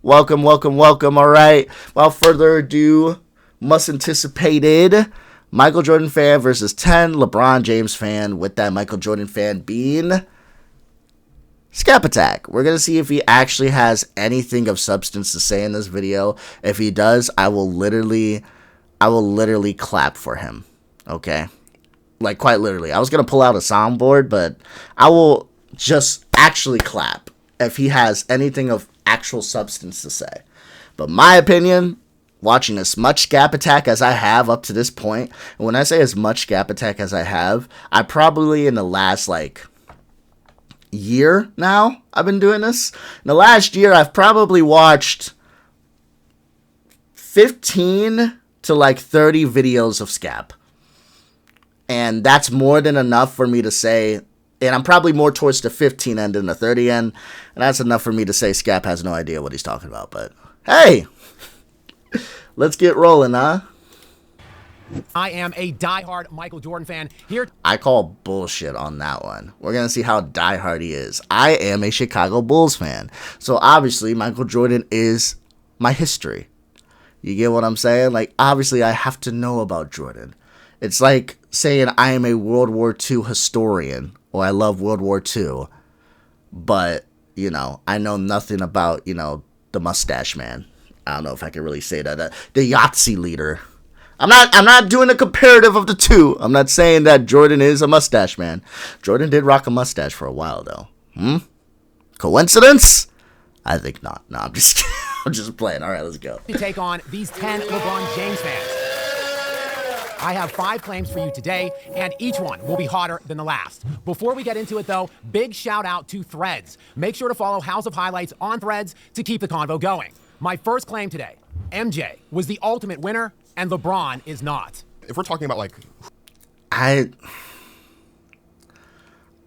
Welcome. All right. Without further ado, much anticipated Michael Jordan fan versus 10 LeBron James fan, with that Michael Jordan fan being Skap Attack. We're going to see if he actually has anything of substance to say in this video. If he does, I will literally clap for him. Okay? Like, quite literally. I was going to pull out a soundboard, but I will just actually clap if he has anything of actual substance to say. But my opinion, watching as much Skap Attack as I have up to this point, and when I say as much Skap Attack as I have, I probably in the last, year now, I've been doing this. In the last year, I've probably watched 15 to 30 videos of Skap. And that's more than enough for me to say, and I'm probably more towards the 15 end than the 30 end, and that's enough for me to say Skap has no idea what he's talking about. But hey, let's get rolling, huh? I am a diehard Michael Jordan fan here. I call bullshit on that one. We're going to see how diehard he is. I am a Chicago Bulls fan. So obviously, Michael Jordan is my history. You get what I'm saying? Obviously, I have to know about Jordan. It's like saying I am a World War II historian, or I love World War II. But, I know nothing about, the mustache man. I don't know if I can really say that. The Yahtzee leader. I'm not doing a comparative of the two. I'm not saying that Jordan is a mustache man. Jordan did rock a mustache for a while, though. Coincidence? I think not. No, I'm just I'm just playing. All right, let's go. To take on these 10 LeBron James fans. I have 5 claims for you today, and each one will be hotter than the last. Before we get into it, though, big shout out to Threads. Make sure to follow House of Highlights on Threads to keep the convo going. My first claim today, MJ was the ultimate winner, and LeBron is not. If we're talking about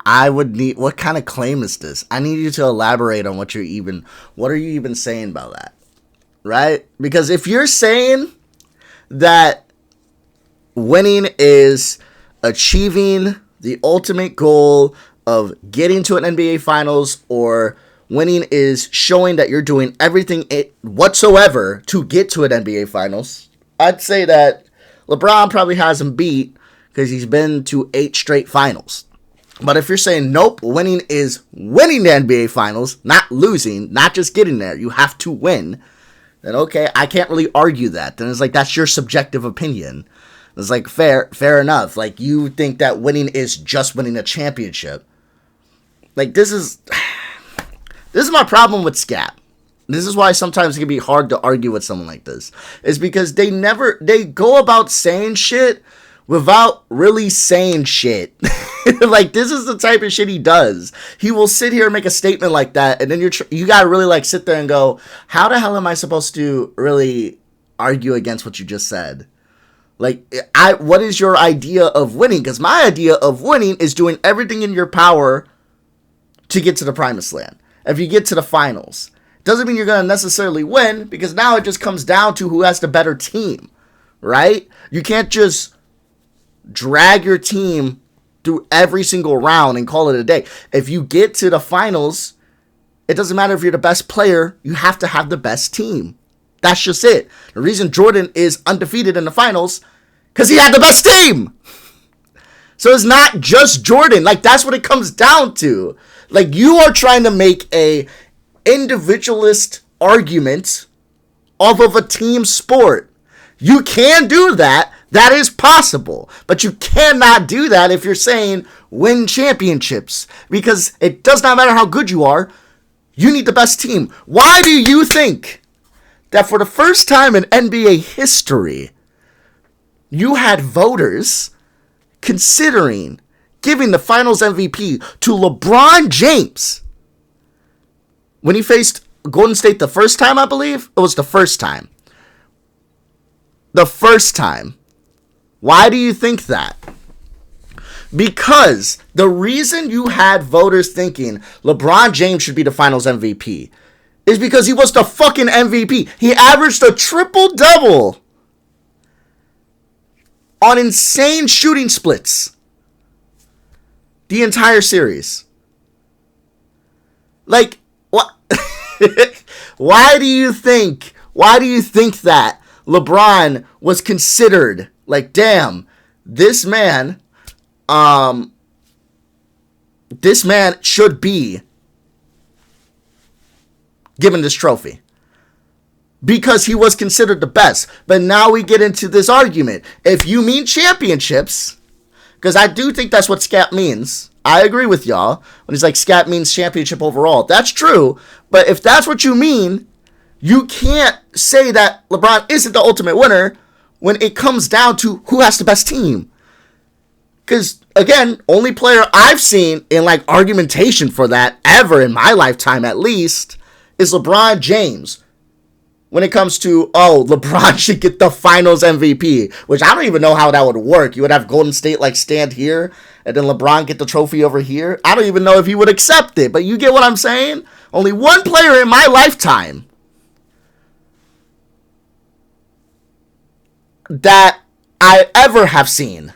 I would need, what kind of claim is this? I need you to elaborate on what are you even saying about that, right? Because if you're saying that winning is achieving the ultimate goal of getting to an NBA Finals, or winning is showing that you're doing everything whatsoever to get to an NBA Finals, I'd say that LeBron probably has him beat because he's been to 8 straight finals. But if you're saying, nope, winning is winning the NBA Finals, not losing, not just getting there, you have to win, then okay, I can't really argue that. Then it's that's your subjective opinion. It's fair enough. You think that winning is just winning a championship. This is my problem with Skap. This is why sometimes it can be hard to argue with someone like this. Is because they go about saying shit without really saying shit. This is the type of shit he does. He will sit here and make a statement like that, and then you gotta really sit there and go, how the hell am I supposed to really argue against what you just said? What is your idea of winning? Because my idea of winning is doing everything in your power to get to the promised land. If you get to the finals, doesn't mean you're going to necessarily win, because now it just comes down to who has the better team, right? You can't just drag your team through every single round and call it a day. If you get to the finals, it doesn't matter if you're the best player, you have to have the best team. That's just it. The reason Jordan is undefeated in the finals, because he had the best team. So it's not just Jordan. That's what it comes down to. You are trying to make a individualist argument off of a team sport. You can do that. That is possible. But you cannot do that if you're saying win championships. Because it does not matter how good you are. You need the best team. Why do you think that for the first time in NBA history, you had voters considering giving the Finals MVP to LeBron James when he faced Golden State the first time, I believe? It was the first time. The first time. Why do you think that? Because the reason you had voters thinking LeBron James should be the Finals MVP is because he was the fucking MVP. He averaged a triple-double on insane shooting splits the entire series. What? Why do you think that LeBron was considered like, damn, this man should be given this trophy? Because he was considered the best. But now we get into this argument. If you mean championships, because I do think that's what Skap means. I agree with y'all when he's like, Skap means championship overall. That's true. But if that's what you mean, you can't say that LeBron isn't the ultimate winner when it comes down to who has the best team. Because, again, only player I've seen in, like, argumentation for that ever in my lifetime at least is LeBron James. When it comes to, LeBron should get the finals MVP, which I don't even know how that would work. You would have Golden State, like, stand here, and then LeBron get the trophy over here. I don't even know if he would accept it, but you get what I'm saying? Only one player in my lifetime that I ever have seen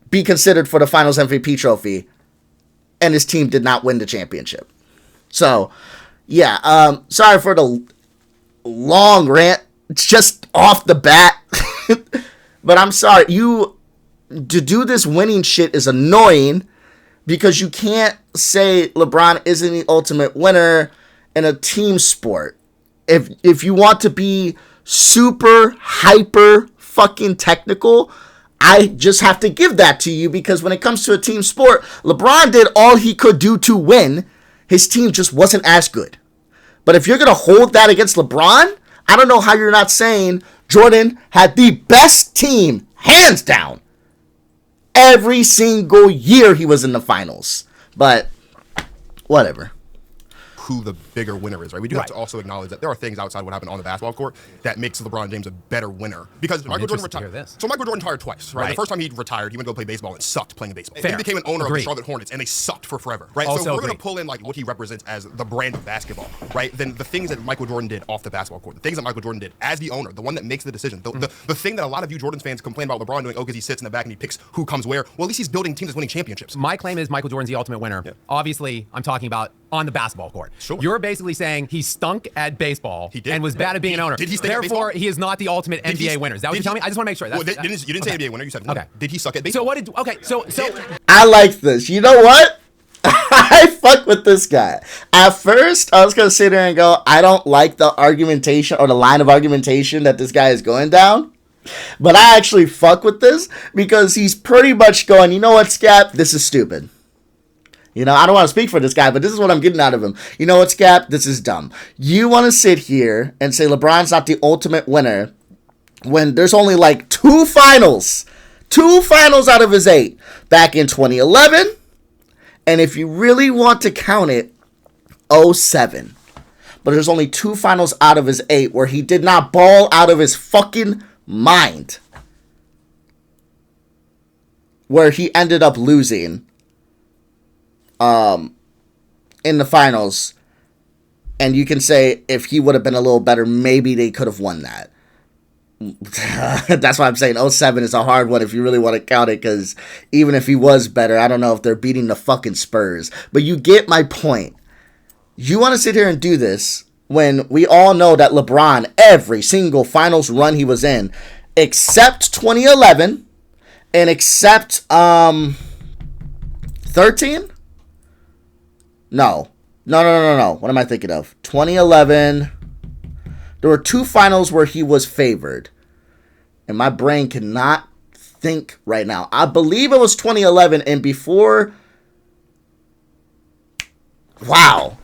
be considered for the finals MVP trophy, and his team did not win the championship. So, yeah, sorry for the long rant. It's just off the bat. But I'm sorry. To do this winning shit is annoying because you can't say LeBron isn't the ultimate winner in a team sport. If you want to be super hyper fucking technical, I just have to give that to you, because when it comes to a team sport, LeBron did all he could do to win. His team just wasn't as good. But if you're going to hold that against LeBron, I don't know how you're not saying Jordan had the best team, hands down, every single year he was in the finals. But whatever. Who the bigger winner is, right? We do have to also acknowledge that there are things outside what happened on the basketball court that makes LeBron James a better winner. Because Michael Jordan retired. So Michael Jordan retired twice, right? The first time he retired, he went to go play baseball and sucked playing baseball. Fair. Then he became an owner of the Charlotte Hornets, and they sucked for forever, right? Also, so we're going to pull in like what he represents as the brand of basketball, right? Then the things that Michael Jordan did off the basketball court, the things that Michael Jordan did as the owner, the one that makes the decision, the thing that a lot of you Jordan fans complain about LeBron doing, because he sits in the back and he picks who comes where. Well, at least he's building teams that's winning championships. My claim is Michael Jordan's the ultimate winner. Yeah. Obviously, I'm talking about on the basketball court. Sure. You're basically saying he stunk at baseball and was bad at being an owner. Did he stink Therefore, at baseball? he is not the ultimate NBA winner. Is that what you're telling me? I just want to make sure. You didn't say NBA winner. You said okay. Did he suck at baseball? So what did? Okay, so I like this. You know what? I fuck with this guy. At first, I was gonna sit there and go, I don't like the argumentation or the line of argumentation that this guy is going down. But I actually fuck with this because he's pretty much going, you know what, Skap? This is stupid. You know, I don't want to speak for this guy, but this is what I'm getting out of him. You know what, Skap? This is dumb. You want to sit here and say LeBron's not the ultimate winner when there's only like two finals out of his 8 back in 2011. And if you really want to count it, 07. But there's only 2 finals out of his 8 where he did not ball out of his fucking mind. Where he ended up losing in the finals, and you can say if he would have been a little better, maybe they could have won that. That's why I'm saying 07 is a hard one if you really want to count it, because even if he was better, I don't know if they're beating the fucking Spurs. But you get my point. You want to sit here and do this when we all know that LeBron, every single finals run he was in, except 2011 and except 13? No. What am I thinking of? 2011. There were 2 finals where he was favored. And my brain cannot think right now. I believe it was 2011 and before. Wow.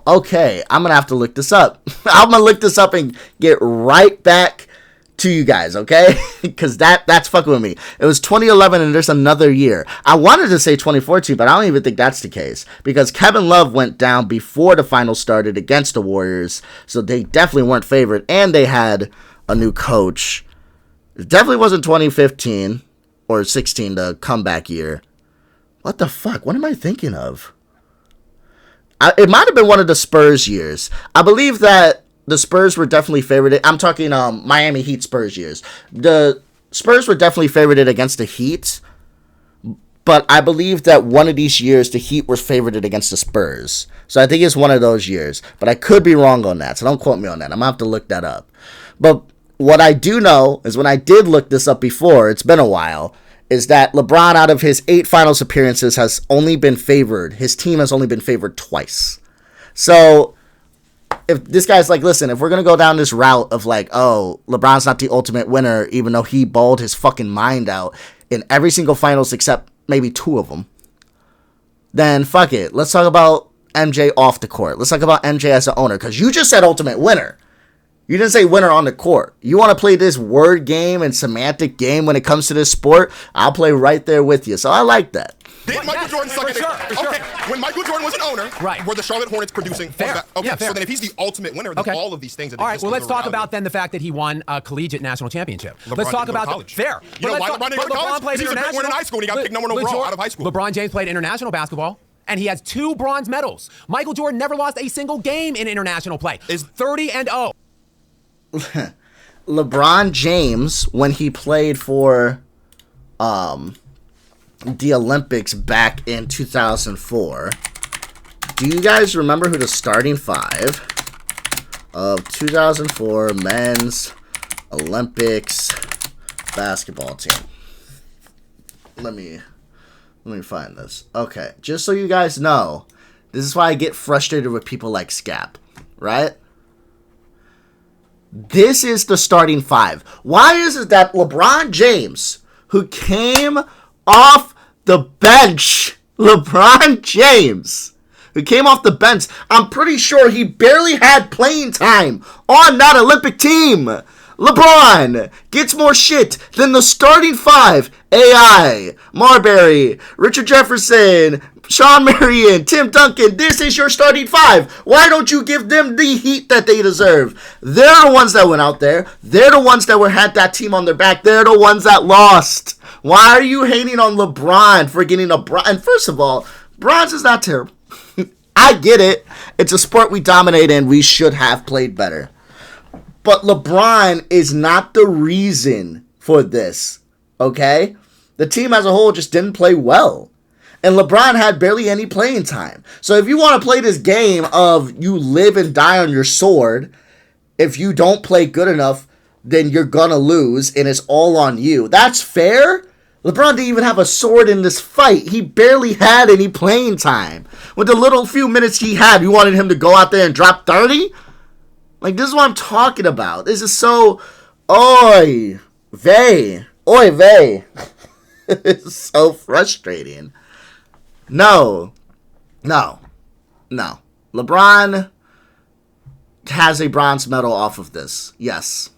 Okay, I'm going to have to look this up. I'm going to look this up and get right back to you guys, okay? Because that's fucking with me. It was 2011 and there's another year. I wanted to say 2014, but I don't even think that's the case. Because Kevin Love went down before the finals started against the Warriors. So they definitely weren't favored. And they had a new coach. It definitely wasn't 2015 or 16, the comeback year. What the fuck? What am I thinking of? It might have been one of the Spurs years. I believe that the Spurs were definitely favored. I'm talking Miami Heat Spurs years. The Spurs were definitely favored against the Heat. But I believe that one of these years the Heat were favored against the Spurs. So I think it's one of those years. But I could be wrong on that, so don't quote me on that. I'm going to have to look that up. But what I do know is when I did look this up before, it's been a while, is that LeBron, out of his 8 finals appearances, has only been favored. His team has only been favored twice. So if this guy's like, listen, if we're going to go down this route of like, oh, LeBron's not the ultimate winner, even though he balled his fucking mind out in every single finals except maybe 2 of them, then fuck it. Let's talk about MJ off the court. Let's talk about MJ as an owner, because you just said ultimate winner. You didn't say winner on the court. You want to play this word game and semantic game when it comes to this sport? I'll play right there with you. So I like that. Did Michael Jordan suck at it? Okay, when Michael Jordan was an owner, were the Charlotte Hornets producing? Fair. Okay, so then if he's the ultimate winner, then all of these things that all right, well, let's talk about then the fact that he won a collegiate national championship. Let's talk about college. Fair. You know why LeBron didn't go to college? Because he was a great winner in high school and he got picked number 1 overall out of high school. LeBron James played international basketball, and he has 2 bronze medals. Michael Jordan never lost a single game in international play. Is 30-0. LeBron James, when he played for the Olympics back in 2004, do you guys remember who the starting 5 of 2004 men's Olympics basketball team? Let me find this. Okay, just so you guys know, this is why I get frustrated with people like Skap, right? This is the starting 5. Why is it that LeBron James, who came off the bench, LeBron James, who came off the bench, I'm pretty sure he barely had playing time on that Olympic team. LeBron gets more shit than the starting 5. AI, Marbury, Richard Jefferson, Sean Marion, Tim Duncan. This is your starting 5. Why don't you give them the heat that they deserve? They're the ones that went out there. They're the ones that had that team on their back. They're the ones that lost. Why are you hating on LeBron for getting a bronze? And first of all, bronze is not terrible. I get it. It's a sport we dominate in. We should have played better. But LeBron is not the reason for this, okay? The team as a whole just didn't play well. And LeBron had barely any playing time. So if you want to play this game of you live and die on your sword, if you don't play good enough, then you're going to lose and it's all on you. That's fair. LeBron didn't even have a sword in this fight. He barely had any playing time. With the little few minutes he had, you wanted him to go out there and drop 30? Like, this is what I'm talking about. This is so... Oy vey. It's so frustrating. No. LeBron has a bronze medal off of this. Yes.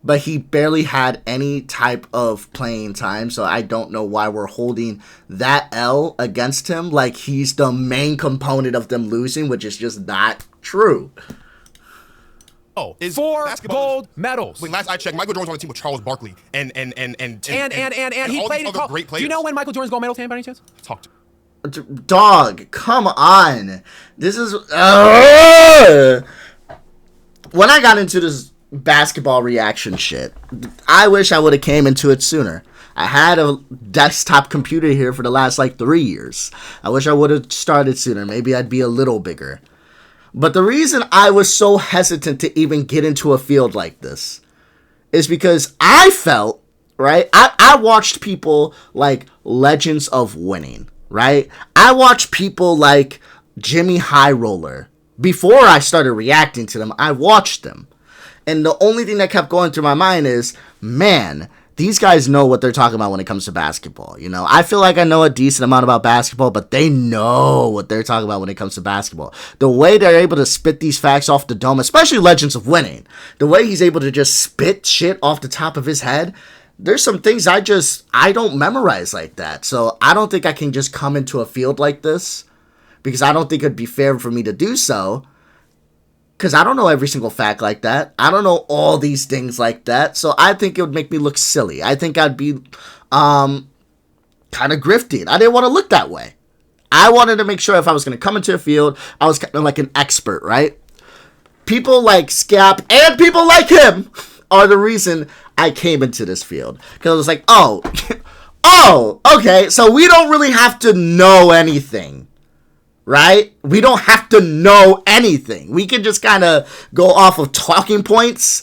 But he barely had any type of playing time, so I don't know why we're holding that L against him like he's the main component of them losing, which is just not true. Is 4 gold medals. Last I checked, Michael Jordan was on the team with Charles Barkley and he all played these other great players. Do you know when Michael Jordan's gold medal came by any chance? Talk to Dog, come on. This is... When I got into this basketball reaction shit, I wish I would have came into it sooner. I had a desktop computer here for the last, 3 years. I wish I would have started sooner. Maybe I'd be a little bigger. But the reason I was so hesitant to even get into a field like this is because I felt, right? I watched people like Legends of Winning, right? I watched people like Jimmy High Roller. Before I started reacting to them, I watched them. And the only thing that kept going through my mind is, man, these guys know what they're talking about when it comes to basketball. You know, I feel like I know a decent amount about basketball, but they know what they're talking about when it comes to basketball. The way they're able to spit these facts off the dome, especially Legends of Winning, the way he's able to just spit shit off the top of his head, there's some things I don't memorize like that. So I don't think I can just come into a field like this because I don't think it'd be fair for me to do so. Because I don't know every single fact like that. I don't know all these things like that. So I think it would make me look silly. I think I'd be kind of grifting. I didn't want to look that way. I wanted to make sure if I was going to come into a field, I was kind of like an expert, right? People like Skap and people like him are the reason I came into this field. Because I was like, Oh, okay, so we don't really have to know anything, right? We don't have to know anything. We can just kind of go off of talking points,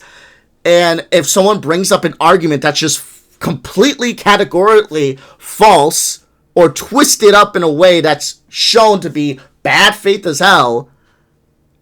and if someone brings up an argument that's just completely categorically false or twisted up in a way that's shown to be bad faith as hell,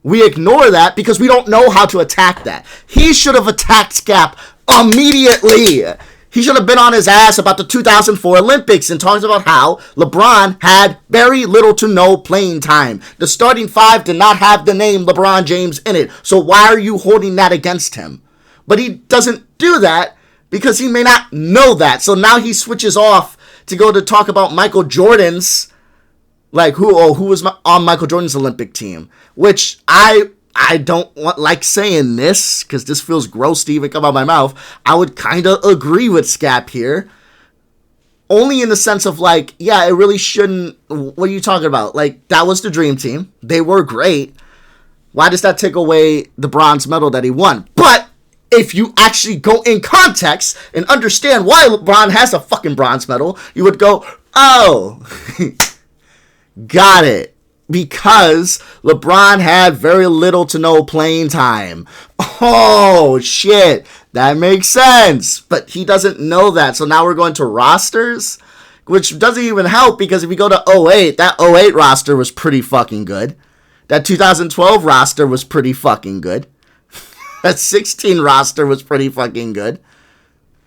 we ignore that because we don't know how to attack that. He should have attacked Skap immediately. He should have been on his ass about the 2004 Olympics and talks about how LeBron had very little to no playing time. The starting five did not have the name LeBron James in it. So why are you holding that against him? But he doesn't do that because he may not know that. So now he switches off to go to talk about Michael Jordan's, like who was on Michael Jordan's Olympic team, which I don't like saying this because this feels gross to even come out of my mouth. I would kind of agree with Skap here. Only in the sense of like, yeah, it really shouldn't. What are you talking about? Like, that was the dream team. They were great. Why does that take away the bronze medal that he won? But if you actually go in context and understand why LeBron has a fucking bronze medal, you would go, oh, got it. Because LeBron had very little to no playing time. Oh, shit. That makes sense. But he doesn't know that. So now we're going to rosters, which doesn't even help because if we go to 08, that 08 roster was pretty fucking good. That 2012 roster was pretty fucking good. That 16 roster was pretty fucking good.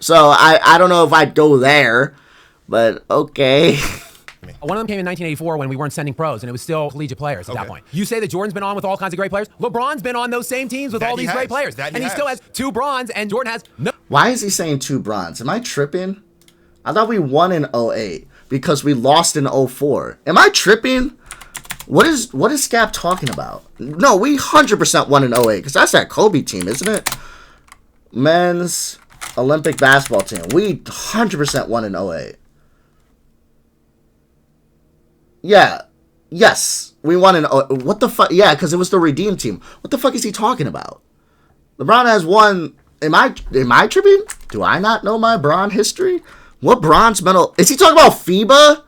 So I don't know if I'd go there, but okay. One of them came in 1984 when we weren't sending pros, and it was still collegiate players at that point. You say that Jordan's been on with all kinds of great players. LeBron's been on those same teams with all these great players. And he still has 2 bronze, and Jordan has no. Why is he saying 2 bronze? Am I tripping? I thought we won in 08 because we lost in 04. Am I tripping? What is Skap talking about? No, we 100% won in 08 because that's that Kobe team, isn't it? Men's Olympic basketball team. We 100% won in 08. Yeah. Yes. We won in... What the fuck? Yeah, because it was the Redeem team. What the fuck is he talking about? LeBron has won... Am I tripping? Do I not know my bronze history? What bronze medal... Is he talking about FIBA?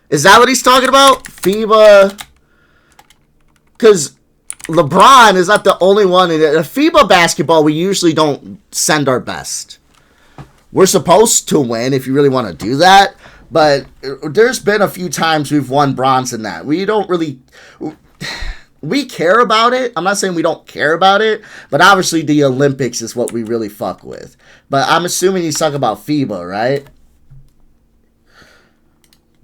Is that what he's talking about? FIBA... Because LeBron is not the only one. In FIBA basketball, we usually don't send our best. We're supposed to win if you really want to do that. But there's been a few times we've won bronze in that. We don't really... We care about it. I'm not saying we don't care about it. But obviously the Olympics is what we really fuck with. But I'm assuming he's talking about FIBA, right?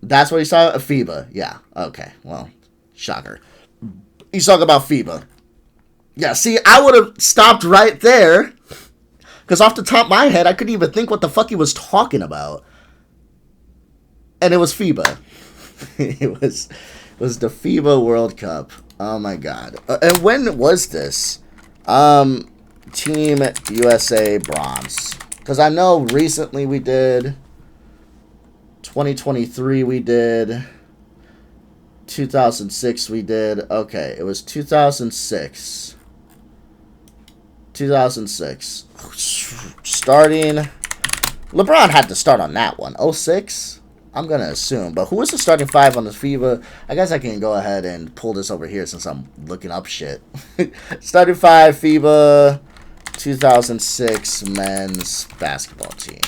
That's what he's talking about? FIBA. Yeah. Okay. Well, shocker. He's talking about FIBA. Yeah, see, I would have stopped right there. Because off the top of my head, I couldn't even think what the fuck he was talking about. And it was FIBA. It was the FIBA World Cup. Oh my god. And when was this? Team USA bronze. Because I know recently we did. 2023 we did. 2006 we did. Okay, it was 2006. 2006. Starting. LeBron had to start on that one. 06? I'm going to assume. But who was the starting 5 on the FIBA? I guess I can go ahead and pull this over here since I'm looking up shit. Starting 5 FIBA 2006 men's basketball team.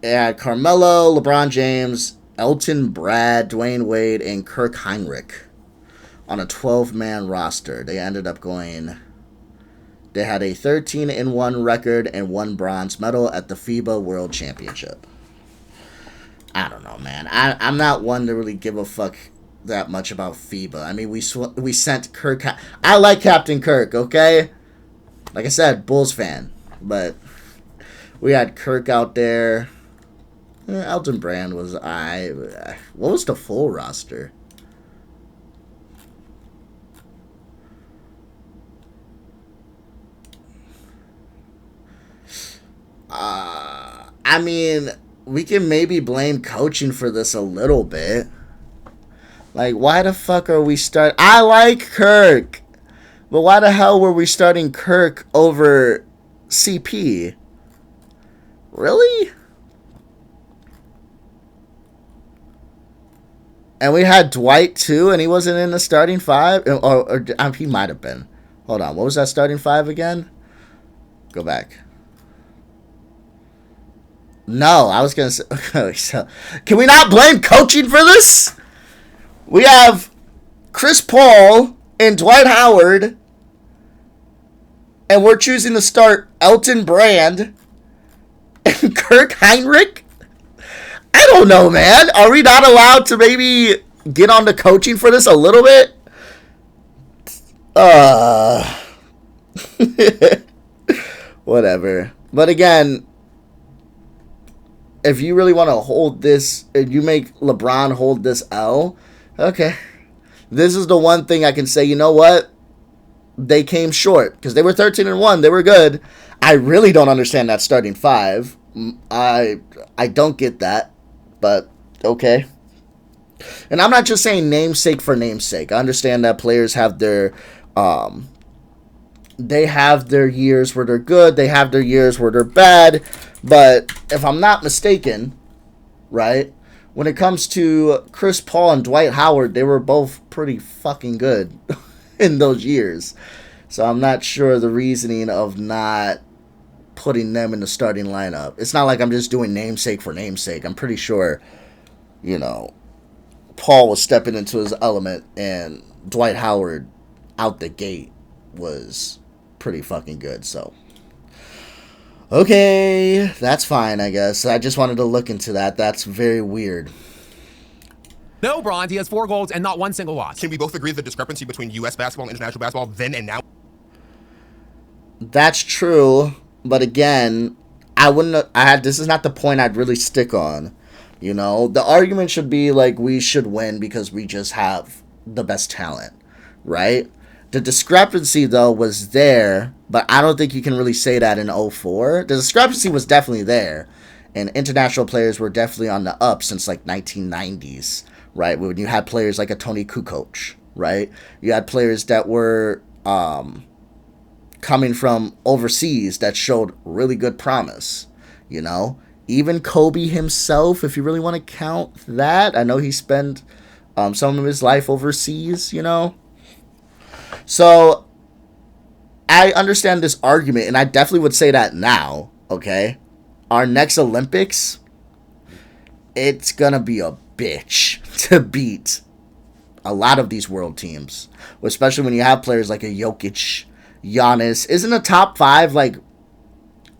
Yeah, Carmelo, LeBron James, Elton Brad, Dwayne Wade, and Kirk Heinrich on a 12-man roster. They ended up going... They had a 13-1 record and 1 bronze medal at the FIBA World Championship. I don't know, man. I'm not one to really give a fuck that much about FIBA. I mean, we sent Kirk... I like Captain Kirk, okay? Like I said, Bulls fan. But we had Kirk out there... Elton Brand was what was the full roster? I mean, we can maybe blame coaching for this a little bit. Like, why the fuck are we I like Kirk, but why the hell were we starting Kirk over CP. Really? And we had Dwight too, and he wasn't in the starting five? Or he might have been. Hold on, what was that starting five again? Go back. No, I was going to say... Okay, so, can we not blame coaching for this? We have Chris Paul and Dwight Howard, and we're choosing to start Elton Brand and Kirk Heinrich? I don't know, man. Are we not allowed to maybe get on to coaching for this a little bit? Whatever. But again, if you really want to hold this, if you make LeBron hold this L, okay. This is the one thing I can say, you know what? They came short because they were 13-1. They were good. I really don't understand that starting five. I don't get that, but okay. And I'm not just saying namesake for namesake. I understand that players have their they have their years where they're good, they have their years where they're bad, but if I'm not mistaken, right, when it comes to Chris Paul and Dwight Howard, they were both pretty fucking good in those years. So I'm not sure the reasoning of not putting them in the starting lineup. It's not like I'm just doing namesake for namesake. I'm pretty sure, you know, Paul was stepping into his element and Dwight Howard out the gate was pretty fucking good. So, okay, that's fine, I guess. I just wanted to look into that. That's very weird. No, Bronze, he has 4 goals and not one single loss. Can we both agree the discrepancy between U.S. basketball and international basketball then and now? That's true, but again, this is not the point I'd really stick on. You know, the argument should be like we should win because we just have the best talent, right? The discrepancy, though, was there, but I don't think you can really say that in 04. The discrepancy was definitely there, and international players were definitely on the up since, like, 1990s, right? When you had players like a Tony Kukoc, right? You had players that were coming from overseas that showed really good promise, you know? Even Kobe himself, if you really want to count that. I know he spent some of his life overseas, you know? So, I understand this argument, and I definitely would say that now, okay? Our next Olympics, it's going to be a bitch to beat a lot of these world teams, especially when you have players like a Jokic, Giannis. Isn't the top 5, like,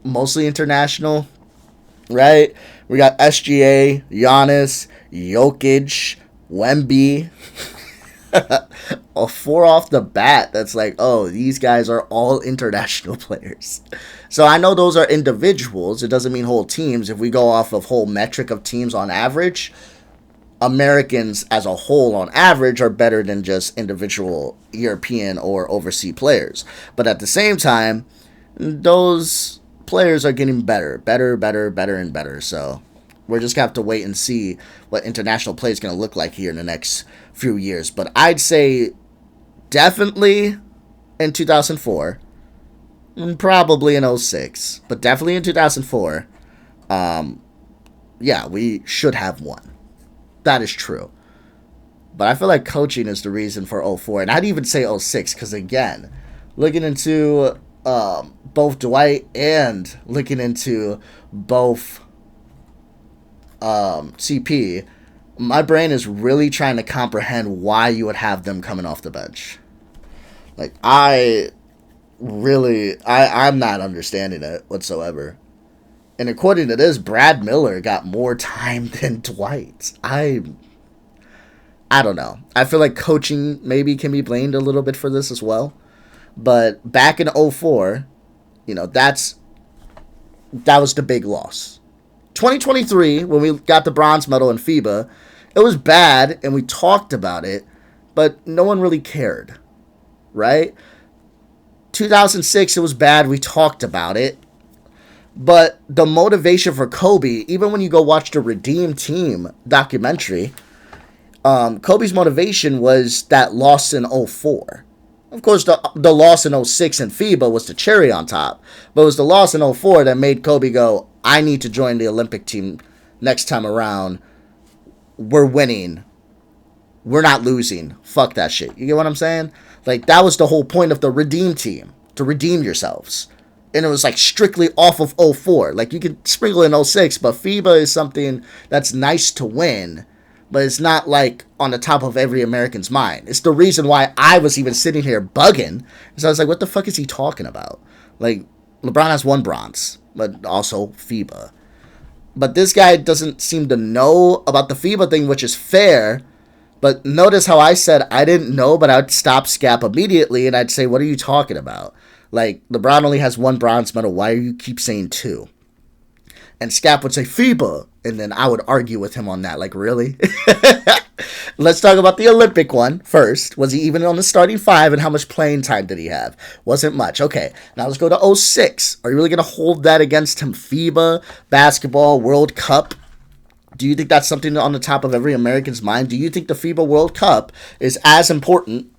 mostly international, right? We got SGA, Giannis, Jokic, Wemby. 4 off the bat, that's like, oh, these guys are all international players. So I know those are individuals. It doesn't mean whole teams. If we go off of whole metric of teams on average, Americans as a whole on average are better than just individual European or overseas players. But at the same time, those players are getting better, and better. So we're just going to have to wait and see what international play is going to look like here in the next few years. But I'd say definitely in 2004, and probably in 06, but definitely in 2004, yeah, we should have won. That is true. But I feel like coaching is the reason for 04, and I'd even say 06, because again, looking into both Dwight and looking into both CP, my brain is really trying to comprehend why you would have them coming off the bench. Like, I'm not understanding it whatsoever. And according to this, Brad Miller got more time than Dwight. I don't know. I feel like coaching maybe can be blamed a little bit for this as well. But back in 04, you know, that was the big loss. 2023, when we got the bronze medal in FIBA, it was bad, and we talked about it, but no one really cared, right? 2006, it was bad, we talked about it, but the motivation for Kobe, even when you go watch the Redeem Team documentary, Kobe's motivation was that loss in 04, Of course, the loss in 06 in FIBA was the cherry on top. But it was the loss in 04 that made Kobe go, I need to join the Olympic team next time around. We're winning. We're not losing. Fuck that shit. You get what I'm saying? Like, that was the whole point of the Redeem team. To redeem yourselves. And it was, like, strictly off of 04. Like, you could sprinkle in 06, but FIBA is something that's nice to win. But it's not, like, on the top of every American's mind. It's the reason why I was even sitting here bugging. So I was like, what the fuck is he talking about? Like, LeBron has 1 bronze, but also FIBA. But this guy doesn't seem to know about the FIBA thing, which is fair. But notice how I said I didn't know, but I'd stop Skap immediately, and I'd say, what are you talking about? Like, LeBron only has 1 bronze medal. Why do you keep saying 2? And Skap would say, FIBA. And then I would argue with him on that. Like, really? Let's talk about the Olympic one first. Was he even on the starting 5? And how much playing time did he have? Wasn't much. Okay, now let's go to 06. Are you really going to hold that against him? FIBA, basketball, World Cup. Do you think that's something on the top of every American's mind? Do you think the FIBA World Cup is as important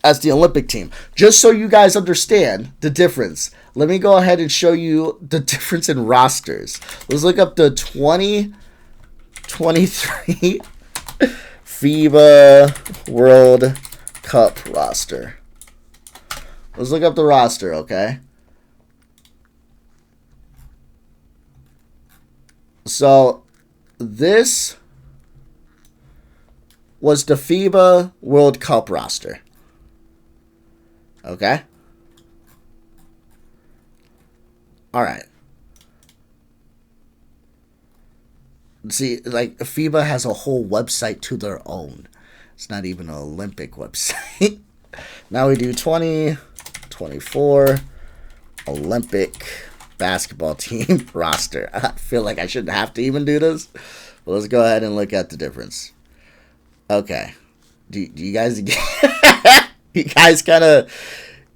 as the Olympic team? Just so you guys understand the difference, let me go ahead and show you the difference in rosters. Let's look up the 2023 FIBA World Cup roster. Let's look up the roster, okay? So, this was the FIBA World Cup roster. Okay? Alright. See, like, FIBA has a whole website to their own. It's not even an Olympic website. Now we do 2024 Olympic basketball team roster. I feel like I shouldn't have to even do this. But let's go ahead and look at the difference. Okay. Do you guys you guys kind of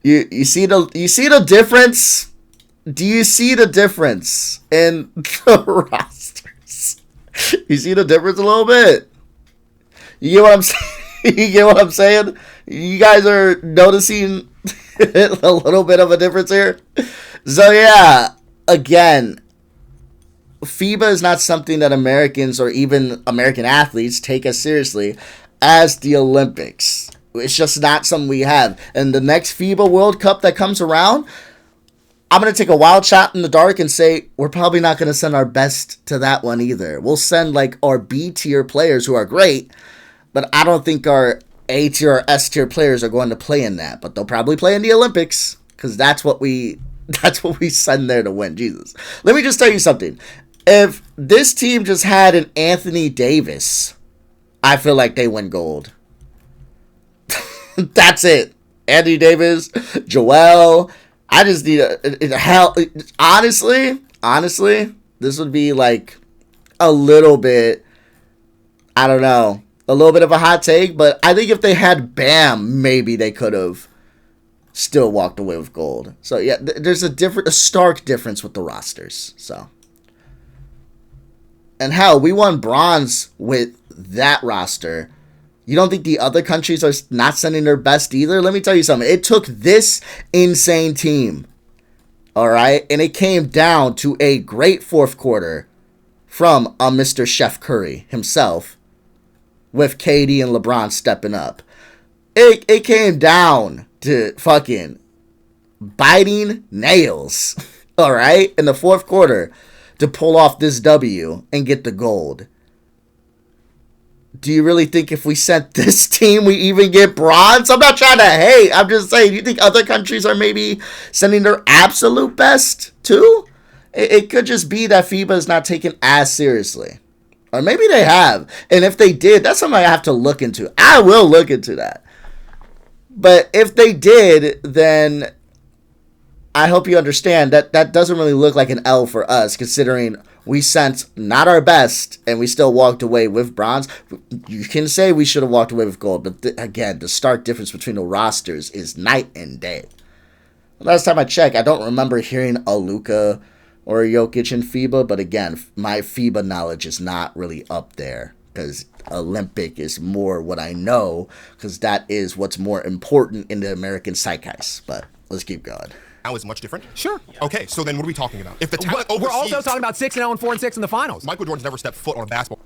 you see the difference? Do you see the difference in the rosters? You see the difference a little bit? You get what I'm saying? You get what I'm saying? You guys are noticing a little bit of a difference here? So yeah, again, FIBA is not something that Americans or even American athletes take as seriously as the Olympics. It's just not something we have. And the next FIBA World Cup that comes around, I'm going to take a wild shot in the dark and say we're probably not going to send our best to that one either. We'll send like our B tier players who are great, but I don't think our A tier or S tier players are going to play in that. But they'll probably play in the Olympics because that's what we send there to win. Jesus. Let me just tell you something. If this team just had an Anthony Davis, I feel like they win gold. That's it. Anthony Davis, Joel. I just need honestly, this would be like a little bit, I don't know, a little bit of a hot take, but I think if they had Bam, maybe they could have still walked away with gold. So yeah, there's a stark difference with the rosters. So, and hell, we won bronze with that roster. You don't think the other countries are not sending their best either? Let me tell you something. It took this insane team, all right, and it came down to a great fourth quarter from Mr. Chef Curry himself, with KD and LeBron stepping up. It came down to fucking biting nails, all right, in the fourth quarter to pull off this W and get the gold. Do you really think if we sent this team, we even get bronze? I'm not trying to hate. I'm just saying, you think other countries are maybe sending their absolute best too? It could just be that FIBA is not taken as seriously. Or maybe they have. And if they did, that's something I have to look into. I will look into that. But if they did, then I hope you understand that that doesn't really look like an L for us, considering we sent not our best and we still walked away with bronze. You can say we should have walked away with gold, but again, the stark difference between the rosters is night and day. Last time I checked, I don't remember hearing a Luka or a Jokic in FIBA, but again, my FIBA knowledge is not really up there because Olympic is more what I know, because that is what's more important in the American zeitgeist. But let's keep going. Now is much different? Sure. Okay, so then what are we talking about? If the talent We're also talking about 6-0 and 4-6 in the finals. Michael Jordan's never stepped foot on a basketball.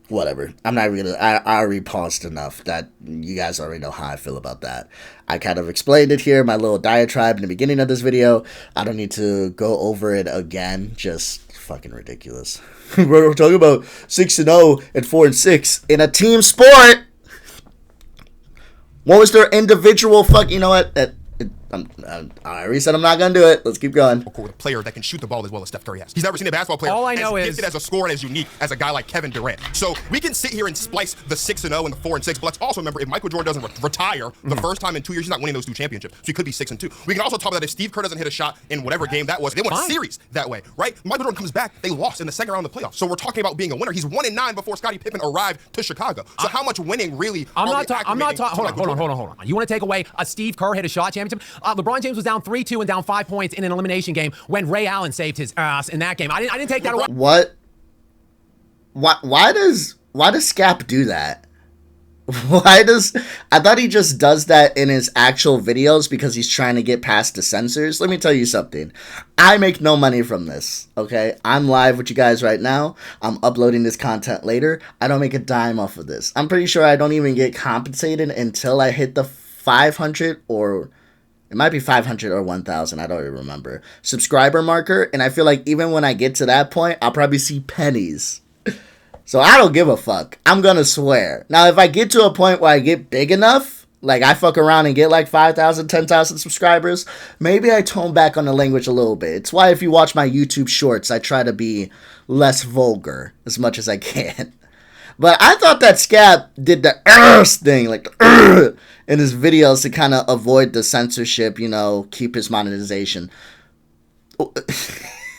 Whatever. I'm not really. I already paused enough that you guys already know how I feel about that. I kind of explained it here, my little diatribe in the beginning of this video. I don't need to go over it again. Just fucking ridiculous. We're talking about 6-0 and 4-6 in a team sport. What was their individual fuck? You know what? I already said I'm not going to do it. Let's keep going. With a player that can shoot the ball as well as Steph Curry has. He's never seen a basketball player All I know as is gifted as a scorer and as unique as a guy like Kevin Durant. So we can sit here and splice the 6-0 and the 4-6, but let's also remember, if Michael Jordan doesn't retire the first time in 2 years, he's not winning those 2 championships. So he could be 6-2. We can also talk about that if Steve Kerr doesn't hit a shot in whatever game that was, they won a series that way, right? Michael Jordan comes back, they lost in the second round of the playoffs. So we're talking about being a winner. He's 1-9 before Scottie Pippen arrived to Chicago. So how much winning really? I'm not talking. Hold on. You want to take away a Steve Kerr hit a shot championship? LeBron James was down 3-2 and down 5 points in an elimination game when Ray Allen saved his ass in that game. I didn't take that away. What? Why does Skap do that? I thought he just does that in his actual videos because he's trying to get past the censors. Let me tell you something. I make no money from this, okay? I'm live with you guys right now. I'm uploading this content later. I don't make a dime off of this. I'm pretty sure I don't even get compensated until I hit the 500 or... It might be 500 or 1,000. I don't even remember. Subscriber marker. And I feel like even when I get to that point, I'll probably see pennies. So I don't give a fuck. I'm going to swear. Now, if I get to a point where I get big enough, like I fuck around and get like 5,000, 10,000 subscribers, maybe I tone back on the language a little bit. It's why if you watch my YouTube shorts, I try to be less vulgar as much as I can. But I thought that Skap did the thing, like in his videos to kind of avoid the censorship, you know, keep his monetization.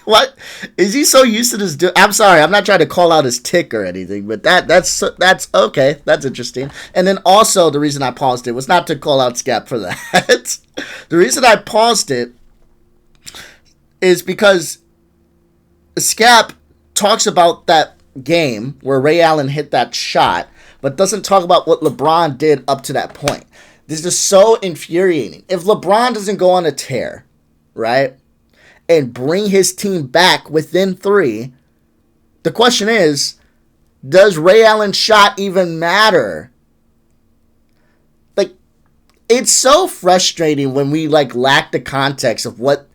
What? Is he so used to this? I'm sorry, I'm not trying to call out his tick or anything, but that's okay. That's interesting. And then also the reason I paused it was not to call out Skap for that. The reason I paused it is because Skap talks about that game where Ray Allen hit that shot, but doesn't talk about what LeBron did up to that point. This is so infuriating. If LeBron doesn't go on a tear, right, and bring his team back within 3, the question is, does Ray Allen's shot even matter? Like, it's so frustrating when we like lack the context of what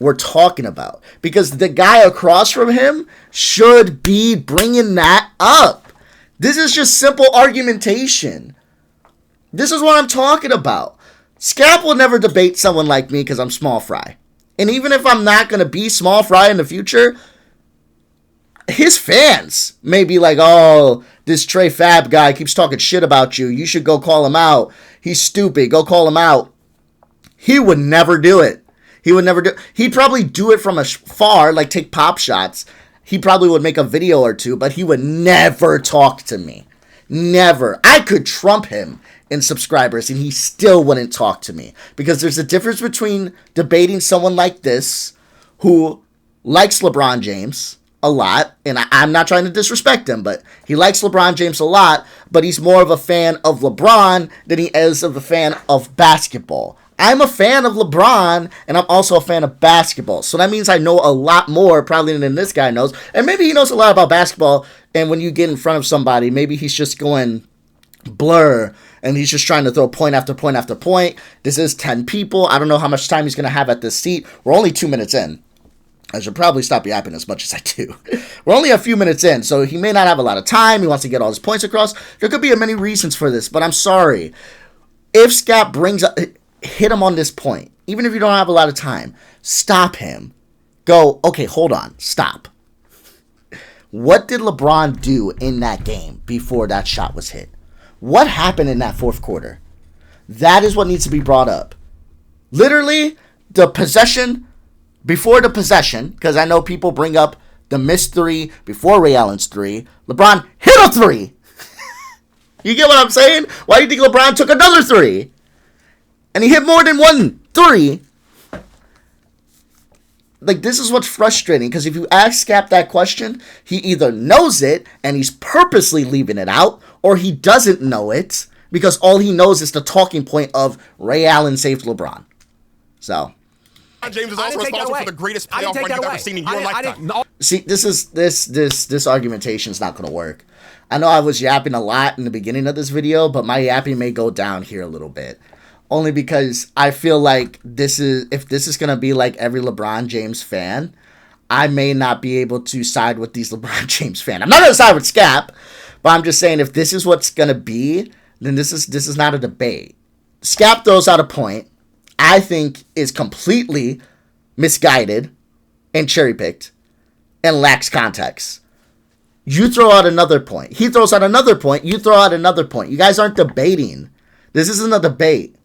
we're talking about, because the guy across from him should be bringing that up. This is just simple argumentation. This is what I'm talking about. Skap will never debate someone like me because I'm small fry. And even if I'm not going to be small fry in the future, his fans may be like, oh, this Trey Fab guy keeps talking shit about you. You should go call him out. He's stupid. Go call him out. He would never do it. He would never do. He'd probably do it from afar, like take pop shots. He probably would make a video or two, but he would never talk to me. Never. I could trump him in subscribers and he still wouldn't talk to me. Because there's a difference between debating someone like this who likes LeBron James a lot, and I'm not trying to disrespect him, but he likes LeBron James a lot, but he's more of a fan of LeBron than he is of a fan of basketball. I'm a fan of LeBron, and I'm also a fan of basketball. So that means I know a lot more probably than this guy knows. And maybe he knows a lot about basketball, and when you get in front of somebody, maybe he's just going blur, and he's just trying to throw point after point after point. This is 10 people. I don't know how much time he's going to have at this seat. We're only 2 minutes in. I should probably stop yapping as much as I do. We're only a few minutes in, so he may not have a lot of time. He wants to get all his points across. There could be many reasons for this, but I'm sorry. If Skap brings up... hit him on this point. Even if you don't have a lot of time, stop him. Go, okay, hold on, stop. What did LeBron do in that game before that shot was hit? What happened in that fourth quarter? That is what needs to be brought up. Literally, the possession, before the possession, because I know people bring up the missed 3 before Ray Allen's 3. LeBron hit a 3. You get what I'm saying? Why do you think LeBron took another 3? And he hit more than 1 3. like, this is what's frustrating, because if you ask Skap that question, he either knows it and he's purposely leaving it out, or he doesn't know it because all he knows is the talking point of Ray Allen saved LeBron. So James is also responsible for the greatest playoff run you've ever seen in your lifetime. See, this argumentation is not going to work. I know I was yapping a lot in the beginning of this video, but my yapping may go down here a little bit. Only because I feel like if this is going to be like every LeBron James fan, I may not be able to side with these LeBron James fans. I'm not going to side with Skap, but I'm just saying if this is what's going to be, then this is not a debate. Skap throws out a point I think is completely misguided and cherry-picked and lacks context. You throw out another point. He throws out another point. You throw out another point. You guys aren't debating. This isn't a debate.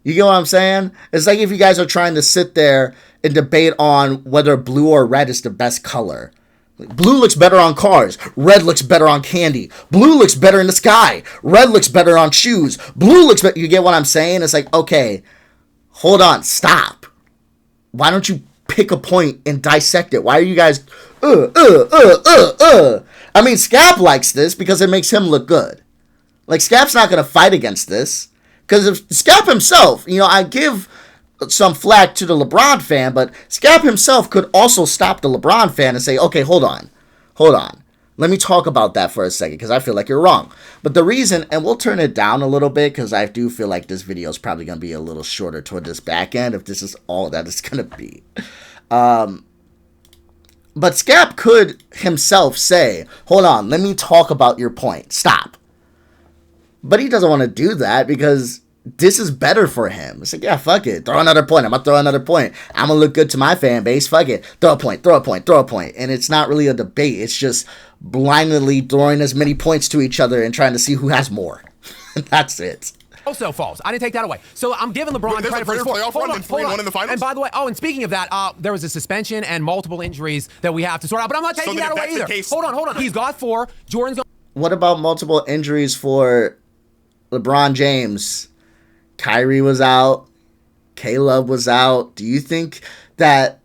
You get what I'm saying? It's like if you guys are trying to sit there and debate on whether blue or red is the best color. Blue looks better on cars. Red looks better on candy. Blue looks better in the sky. Red looks better on shoes. Blue looks better. You get what I'm saying? It's like, okay, hold on, stop. Why don't you pick a point and dissect it? Why are you guys, I mean, Skap likes this because it makes him look good. Like, Skap's not going to fight against this. Because if Skap himself, I give some flack to the LeBron fan, but Skap himself could also stop the LeBron fan and say, okay, hold on. Let me talk about that for a second, because I feel like you're wrong. But the reason, and we'll turn it down a little bit, because I do feel like this video is probably going to be a little shorter toward this back end, if this is all that it's going to be. But Skap could himself say, hold on, let me talk about your point. Stop. But he doesn't want to do that because this is better for him. It's like, yeah, fuck it. Throw another point. I'm going to throw another point. I'm going to look good to my fan base. Fuck it. Throw a point. And it's not really a debate. It's just blindly throwing as many points to each other and trying to see who has more. That's it. Also false. I didn't take that away. So I'm giving LeBron credit for his playoff run and 3-1 in the finals. And by the way, and speaking of that, there was a suspension and multiple injuries that we have to sort out. But I'm not taking that away either. Hold on. He's got 4. Jordan's going. What about multiple injuries for LeBron James? Kyrie was out. K-Love was out. Do you think that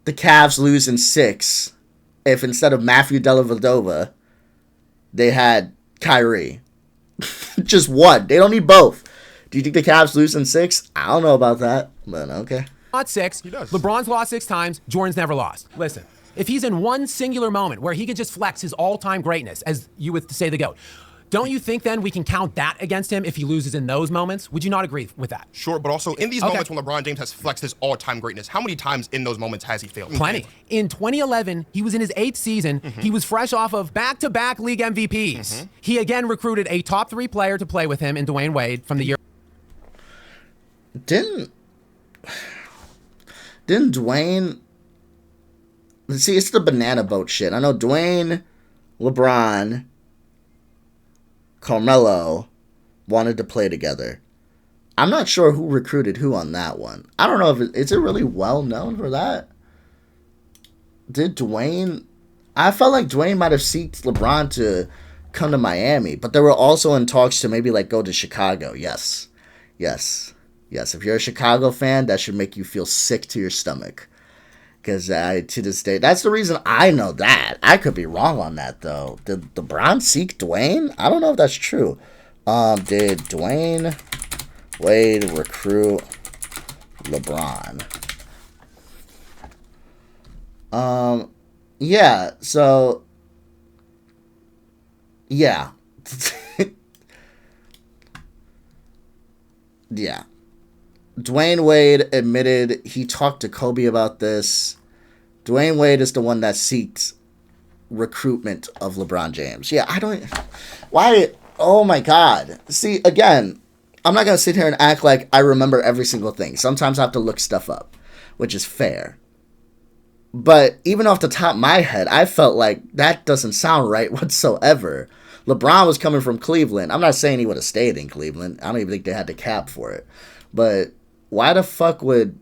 the Cavs lose in 6 if instead of Matthew Dellavedova, they had Kyrie? Just one. They don't need both. Do you think the Cavs lose in 6? I don't know about that, but okay. Not 6. He does. LeBron's lost 6 times. Jordan's never lost. Listen, if he's in one singular moment where he can just flex his all-time greatness, as you would say the GOAT, don't you think then we can count that against him if he loses in those moments? Would you not agree with that? Sure, but also in these moments when LeBron James has flexed his all-time greatness, how many times in those moments has he failed? Plenty. In 2011, he was in his 8th season. He was fresh off of back-to-back league MVPs. He again recruited a top 3 player to play with him in Dwayne Wade from the year. Didn't Dwayne... See, it's the banana boat shit. I know Dwayne, LeBron, Carmelo wanted to play together. I'm not sure who recruited who on that one. I don't know if is it really well known for that. Did Dwayne? I felt like Dwayne might have seeked LeBron to come to Miami, but they were also in talks to maybe like go to Chicago. Yes. If you're a Chicago fan, that should make you feel sick to your stomach. Because to this day, that's the reason I know that. I could be wrong on that, though. Did LeBron seek Dwayne? I don't know if that's true. Did Dwayne Wade recruit LeBron? Yeah, so... Yeah. Yeah. Dwayne Wade admitted he talked to Kobe about this. Dwayne Wade is the one that seeked recruitment of LeBron James. Yeah, I don't... Why... Oh, my God. See, again, I'm not going to sit here and act like I remember every single thing. Sometimes I have to look stuff up, which is fair. But even off the top of my head, I felt like that doesn't sound right whatsoever. LeBron was coming from Cleveland. I'm not saying he would have stayed in Cleveland. I don't even think they had the cap for it. But why the fuck would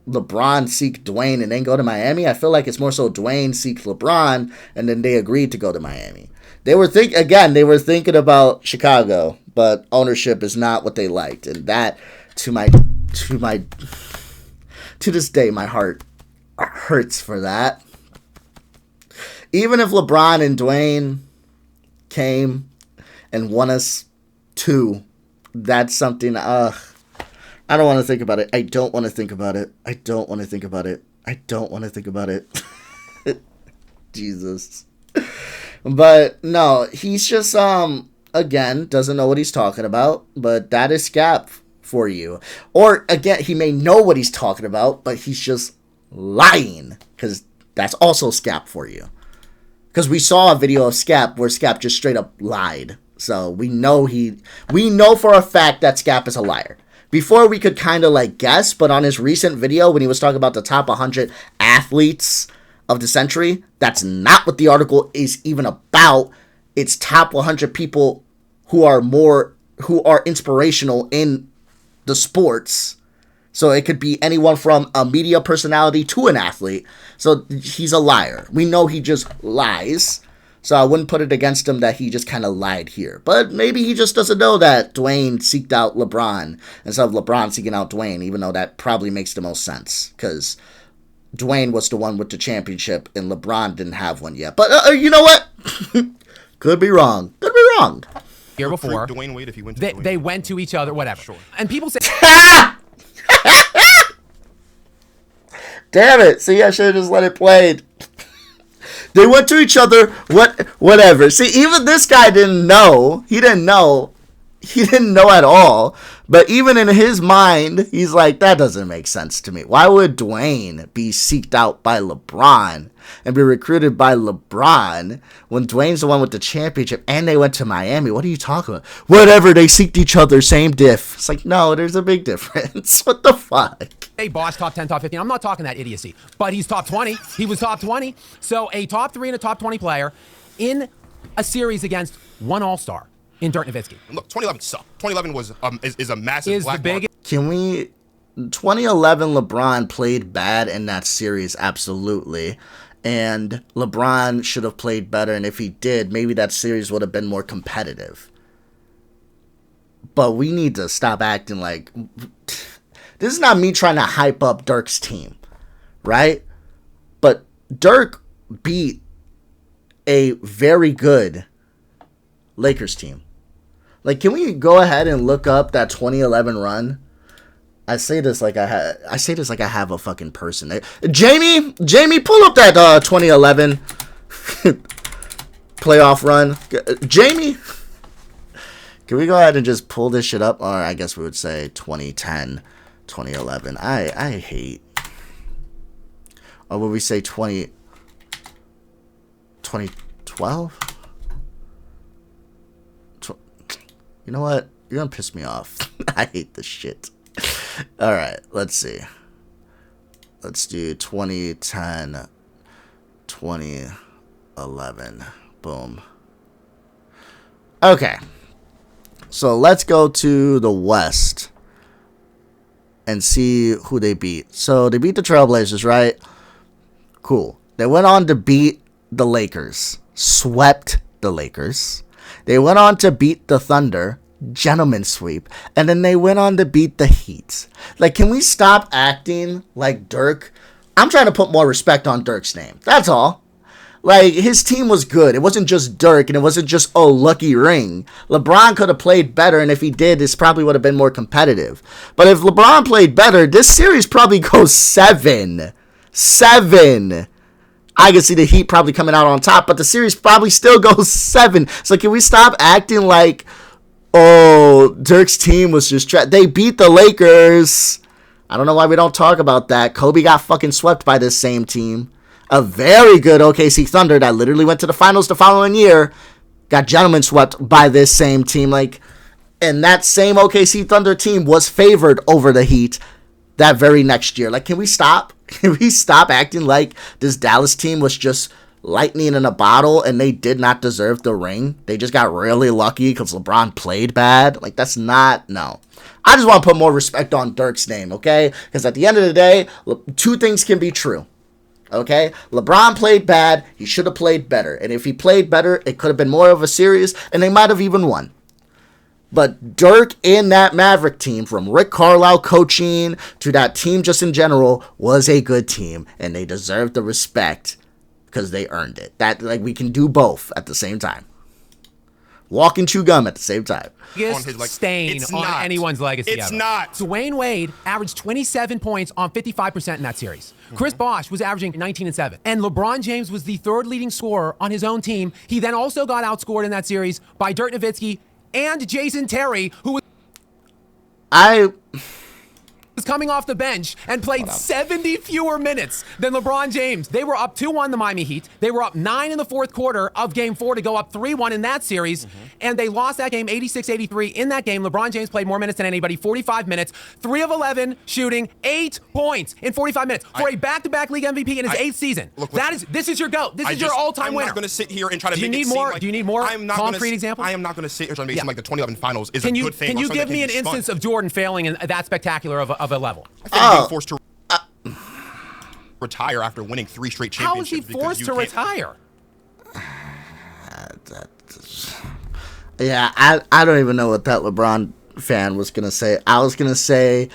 LeBron seek Dwayne and then go to Miami? I feel like it's more so Dwayne seeked LeBron and then they agreed to go to Miami. They were thinking about Chicago, but ownership is not what they liked. And that, to my To this day, my heart hurts for that. Even if LeBron and Dwayne came and won us 2, that's something, I don't want to think about it. I don't want to think about it. I don't want to think about it. I don't want to think about it. Jesus. But no, he's just, again, doesn't know what he's talking about, but that is Skap for you. Or, again, he may know what he's talking about, but he's just lying, because that's also Skap for you. Because we saw a video of Skap where Skap just straight up lied. So we know for a fact that Skap is a liar. Before we could kind of like guess, but on his recent video when he was talking about the top 100 athletes of the century, that's not what the article is even about. It's top 100 people who are inspirational in the sports. So it could be anyone from a media personality to an athlete. So he's a liar. We know he just lies. So I wouldn't put it against him that he just kind of lied here. But maybe he just doesn't know that Dwayne seeked out LeBron instead of LeBron seeking out Dwayne, even though that probably makes the most sense. Because Dwayne was the one with the championship and LeBron didn't have one yet. But you know what? Could be wrong. Could be wrong. Here before, Dwayne Wade if he went to Dwayne. They went to each other, whatever. Sure. And people say... Damn it. See, I should have just let it play. They went to each other, whatever. See, even this guy didn't know. He didn't know. He didn't know at all. But even in his mind, he's like, that doesn't make sense to me. Why would Dwayne be seeked out by LeBron and be recruited by LeBron when Dwayne's the one with the championship and they went to Miami? What are you talking about? Whatever, they seeked each other, same diff. It's like, no, there's a big difference. What the fuck? Hey, boss, top 10, top 15. I'm not talking that idiocy, but he's top 20. He was top 20. So a top 3 and a top 20 player in a series against one all-star in Dirk Nowitzki. Look, 2011 sucked. 2011 was is a massive black mark. Can we... 2011 LeBron played bad in that series, absolutely. And LeBron should have played better, and if he did, maybe that series would have been more competitive. But we need to stop acting like... This is not me trying to hype up Dirk's team, right? But Dirk beat a very good Lakers team. Like, can we go ahead and look up that 2011 run? I say this like I have a fucking person. Jamie, pull up that 2011 playoff run. Jamie, can we go ahead and just pull this shit up? Or I guess we would say 2010, 2011. I hate. Or would we say 2012? You know what? You're gonna piss me off. I hate this shit. Alright, let's see. Let's do 2010, 2011. Boom. Okay. So let's go to the West and see who they beat. So they beat the Trailblazers, right? Cool. They went on to beat the Lakers. Swept the Lakers. They went on to beat the Thunder, gentleman sweep, and then they went on to beat the Heat. Like, can we stop acting like Dirk? I'm trying to put more respect on Dirk's name. That's all. Like, his team was good. It wasn't just Dirk, and it wasn't just, oh, lucky ring. LeBron could have played better, and if he did, this probably would have been more competitive. But if LeBron played better, this series probably goes 7. 7. I can see the Heat probably coming out on top, but the series probably still goes 7. So can we stop acting like, oh, Dirk's team was just... They beat the Lakers. I don't know why we don't talk about that. Kobe got fucking swept by this same team. A very good OKC Thunder that literally went to the finals the following year got gentlemen swept by this same team. Like, and that same OKC Thunder team was favored over the Heat that very next year. Like, can we stop? Can we stop acting like this Dallas team was just lightning in a bottle and they did not deserve the ring? They just got really lucky because LeBron played bad. Like, that's not... No. I just want to put more respect on Dirk's name, okay? Because at the end of the day, two things can be true. Okay? LeBron played bad. He should have played better. And if he played better, it could have been more of a series, and they might have even won. But Dirk in that Maverick team, from Rick Carlisle coaching to that team just in general, was a good team, and they deserve the respect because they earned it. That, like, we can do both at the same time. Walk and chew gum at the same time. On his stain on anyone's legacy. It's not. Dwayne Wade averaged 27 points on 55% in that series. Chris Bosh was averaging 19 and 7. And LeBron James was the third leading scorer on his own team. He then also got outscored in that series by Dirk Nowitzki and Jason Terry, who was coming off the bench and played 70 fewer minutes than LeBron James. They were up 2-1, the Miami Heat. They were up 9 in the fourth quarter of Game 4 to go up 3-1 in that series, and they lost that game 86-83. In that game, LeBron James played more minutes than anybody, 45 minutes, 3 of 11 shooting, 8 points in 45 minutes for a back-to-back league MVP in his 8th season. This is your GOAT. This is your all-time winner. I'm not going to sit here and try to make it seem like... Do you need more concrete examples? I am not going to sit here trying to make it seem like the 2011 finals is a good thing. Can you give me an instance of Jordan failing in that spectacular of a level? I think being forced to retire after winning 3 straight championships. How is he forced to retire? Yeah, I don't even know what that LeBron fan was going to say. I was going to say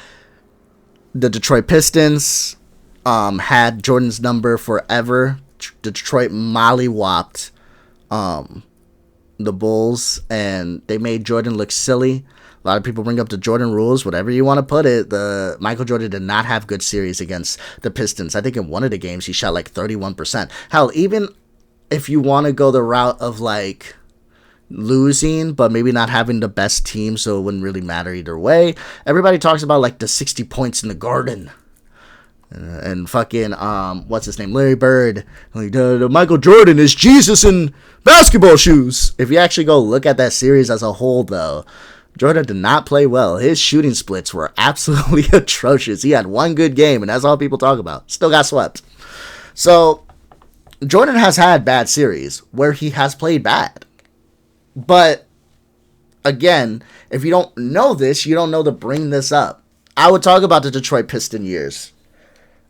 the Detroit Pistons had Jordan's number forever. Detroit mollywopped the Bulls, and they made Jordan look silly. A lot of people bring up the Jordan rules, whatever you want to put it. The Michael Jordan did not have good series against the Pistons. I think in one of the games he shot like 31%. Hell, even if you want to go the route of like losing, but maybe not having the best team, so it wouldn't really matter either way. Everybody talks about like the 60 points in the Garden. And fucking, what's his name? Larry Bird. Like, the Michael Jordan is Jesus in basketball shoes. If you actually go look at that series as a whole, though, Jordan did not play well. His shooting splits were absolutely atrocious. He had one good game, and that's all people talk about. Still got swept. So, Jordan has had bad series where he has played bad. But, again, if you don't know this, you don't know to bring this up. I would talk about the Detroit Piston years.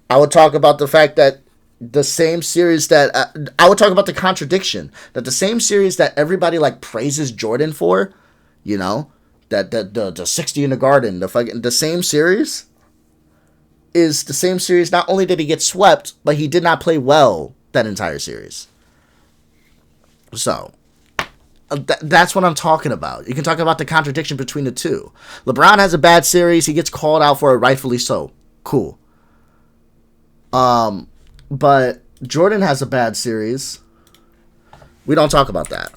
I would talk about the fact that the same series that... I would talk about the contradiction. That the same series that everybody, like, praises Jordan for, you know... That the 60 in the Garden, the same series is the same series. Not only did he get swept, but he did not play well that entire series. So, that's what I'm talking about. You can talk about the contradiction between the two. LeBron has a bad series. He gets called out for it, rightfully so. Cool. But Jordan has a bad series. We don't talk about that.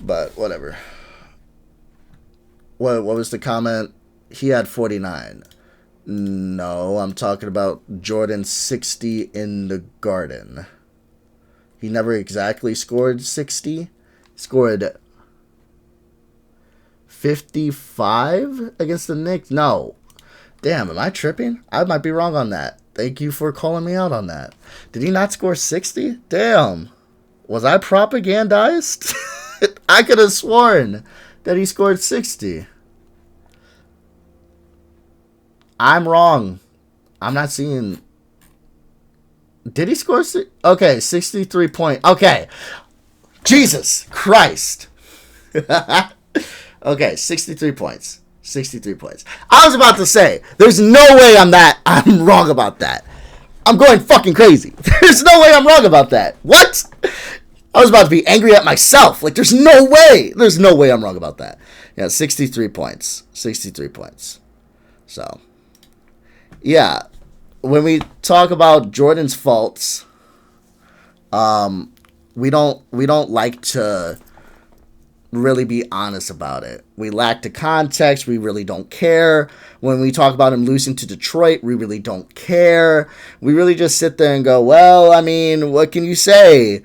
But whatever. What was the comment? He had 49. No, I'm talking about Jordan 60 in the Garden. He never exactly scored 60. He scored 55 against the Knicks. No. Damn, am I tripping? I might be wrong on that. Thank you for calling me out on that. Did he not score 60? Damn. Was I propagandized? I could have sworn that he scored 60. I'm wrong. I'm not seeing... Did he score... Okay, 63 points. Okay. Jesus Christ. Okay, 63 points. 63 points. I was about to say, there's no way I'm wrong about that. I'm going fucking crazy. There's no way I'm wrong about that. What? I was about to be angry at myself. Like, there's no way. There's no way I'm wrong about that. Yeah, 63 points. 63 points. So, yeah. When we talk about Jordan's faults, we don't like to really be honest about it. We lack the context. We really don't care. When we talk about him losing to Detroit, we really don't care. We really just sit there and go, well, I mean, what can you say?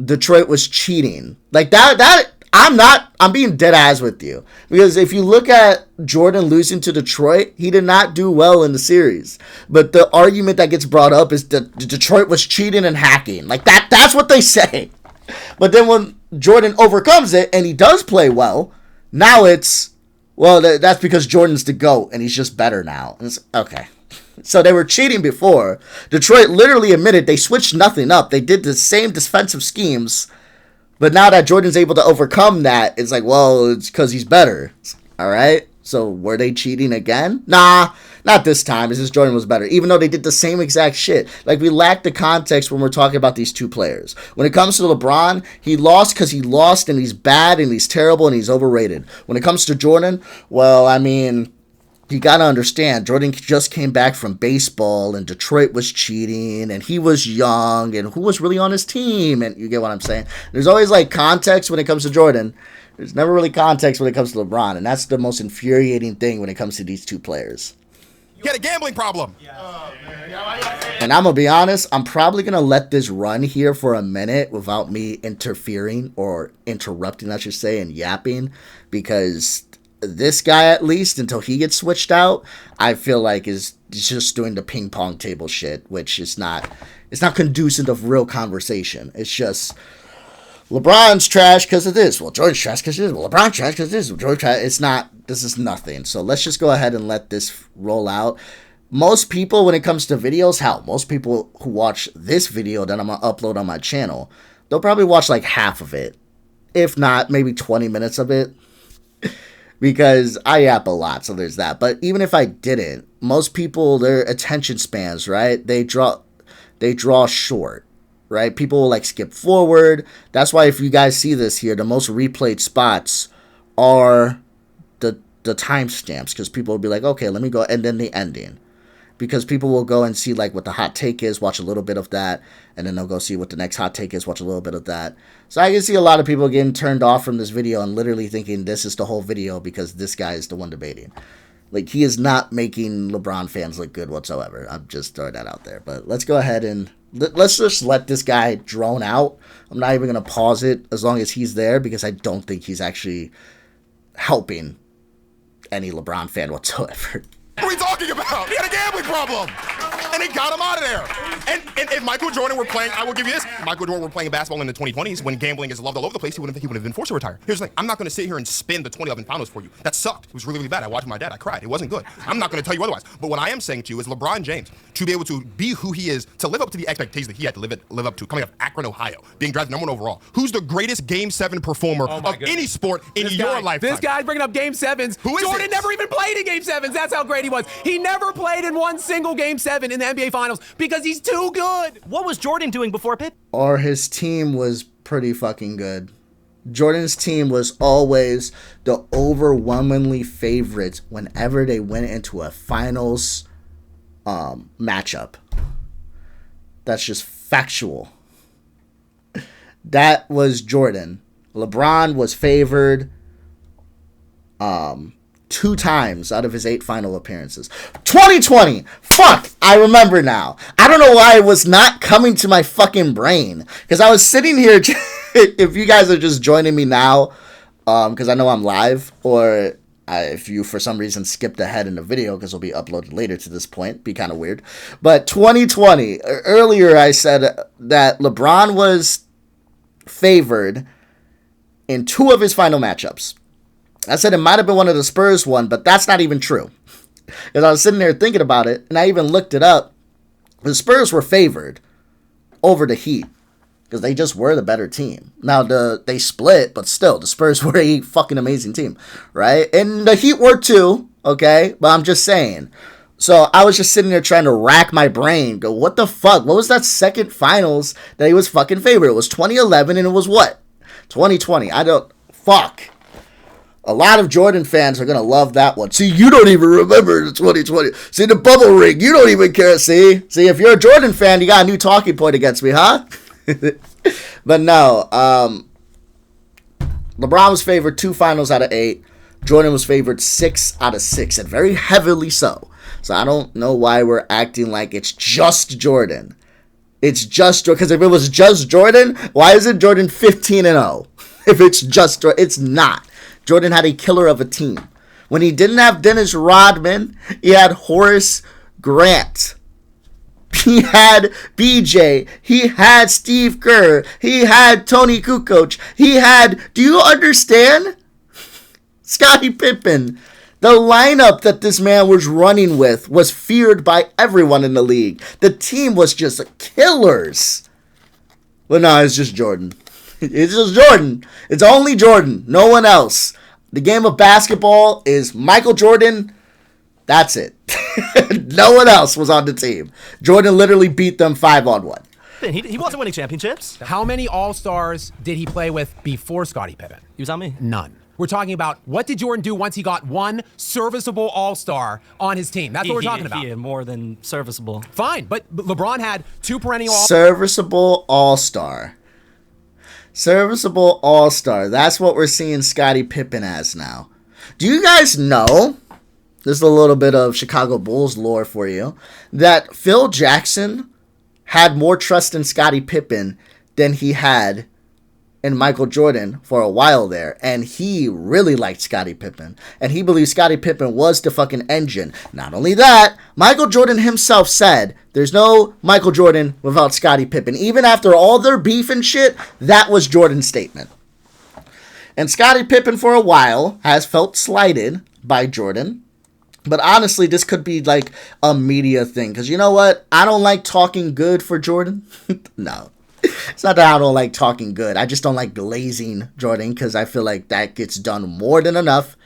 Detroit was cheating. Like that I'm being dead ass with you. Because if you look at Jordan losing to Detroit, he did not do well in the series. But the argument that gets brought up is that Detroit was cheating and hacking. Like that's what they say. But then when Jordan overcomes it and he does play well, now it's, well, that's because Jordan's the GOAT and he's just better now. And it's, okay. So they were cheating before. Detroit literally admitted they switched nothing up. They did the same defensive schemes. But now that Jordan's able to overcome that, it's like, well, it's because he's better. All right? So were they cheating again? Nah, not this time. It's just Jordan was better. Even though they did the same exact shit. Like, we lack the context when we're talking about these two players. When it comes to LeBron, he lost because he lost, and he's bad, and he's terrible, and he's overrated. When it comes to Jordan, well, I mean, you got to understand, Jordan just came back from baseball, and Detroit was cheating, and he was young, and who was really on his team? And you get what I'm saying? There's always, like, context when it comes to Jordan. There's never really context when it comes to LeBron, and that's the most infuriating thing when it comes to these two players. You had a gambling problem. And I'm going to be honest, I'm probably going to let this run here for a minute without me interfering or interrupting, I should say, and yapping, because this guy, at least, until he gets switched out, I feel like is just doing the ping pong table shit, which is not, it's not conducive of real conversation. It's just, LeBron's trash because of this. Well, Jordan's trash because of this. Well, LeBron's trash because of this. Jordan's trash. It's not, this is nothing. So let's just go ahead and let this roll out. Most people, when it comes to videos, most people who watch this video that I'm going to upload on my channel, they'll probably watch like half of it. If not, maybe 20 minutes of it. Because I yap a lot, so there's that. But even if I didn't, most people, their attention spans, right? They draw short. Right? People will like skip forward. That's why if you guys see this here, the most replayed spots are the timestamps, because people will be like, okay, let me go, and then the ending. Because people will go and see like what the hot take is, watch a little bit of that, and then they'll go see what the next hot take is, watch a little bit of that. So I can see a lot of people getting turned off from this video and literally thinking this is the whole video because this guy is the one debating. Like, he is not making LeBron fans look good whatsoever. I'm just throwing that out there. But let's go ahead and let's just let this guy drone out. I'm not even going to pause it as long as he's there, because I don't think he's actually helping any LeBron fan whatsoever. What are we talking about? He had a gambling problem, and they got him out of there. And if Michael Jordan were playing, I will give you this, Michael Jordan were playing basketball in the 2020s when gambling is loved all over the place, he would have been forced to retire. Here's the thing, I'm not going to sit here and spin the 2011 finals for you. That sucked. It was really, really bad. I watched my dad. I cried. It wasn't good. I'm not going to tell you otherwise. But what I am saying to you is LeBron James, to be able to be who he is, to live up to the expectations that he had to live up to, coming out of Akron, Ohio, being drafted #1 overall. Who's the greatest Game 7 performer of any sport in your lifetime? This guy's bringing up Game 7s. Who is Jordan never even played in Game 7s. That's how great he was. He never played in one single Game 7 in the NBA Finals because he's too good. What was Jordan doing before Pitt? Or his team was pretty fucking good. Jordan's team was always the overwhelmingly favorites whenever they went into a finals matchup. That's just factual. That was Jordan. LeBron was favored 2 times out of his 8 final appearances. 2020! Fuck! I remember now. I don't know why it was not coming to my fucking brain. Because I was sitting here, if you guys are just joining me now, because I know I'm live, or if you for some reason skipped ahead in the video because it'll be uploaded later to this point, be kind of weird. But 2020, earlier I said that LeBron was favored in 2 of his final matchups. I said it might have been one of the Spurs one, but that's not even true. Because I was sitting there thinking about it, and I even looked it up. The Spurs were favored over the Heat, because they just were the better team. Now, they split, but still, the Spurs were a fucking amazing team, right? And the Heat were too, okay? But I'm just saying. So I was just sitting there trying to rack my brain, go, what the fuck? What was that second finals that he was fucking favored? It was 2011, and it was what? 2020. Fuck. A lot of Jordan fans are going to love that one. See, you don't even remember the 2020. See, the bubble ring, you don't even care. See, if you're a Jordan fan, you got a new talking point against me, huh? But no, LeBron was favored 2 finals out of 8. Jordan was favored 6 out of 6, and very heavily so. So I don't know why we're acting like it's just Jordan. It's just Jordan, because if it was just Jordan, why isn't Jordan 15-0? If it's just Jordan, it's not. Jordan had a killer of a team. When he didn't have Dennis Rodman, he had Horace Grant. He had BJ. He had Steve Kerr. He had Tony Kukoc. He had, do you understand? Scottie Pippen. The lineup that this man was running with was feared by everyone in the league. The team was just killers. But no, it's just Jordan. It's just Jordan. It's only Jordan. No one else. The game of basketball is Michael Jordan. That's it. No one else was on the team. Jordan literally beat them 5-on-1. He wasn't winning championships. How many All-Stars did he play with before Scottie Pippen? He was on me. None. We're talking about what did Jordan do once he got one serviceable All-Star on his team? That's what we're talking about. He had more than serviceable. Fine, but LeBron had 2 perennial Serviceable All-Star. Serviceable All-Star. That's what we're seeing Scottie Pippen as now. Do you guys know, this is a little bit of Chicago Bulls lore for you, that Phil Jackson had more trust in Scottie Pippen than he had in Michael Jordan for a while there, and he really liked Scottie Pippen, and he believed Scottie Pippen was the fucking engine. Not only that, Michael Jordan himself said, there's no Michael Jordan without Scottie Pippen. Even after all their beef and shit, that was Jordan's statement. And Scottie Pippen for a while has felt slighted by Jordan, but honestly, this could be like a media thing, because you know what? I don't like talking good for Jordan. No. It's not that I don't like talking good. I just don't like glazing Jordan because I feel like that gets done more than enough.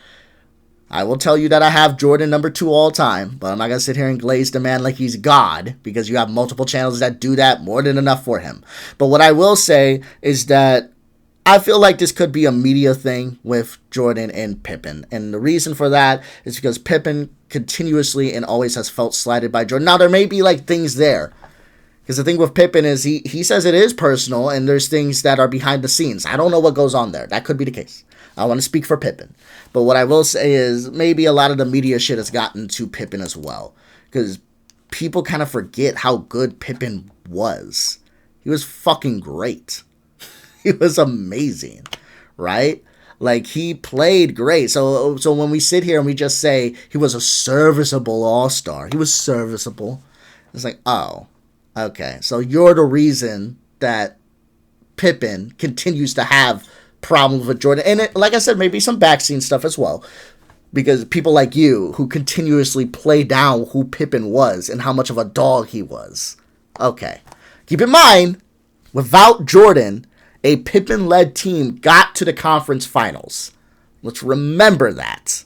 I will tell you that I have Jordan number 2 all time, but I'm not going to sit here and glaze the man like he's God because you have multiple channels that do that more than enough for him. But what I will say is that I feel like this could be a media thing with Jordan and Pippen. And the reason for that is because Pippen continuously and always has felt slighted by Jordan. Now, there may be like things there. Because the thing with Pippen is he says it is personal and there's things that are behind the scenes. I don't know what goes on there. That could be the case. I want to speak for Pippen. But what I will say is maybe a lot of the media shit has gotten to Pippen as well. Because people kind of forget how good Pippen was. He was fucking great. He was amazing. Right? Like, he played great. So when we sit here and we just say he was a serviceable all-star. He was serviceable. It's like, oh. Okay, so you're the reason that Pippen continues to have problems with Jordan. And like I said, maybe some backseat stuff as well. Because people like you who continuously play down who Pippen was and how much of a dog he was. Okay. Keep in mind, without Jordan, a Pippen-led team got to the conference finals. Let's remember that.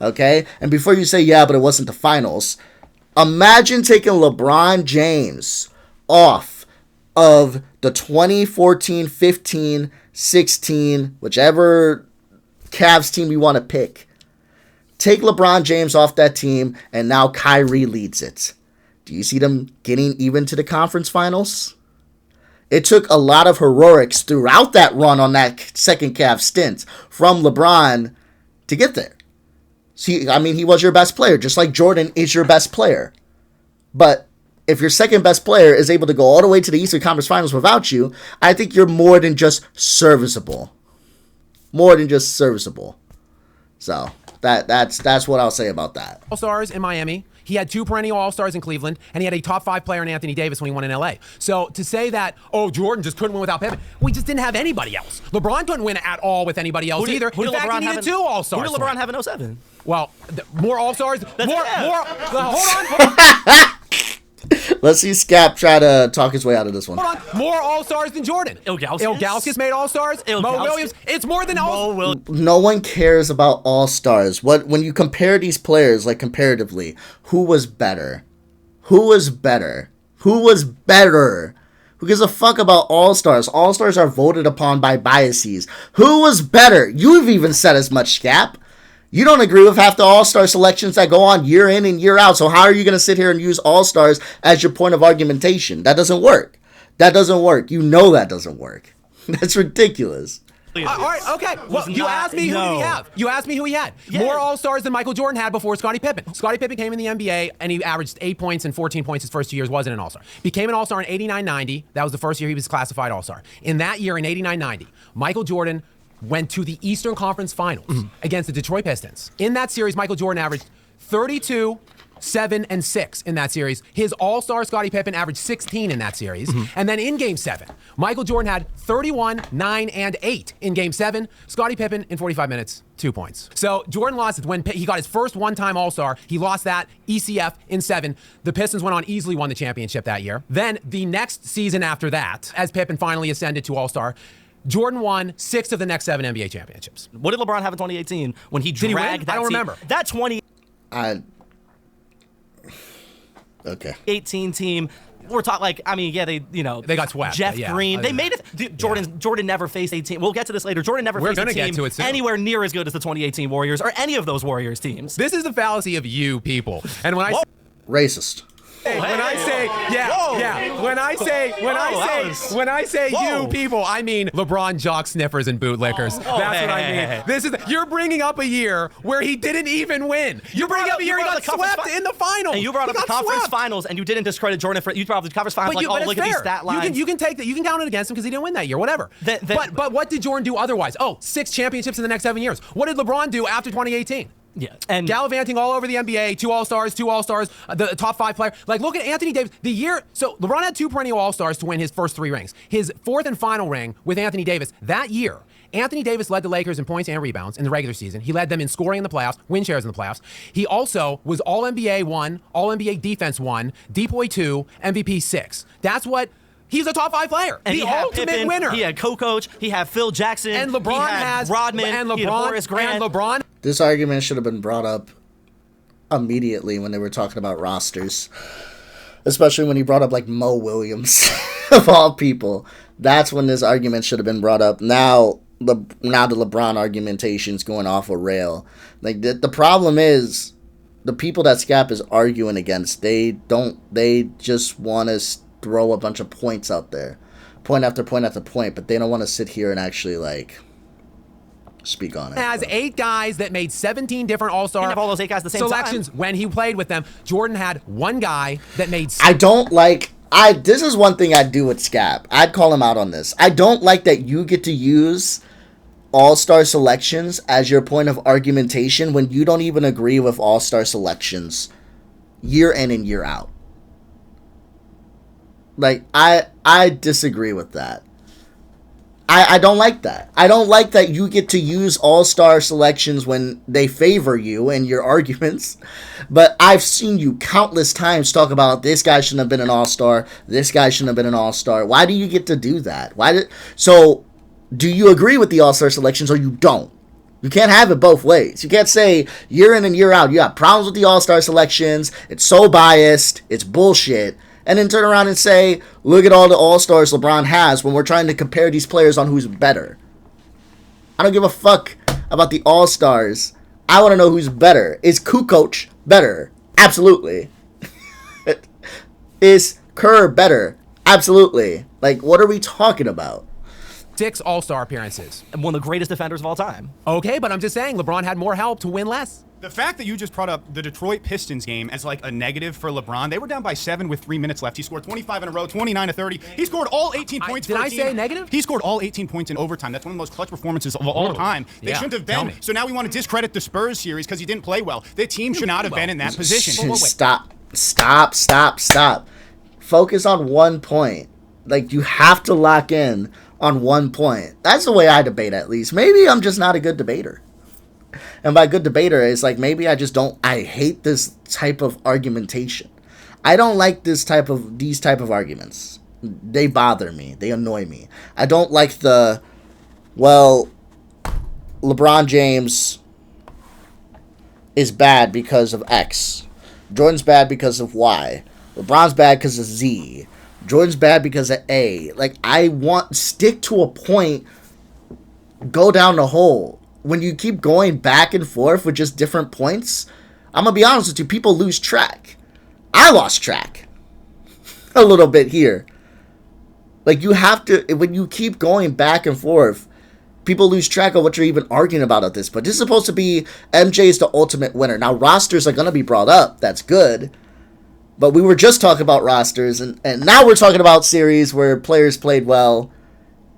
Okay? And before you say, yeah, but it wasn't the finals, imagine taking LeBron James off of the 2014, 15, 16, whichever Cavs team you want to pick. Take LeBron James off that team, and now Kyrie leads it. Do you see them getting even to the conference finals? It took a lot of heroics throughout that run on that second Cavs stint from LeBron to get there. See, I mean, he was your best player, just like Jordan is your best player. But if your second best player is able to go all the way to the Eastern Conference Finals without you, I think you're more than just serviceable. So that's what I'll say about that. All-Stars in Miami. He had 2 perennial All-Stars in Cleveland, and he had a top 5 player in Anthony Davis when he won in LA. So to say that, oh, Jordan just couldn't win without Pippen, we just didn't have anybody else. LeBron couldn't win at all with anybody else either. In fact, he needed 2 All-Stars. Who did LeBron have in 07? Well, more All-Stars. Hold on. Let's see Skap try to talk his way out of this one. Hold on. More All-Stars than Jordan. Ilgauskas made All-Stars. Mo Williams. It's more than all. No one cares about All-Stars. When you compare these players, like comparatively, who was better? Who gives a fuck about All-Stars? All-Stars are voted upon by biases. Who was better? You've even said as much, Skap. You don't agree with half the All-Star selections that go on year in and year out. So how are you going to sit here and use All-Stars as your point of argumentation? That doesn't work. You know that doesn't work. That's ridiculous. All right, okay. Well, you asked me who did he have. You asked me who he had. Yeah. More All-Stars than Michael Jordan had before Scottie Pippen. Scottie Pippen came in the NBA, and he averaged 8 points and 14 points his first 2 years, wasn't an All-Star. Became an All-Star in 89-90. That was the first year he was classified All-Star. In that year, in 89-90, Michael Jordan went to the Eastern Conference Finals against the Detroit Pistons. In that series, Michael Jordan averaged 32, 7 and 6 in that series. His all-star Scottie Pippen averaged 16 in that series. And then in Game 7, Michael Jordan had 31, 9, and 8 in Game 7. Scottie Pippen in 45 minutes, 2 points. So Jordan lost it when he got his first one-time all-star. He lost that ECF in 7. The Pistons went on, easily won the championship that year. Then the next season after that, as Pippen finally ascended to all-star, Jordan won 6 of the next 7 NBA championships. What did LeBron have in 2018 when he dragged that I don't team? remember. That 18 team. We're talking they got swept. Jeff Green. They made it. Jordan never faced 18. We'll get to this later. Jordan never faced a team anywhere near as good as the 2018 Warriors or any of those Warriors teams. This is the fallacy of you people. And when I racist. When I say you people, I mean LeBron jock sniffers and bootlickers. That's what I mean. You're bringing up a year where he didn't even win. You're bringing up a year he got swept in the finals. And you brought up the conference finals, and you didn't discredit Jordan for. You brought up the conference finals. But look at these stat lines. You can take that. You can count it against him because he didn't win that year. Whatever. But what did Jordan do otherwise? 6 championships in the next 7 years. What did LeBron do after 2018? Yeah, and gallivanting all over the NBA, 2 All-Stars, the top 5 player. Like, look at Anthony Davis. So LeBron had 2 perennial All-Stars to win his first 3 rings. His 4th and final ring with Anthony Davis that year. Anthony Davis led the Lakers in points and rebounds in the regular season. He led them in scoring in the playoffs, win shares in the playoffs. He also was All-NBA 1, All-NBA Defense 1, DPOY 2, MVP 6. That's what. He's a top 5 player. And the ultimate Pippen, winner. He had co-coach. He had Phil Jackson. And LeBron has Rodman. And he had Horace Grant. And LeBron. This argument should have been brought up immediately when they were talking about rosters. Especially when he brought up like Mo Williams of all people. That's when this argument should have been brought up. Now the LeBron argumentation's going off a rail. Like the problem is the people that Skap is arguing against, they just want to throw a bunch of points out there, point after point after point, but they don't want to sit here and actually like speak on it. Has 8 guys that made 17 different All-Star have all those 8 guys at the same selections time. When he played with them. Jordan had 1 guy that made. This is one thing I'd do with Skap. I'd call him out on this. I don't like that you get to use All-Star selections as your point of argumentation when you don't even agree with All-Star selections year in and year out. Like, I disagree with that. I don't like that. I don't like that you get to use all-star selections when they favor you in your arguments. But I've seen you countless times talk about this guy shouldn't have been an all-star. This guy shouldn't have been an all-star. Why do you get to do that? So, do you agree with the all-star selections or you don't? You can't have it both ways. You can't say year in and year out, you got problems with the all-star selections. It's so biased. It's bullshit. And then turn around and say, look at all the All-Stars LeBron has when we're trying to compare these players on who's better. I don't give a fuck about the All-Stars. I want to know who's better. Is Kukoc better? Absolutely. Is Kerr better? Absolutely. Like, what are we talking about? 6 All-Star appearances. And one of the greatest defenders of all time. Okay, but I'm just saying LeBron had more help to win less. The fact that you just brought up the Detroit Pistons game as like a negative for LeBron, they were down by 7 with 3 minutes left. He scored 25 in a row, 29 to 30. He scored all 18 points for the team. Did I say negative? He scored all 18 points in overtime. That's one of the most clutch performances of all time. They shouldn't have been. So now we want to discredit the Spurs series because he didn't play well. The team should not have been in that position. Stop. Focus on one point. Like, you have to lock in on one point. That's the way I debate, at least. Maybe I'm just not a good debater. And by good debater, it's like maybe I hate this type of argumentation. I don't like these type of arguments. They bother me. They annoy me. I don't like LeBron James is bad because of X. Jordan's bad because of Y. LeBron's bad because of Z. Jordan's bad because of A. Like, stick to a point, go down the hole. When you keep going back and forth with just different points, I'm going to be honest with you, people lose track. I lost track a little bit here. Like, you have to, when you keep going back and forth, people lose track of what you're even arguing about at this point. This is supposed to be MJ's the ultimate winner. Now, rosters are going to be brought up. That's good. But we were just talking about rosters, and now we're talking about series where players played well.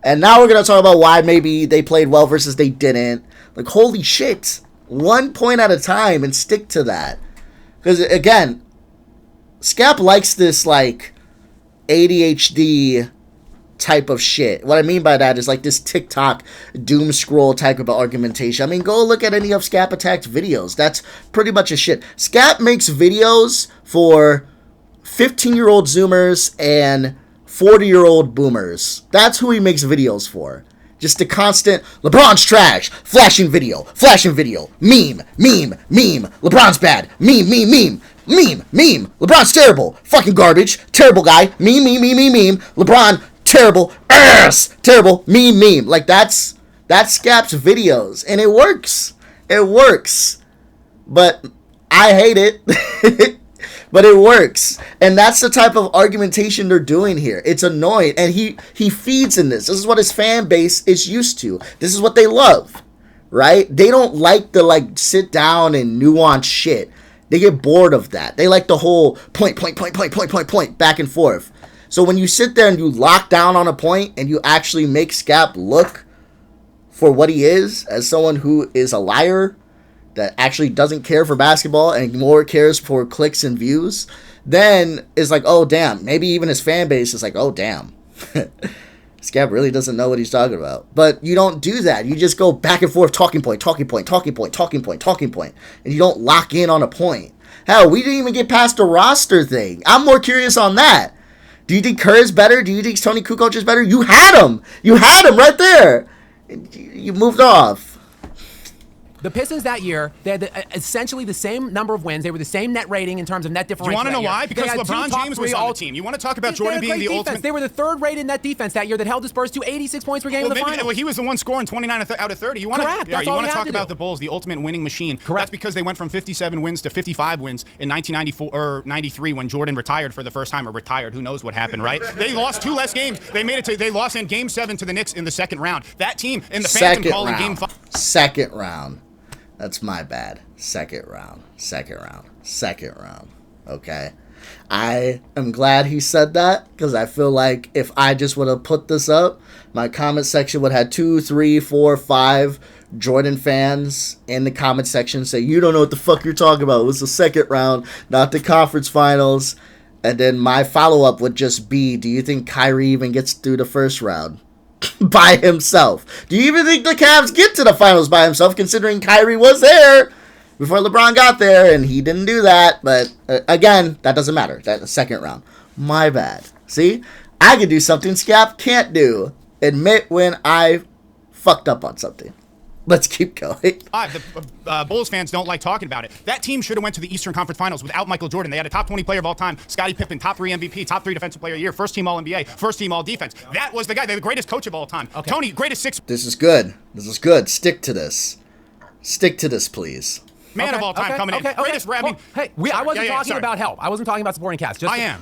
And now we're going to talk about why maybe they played well versus they didn't. Like, holy shit. 1 point at a time and stick to that. Because, again, Skap likes this, like, ADHD type of shit. What I mean by that is, like, this TikTok doom scroll type of argumentation. I mean, go look at any of Skap Attack's videos. That's pretty much a shit. Skap makes videos for 15-year-old Zoomers and 40-year-old Boomers. That's who he makes videos for. Just the constant, LeBron's trash, flashing video, meme, LeBron's bad, meme, LeBron's terrible, fucking garbage, terrible guy, meme, LeBron, terrible, ass, terrible, meme. Like, that's Skap's videos, and it works. But I hate it. But it works. And that's the type of argumentation they're doing here. It's annoying. And he feeds in this. This is what his fan base is used to. This is what they love. Right? They don't like the, like, sit down and nuance shit. They get bored of that. They like the whole point, back and forth. So when you sit there and you lock down on a point and you actually make Skap look for what he is, as someone who is a liar, that actually doesn't care for basketball and more cares for clicks and views, then it's like, oh, damn. Maybe even his fan base is like, oh, damn. Skap really doesn't know what he's talking about. But you don't do that. You just go back and forth, talking point. And you don't lock in on a point. Hell, we didn't even get past the roster thing. I'm more curious on that. Do you think Kerr is better? Do you think Tony Kukoc is better? You had him. You had him right there. You moved off. The Pistons that year, they had essentially the same number of wins. They were the same net rating in terms of net differential. You want to know why? Because LeBron James was on the team. You want to talk about Jordan being the ultimate... They were the third-rated net defense that year that held the Spurs to 86 points per game in the finals. Well, he was the one scoring 29 out of 30. Correct. You want to talk about the Bulls, the ultimate winning machine. Correct. That's because they went from 57 wins to 55 wins in 1994 or 93 when Jordan retired for the first time, or retired. Who knows what happened, right? They lost 2 less games. They lost in Game 7 to the Knicks in the second round. That team in the Phantom calling Game 5. Second round. That's my bad. Second round. Okay. I am glad he said that, because I feel like if I just would have put this up, my comment section would have 2, 3, 4, 5 Jordan fans in the comment section say, you don't know what the fuck you're talking about. It was the second round, not the conference finals. And then my follow-up would just be, do you think Kyrie even gets through the first round? By himself. Do you even think the Cavs get to the finals by himself, considering Kyrie was there before LeBron got there and he didn't do that? But again, that doesn't matter. That's the second round. My bad. See? I can do something Skap can't do. Admit when I fucked up on something. Let's keep going. The Bulls fans don't like talking about it. That team should have went to the Eastern Conference Finals without Michael Jordan. They had a top 20 player of all time, Scottie Pippen, top 3 MVP, top 3 defensive player of the year, first team All-NBA, first team All-Defense. That was the guy. They're the greatest coach of all time. Okay. Tony, greatest 6. This is good. Stick to this. Please. Man of all time coming in. Greatest rapping. Well, hey, I wasn't talking about help. I wasn't talking about supporting cast. I am.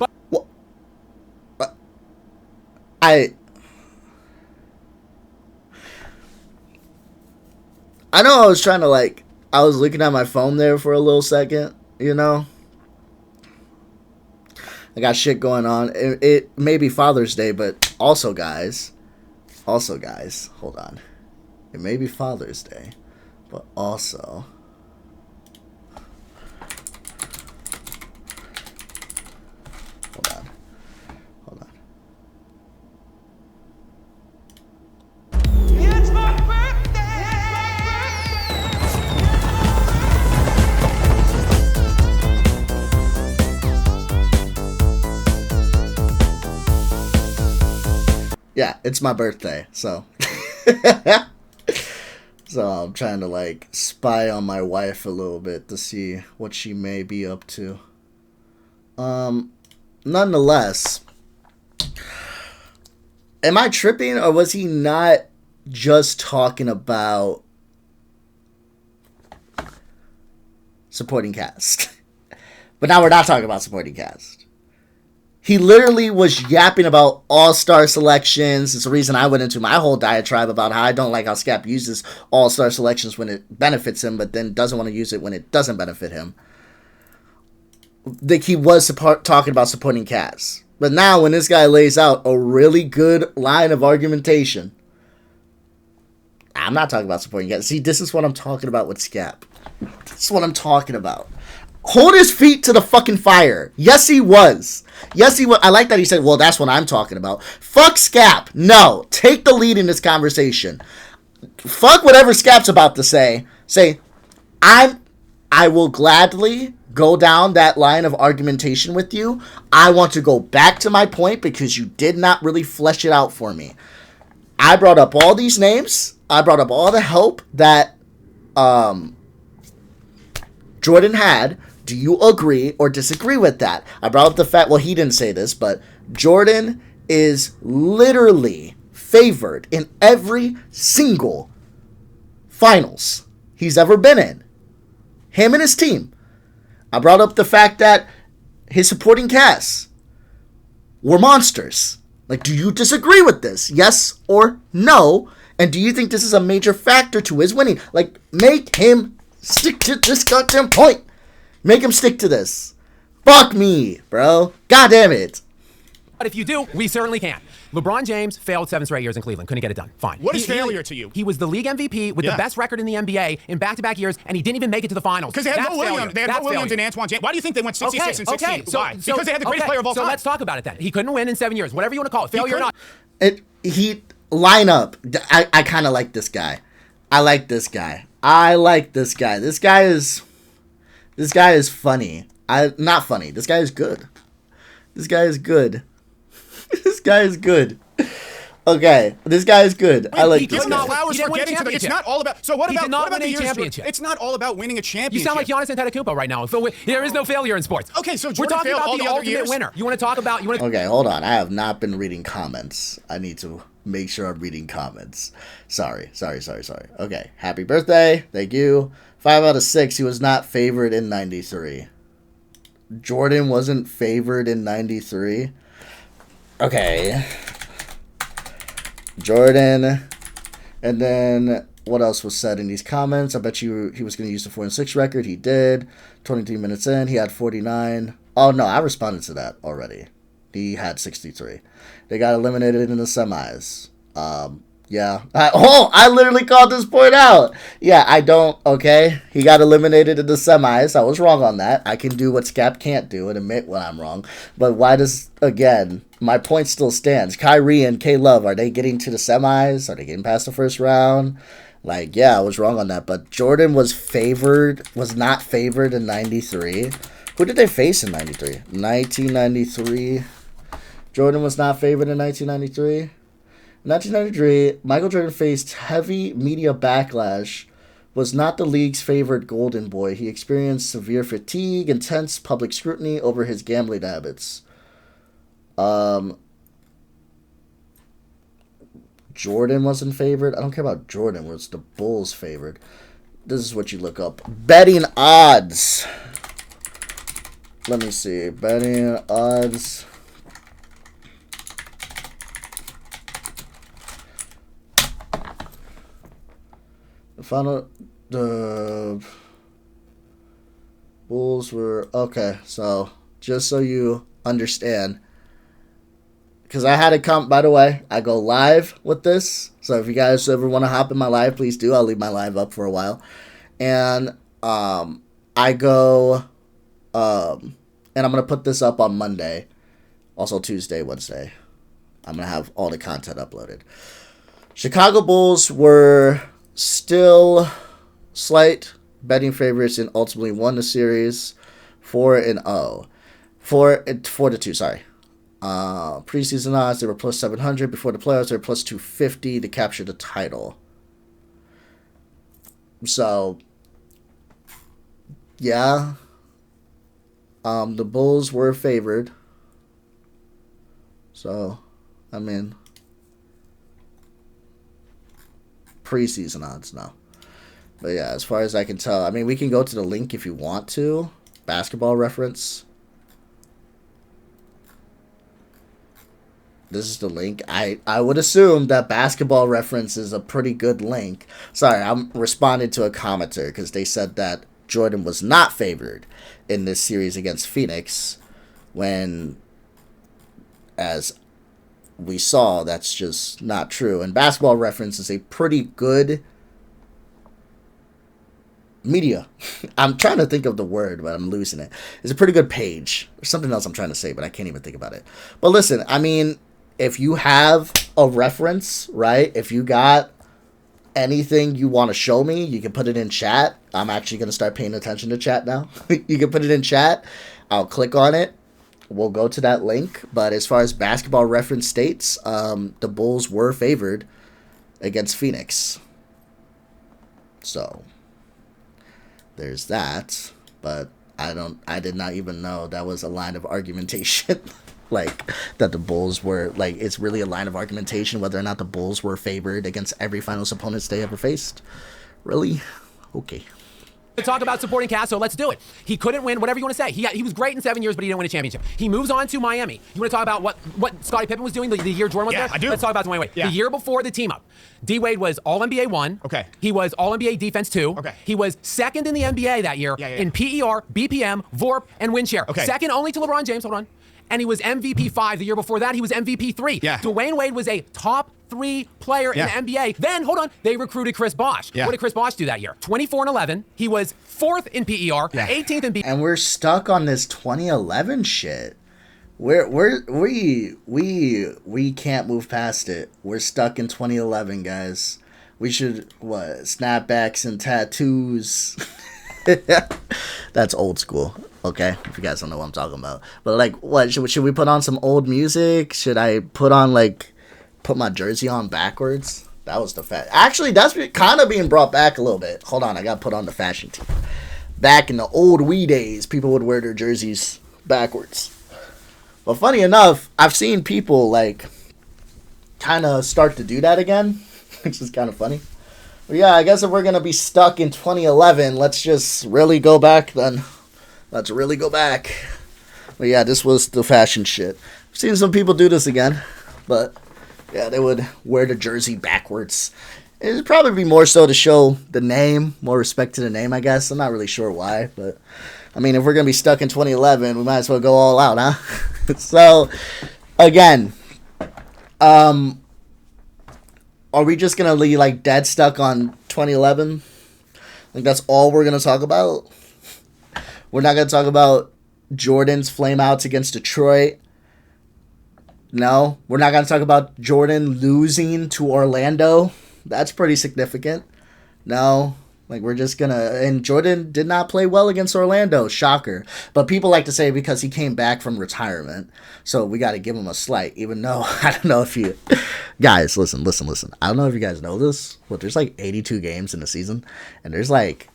I know I was trying to, like, I was looking at my phone there for a little second, you know? I got shit going on. It may be Father's Day, but also, guys, hold on. It may be Father's Day, but also... Hold on. It's my birthday! Yeah, it's my birthday, so... So I'm trying to, like, spy on my wife a little bit to see what she may be up to. Nonetheless, am I tripping, or was he not just talking about supporting cast? But now we're not talking about supporting cast. He literally was yapping about all-star selections. It's the reason I went into my whole diatribe about how I don't like how Skap uses all-star selections when it benefits him, but then doesn't want to use it when it doesn't benefit him. Like, he was talking about supporting cast. But now when this guy lays out a really good line of argumentation, I'm not talking about supporting cast. See, this is what I'm talking about with Skap. This is what I'm talking about. hold his feet to the fucking fire. Yes, he was. Yes, he was. I like that he said, well, that's what I'm talking about. Fuck Skap. No. Take the lead in this conversation. Fuck whatever Skap's about to say. Say, I will gladly go down that line of argumentation with you. I want to go back to my point because you did not really flesh it out for me. I brought up all these names. I brought up all the help that Jordan had. Do you agree or disagree with that? I brought up the fact, well, he didn't say this, but Jordan is literally favored in every single finals he's ever been in. Him and his team. I brought up the fact that his supporting cast were monsters. Like, do you disagree with this? Yes or no? And do you think this is a major factor to his winning? Like, make him stick to this goddamn point. Make him stick to this. Fuck me, bro. God damn it. But if you do, we certainly can. LeBron James failed 7 straight years in Cleveland. Couldn't get it done. Fine. What is failure to you? He was the league MVP with the best record in the NBA in back-to-back years, and he didn't even make it to the finals. Because they had Mo Williams. They had Mo Williams and Antoine James. Why do you think they went 66 and 16? Why? Because they had the greatest player of all time. So let's talk about it then. He couldn't win in 7 years. Whatever you want to call it. Failure or not. He line up. I kind of like this guy. I like this guy. This guy is funny. Not funny. This guy is good. This guy is good. Okay, this guy is good. I like this guy. It's not all about. So what about the championship? It's not all about winning a championship. You sound like Giannis Antetokounmpo right now. There is no failure in sports. Okay, so we're talking about the ultimate winner. You want to talk about? Okay, hold on. I have not been reading comments. I need to make sure I'm reading comments. Sorry. Okay, happy birthday. Thank you. 5 out of 6. He was not favored in '93. Jordan wasn't favored in '93. Okay. Jordan. And then what else was said in these comments? I bet you he was going to use the 4-6 record. He did. 23 minutes in, he had 49. Oh, no, I responded to that already. He had 63. They got eliminated in the semis. Yeah. I literally called this point out. Yeah, I don't. Okay. He got eliminated in the semis. I was wrong on that. I can do what Skap can't do and admit when I'm wrong. But why does, again, my point still stands. Kyrie and K-Love, are they getting to the semis? Are they getting past the first round? Like, yeah, I was wrong on that. But Jordan was not favored in '93. Who did they face in '93? 1993. Jordan was not favored in 1993. In 1993, Michael Jordan faced heavy media backlash, was not the league's favorite golden boy. He experienced severe fatigue, intense public scrutiny over his gambling habits. Jordan wasn't favored. I don't care about Jordan. Was the Bulls favored? This is what you look up. Betting odds. Let me see. Betting odds. The Bulls were okay. So just so you understand, because I had to come. By the way, I go live with this. So if you guys ever want to hop in my live, please do. I'll leave my live up for a while, and I go, and I'm gonna put this up on Monday, also Tuesday, Wednesday. I'm gonna have all the content uploaded. Chicago Bulls were still slight betting favorites and ultimately won the series 4-0. 4-2, sorry. Preseason odds, they were plus 700. Before the playoffs, they were plus 250 to capture the title. So, yeah. The Bulls were favored. So, I mean, preseason odds, no. But yeah, as far as I can tell, I mean, we can go to the link if you want to. Basketball reference. This is the link. I would assume that Basketball Reference is a pretty good link. Sorry, I'm responding to a commenter because they said that Jordan was not favored in this series against Phoenix when, as we saw, that's just not true. And Basketball Reference is a pretty good media. I'm trying to think of the word, but I'm losing it. It's a pretty good page. There's something else I'm trying to say, but I can't even think about it. But listen, I mean, if you have a reference, right? If you got anything you want to show me, you can put it in chat. I'm actually going to start paying attention to chat now. You can put it in chat. I'll click on it. We'll go to that link. But as far as basketball reference states, the Bulls were favored against Phoenix. So there's that. But I did not even know that was a line of argumentation. Like, that the Bulls were, like, it's really a line of argumentation whether or not the Bulls were favored against every finals opponents they ever faced. Really? Okay. To talk about supporting cast, so let's do it. He couldn't win, whatever you want to say. He was great in 7 years, but he didn't win a championship. He moves on to Miami. You want to talk about what Scottie Pippen was doing the year Jordan was there? I do. Let's talk about Dwayne Wade. Yeah. The year before the team up, D-Wade was All-NBA 1. Okay. He was All-NBA Defense 2. Okay. He was second in the NBA that year in PER, BPM, VORP, and win share. Okay. Second only to LeBron James. Hold on. And he was MVP 5. The year before that, he was MVP 3. Yeah. Dwayne Wade was a top 3 player in the NBA. Then, hold on, they recruited Chris Bosh. Yeah. What did Chris Bosh do that year? 24 and 11. He was 4th in PER, 18th in And we're stuck on this 2011 shit. We can't move past it. We're stuck in 2011, guys. We should, snapbacks and tattoos. That's old school. Okay, if you guys don't know what I'm talking about. But, like, what, should we put on some old music? Should I put my jersey on backwards? That was the fact. Actually, that's kind of being brought back a little bit. Hold on, I got to put on the fashion team. Back in the old wee days, people would wear their jerseys backwards. But funny enough, I've seen people, like, kind of start to do that again, which is kind of funny. But yeah, I guess if we're going to be stuck in 2011, let's just really go back then. Let's really go back. But yeah, this was the fashion shit. I've seen some people do this again. But yeah, they would wear the jersey backwards. It'd probably be more so to show the name, more respect to the name, I guess. I'm not really sure why. But, I mean, if we're going to be stuck in 2011, we might as well go all out, huh? So, again, are we just going to be, like, dead stuck on 2011? Like, that's all we're going to talk about? We're not going to talk about Jordan's flameouts against Detroit. No. We're not going to talk about Jordan losing to Orlando. That's pretty significant. No. Like, we're just going to... And Jordan did not play well against Orlando. Shocker. But people like to say because he came back from retirement. So we got to give him a slight. Even though, I don't know if you... Guys, listen. I don't know if you guys know this. But there's like 82 games in a season. And there's like...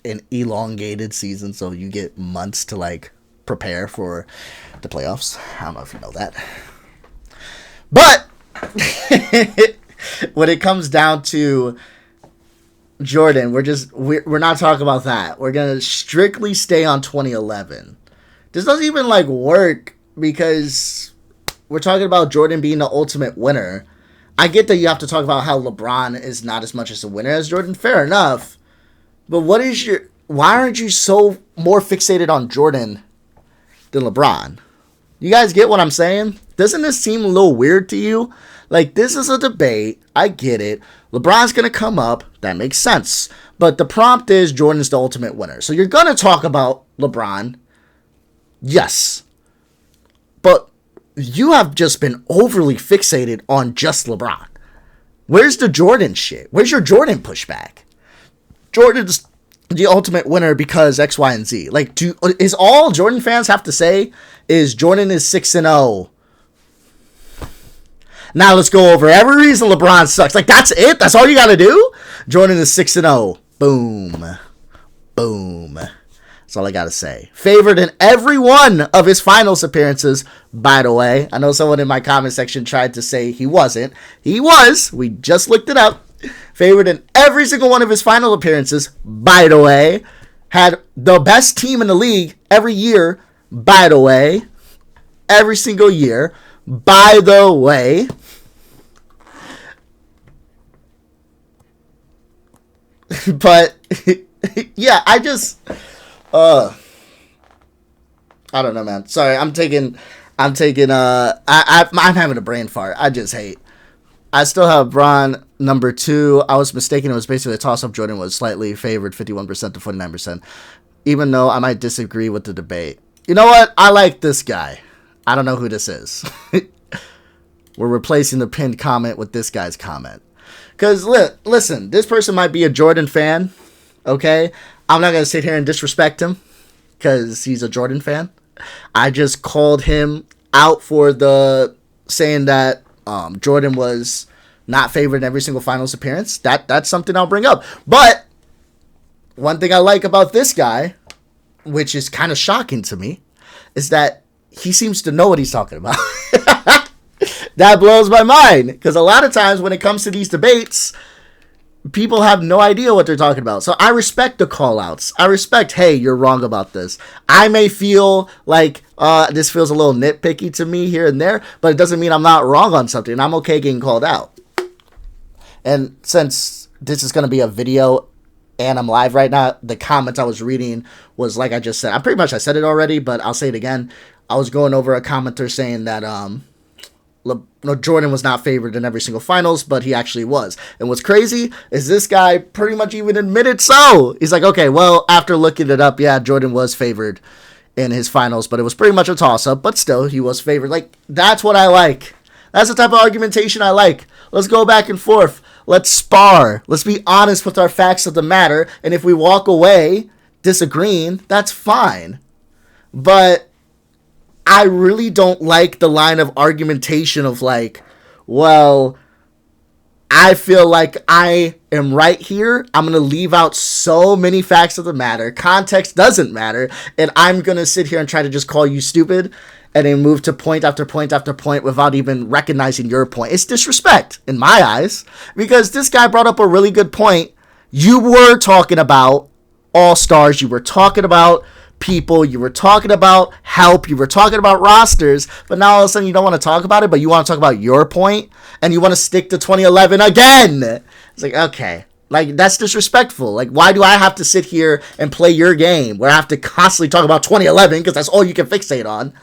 an elongated season, so you get months to, like, prepare for the playoffs. I don't know if you know that. But when it comes down to Jordan, we're not talking about that. We're going to strictly stay on 2011. This doesn't even, like, work because we're talking about Jordan being the ultimate winner. I get that you have to talk about how LeBron is not as much as a winner as Jordan. Fair enough. But why aren't you so more fixated on Jordan than LeBron? You guys get what I'm saying? Doesn't this seem a little weird to you? Like, this is a debate. I get it. LeBron's going to come up. That makes sense. But the prompt is Jordan's the ultimate winner. So you're going to talk about LeBron. Yes. But you have just been overly fixated on just LeBron. Where's the Jordan shit? Where's your Jordan pushback? Jordan's the ultimate winner because X, Y, and Z. Like, is all Jordan fans have to say is Jordan is 6-0. Now let's go over every reason LeBron sucks. Like, that's it? That's all you got to do? Jordan is 6-0. Boom. Boom. That's all I got to say. Favored in every one of his finals appearances, by the way. I know someone in my comment section tried to say he wasn't. He was. We just looked it up. Favored in every single one of his final appearances, by the way. Had the best team in the league every year, by the way. Every single year, by the way. But, yeah, I don't know, man. Sorry, I'm having a brain fart. I just hate I still have Bron number 2. I was mistaken. It was basically a toss-up. Jordan was slightly favored 51% to 49%, even though I might disagree with the debate. You know what? I like this guy. I don't know who this is. We're replacing the pinned comment with this guy's comment. Because, listen, this person might be a Jordan fan, okay? I'm not going to sit here and disrespect him because he's a Jordan fan. I just called him out for the saying that Jordan was not favored in every single finals appearance. That's something I'll bring up. But one thing I like about this guy, which is kind of shocking to me, is that he seems to know what he's talking about. That blows my mind, because a lot of times when it comes to these debates, people have no idea what they're talking about. So I respect the call-outs. I respect, hey, you're wrong about this. I may feel like this feels a little nitpicky to me here and there, but it doesn't mean I'm not wrong on something. I'm okay getting called out. And since this is going to be a video and I'm live right now, the comments I was reading was like I just said. I said it already, but I'll say it again. I was going over a commenter saying that Jordan was not favored in every single finals, but he actually was. And what's crazy is this guy pretty much even admitted so. He's like, okay, well, after looking it up, yeah, Jordan was favored in his finals, but it was pretty much a toss-up, but still, he was favored. Like, that's what I like. That's the type of argumentation I like. Let's go back and forth. Let's spar. Let's be honest with our facts of the matter, and if we walk away disagreeing, that's fine. But I really don't like the line of argumentation of like, well, I feel like I am right here. I'm going to leave out so many facts of the matter. Context doesn't matter. And I'm going to sit here and try to just call you stupid and then move to point after point after point without even recognizing your point. It's disrespect in my eyes, because this guy brought up a really good point. You were talking about all-stars. You were talking about people, you were talking about help, you were talking about rosters, but now all of a sudden you don't want to talk about it, but you want to talk about your point, and you want to stick to 2011 again. It's like, okay, like, that's disrespectful. Like, why do I have to sit here and play your game where I have to constantly talk about 2011 because that's all you can fixate on,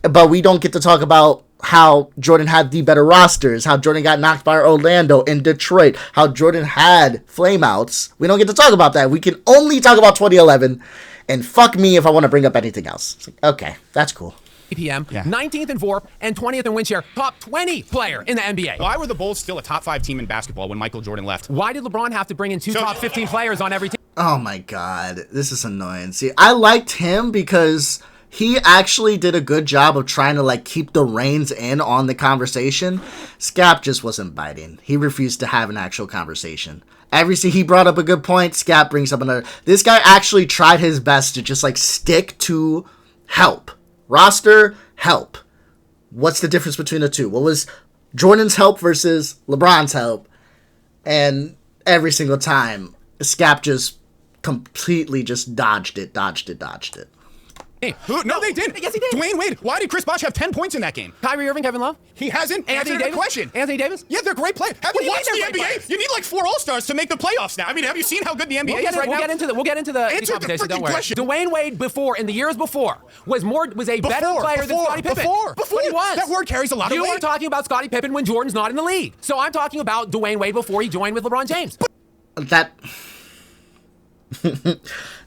but we don't get to talk about how Jordan had the better rosters, how Jordan got knocked by Orlando and Detroit, how Jordan had flameouts. We don't get to talk about that. We can only talk about 2011. And fuck me if I want to bring up anything else. It's like, okay, that's cool. PM, 19th in VORP, and 20th in win share. Top 20 player in the NBA. Why were the Bulls still a top 5 team in basketball when Michael Jordan left? Why did LeBron have to bring in two top 15 players on every team? Oh my God, this is annoying. See, I liked him because he actually did a good job of trying to like keep the reins in on the conversation. Skap just wasn't biting. He refused to have an actual conversation. He brought up a good point. Skap brings up another. This guy actually tried his best to just like stick to help. Roster, help. What's the difference between the two? What was Jordan's help versus LeBron's help? And every single time, Skap just completely just dodged it. No, they didn't. Yes, he did. Dwayne Wade. Why did Chris Bosh have 10 points in that game? Kyrie Irving, Kevin Love? He hasn't Anthony answered Davis? the question. Anthony Davis? Yeah, they're great players. Have you watched the NBA? You need like 4 All-Stars to make the playoffs now. I mean, have you seen how good the NBA is right now? We'll get into the conversation. Don't worry. Question. Dwayne Wade in the years before, was a better player than Scottie Pippen. Before he was. That word carries a lot of weight. You were talking about Scottie Pippen when Jordan's not in the league. So I'm talking about Dwayne Wade before he joined with LeBron James.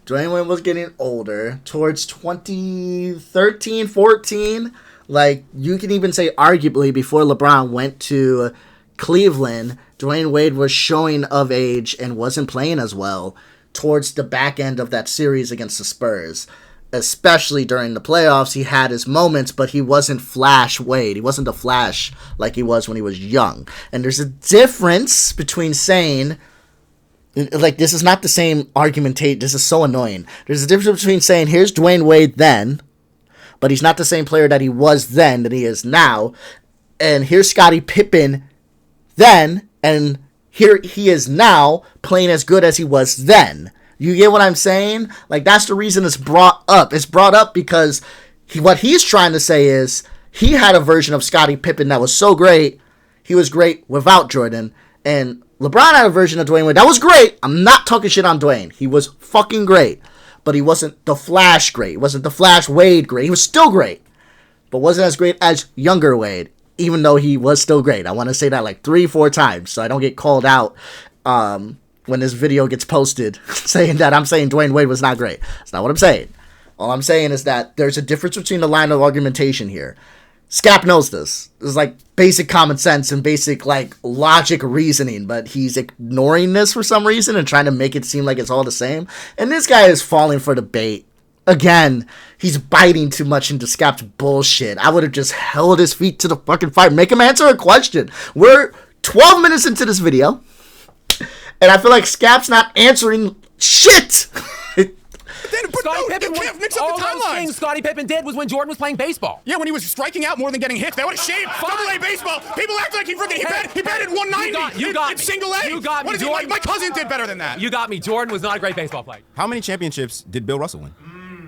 Dwayne Wade was getting older towards 2013, 14. Like, you can even say arguably before LeBron went to Cleveland, Dwayne Wade was showing of age and wasn't playing as well towards the back end of that series against the Spurs. Especially during the playoffs, he had his moments, but he wasn't Flash Wade. He wasn't the Flash like he was when he was young. And there's a difference between saying, like, this is not the same argumentation. This is so annoying. There's a difference between saying, here's Dwayne Wade then, but he's not the same player that he was then that he is now. And here's Scottie Pippen then, and here he is now playing as good as he was then. You get what I'm saying? Like, that's the reason it's brought up. It's brought up because what he's trying to say is he had a version of Scottie Pippen that was so great. He was great without Jordan. And LeBron had a version of Dwayne Wade that was great. I'm not talking shit on Dwayne. He was fucking great. But he wasn't the Flash great. He wasn't the Flash Wade great. He was still great. But wasn't as great as younger Wade. even though he was still great. I want to say that like 3-4 times so I don't get called out when this video gets posted saying that I'm saying Dwayne Wade was not great. That's not what I'm saying. All I'm saying is that there's a difference between the line of argumentation here. Skap knows this. This is like basic common sense and basic like logic reasoning, but he's ignoring this for some reason and trying to make it seem like it's all the same. And this guy is falling for the bait. Again, he's biting too much into Skap's bullshit. I would have just held his feet to the fucking fire. Make him answer a question. We're 12 minutes into this video, and I feel like Skap's not answering shit. Scottie Pippen, all those things Scottie Pippen did was when Jordan was playing baseball. Yeah, when he was striking out more than getting hit. That would have shaved double-A baseball. People act like he batted 190. You got in me. single A. You got me. What is Jordan, my cousin did better than that. You got me. Jordan was not a great baseball player. How many championships did Bill Russell win?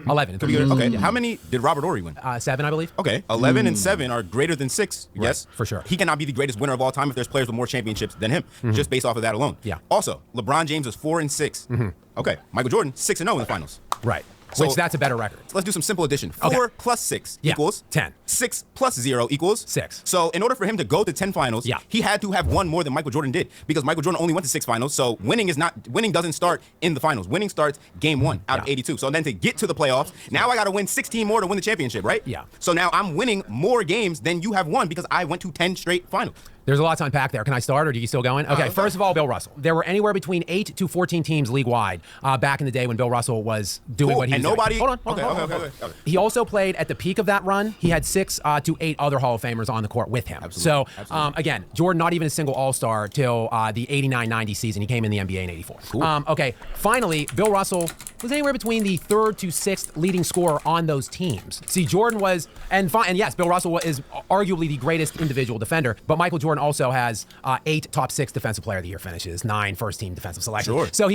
11. Okay. How many did Robert Horry win? 7, I believe. Okay. 11 and 7 are greater than 6. Right, yes, for sure. He cannot be the greatest winner of all time if there's players with more championships than him, just based off of that alone. Yeah. Also, LeBron James was 4 and 6. Okay. Michael Jordan 6 and 0 in the finals. Right. So, which that's a better record. So let's do some simple addition. 4 plus 6 equals 10. 6 plus 0 equals 6. So in order for him to go to 10 finals, he had to have won more than Michael Jordan did, because Michael Jordan only went to 6 finals. So winning doesn't start in the finals. Winning starts game 1 out of 82. So then to get to the playoffs, now I got to win 16 more to win the championship, right? Yeah. So now I'm winning more games than you have won because I went to 10 straight finals. There's a lot to unpack there. Can I start, or are you still going? Okay, first of all, Bill Russell. There were anywhere between 8 to 14 teams league-wide back in the day when Bill Russell was doing what he was doing. Hold on. Okay. He also played at the peak of that run. He had 6 to 8 other Hall of Famers on the court with him. Absolutely. So, again, Jordan not even a single All-Star till the 89-90 season. He came in the NBA in 84. Cool. Okay, finally, Bill Russell was anywhere between the 3rd to 6th leading scorer on those teams. See, Jordan was, and yes, Bill Russell is arguably the greatest individual defender, but Michael Jordan also has 8 top 6 defensive player of the year finishes, 9 first-team defensive selections. Sure. So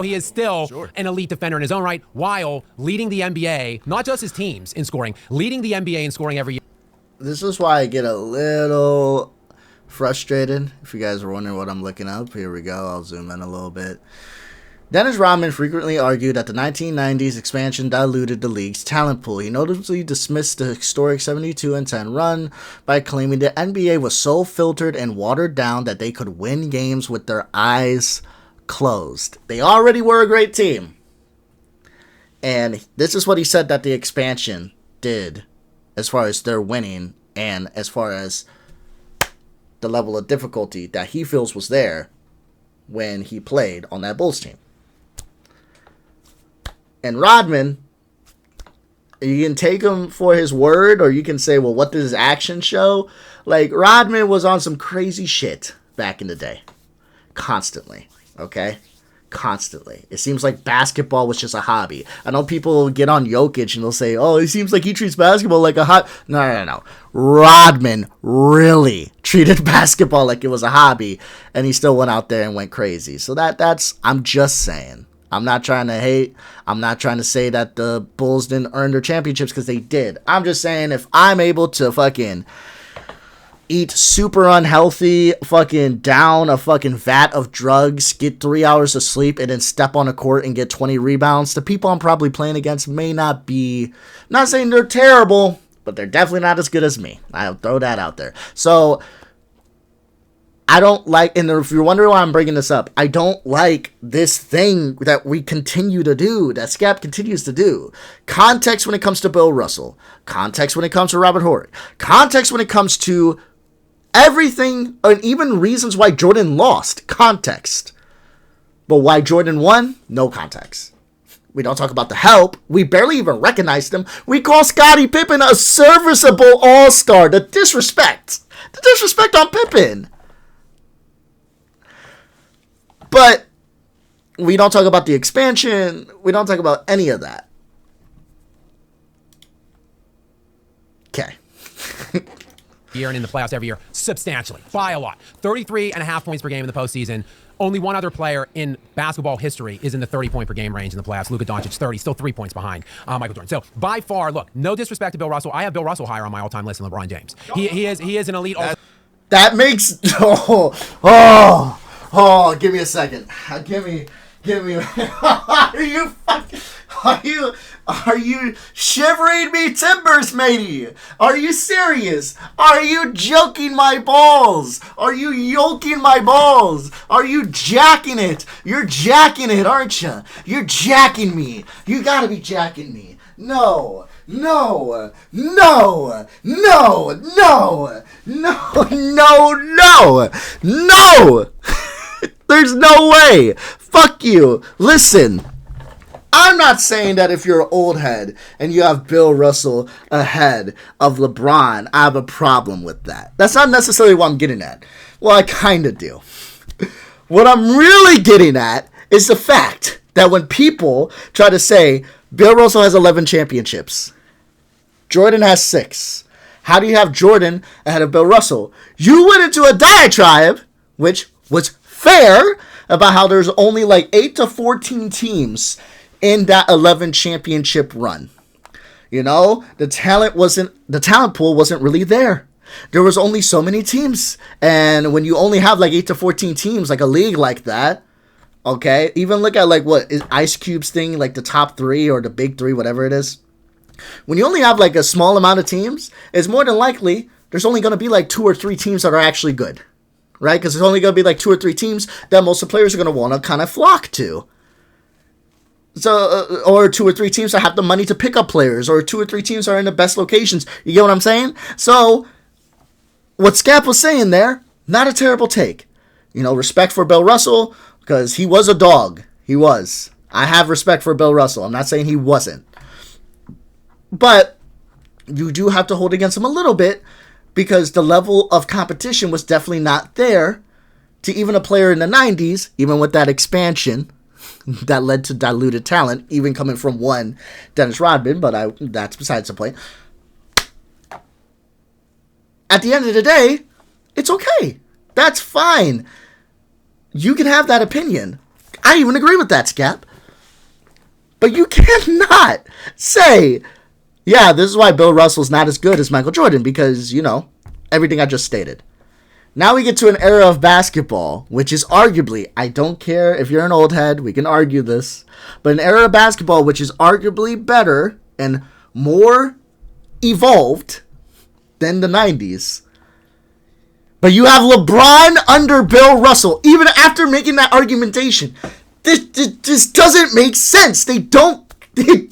he is still an elite defender in his own right, while leading the NBA, not just his teams in scoring, leading the NBA in scoring every year. This is why I get a little frustrated. If you guys are wondering what I'm looking up, here we go. I'll zoom in a little bit. Dennis Rodman frequently argued that the 1990s expansion diluted the league's talent pool. He notably dismissed the historic 72-10 run by claiming the NBA was so filtered and watered down that they could win games with their eyes closed. They already were a great team. And this is what he said that the expansion did as far as their winning and as far as the level of difficulty that he feels was there when he played on that Bulls team. And Rodman, you can take him for his word, or you can say, well, what does his action show? Like, Rodman was on some crazy shit back in the day. Constantly. Okay? Constantly. It seems like basketball was just a hobby. I know people get on Jokic and they'll say, oh, it seems like he treats basketball like a hobby. No. Rodman really treated basketball like it was a hobby, and he still went out there and went crazy. So that's, I'm just saying. I'm not trying to hate. I'm not trying to say that the Bulls didn't earn their championships, because they did. I'm just saying, if I'm able to fucking eat super unhealthy, fucking down a fucking vat of drugs, get 3 hours of sleep, and then step on a court and get 20 rebounds, the people I'm probably playing against may not be, I'm not saying they're terrible, but they're definitely not as good as me. I'll throw that out there. So I don't like, and if you're wondering why I'm bringing this up, I don't like this thing that we continue to do, that Skap continues to do. Context when it comes to Bill Russell. Context when it comes to Robert Horry. Context when it comes to everything, and even reasons why Jordan lost. Context. But why Jordan won? No context. We don't talk about the help. We barely even recognize them. We call Scottie Pippen a serviceable all-star. The disrespect. The disrespect on Pippen. But we don't talk about the expansion. We don't talk about any of that. Okay. Year and in the playoffs every year, substantially, by a lot. 33.5 points per game in the postseason. Only one other player in basketball history is in the 30-point per game range in the playoffs. Luka Doncic, 30, still 3 points behind Michael Jordan. So by far, look, no disrespect to Bill Russell. I have Bill Russell higher on my all-time list than LeBron James. He is an elite. That makes give me a second. Give Give me. Are you fucking? Are you shivering me timbers, matey? Are you serious? Are you joking my balls? Are you yoking my balls? Are you jacking it? You're jacking it, aren't you? You're jacking me. You gotta be jacking me. No. No. No. No. No. No. No. No. No. There's no way. Fuck you. Listen. I'm not saying that if you're an old head and you have Bill Russell ahead of LeBron, I have a problem with that. That's not necessarily what I'm getting at. Well, I kind of do. What I'm really getting at is the fact that when people try to say Bill Russell has 11 championships, Jordan has 6. How do you have Jordan ahead of Bill Russell? You went into a diatribe, which was fair, about how there's only like 8 to 14 teams in that 11 championship run. You know, the talent pool wasn't really there. There was only so many teams. And when you only have like 8 to 14 teams, like a league like that, okay, even look at like what is Ice Cube's thing, like the top 3 or the big 3, whatever it is. When you only have like a small amount of teams, it's more than likely there's only going to be like 2 or 3 teams that are actually good, right? Because there's only going to be like 2 or 3 teams that most of the players are going to want to kind of flock to. So, or 2 or 3 teams that have the money to pick up players, or 2 or 3 teams that are in the best locations. You get what I'm saying? So, what Skap was saying there, not a terrible take. You know, respect for Bill Russell, because he was a dog. He was. I have respect for Bill Russell. I'm not saying he wasn't. But you do have to hold against him a little bit, because the level of competition was definitely not there to even a player in the 90s, even with that expansion that led to diluted talent, even coming from one Dennis Rodman, but that's besides the point. At the end of the day, it's okay. That's fine. You can have that opinion. I even agree with that, Skap. But you cannot say, yeah, this is why Bill Russell's not as good as Michael Jordan, because, you know, everything I just stated. Now we get to an era of basketball, which is arguably, I don't care if you're an old head, we can argue this, but an era of basketball which is arguably better and more evolved than the 90s. But you have LeBron under Bill Russell, even after making that argumentation. This doesn't make sense. It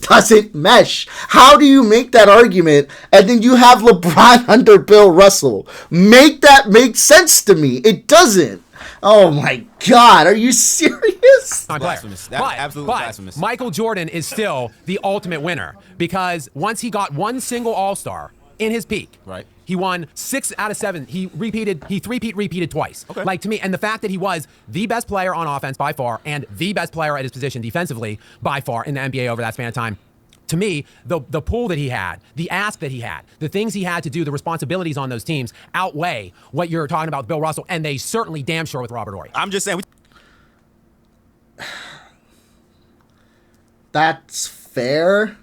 doesn't mesh. How do you make that argument and then you have LeBron under Bill Russell? Make that make sense to me. It doesn't. Oh my God, are you serious? Blasphemous. Absolutely blasphemous. Michael Jordan is still the ultimate winner, because once he got one single All-Star in his peak, right, he won 6 out of 7. He repeated twice. Okay. Like, to me, and the fact that he was the best player on offense by far and the best player at his position defensively by far in the NBA over that span of time, to me, the pull that he had, the ask that he had, the things he had to do, the responsibilities on those teams outweigh what you're talking about with Bill Russell, and they certainly damn sure with Robert Horry. I'm just saying. That's fair.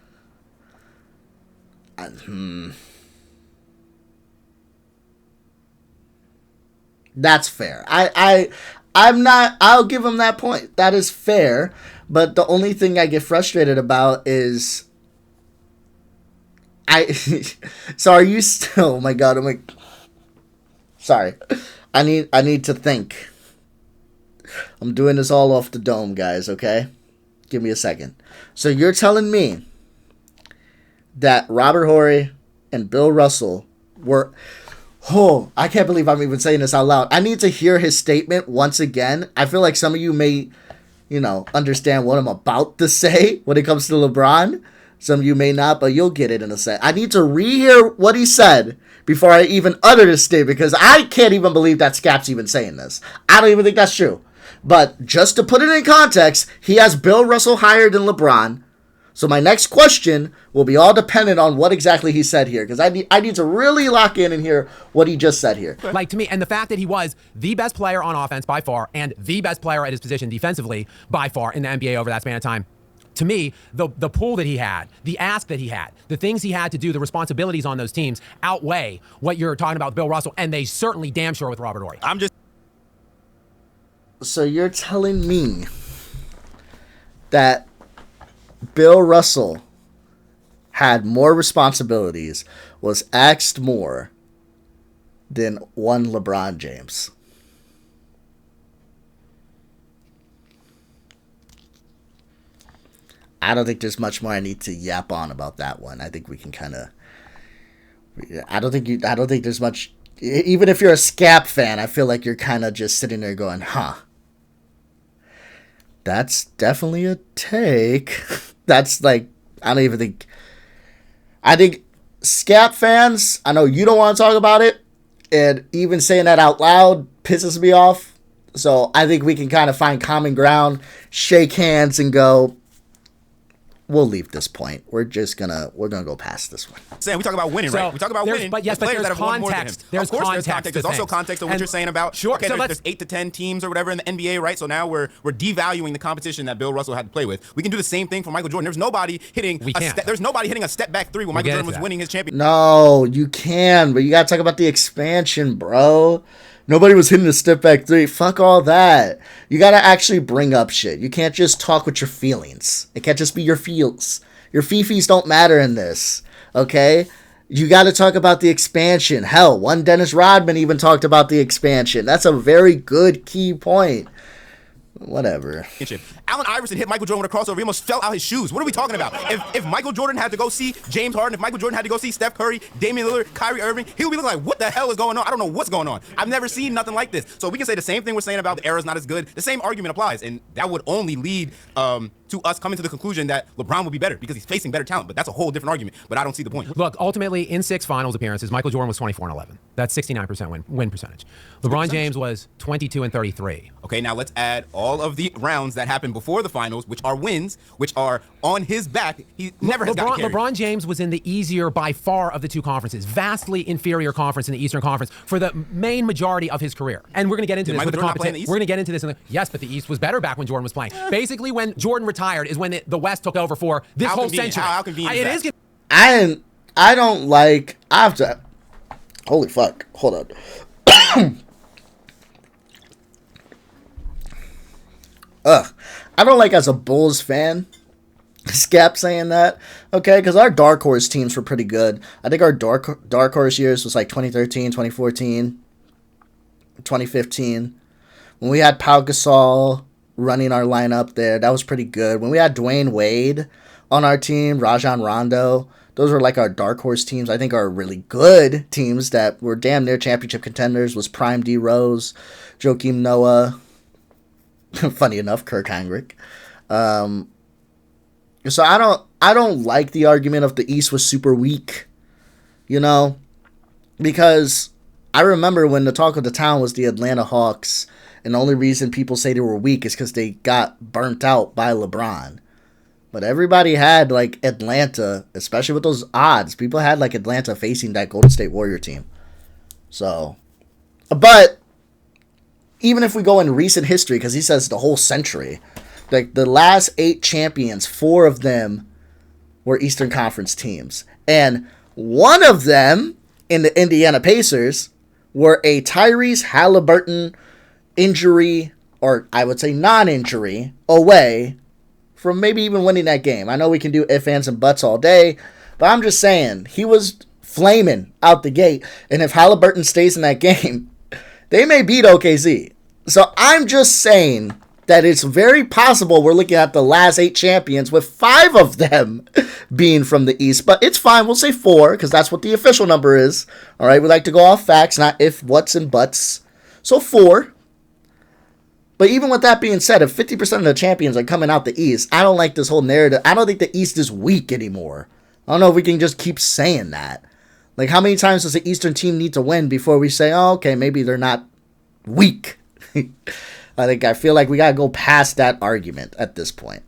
That's fair. I'll give him that point. That is fair. But the only thing I get frustrated about is so are you still, oh my God, I'm like, sorry. I need to think. I'm doing this all off the dome, guys, okay? Give me a second. So you're telling me that Robert Horry and Bill Russell were... Oh, I can't believe I'm even saying this out loud. I need to hear his statement once again. I feel like some of you may, understand what I'm about to say when it comes to LeBron. Some of you may not, but you'll get it in a sec. I need to rehear what he said before I even utter this statement, because I can't even believe that Skap's even saying this. I don't even think that's true. But just to put it in context, he has Bill Russell higher than LeBron. So my next question will be all dependent on what exactly he said here, because I need to really lock in and hear what he just said here. Like, to me, and the fact that he was the best player on offense by far and the best player at his position defensively by far in the NBA over that span of time, to me, the pull that he had, the ask that he had, the things he had to do, the responsibilities on those teams outweigh what you're talking about with Bill Russell, and they certainly damn sure with Robert Horry. So you're telling me that Bill Russell had more responsibilities, was asked more than one LeBron James? I don't think there's much more I need to yap on about that one. I think we can kind of. I don't think there's much. Even if you're a Skap fan, I feel like you're kind of just sitting there going, "Huh, that's definitely a take." That's like, I don't even think. I think Skap fans, I know you don't want to talk about it, and even saying that out loud pisses me off. So I think we can kind of find common ground, shake hands, and go, we'll leave this point. We're gonna go past this one. Sam, we talk about winning, right? We talk about winning. But yes, but there's context. There's context. There's also context of what you're saying about. Sure. Okay, so there's 8 to 10 teams or whatever in the NBA, right? So now we're devaluing the competition that Bill Russell had to play with. We can do the same thing for Michael Jordan. There's nobody hitting. There's nobody hitting a step back three when Michael Jordan was winning his championship. No, you can, but you gotta talk about the expansion, bro. Nobody was hitting a step back three. Fuck all that. You gotta actually bring up shit. You can't just talk with your feelings. It can't just be your feels. Your fifis don't matter in this, okay? You got to talk about the expansion. Hell, one Dennis Rodman even talked about the expansion. That's a very good key point. Whatever. Allen Iverson hit Michael Jordan with a crossover. He almost fell out his shoes. What are we talking about? If Michael Jordan had to go see James Harden, if Michael Jordan had to go see Steph Curry, Damian Lillard, Kyrie Irving, he would be looking like, what the hell is going on? I don't know what's going on. I've never seen nothing like this. So we can say the same thing we're saying about the era's not as good. The same argument applies. And that would only lead to us coming to the conclusion that LeBron would be better because he's facing better talent. But that's a whole different argument. But I don't see the point. Look, ultimately, in 6 finals appearances, Michael Jordan was 24-11. That's 69% win percentage. LeBron James was 22-33. Okay, now let's add all of the rounds that happened before the finals, which are wins, which are on his back. He never has gotten carried. LeBron James was in the easier, by far, of the two conferences. Vastly inferior conference in the Eastern Conference for the main majority of his career. And we're going to get into this with the competition. We're going to get into this. Yes, but the East was better back when Jordan was playing. Basically, when Jordan retired is when the West took over for this whole century. How convenient is that? I don't like. I have to. Holy fuck! Hold on. I don't like, as a Bulls fan, Skap saying that, okay? Because our dark horse teams were pretty good. I think our dark horse years was like 2013, 2014, 2015. When we had Pau Gasol running our lineup there, that was pretty good. When we had Dwayne Wade on our team, Rajon Rondo, those were like our dark horse teams. I think our really good teams that were damn near championship contenders was Prime D Rose, Joakim Noah, funny enough, Kirk Heinrich. So I don't like the argument of the East was super weak, you know, because I remember when the talk of the town was the Atlanta Hawks, and the only reason people say they were weak is because they got burnt out by LeBron. But everybody had, like, Atlanta, especially with those odds. People had, like, Atlanta facing that Golden State Warrior team. So, but even if we go in recent history, because he says the whole century, like, the last 8 champions, 4 of them were Eastern Conference teams. And one of them, in the Indiana Pacers, were a Tyrese Halliburton injury, or I would say non-injury, away from maybe even winning that game. I know we can do ifs, ands, and buts all day, but I'm just saying, he was flaming out the gate, and if Halliburton stays in that game, they may beat OKC. So I'm just saying that it's very possible we're looking at the last 8 champions with 5 of them being from the East, but it's fine. We'll say 4, because that's what the official number is. All right, we like to go off facts, not if, whats, and buts. So 4. But even with that being said, if 50% of the champions are coming out the East, I don't like this whole narrative. I don't think the East is weak anymore. I don't know if we can just keep saying that. Like, how many times does the Eastern team need to win before we say, oh, okay, maybe they're not weak? I feel like we got to go past that argument at this point.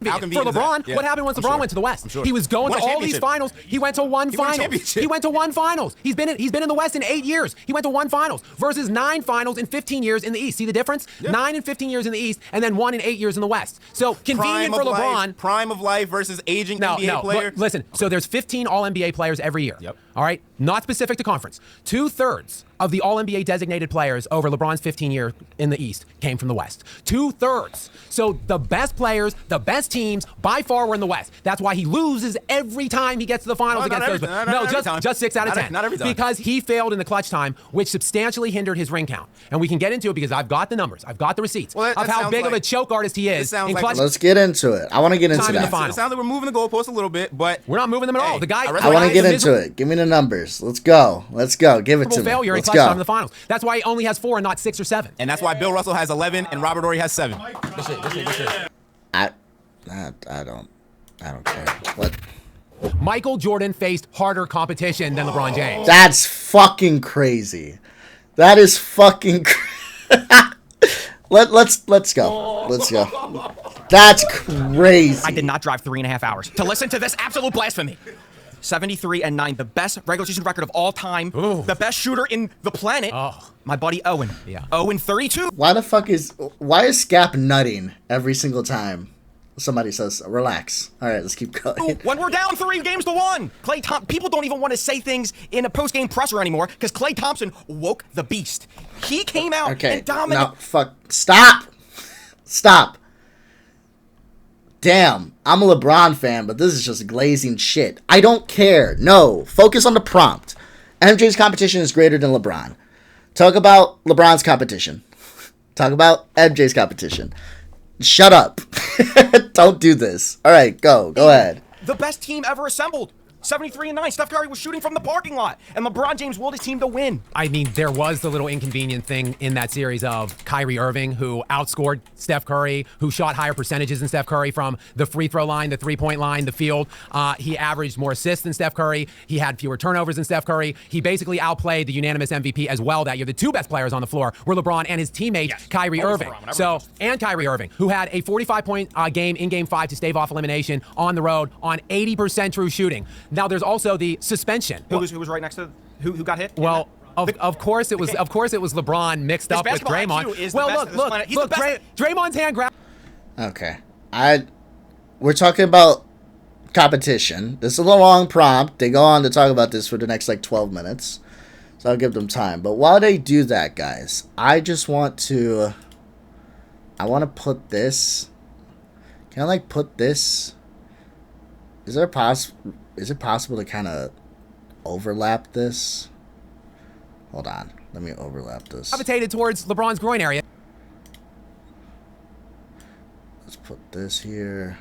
For LeBron, what happened once LeBron went to the West? He was going to all these finals. He went to one finals. He went to one finals. He's been in the West in 8 years. He went to one finals versus 9 finals in 15 years in the East. See the difference? 9 and 15 years in the East, and then 1 in 8 years in the West. So convenient for LeBron. Prime of life versus aging NBA player. Listen, so there's 15 All-NBA players every year. Yep. All right? Not specific to conference. 2/3 of the All-NBA designated players over LeBron's 15 year in the East came from the West. 2/3. So the best players, the best teams, by far were in the West. That's why he loses every time he gets to the finals against those. Just 6 out of 10. Not every time. Because he failed in the clutch time, which substantially hindered his ring count. And we can get into it because I've got the numbers. I've got the receipts of how big of a choke artist he is in clutch. Let's get into it. I want to get into that. It sounds like we're moving the goalposts a little bit, but we're not moving them at all. The guy. I want to get into it. Give me the numbers. Let's go. Give it to me. Failure Let's in clutch time in the finals. That's why he only has 4 and not 6 or 7. And that's why Bill Russell has 11 and Robert Horry has 7. I don't care. What? Michael Jordan faced harder competition than LeBron James. That's fucking crazy. That is fucking Let's go. Let's go. That's crazy. I did not drive 3.5 hours to listen to this absolute blasphemy. 73-9, the best regular season record of all time. Ooh. The best shooter in the planet. Oh. My buddy Owen. Yeah. Owen 32. Why is Skap nutting every single time somebody says relax? All right, let's keep going. When we're down 3-1, people don't even want to say things in a post-game presser anymore because Klay Thompson woke the beast. He came out and dominated. No, fuck. Stop. Damn, I'm a LeBron fan, but this is just glazing shit. I don't care. No, focus on the prompt. MJ's competition is greater than LeBron. Talk about LeBron's competition. Talk about MJ's competition. Shut up. Don't do this. All right, go ahead. The best team ever assembled. 73-9. Steph Curry was shooting from the parking lot, and LeBron James willed his team to win. I mean, there was the little inconvenient thing in that series of Kyrie Irving, who outscored Steph Curry, who shot higher percentages than Steph Curry from the free throw line, the three-point line, the field. He averaged more assists than Steph Curry. He had fewer turnovers than Steph Curry. He basically outplayed the unanimous MVP as well that year. The 2 best players on the floor were LeBron and his teammate, Kyrie Irving. And Kyrie Irving, who had a 45-point game in Game 5 to stave off elimination on the road on 80% true shooting. Now, there's also the suspension. Who was right next to who got hit? Well, of course it was LeBron mixed up with Draymond. Well, look, Draymond's hand grab. Okay, we're talking about competition. This is a long prompt. They go on to talk about this for the next 12 minutes, so I'll give them time. But while they do that, guys, I want to put this. Can I put this? Is it possible to kind of overlap this? Hold on. Let me overlap this. Gravitated towards LeBron's groin area. Let's put this here.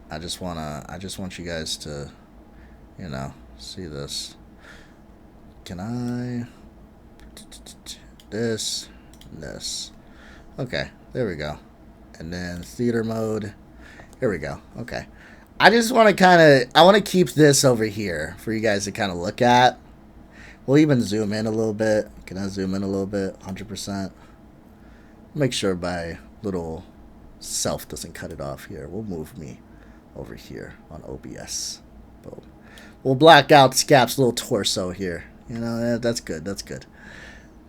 I just want you guys to, see this. Can I? This. Okay, there we go. And then theater mode. Here we go. Okay. I just want to I want to keep this over here for you guys to kind of look at. We'll even zoom in a little bit. Can I zoom in a little bit? 100%. Make sure my little self doesn't cut it off here. We'll move me over here on OBS. Boom. We'll black out Skap's little torso here. That's good.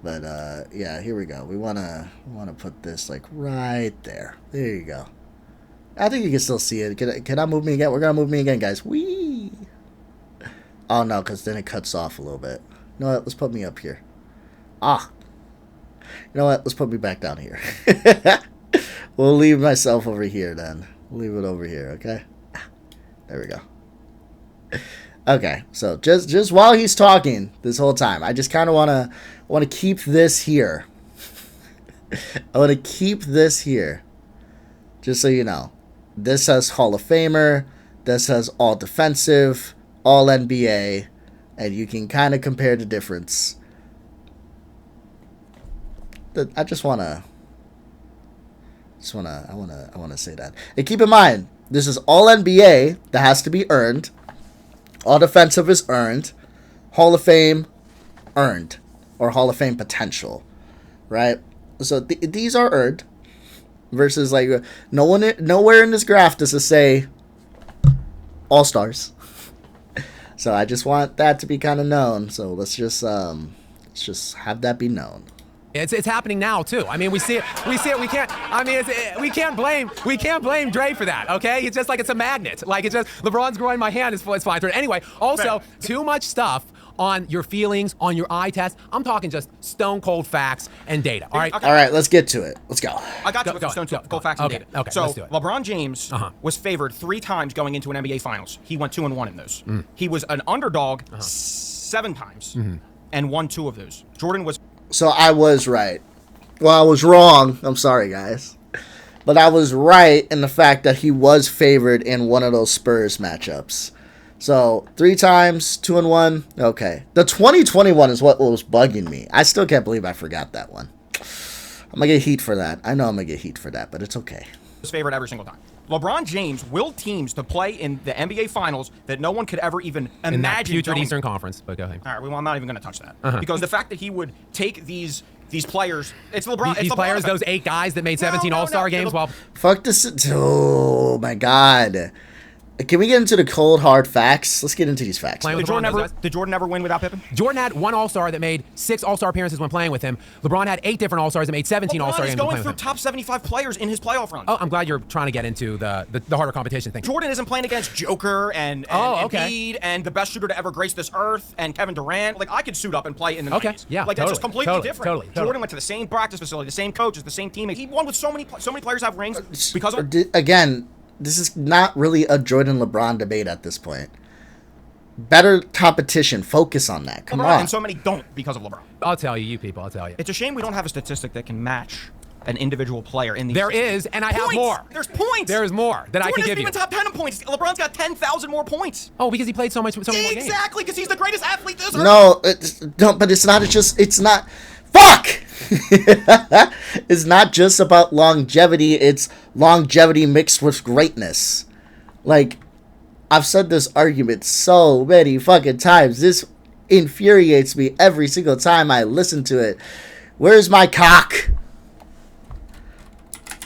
But yeah, here we go. We wanna put this right there. There you go. I think you can still see it. Can I move me again? We're gonna move me again, guys. Whee! Oh no, because then it cuts off a little bit. You know what? Let's put me up here. You know what? Let's put me back down here. We'll leave myself over here then. We'll leave it over here, okay? There we go. Okay, so just while he's talking this whole time, I just kind of want to keep this here. I want to keep this here, just so you know. This says Hall of Famer. This says All Defensive, All NBA, and you can kind of compare the difference. I want to say that. And keep in mind, this is All NBA that has to be earned. All Defensive is earned. Hall of Fame earned, or Hall of Fame potential, right? So these are earned. Versus nowhere in this graph does it say All Stars. So I just want that to be kind of known. So let's just have that be known. It's happening now too. I mean, we see it. We can't. I mean, we can't blame Dre for that. Okay, it's just like it's a magnet. Like it's just LeBron's growing my hand is flying through it. Anyway, also too much stuff on your feelings, on your eye test. I'm talking just stone cold facts and data. All right. Okay. All right. Let's get to it. Let's go. I got to it. Stone cold facts and data. Okay. So let's do it. LeBron James was favored 3 times going into an NBA Finals. He went 2-1 in those. He was an underdog 7 times and won 2 of those. Jordan was. So I was right. Well, I was wrong. I'm sorry, guys. But I was right in the fact that he was favored in one of those Spurs matchups. So 3 times, 2-1. Okay. The 2021 is what was bugging me. I still can't believe I forgot that one. I'm going to get heat for that. I know I'm going to get heat for that, but it's okay. Was favored every single time. LeBron James willed teams to play in the NBA Finals that no one could ever even imagine. In that putrid Eastern Conference, but go ahead. All right, well, I'm not even going to touch that. Because the fact that he would take these players, it's LeBron. These players, those 8 guys that made 17 All-Star games. Well, fuck this. Oh, my God. Can we get into the cold, hard facts? Let's get into these facts. Did Jordan ever win without Pippen? Jordan had 1 All-Star that made 6 All-Star appearances when playing with him. LeBron had 8 different All-Stars that made 17 All-Star games when playing with him. LeBron is going through top 75 players in his playoff run. Oh, I'm glad you're trying to get into the harder competition thing. Jordan isn't playing against Joker and Embiid and the best shooter to ever grace this earth and Kevin Durant. Like, I could suit up and play in the 90s. Yeah, like, that's just completely different. Totally. Jordan went to the same practice facility, the same coaches, the same teammates. He won with so many players have rings because of. Again, this is not really a Jordan LeBron debate at this point. Better competition. Focus on that. Come on. And so many don't because of LeBron. I'll tell you, people. I'll tell you. It's a shame we don't have a statistic that can match an individual player in these. There is, and I have more. There's points. There is more that I can give you. Jordan isn't even top 10 in points. LeBron's got 10,000 more points. Oh, because he played so many more games. Exactly, because he's the greatest athlete this earth. No, but it's not just. It's not. Fuck! It's not just about longevity. It's longevity mixed with greatness. Like, I've said this argument so many fucking times. This infuriates me every single time I listen to it. Where's my cock?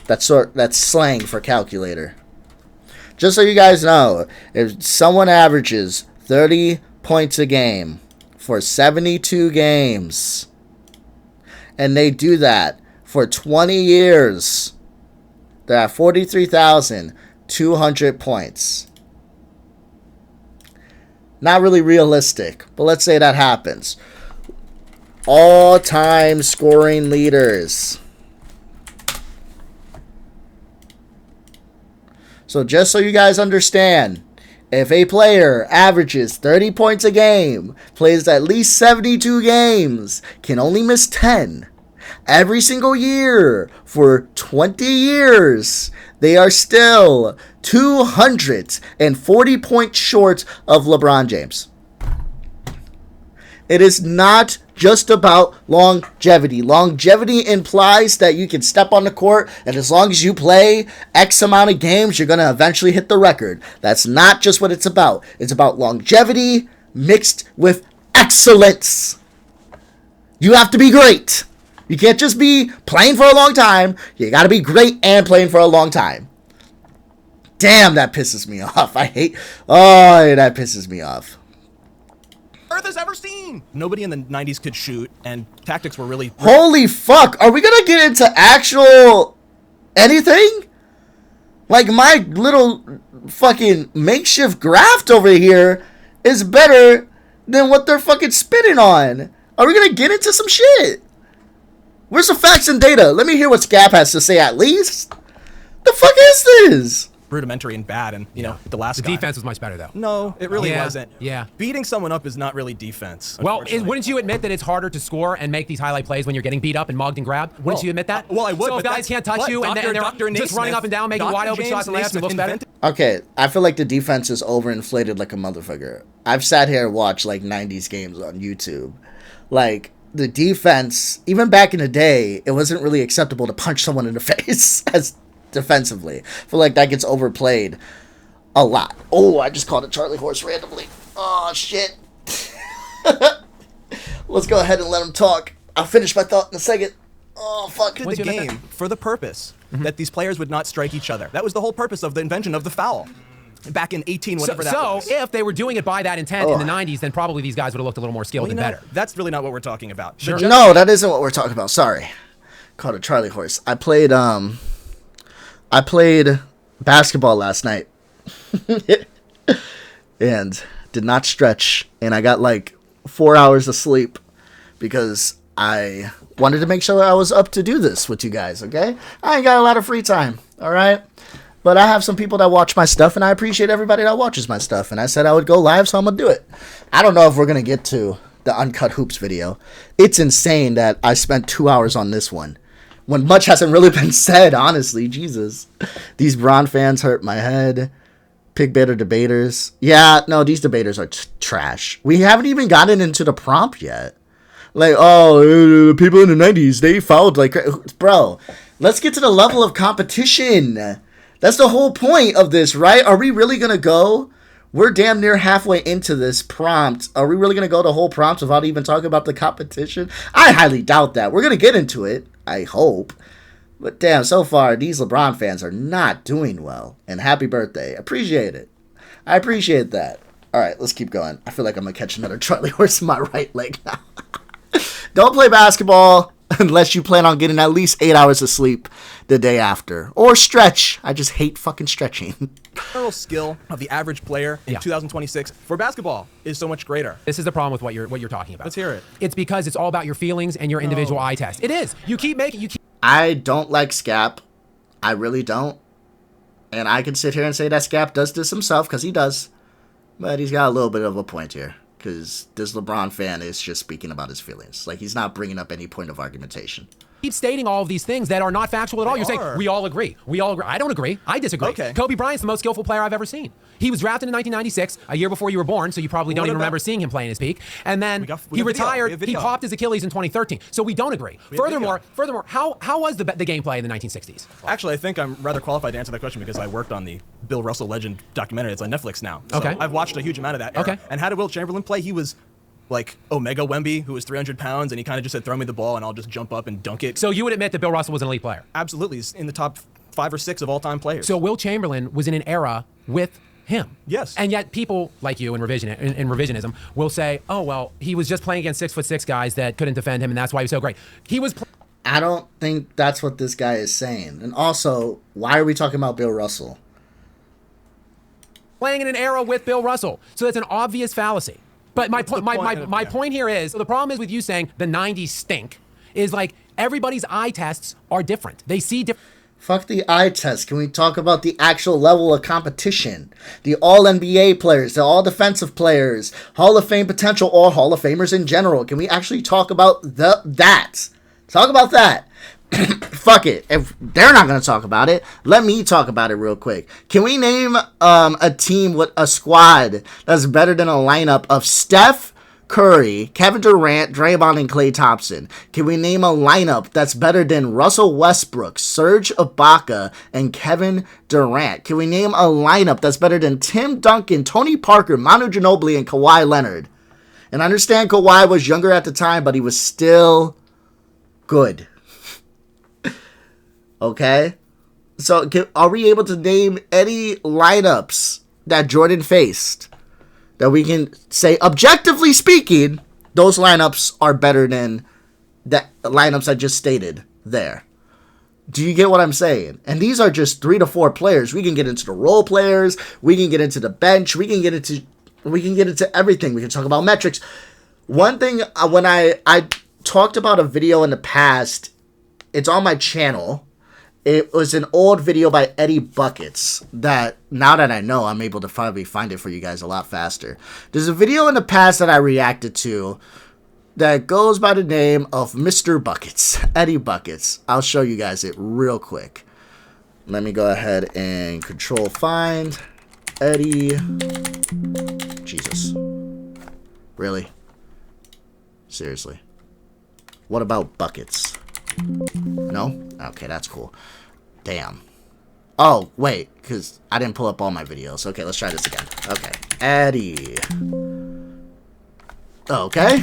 That's slang for calculator. Just so you guys know, if someone averages 30 points a game for 72 games, and they do that for 20 years, they're at 43,200 points. Not really realistic, but let's say that happens. All-time scoring leaders. So just so you guys understand, if a player averages 30 points a game, plays at least 72 games, can only miss 10 every single year for 20 years, they are still 240 points short of LeBron James. It is not just about longevity. Longevity implies that you can step on the court, and as long as you play X amount of games, you're going to eventually hit the record. That's not just what it's about. It's about longevity mixed with excellence. You have to be great. You can't just be playing for a long time. You got to be great and playing for a long time. Damn, that pisses me off. That pisses me off. Earth has ever seen. Nobody in the 90s could shoot, and tactics were really. Holy fuck! Are we gonna get into actual anything? Like, my little fucking makeshift graft over here is better than what they're fucking spitting on. Are we gonna get into some shit? Where's the facts and data? Let me hear what Skap has to say at least. The fuck is this? Rudimentary and bad, and the last guy. Defense was much better though. No, it really wasn't. Yeah, beating someone up is not really defense. Well, wouldn't you admit that it's harder to score and make these highlight plays when you're getting beat up and mugged and grabbed? Wouldn't you admit that? Well, I would. So if guys can't touch you and they're just running up and down, making wide open shots and layups, it looks better. Okay, I feel like the defense is overinflated like a motherfucker. I've sat here and watched like 90s games on YouTube. Like, the defense, even back in the day, it wasn't really acceptable to punch someone in the face as defensively. I feel like that gets overplayed a lot. Oh, I just called a Charlie horse randomly. Oh, shit. Let's go ahead and let him talk. I'll finish my thought in a second. Oh, fuck. The game for the purpose that these players would not strike each other. That was the whole purpose of the invention of the foul. back in 18, whatever that was. So if they were doing it by that intent in the 90s, then probably these guys would have looked a little more skilled and better. That's really not what we're talking about. Sure. No, that isn't what we're talking about. Sorry. Called a Charlie horse. I played basketball last night. And did not stretch. And I got like 4 hours of sleep because I wanted to make sure I was up to do this with you guys, okay? I ain't got a lot of free time, all right? But I have some people that watch my stuff, and I appreciate everybody that watches my stuff. And I said I would go live, so I'm going to do it. I don't know if we're going to get to the Uncut Hoops video. It's insane that I spent 2 hours on this one, when much hasn't really been said, honestly. Jesus. These Bron fans hurt my head. Pick better debaters. Yeah, no, these debaters are trash. We haven't even gotten into the prompt yet. Like, people in the 90s, they fouled like... Bro, let's get to the level of competition. That's the whole point of this, right? Are we really going to go? We're damn near halfway into this prompt. Are we really going to go the whole prompt without even talking about the competition? I highly doubt that. We're going to get into it, I hope. But damn, so far, these LeBron fans are not doing well. And happy birthday. Appreciate it. I appreciate that. All right, let's keep going. I feel like I'm going to catch another Charlie horse in my right leg now. Don't play basketball unless you plan on getting at least 8 hours of sleep the day after. Or stretch. I just hate fucking stretching. The general skill of the average player in 2026 for basketball is so much greater. This is the problem with what you're talking about. Let's hear it. It's because it's all about your feelings and your individual eye test. It is. I don't like Skap. I really don't. And I can sit here and say that Skap does this himself, because he does. But he's got a little bit of a point here. Because this LeBron fan is just speaking about his feelings. Like, he's not bringing up any point of argumentation. Keep stating all of these things that are not factual at all. You're saying, we all agree. We all agree. I don't agree. I disagree. Okay. Kobe Bryant's the most skillful player I've ever seen. He was drafted in 1996, a year before you were born, so you probably don't even remember seeing him play in his peak. And then he retired. He popped his Achilles in 2013. So we don't agree. Furthermore, how was the gameplay in the 1960s? Actually, I think I'm rather qualified to answer that question because I worked on the Bill Russell Legend documentary. It's on Netflix now. So I've watched a huge amount of that era. Okay. And how did Wilt Chamberlain play? He was like Omega Wemby, who was 300 pounds, and he kind of just said, throw me the ball and I'll just jump up and dunk it. So you would admit that Bill Russell was an elite player? Absolutely. He's in the top 5 or 6 of all-time players. So Wilt Chamberlain was in an era with him. Yes. And yet people like you in revisionism will say, oh, well, he was just playing against 6'6" guys that couldn't defend him, and that's why he was so great. I don't think that's what this guy is saying. And also, why are we talking about Bill Russell? Playing in an era with Bill Russell. So that's an obvious fallacy. But my point here is, so the problem is with you saying the 90s stink, is like everybody's eye tests are different. They see different. Fuck the eye test. Can we talk about the actual level of competition? The all-NBA players, the all-defensive players, Hall of Fame potential, or Hall of Famers in general. Can we actually talk about that? Talk about that. Fuck it. If they're not going to talk about it, let me talk about it real quick. Can we name a team with a squad that's better than a lineup of Steph Curry, Kevin Durant, Draymond, and Klay Thompson? Can we name a lineup that's better than Russell Westbrook, Serge Ibaka, and Kevin Durant? Can we name a lineup that's better than Tim Duncan, Tony Parker, Manu Ginobili, and Kawhi Leonard? And I understand Kawhi was younger at the time, but he was still good. Okay? So are we able to name any lineups that Jordan faced that we can say, objectively speaking, those lineups are better than the lineups I just stated there? Do you get what I'm saying? And these are just 3 to 4 players. We can get into the role players. We can get into the bench. We can get into everything. We can talk about metrics. One thing, when I talked about a video in the past, it's on my channel. It was an old video by Eddie Buckets that, now that I know, I'm able to probably find it for you guys a lot faster. There's a video in the past that I reacted to that goes by the name of Mr. Buckets, Eddie Buckets. I'll show you guys it real quick. Let me go ahead and control find Eddie. Jesus. Really? Seriously. What about Buckets? No? Okay, that's cool. Damn. Oh, wait, because I didn't pull up all my videos. Okay, let's try this again. Okay. Eddie. Okay.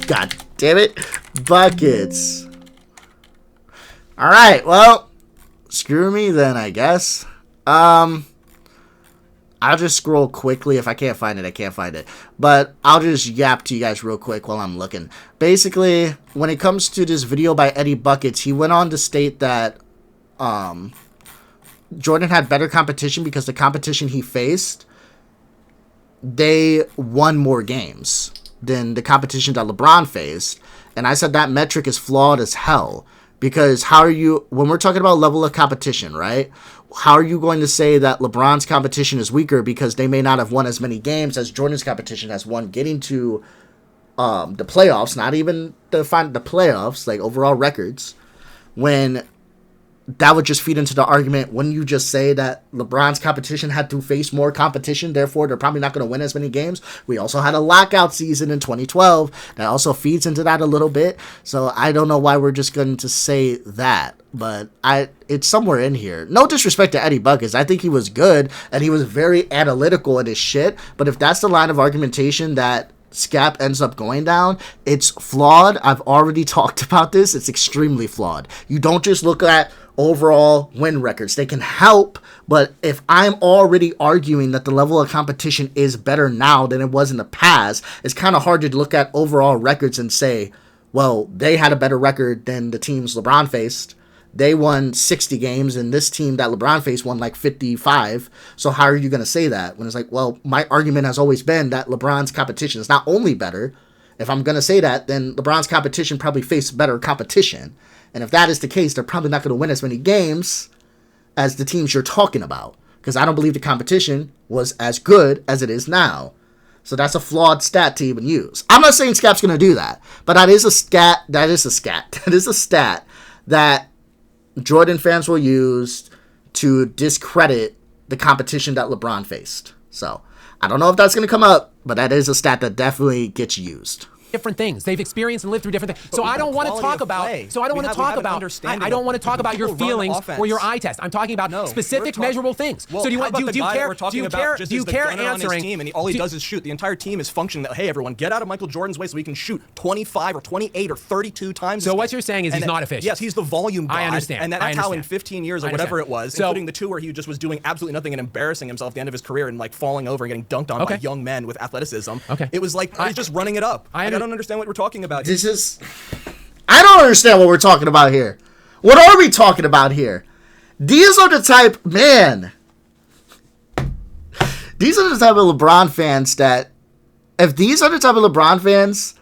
God damn it. Buckets. Alright, well, screw me then, I guess. I I'll just scroll quickly. If I can't find it, I can't find it. But I'll just yap to you guys real quick while I'm looking. Basically, when it comes to this video by Eddie Buckets, he went on to state that Jordan had better competition because the competition he faced, they won more games than the competition that LeBron faced. And I said that metric is flawed as hell. Because how are you, when we're talking about level of competition, right? How are you going to say that LeBron's competition is weaker because they may not have won as many games as Jordan's competition has won getting to the playoffs, not even the playoffs, like overall records, when that would just feed into the argument, wouldn't you just say that LeBron's competition had to face more competition, therefore they're probably not going to win as many games? We also had a lockout season in 2012. That also feeds into that a little bit. So I don't know why we're just going to say that, but it's somewhere in here. No disrespect to Eddie Buckets. I think he was good, and he was very analytical in his shit, but if that's the line of argumentation that Skap ends up going down, it's flawed. I've already talked about this. It's extremely flawed. You don't just look at overall win records. They can help, but if I'm already arguing that the level of competition is better now than it was in the past, it's kind of hard to look at overall records and say, well, they had a better record than the teams LeBron faced. They won 60 games, and this team that LeBron faced won like 55. So how are you going to say that? When it's like, well, my argument has always been that LeBron's competition is not only better. If I'm going to say that, then LeBron's competition probably faced better competition. And if that is the case, they're probably not going to win as many games as the teams you're talking about. Because I don't believe the competition was as good as it is now. So that's a flawed stat to even use. I'm not saying Skap's going to do that. But that is a stat that Jordan fans will use to discredit the competition that LeBron faced. So I don't know if that's going to come up, but that is a stat that definitely gets used. Different things. They've experienced and lived through different things. So I don't want to talk about. So I don't want to talk about. I don't want to talk about your feelings or your eye test. I'm talking about specific, measurable things. Well, so do you want? Do you care? Do you care answering? Team and all he does is shoot. The entire team is functioning. That hey, everyone, get out of Michael Jordan's way so we can shoot 25 or 28 or 32 times. So what you're saying is he's not efficient. Yes, he's the volume god. I understand. And that's how in 15 years or whatever it was, including the 2 where he just was doing absolutely nothing and embarrassing himself at the end of his career and like falling over and getting dunked on by young men with athleticism. It was like he's just running it up. I don't understand what we're talking about. I don't understand what we're talking about here. What are we talking about here? These are the type, man. These are the type of LeBron fans that, if these are the type of LeBron fans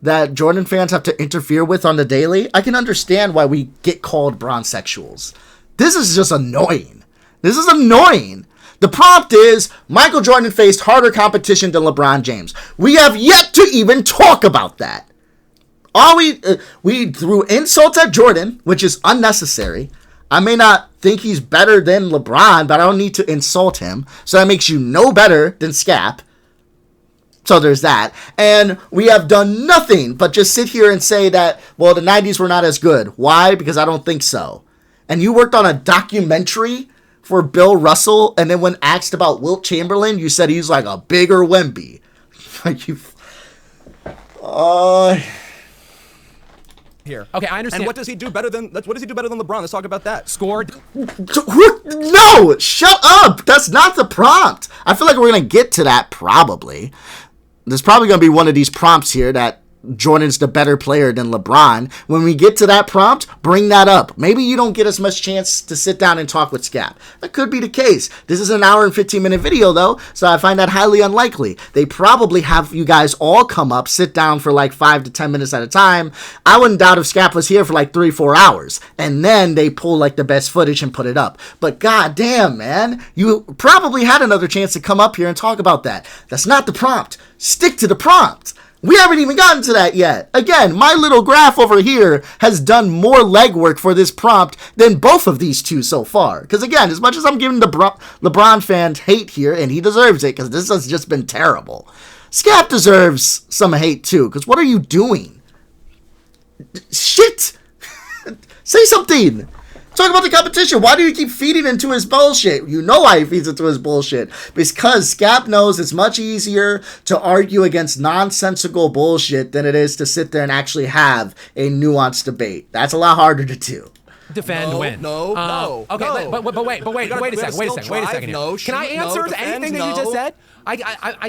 that Jordan fans have to interfere with on the daily, I can understand why we get called bronzexuals. This is just annoying. This is annoying. The prompt is, Michael Jordan faced harder competition than LeBron James. We have yet to even talk about that. We threw insult at Jordan, which is unnecessary. I may not think he's better than LeBron, but I don't need to insult him. So that makes you no better than Skap. So there's that. And we have done nothing but just sit here and say that, well, the 90s were not as good. Why? Because I don't think so. And you worked on a documentary for Bill Russell, and then when asked about Wilt Chamberlain, you said he's like a bigger Wemby. Like you... Here. Okay, I understand. And what does he do better than LeBron? Let's talk about that. Scored. No, shut up. That's not the prompt. I feel like we're going to get to that probably. There's probably going to be one of these prompts here that Jordan's the better player than LeBron. When we get to that prompt, bring that up. Maybe you don't get as much chance to sit down and talk with Skap. That could be the case. This is an hour and 15-minute video, though, so I find that highly unlikely. They probably have you guys all come up, sit down for like 5 to 10 minutes at a time. I wouldn't doubt if Skap was here for like 3-4 hours, and then they pull like the best footage and put it up. But goddamn, man, you probably had another chance to come up here and talk about that. That's not the prompt. Stick to the prompt. We haven't even gotten to that yet. Again, my little graph over here has done more legwork for this prompt than both of these two so far. Because again, as much as I'm giving the LeBron fans hate here, and he deserves it because this has just been terrible, Skap deserves some hate too. Because what are you doing? Shit! Say something! Talk about the competition. Why do you keep feeding into his bullshit? You know why he feeds into his bullshit. Because Skap knows it's much easier to argue against nonsensical bullshit than it is to sit there and actually have a nuanced debate. That's a lot harder to do. defend, win. No. Okay, but wait a second here. No, Can I answer anything that you just said? I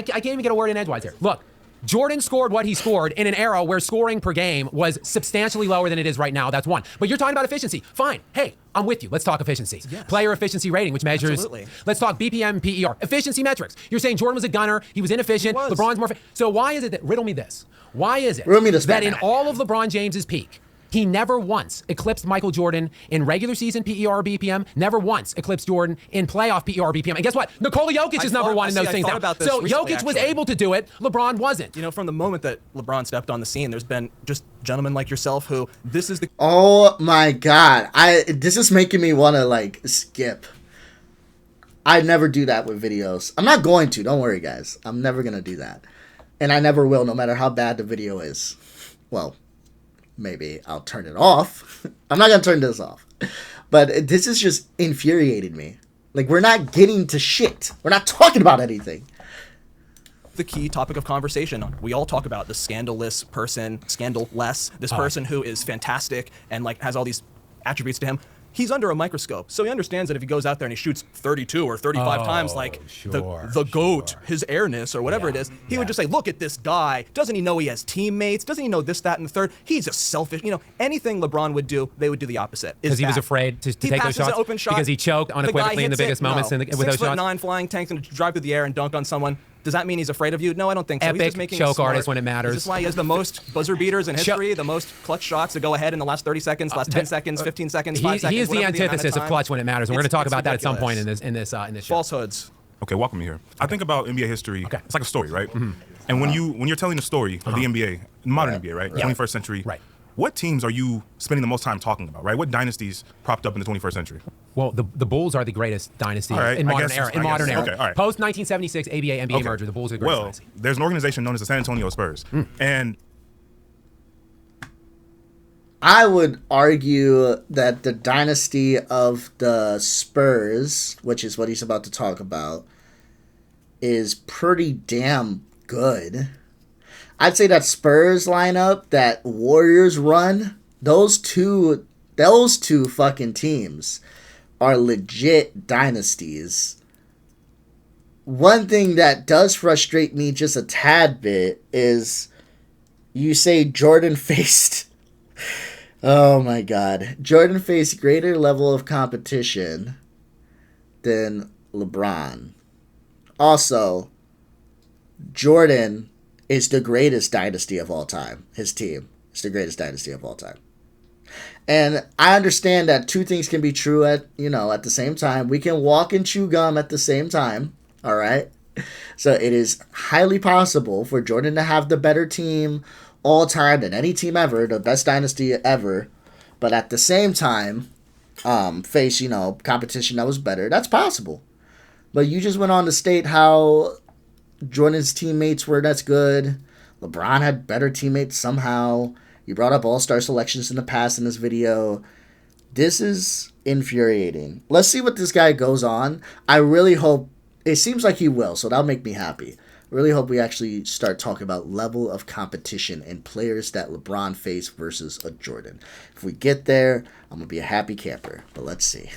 can't even get a word in edgewise here. Look. Jordan scored what he scored in an era where scoring per game was substantially lower than it is right now. That's one. But you're talking about efficiency. Fine. Hey, I'm with you. Let's talk efficiency. Yes. Player efficiency rating, which measures. Absolutely. Let's talk BPM, PER. Efficiency metrics. You're saying Jordan was a gunner. He was inefficient. LeBron's more. So why is it that, riddle me this. Why is it that in all of LeBron James's peak, he never once eclipsed Michael Jordan in regular season PER BPM, never once eclipsed Jordan in playoff PER BPM. And guess what? Nikola Jokic is number one in those things now. So Jokic was able to do it. LeBron wasn't. You know, from the moment that LeBron stepped on the scene, there's been just gentlemen like yourself who this is the. Oh my God. This is making me want to like skip. I never do that with videos. I'm not going to. Don't worry, guys. I'm never going to do that. And I never will, no matter how bad the video is. Well, maybe I'll turn it off. I'm not going to turn this off. But this is just infuriated me. Like, we're not getting to shit. We're not talking about anything. The key topic of conversation. We all talk about the scandalous person, scandal-less, this person who is fantastic and like has all these attributes to him. He's under a microscope, so he understands that if he goes out there and he shoots 32 or 35 times, like the GOAT, his airness or whatever it is, he would just say, look at this guy. Doesn't he know he has teammates? Doesn't he know this, that, and the third? He's a selfish, you know, anything LeBron would do, they would do the opposite. Because he was afraid to take those shots? An open shot, because he choked unequivocally in the biggest moments with those shots? 6'9" flying tanks and drive through the air and dunk on someone. Does that mean he's afraid of you? No, I don't think so. Epic he's just making choke artist when it matters. This is why he has the most buzzer beaters in history, the most clutch shots to go ahead in the last 30 seconds, last 10 seconds, 15 seconds, 5 seconds. He is the antithesis of clutch when it matters. And we're going to talk about that at some point in this show. Falsehoods. Okay, welcome here. I think about NBA history. Okay. It's like a story, right? Mm-hmm. And when you're telling the story of the NBA, modern NBA, right? 21st century. Right. What teams are you spending the most time talking about, right? What dynasties propped up in the 21st century? Well, the Bulls are the greatest dynasty in modern era. Okay, all right. Post 1976 ABA NBA merger, the Bulls are the greatest dynasty. There's an organization known as the San Antonio Spurs, and I would argue that the dynasty of the Spurs, which is what he's about to talk about, is pretty damn good. I'd say that Spurs lineup, that Warriors run, those two fucking teams are legit dynasties. One thing that does frustrate me just a tad bit is you say Jordan faced... Oh my God. Jordan faced greater level of competition than LeBron. Also, Jordan is the greatest dynasty of all time. His team is the greatest dynasty of all time. And I understand that two things can be true at the same time. We can walk and chew gum at the same time. All right. So it is highly possible for Jordan to have the better team all time than any team ever, the best dynasty ever. But at the same time, face, competition that was better. That's possible. But you just went on to state how Jordan's teammates were that's good. LeBron had better teammates somehow. You brought up all-star selections in the past in this video. This is infuriating. Let's see what this guy goes on. I really hope, it seems like he will, so that'll make me happy. I really hope we actually start talking about level of competition and players that LeBron faced versus a Jordan. If we get there, I'm going to be a happy camper. But let's see.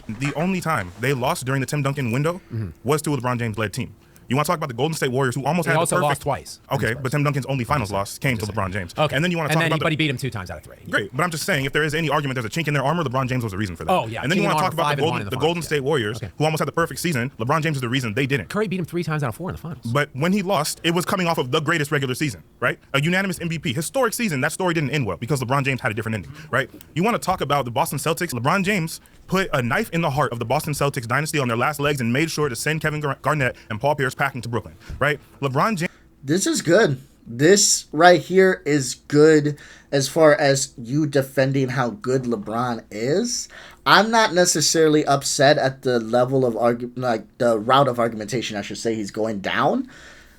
The only time they lost during the Tim Duncan window was to a LeBron James-led team. You want to talk about the Golden State Warriors, who almost had the perfect... lost twice. Okay, but Tim Duncan's only finals loss came to LeBron James. Okay. And then you want to talk about... But he beat him 2 times out of 3. Great, but I'm just saying, if there is any argument there's a chink in their armor, LeBron James was the reason for that. Oh, yeah. And then you want to talk about the Golden State Warriors, who almost had the perfect season. LeBron James is the reason they didn't. Curry beat him 3 times out of 4 in the finals. But when he lost, it was coming off of the greatest regular season, right? A unanimous MVP. Historic season. That story didn't end well because LeBron James had a different ending, right? You want to talk about the Boston Celtics? LeBron James put a knife in the heart of the Boston Celtics dynasty on their last legs and made sure to send Kevin Garnett and Paul Pierce packing to Brooklyn, right? LeBron James... This is good. This right here is good as far as you defending how good LeBron is. I'm not necessarily upset at the level of the route of argumentation, I should say, he's going down.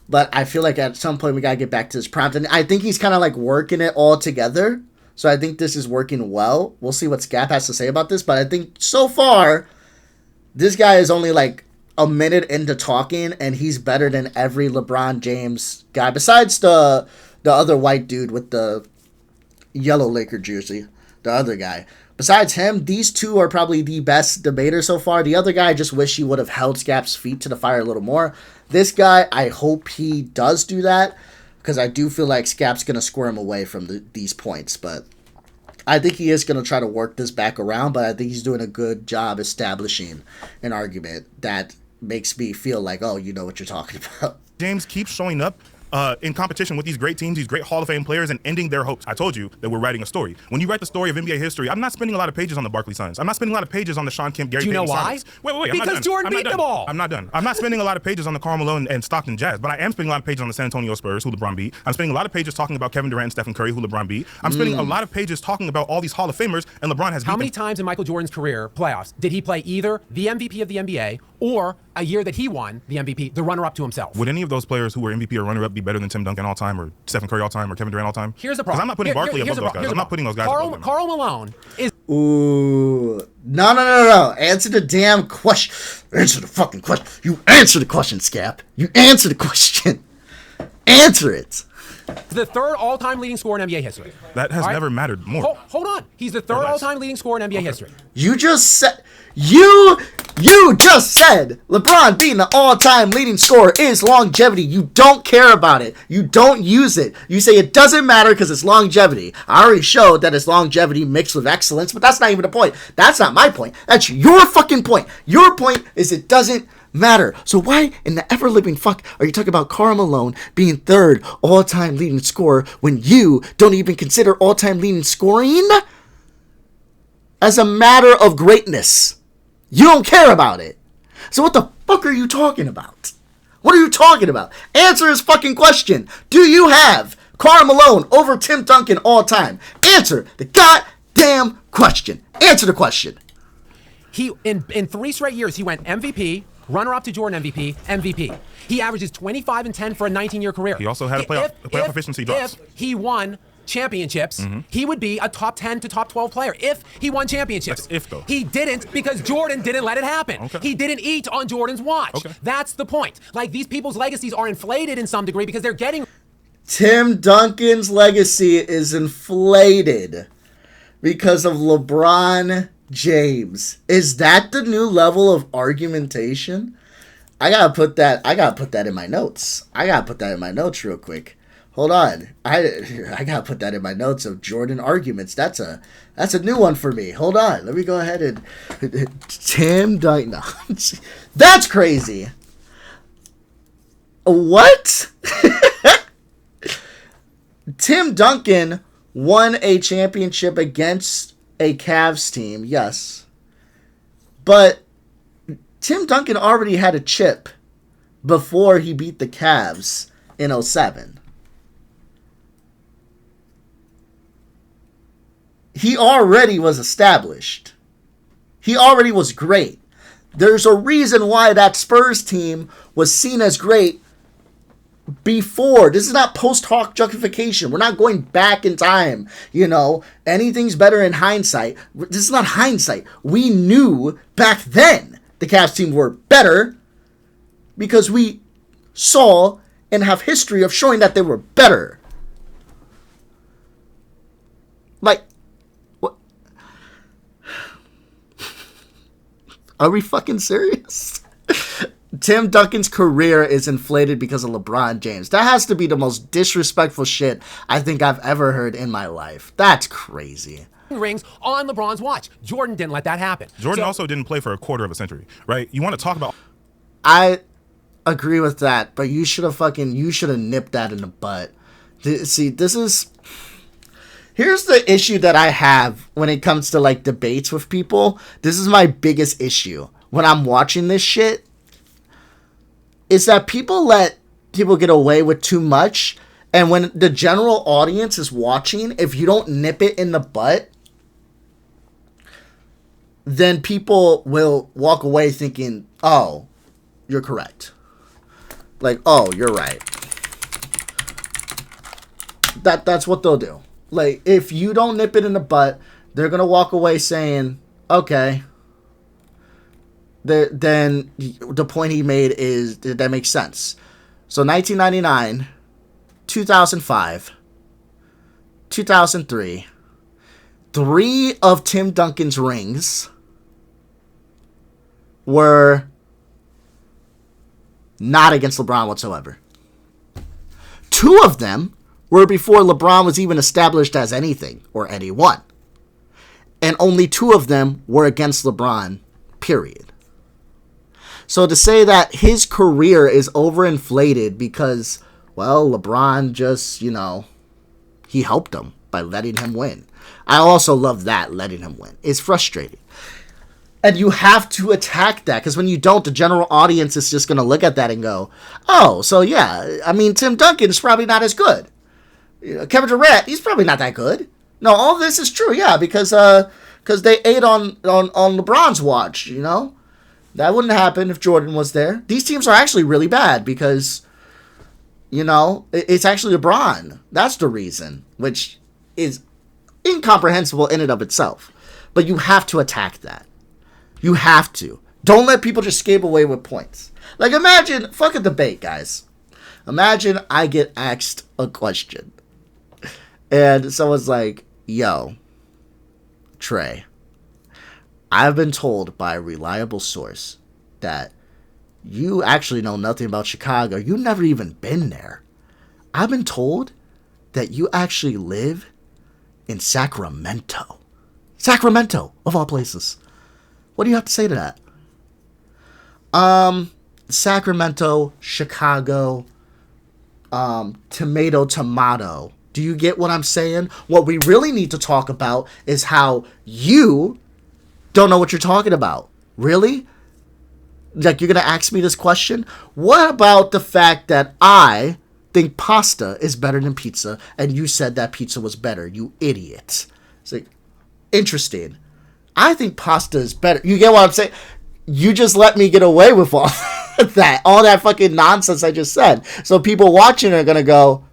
But I feel like at some point we got to get back to his prompt. And I think he's kind of like working it all together. So I think this is working well. We'll see what Skap has to say about this. But I think so far, this guy is only like a minute into talking, and he's better than every LeBron James guy, besides the other white dude with the yellow Laker jersey. The other guy. Besides him, these two are probably the best debaters so far. The other guy, I just wish he would have held Skap's feet to the fire a little more. This guy, I hope he does do that, because I do feel like Skap's going to squirm him away from these points. But I think he is going to try to work this back around, but I think he's doing a good job establishing an argument that makes me feel like, oh, you know what you're talking about. James keeps showing up in competition with these great teams, these great Hall of Fame players, and ending their hopes. I told you that we're writing a story. When you write the story of NBA history, I'm not spending a lot of pages on the Barkley Sons. I'm not spending a lot of pages on the Sean Kemp, Gary Do you know Payton why? Sonics. Wait, because Jordan beat them all. I'm not done. I'm not spending a lot of pages on the Karl Malone and Stockton Jazz, but I am spending a lot of pages on the San Antonio Spurs, who LeBron beat. I'm spending a lot of pages talking about Kevin Durant and Stephen Curry, who LeBron beat. I'm spending a lot of pages talking about all these Hall of Famers, and LeBron has beat How many times in Michael Jordan's career, playoffs, did he play either the MVP of the NBA or a year that he won the MVP, the runner-up to himself? Would any of those players who were MVP or runner-up be better than Tim Duncan all time, or Stephen Curry all time, or Kevin Durant all time? Here's the problem. Because I'm not putting Barkley above those guys. I'm not putting those guys above them. Karl Malone is... Ooh. No. Answer the damn question. Answer the fucking question. You answer the question, Skap. You answer the question. Answer it. The third all-time leading scorer in NBA history. That has never mattered more. Hold on. He's the third all-time leading scorer in NBA history. You just said... You just said LeBron being the all-time leading scorer is longevity. You don't care about it. You don't use it. You say it doesn't matter because it's longevity. I already showed that it's longevity mixed with excellence, but that's not even the point. That's not my point. That's your fucking point. Your point is it doesn't matter. So why in the ever-living fuck are you talking about Karl Malone being third all-time leading scorer when you don't even consider all-time leading scoring as a matter of greatness? You don't care about it. So what the fuck are you talking about? What are you talking about? Answer his fucking question. Do you have Karl Malone over Tim Duncan all time? Answer the goddamn question. Answer the question. He in 3 straight years, he went MVP, runner-up to Jordan MVP, MVP. He averages 25 and 10 for a 19-year career. He also had a playoff efficiency drop. If he won championships, he would be a top 10 to top 12 player if he won championships. That's if, though. He didn't because Jordan didn't let it happen. Okay. He didn't eat on Jordan's watch. Okay. That's the point. Like, these people's legacies are inflated in some degree because they're getting... Tim Duncan's legacy is inflated because of LeBron James. Is that the new level of argumentation? I gotta put that in my notes. Real quick. Hold on. I gotta put that in my notes of Jordan arguments. That's a new one for me. Hold on. Let me go ahead and Tim Duncan. No. That's crazy. What? Tim Duncan won a championship against a Cavs team, yes. But Tim Duncan already had a chip before he beat the Cavs in 2007. He already was established. He already was great. There's a reason why that Spurs team was seen as great before. This is not post hoc justification. We're not going back in time. Anything's better in hindsight. This is not hindsight. We knew back then the Cavs team were better because we saw and have history of showing that they were better. Like, what? Are we fucking serious? Tim Duncan's career is inflated because of LeBron James. That has to be the most disrespectful shit I think I've ever heard in my life. That's crazy. Rings on LeBron's watch. Jordan didn't let that happen. Jordan also didn't play for a quarter of a century, right? You want to talk about... I agree with that, but you should have nipped that in the butt. See, here's the issue that I have when it comes to like debates with people. This is my biggest issue when I'm watching this shit. Is that people let people get away with too much, and when the general audience is watching, if you don't nip it in the butt, then people will walk away thinking, oh, you're correct. Like, oh, you're right. That's what they'll do. Like, if you don't nip it in the butt, they're going to walk away saying, okay, then the point he made is that makes sense. So 1999, 2005, 2003, 3 of Tim Duncan's rings were not against LeBron whatsoever. 2 of them were before LeBron was even established as anything or anyone. And only 2 of them were against LeBron, period. So to say that his career is overinflated because, well, LeBron just, he helped him by letting him win. I also love that, letting him win. It's frustrating. And you have to attack that, because when you don't, the general audience is just going to look at that and go, oh, so yeah, I mean, Tim Duncan is probably not as good. Kevin Durant, he's probably not that good. No, all this is true, yeah, because they ate on LeBron's watch, That wouldn't happen if Jordan was there. These teams are actually really bad because, it's actually LeBron. That's the reason, which is incomprehensible in and of itself. But you have to attack that. You have to. Don't let people just skate away with points. Like, imagine, fuck a debate, guys. Imagine I get asked a question. And someone's like, yo, Trey, I've been told by a reliable source that you actually know nothing about Chicago. You've never even been there. I've been told that you actually live in Sacramento. Sacramento, of all places. What do you have to say to that? Sacramento, Chicago, tomato. Do you get what I'm saying? What we really need to talk about is how you don't know what you're talking about. Really? Like, you're going to ask me this question? What about the fact that I think pasta is better than pizza, and you said that pizza was better, you idiot? It's like, interesting. I think pasta is better. You get what I'm saying? You just let me get away with all that fucking nonsense I just said. So people watching are going to go,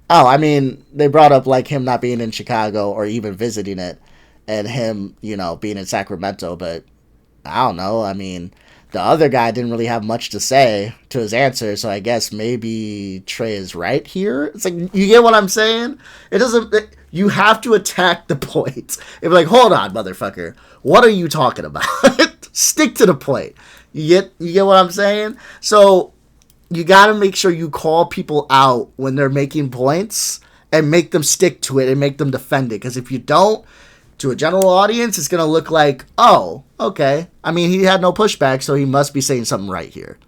oh, I mean, they brought up like him not being in Chicago or even visiting it, and him, being in Sacramento, but I don't know. I mean, the other guy didn't really have much to say to his answer, so I guess maybe Trey is right here. It's like, you get what I'm saying? You have to attack the point. It'd be like, hold on, motherfucker. What are you talking about? Stick to the point. You get what I'm saying? So you got to make sure you call people out when they're making points and make them stick to it and make them defend it. Because if you don't, to a general audience, it's going to look like, oh, okay. I mean, he had no pushback, so he must be saying something right here.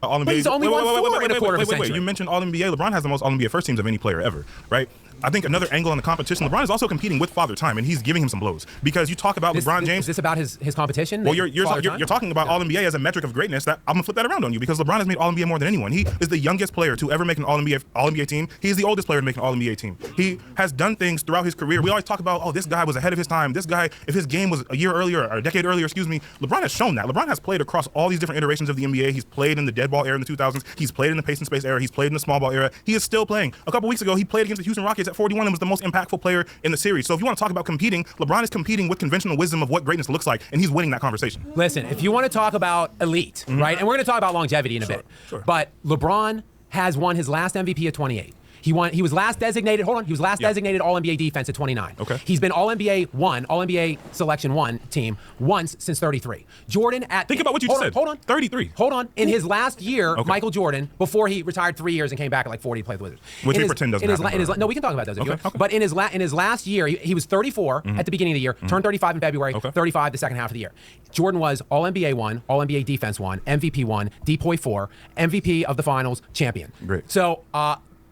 All-NBA. But he's only won 4 in a quarter of a century. You mentioned All-NBA. LeBron has the most All-NBA first teams of any player ever, right? I think another angle on the competition, LeBron is also competing with Father Time, and he's giving him some blows. Because you talk about LeBron James. Is this about his competition? Well, you're talking about All-NBA as a metric of greatness. That I'm going to flip that around on you, because LeBron has made All-NBA more than anyone. He is the youngest player to ever make an All-NBA team. He is the oldest player to make an All-NBA team. He has done things throughout his career. We always talk about, oh, this guy was ahead of his time. This guy, if his game was a year earlier, or a decade earlier, LeBron has shown that. LeBron has played across all these different iterations of the NBA. He's played in the dead ball era in the 2000s. He's played in the pace and space era. He's played in the small ball era. He is still playing. A couple weeks ago, he played against the Houston Rockets at 41 and was the most impactful player in the series. So if you want to talk about competing, LeBron is competing with conventional wisdom of what greatness looks like, and he's winning that conversation. Listen, if you want to talk about elite, right, and we're going to talk about longevity in a bit, but LeBron has won his last MVP at 28. He was last designated designated All-NBA defense at 29. Okay. He's been All-NBA 1, All-NBA Selection 1 team once since 33. Jordan Think about what you just said. Hold on. 33. Hold on. In his last year, Michael Jordan, before he retired 3 years and came back at like 40 to play with the Wizards. Which we pretend doesn't happen. No, we can talk about those if you want. Okay. But in his last year, he was 34 at the beginning of the year, turned 35 in February, 35 the second half of the year. Jordan was All-NBA 1, All-NBA Defense 1, MVP 1, DPOY 4, MVP of the Finals, champion. Great. So,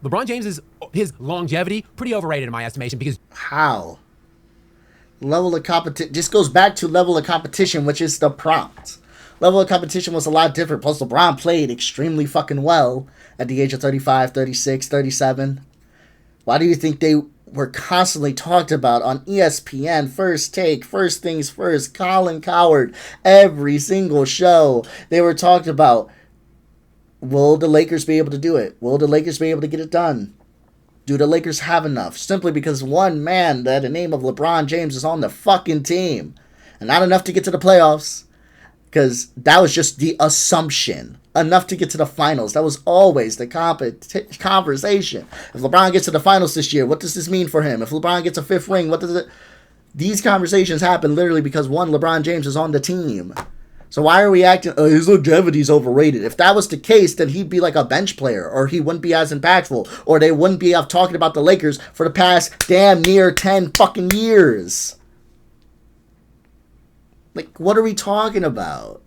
LeBron James his longevity pretty overrated in my estimation because how level of competition just goes back to level of competition, which is the prompt. Level of competition was a lot different. Plus, LeBron played extremely fucking well at the age of 35, 36, 37. Why do you think they were constantly talked about on ESPN, First Take, First Things First, Colin Cowherd, every single show? They were talked about. Will the Lakers be able to do it? Will the Lakers be able to get it done? Do the Lakers have enough? Simply because one man that the name of LeBron James is on the fucking team. And not enough to get to the playoffs. Because that was just the assumption. Enough to get to the finals. That was always the conversation. If LeBron gets to the finals this year, what does this mean for him? If LeBron gets a 5th ring, what does it... These conversations happen literally because, one, LeBron James is on the team. So why are we acting, his longevity is overrated? If that was the case, then he'd be like a bench player, or he wouldn't be as impactful, or they wouldn't be out talking about the Lakers for the past damn near 10 fucking years. Like, what are we talking about?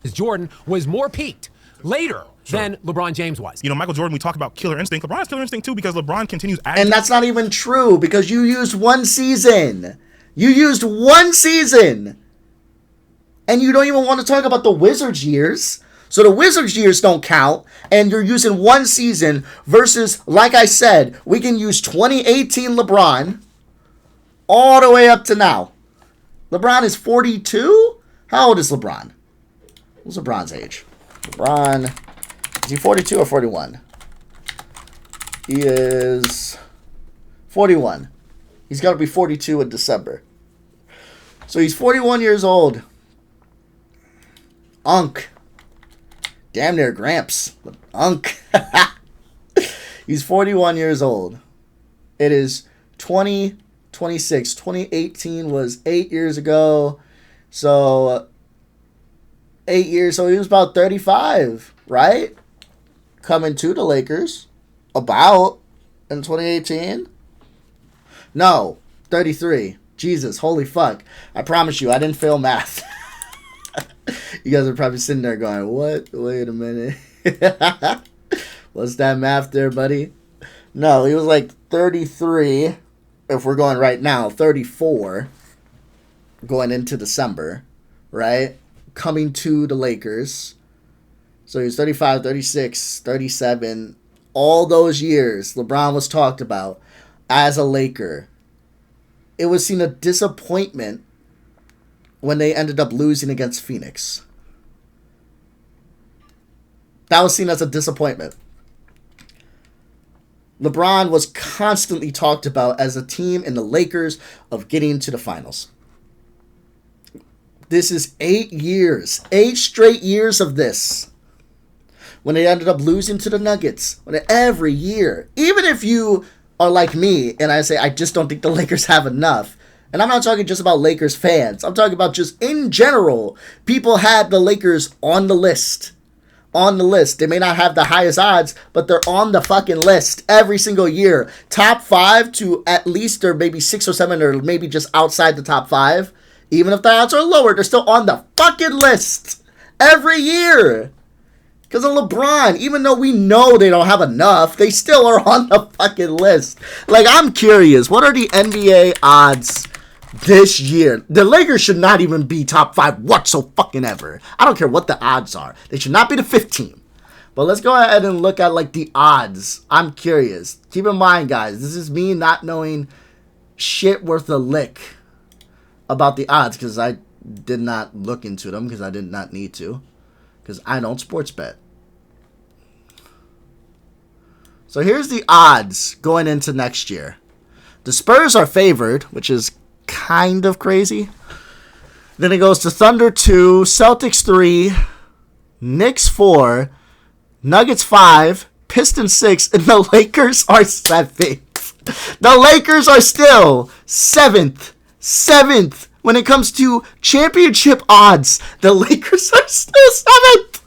Jordan was more peaked later than LeBron James was. You know, Michael Jordan, we talk about killer instinct. LeBron has killer instinct too, because LeBron continues acting. And that's not even true, because you used one season. You used one season. And you don't even want to talk about the Wizards years. So the Wizards years don't count. And you're using one season versus, like I said, we can use 2018 LeBron all the way up to now. LeBron is 42? How old is LeBron? What's LeBron's age? LeBron, is he 42 or 41? He is 41. He's got to be 42 in December. So he's 41 years old. Unk. Damn near Gramps. Unk. He's 41 years old. It is 2026. 2018 was 8 years ago. So 8 years. So he was about 35, right? Coming to the Lakers. About in 2018. No, 33. Jesus, holy fuck. I promise you, I didn't fail math. You guys are probably sitting there going, what? Wait a minute. What's that math there, buddy? No, he was like 33. If we're going right now, 34. Going into December, right? Coming to the Lakers. So he was 35, 36, 37. All those years, LeBron was talked about as a Laker. It was seen a disappointment when they ended up losing against Phoenix. That was seen as a disappointment. LeBron was constantly talked about as a team in the Lakers of getting to the finals. This is 8 years. 8 straight years of this. When they ended up losing to the Nuggets. Every year. Even if you are like me and I say, I just don't think the Lakers have enough. And I'm not talking just about Lakers fans. I'm talking about just in general. People had the Lakers on the list. On the list. They may not have the highest odds, but they're on the fucking list every single year. Top 5 to at least, or maybe 6 or 7, or maybe just outside the top 5. Even if the odds are lower, they're still on the fucking list. Every year. Because of LeBron, even though we know they don't have enough, they still are on the fucking list. Like, I'm curious. What are the NBA odds this year? The Lakers should not even be top 5 whatsoever. I don't care what the odds are. They should not be the 5th team. But let's go ahead and look at, like, the odds. I'm curious. Keep in mind, guys, this is me not knowing shit worth a lick about the odds, because I did not look into them, because I did not need to. Because I don't sports bet. So here's the odds going into next year. The Spurs are favored, which is kind of crazy. Then it goes to Thunder 2, Celtics 3, Knicks 4, Nuggets 5, Pistons 6, and the Lakers are 7th. The Lakers are still 7th. 7th. When it comes to championship odds, the Lakers are still 7th.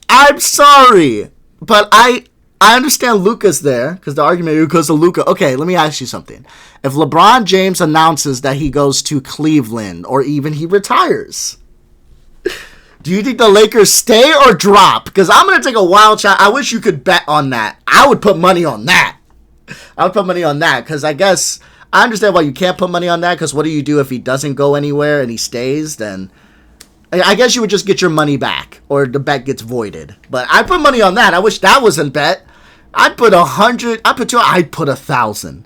I'm sorry, but I understand Luka's there, because the argument goes to Luka. Okay, let me ask you something. If LeBron James announces that he goes to Cleveland, or even he retires, do you think the Lakers stay or drop? Because I'm going to take a wild shot. I wish you could bet on that. I would put money on that. I would put money on that, because I guess I understand why you can't put money on that, because what do you do if he doesn't go anywhere and he stays? Then I guess you would just get your money back, or the bet gets voided. But I put money on that. I wish that wasn't bet. I'd put 100. I'd put 1,000.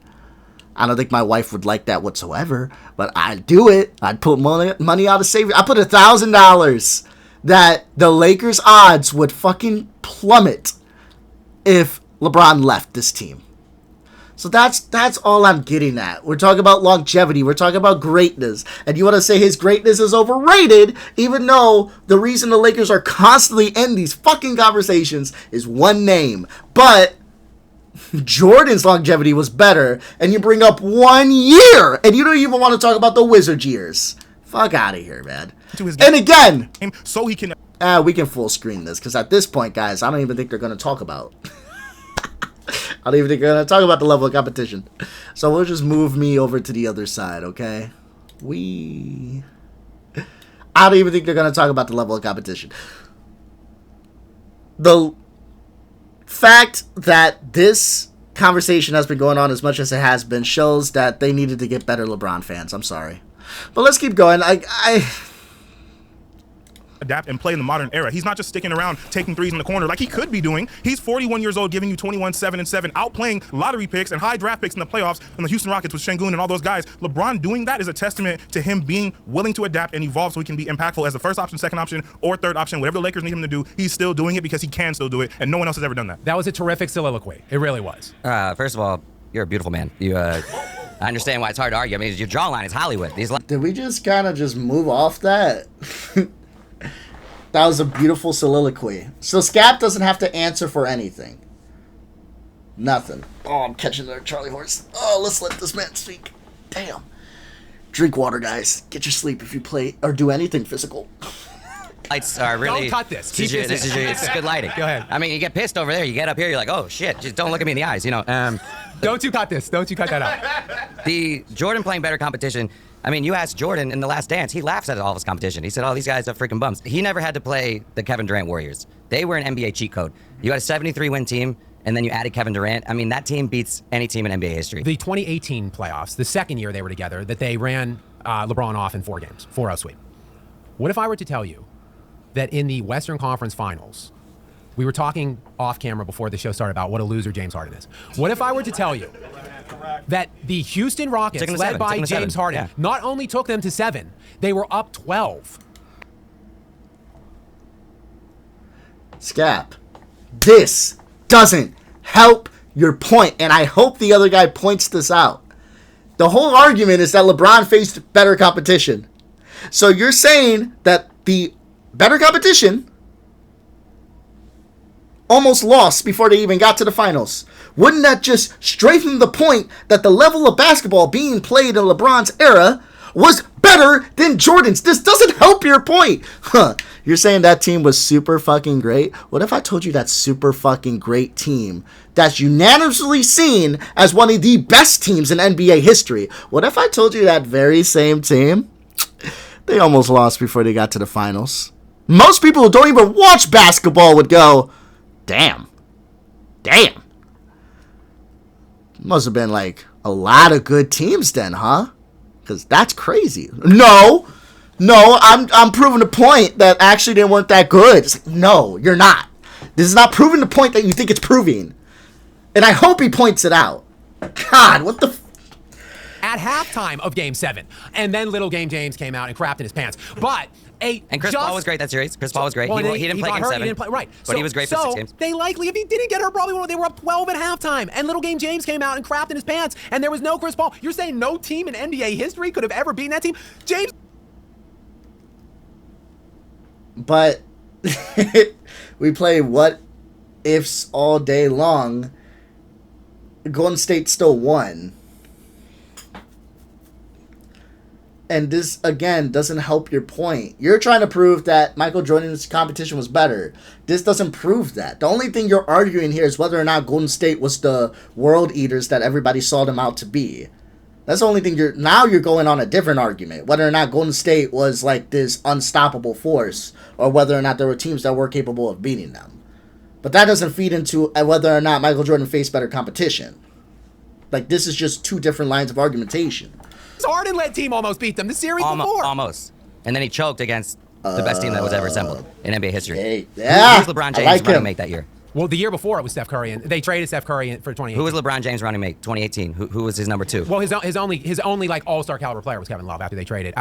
I don't think my wife would like that whatsoever, but I'd do it. I'd put money out of savings. I put $1,000 that the Lakers' odds would fucking plummet if LeBron left this team. So that's all I'm getting at. We're talking about longevity. We're talking about greatness. And you want to say his greatness is overrated, even though the reason the Lakers are constantly in these fucking conversations is one name. But Jordan's longevity was better, and you bring up 1 year, and you don't even want to talk about the Wizard years. Fuck out of here, man. And again, so he can. We can full screen this, because at this point, guys, I don't even think they're going to talk about. I don't even think they're going to talk about the level of competition. So we'll just move me over to the other side, okay? I don't even think they're going to talk about the level of competition. The fact that this conversation has been going on as much as it has been shows that they needed to get better LeBron fans. I'm sorry. But let's keep going. Adapt and play in the modern era. He's not just sticking around taking threes in the corner like he could be doing. He's 41 years old, giving you 21, 7, and 7, outplaying lottery picks and high draft picks in the playoffs and the Houston Rockets with Şengün and all those guys. LeBron doing that is a testament to him being willing to adapt and evolve so he can be impactful as the first option, second option, or third option. Whatever the Lakers need him to do, he's still doing it because he can still do it, and no one else has ever done that. That was a terrific soliloquy. It really was. First of all, you're a beautiful man. I understand why it's hard to argue. I mean, your jawline is Hollywood. Did we just kind of just move off that? That was a beautiful soliloquy. So Skap doesn't have to answer for anything. Nothing. Oh, I'm catching their Charlie horse. Oh, let's let this man speak. Damn. Drink water, guys. Get your sleep if you play or do anything physical. Lights are really. Don't cut this. It's good lighting. Go ahead. I mean, you get pissed over there. You get up here. You're like, oh shit. Just don't look at me in the eyes. You know. Don't you cut this. Don't you cut that out. The Jordan playing better competition. I mean, you asked Jordan in The Last Dance, he laughs at all of his competition. He said, oh, these guys are freaking bums. He never had to play the Kevin Durant Warriors. They were an NBA cheat code. You had a 73-win team, and then you added Kevin Durant. I mean, that team beats any team in NBA history. The 2018 playoffs, the second year they were together, that they ran LeBron off in 4 games, 4-0 sweep. What if I were to tell you that in the Western Conference Finals, we were talking off camera before the show started about what a loser James Harden is. What if I were to tell you that the Houston Rockets, led by James Harden, not only took them to 7, they were up 12. Skap, this doesn't help your point, and I hope the other guy points this out. The whole argument is that LeBron faced better competition. So you're saying that the better competition almost lost before they even got to the finals. Wouldn't that just strengthen the point that the level of basketball being played in LeBron's era was better than Jordan's? This doesn't help your point. You're saying that team was super fucking great? What if I told you that super fucking great team that's unanimously seen as one of the best teams in NBA history? What if I told you that very same team, they almost lost before they got to the finals? Most people who don't even watch basketball would go, damn. Must have been like a lot of good teams then, huh? Because that's crazy. No, I'm proving the point that actually they weren't that good. It's like, no, you're not. This is not proving the point that you think it's proving. And I hope he points it out. God, what the... At halftime of Game 7. And then little Game James came out and crapped in his pants. But... And Chris Paul was great that series. Chris Paul was great. He didn't play Game 7. He didn't play, right. But he was great for 6 games. They likely, if he didn't get hurt, probably they were up 12 at halftime. And little Game James came out and crapped in his pants. And there was no Chris Paul. You're saying no team in NBA history could have ever beaten that team? James... But we play what ifs all day long. Golden State still won. And this, again, doesn't help your point. You're trying to prove that Michael Jordan's competition was better. This doesn't prove that. The only thing you're arguing here is whether or not Golden State was the world eaters that everybody saw them out to be. That's the only thing now you're going on a different argument. Whether or not Golden State was like this unstoppable force, or whether or not there were teams that were capable of beating them. But that doesn't feed into whether or not Michael Jordan faced better competition. Like, this is just 2 different lines of argumentation. Harden-led team almost beat them the series before. Almost. And then he choked against the best team that was ever assembled in NBA history. Hey, yeah, Who was LeBron James running mate that year? Well, the year before it was Steph Curry, and they traded Steph Curry for 2018. Who was LeBron James running mate 2018? Who was his number 2? Well, his only like all-star caliber player was Kevin Love after they traded.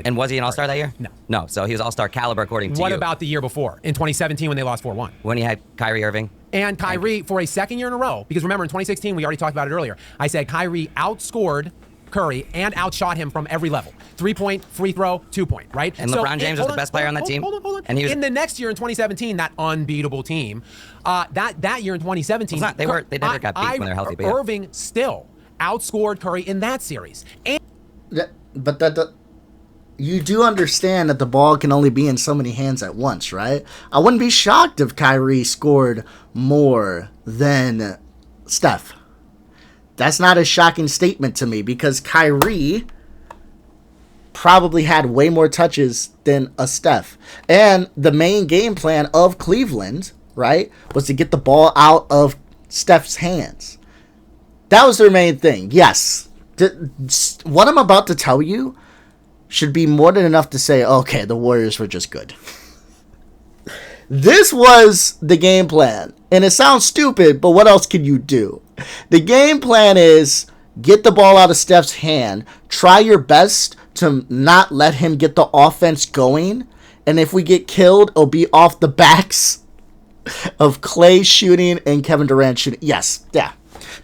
And was he an all-star that year? No. So he was all-star caliber according to you. What about the year before, in 2017 when they lost 4-1? When he had Kyrie Irving? And Kyrie for a second year in a row, because remember in 2016 we already talked about it earlier. I said Kyrie outscored Curry and outshot him from every level. 3-point, free throw, 2-point, right? And LeBron James was the best player on that team. Hold on. And he was, in the next year in 2017, that unbeatable team, that year in 2017, they never got beat when they were healthy. But Irving still outscored Curry in that series. And you do understand that the ball can only be in so many hands at once, right? I wouldn't be shocked if Kyrie scored more than Steph. That's not a shocking statement to me because Kyrie probably had way more touches than a Steph. And the main game plan of Cleveland, right, was to get the ball out of Steph's hands. That was their main thing. Yes. What I'm about to tell you should be more than enough to say, okay, the Warriors were just good. This was the game plan. And it sounds stupid, but what else can you do? The game plan is get the ball out of Steph's hand, try your best to not let him get the offense going, and if we get killed, it'll be off the backs of Clay shooting and Kevin Durant shooting. Yes, yeah.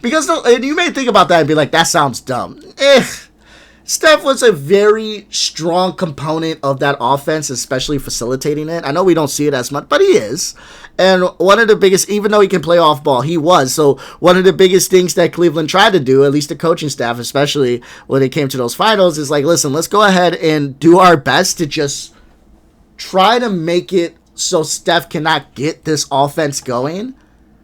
Because you may think about that and be like, that sounds dumb. Steph was a very strong component of that offense, especially facilitating it. I know we don't see it as much, but he is. And one of the biggest, even though he can play off ball, he was. So one of the biggest things that Cleveland tried to do, at least the coaching staff, especially when it came to those finals, is like, listen, let's go ahead and do our best to just try to make it so Steph cannot get this offense going.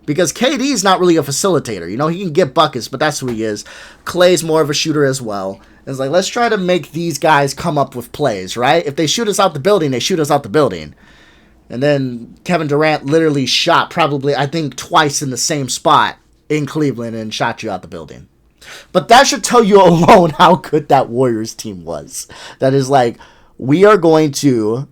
Because KD is not really a facilitator. You know, he can get buckets, but that's who he is. Clay's more of a shooter as well. It's like, let's try to make these guys come up with plays, right? If they shoot us out the building, they shoot us out the building. And then Kevin Durant literally shot probably, I think, twice in the same spot in Cleveland and shot you out the building. But that should tell you alone how good that Warriors team was. That is like, we're going to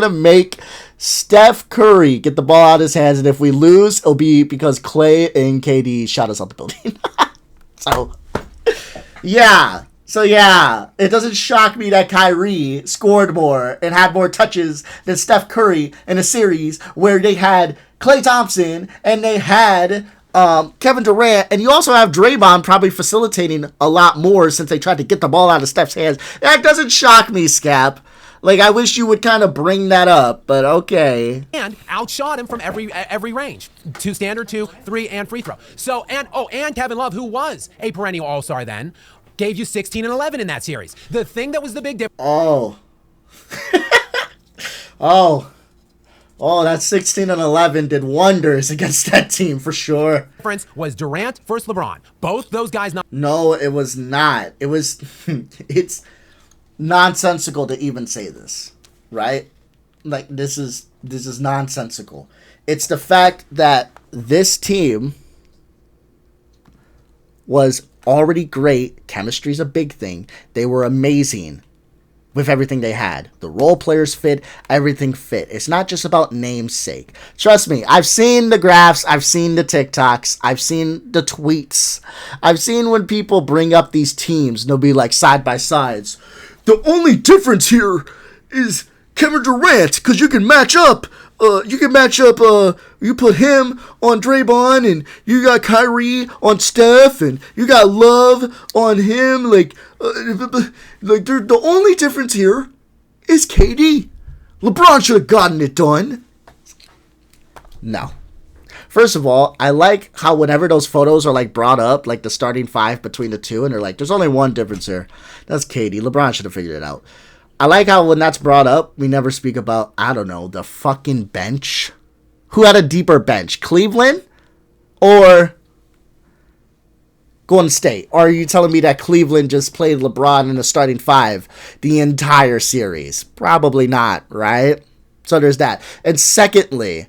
make Steph Curry get the ball out of his hands, and if we lose, it'll be because Clay and KD shot us out the building. So yeah, it doesn't shock me that Kyrie scored more and had more touches than Steph Curry in a series where they had Klay Thompson and they had Kevin Durant, and you also have Draymond probably facilitating a lot more since they tried to get the ball out of Steph's hands. That doesn't shock me, Skap. Like, I wish you would kind of bring that up, but okay. And outshot him from every range. 2 standard, 2, 3, and free throw. So, and Kevin Love, who was a perennial all-star then, gave you 16 and 11 in that series. The thing that was the big difference. That 16 and 11 did wonders against that team for sure. Difference was Durant versus LeBron. Both those guys. No, it was not. It was. It's nonsensical to even say this, right? Like, this is nonsensical. It's the fact that this team was already great. Chemistry's a big thing. They were amazing with everything they had. The role players fit, everything fit. It's not just about namesake. Trust me, I've seen the graphs, I've seen the TikToks, I've seen the tweets. I've seen when people bring up these teams, and they'll be like side by sides. The only difference here is Kevin Durant, because you can match up. You put him on Draymond, and you got Kyrie on Steph, and you got Love on him. The only difference here is KD. LeBron should have gotten it done. No. First of all, I like how whenever those photos are like brought up, like the starting 5 between the two, and they're like, there's only one difference here. That's KD. LeBron should have figured it out. I like how when that's brought up, we never speak about, I don't know, the fucking bench. Who had a deeper bench? Cleveland or Golden State? Or are you telling me that Cleveland just played LeBron in the starting 5 the entire series? Probably not, right? So there's that. And secondly,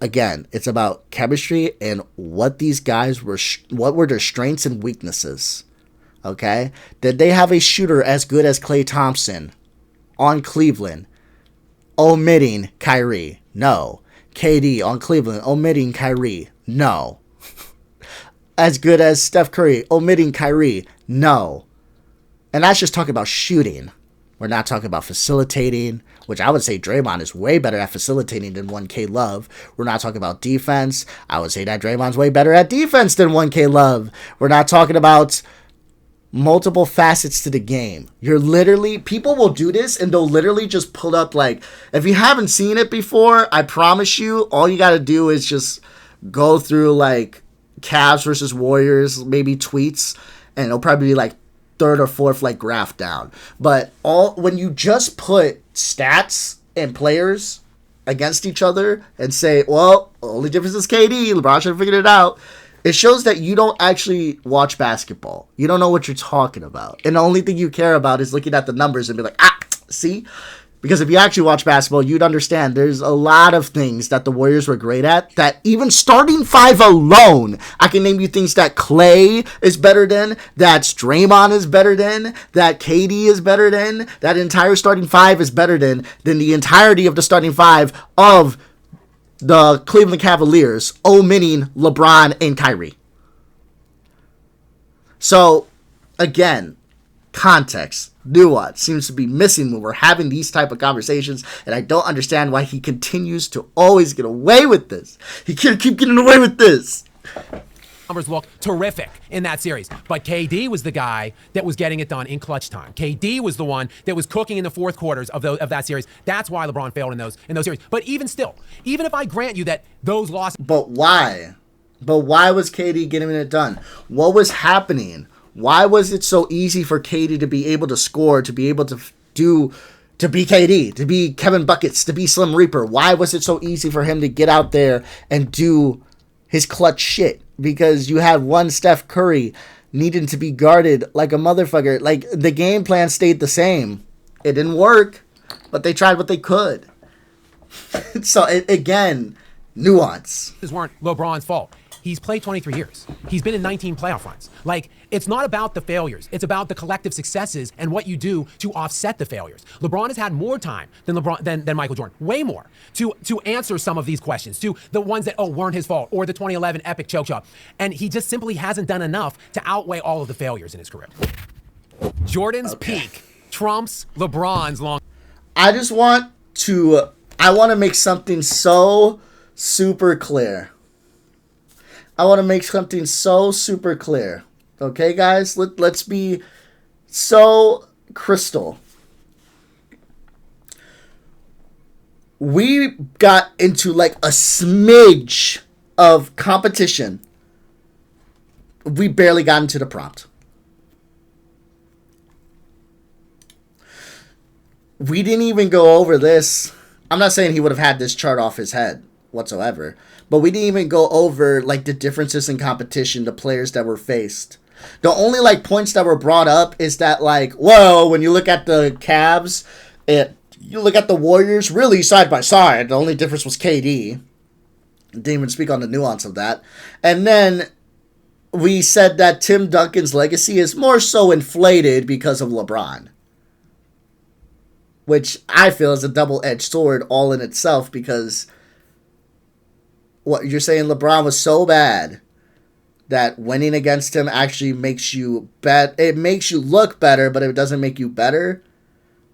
again, it's about chemistry and what these guys were, what were their strengths and weaknesses. Okay? Did they have a shooter as good as Klay Thompson on Cleveland, omitting Kyrie? No. KD on Cleveland, omitting Kyrie? No. As good as Steph Curry, omitting Kyrie? No. And that's just talking about shooting. We're not talking about facilitating, which I would say Draymond is way better at facilitating than 1K Love. We're not talking about defense. I would say that Draymond's way better at defense than 1K Love. We're not talking about multiple facets to the game. You're literally, people will do this and they'll literally just pull up, like, if you haven't seen it before, I promise you, all you got to do is just go through like Cavs versus Warriors, maybe tweets, and it'll probably be like third or fourth like graph down. But when you just put stats and players against each other and say, well, only difference is KD, LeBron should have figured it out, it shows that you don't actually watch basketball. You don't know what you're talking about. And the only thing you care about is looking at the numbers and be like, see? Because if you actually watch basketball, you'd understand there's a lot of things that the Warriors were great at, that even starting five alone, I can name you things that Clay is better than, that Draymond is better than, that KD is better than, that entire starting five is better than the entirety of the starting five of the Cleveland Cavaliers, omitting LeBron and Kyrie. So, again, context, nuance seems to be missing when we're having these type of conversations, and I don't understand why he continues to always get away with this. He can't keep getting away with this. Numbers look terrific in that series, but KD was the guy that was getting it done in clutch time. KD was the one that was cooking in the fourth quarters of that series. That's why LeBron failed in those series. But even still, even if I grant you that those losses, but why was KD getting it done? What was happening? Why was it so easy for KD to be able to score, to be able to be KD, to be Kevin Buckets, to be Slim Reaper? Why was it so easy for him to get out there and do his clutch shit? Because you had one Steph Curry needing to be guarded like a motherfucker. Like, the game plan stayed the same. It didn't work, but they tried what they could. So, again, nuance. These weren't LeBron's fault. He's played 23 years. He's been in 19 playoff runs. Like, it's not about the failures. It's about the collective successes and what you do to offset the failures. LeBron has had more time than Michael Jordan, way more, to answer some of these questions, to the ones that, weren't his fault, or the 2011 epic choke job. And he just simply hasn't done enough to outweigh all of the failures in his career. Jordan's peak trumps LeBron's long. I want to make something so super clear. Okay, guys? Let's be so crystal. We got into like a smidge of competition. We barely got into the prompt. We didn't even go over this. I'm not saying he would have had this chart off his head whatsoever, but we didn't even go over like the differences in competition, the players that were faced. The only like points that were brought up is that like, whoa, when you look at the Cavs, you look at the Warriors, really side by side. The only difference was KD. Didn't even speak on the nuance of that. And then we said that Tim Duncan's legacy is more so inflated because of LeBron, which I feel is a double-edged sword all in itself, because what you're saying, LeBron was so bad that winning against him actually makes you it makes you look better, but it doesn't make you better.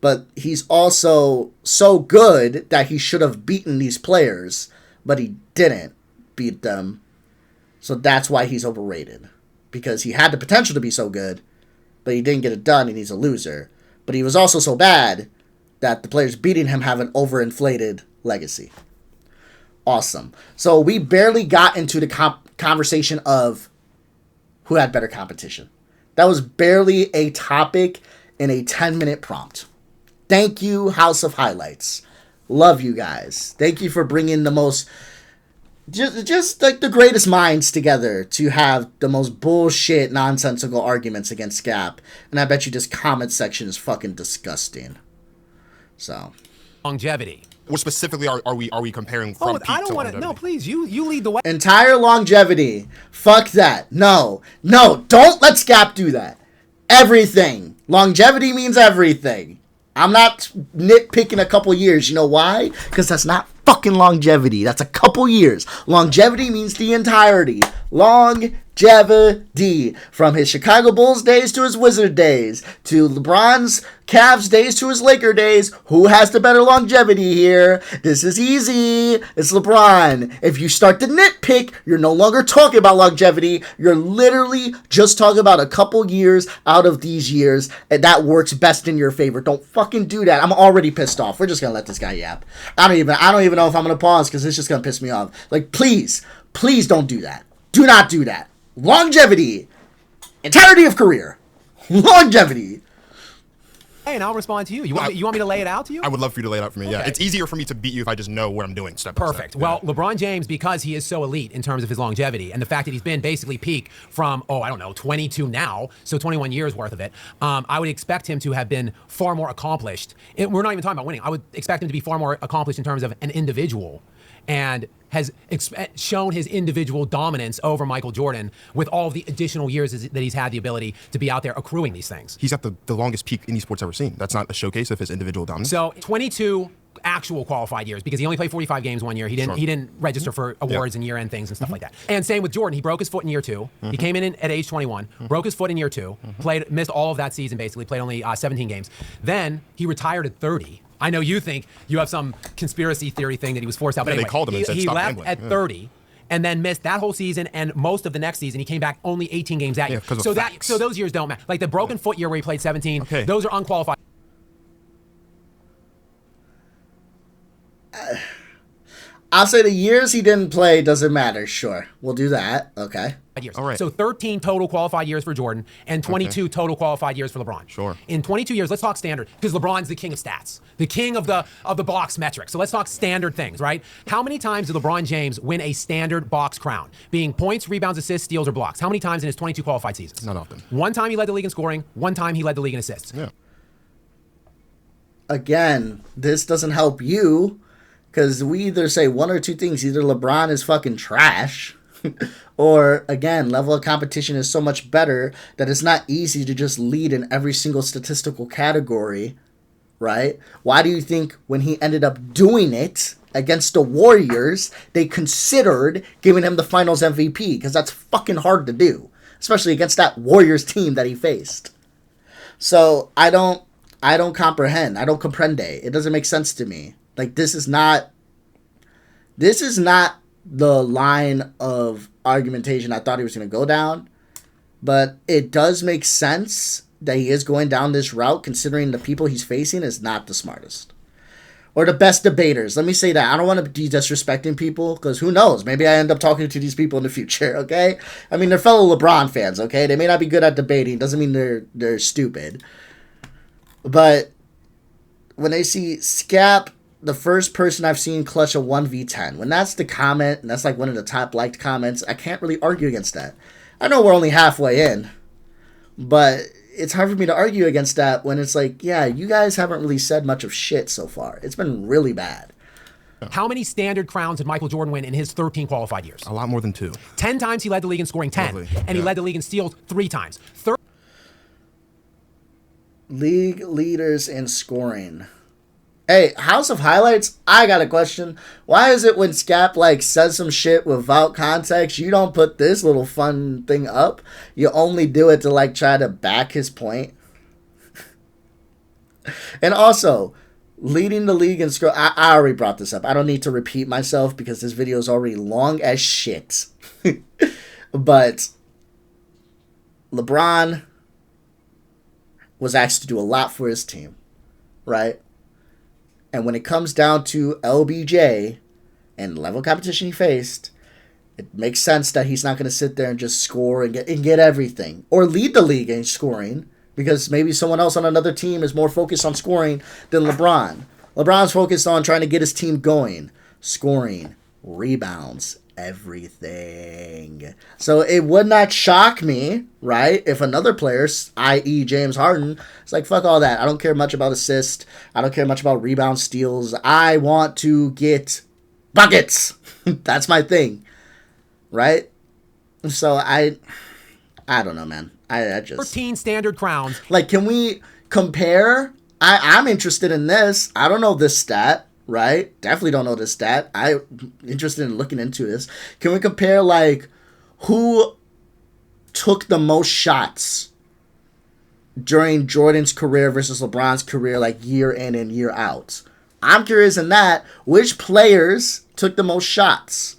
But he's also so good that he should have beaten these players, but he didn't beat them. So that's why he's overrated, because he had the potential to be so good, but he didn't get it done, and he's a loser. But he was also so bad that the players beating him have an overinflated legacy. Awesome. So we barely got into the conversation of who had better competition. That was barely a topic in a 10-minute prompt. Thank you, House of Highlights. Love you guys. Thank you for bringing the most, just like the greatest minds together to have the most bullshit, nonsensical arguments against Skap. And I bet you this comment section is fucking disgusting. So, longevity. What specifically are we comparing from peak I don't to want to. longevity? No, please, you lead the way. Entire longevity. Fuck that. No, don't let Skap do that. Everything. Longevity means everything. I'm not nitpicking a couple years. You know why? Because that's not fucking longevity. That's a couple years. Longevity means the entirety. Longevity. Longevity. From his Chicago Bulls days to his Wizard days, to LeBron's Cavs days to his Laker days, who has the better longevity here? This is easy. It's LeBron. If you start to nitpick, you're no longer talking about longevity. You're literally just talking about a couple years out of these years, and that works best in your favor. Don't fucking do that. I'm already pissed off. We're just gonna let this guy yap. I don't even know if I'm gonna pause because it's just gonna piss me off. Like, please don't do that. Do not do that. Longevity. Entirety of career. Longevity. Hey, and I'll respond to you. You want me to lay it out to you? I would love for you to lay it out for me. Okay. Yeah, it's easier for me to beat you if I just know what I'm doing step by step. Perfect. Well, LeBron James, because he is so elite in terms of his longevity and the fact that he's been basically peak from 22 now, so 21 years worth of it. I would expect him to have been far more accomplished. We're not even talking about winning. I would expect him to be far more accomplished in terms of an individual, and has shown his individual dominance over Michael Jordan with all of the additional years that he's had the ability to be out there accruing these things. He's at the longest peak any sport's ever seen. That's not a showcase of his individual dominance. So 22 actual qualified years, because he only played 45 games one year. He didn't register for awards and year-end things and stuff like that. And same with Jordan. He broke his foot in year 2. He came in at age 21, broke his foot in year 2, missed all of that season basically, played only 17 games. Then he retired at 30. I know you think you have some conspiracy theory thing that he was forced out, but anyway, they called him and said, he stop left gambling. at 30 and then missed that whole season and most of the next season. He came back only 18 games that year. So those years don't matter. Like the broken foot year where he played 17, those are unqualified. I'll say the years he didn't play doesn't matter. Sure, we'll do that. Okay. Years. All right. So 13 total qualified years for Jordan and 22 total qualified years for LeBron. Sure. In 22 years, let's talk standard, because LeBron's the king of stats, the king of the box metrics. So let's talk standard things, right? How many times did LeBron James win a standard box crown, being points, rebounds, assists, steals, or blocks? How many times in his 22 qualified seasons? Not often. One time he led the league in scoring. One time he led the league in assists. Yeah. Again, this doesn't help you, because we either say one or two things. Either LeBron is fucking trash, or, again, level of competition is so much better that it's not easy to just lead in every single statistical category, right? Why do you think when he ended up doing it against the Warriors, they considered giving him the Finals MVP? Because that's fucking hard to do, especially against that Warriors team that he faced. So I don't comprehend. I don't comprende. It doesn't make sense to me. Like, this is not the line of argumentation I thought he was going to go down, but it does make sense that he is going down this route, considering the people he's facing is not the smartest or the best debaters. Let me say that. I don't want to be disrespecting people, because who knows? Maybe I end up talking to these people in the future, okay? I mean, they're fellow LeBron fans, okay? They may not be good at debating. Doesn't mean they're stupid. But when they see Skap, the first person I've seen clutch a 1v10, when that's the comment, and that's like one of the top liked comments, I can't really argue against that. I know we're only halfway in, but it's hard for me to argue against that when it's like, yeah, you guys haven't really said much of shit so far. It's been really bad. How many standard crowns did Michael Jordan win in his 13 qualified years? A lot more than 2. 10 times he led the league in scoring, 10. Lovely. And he led the league in steals 3 times. League leaders in scoring. Hey, House of Highlights, I got a question. Why is it when Skap, says some shit without context, you don't put this little fun thing up? You only do it to, try to back his point? And also, leading the league in score, I already brought this up. I don't need to repeat myself because this video is already long as shit. But LeBron was asked to do a lot for his team, right? And when it comes down to LBJ and the level of competition he faced, it makes sense that he's not going to sit there and just score and get everything. Or lead the league in scoring, because maybe someone else on another team is more focused on scoring than LeBron. LeBron's focused on trying to get his team going. Scoring, rebounds, everything. So it would not shock me, right, if another player, i.e. James Harden, is like, fuck all that. I don't care much about assists. I don't care much about rebound steals. I want to get buckets. That's my thing, right? So I don't know, man. I just 13 standard crowns. Can we compare? I'm interested in this. I don't know this stat. Right? Definitely don't know this stat. I'm interested in looking into this. Can we compare, who took the most shots during Jordan's career versus LeBron's career, like year in and year out? I'm curious in that, which players took the most shots?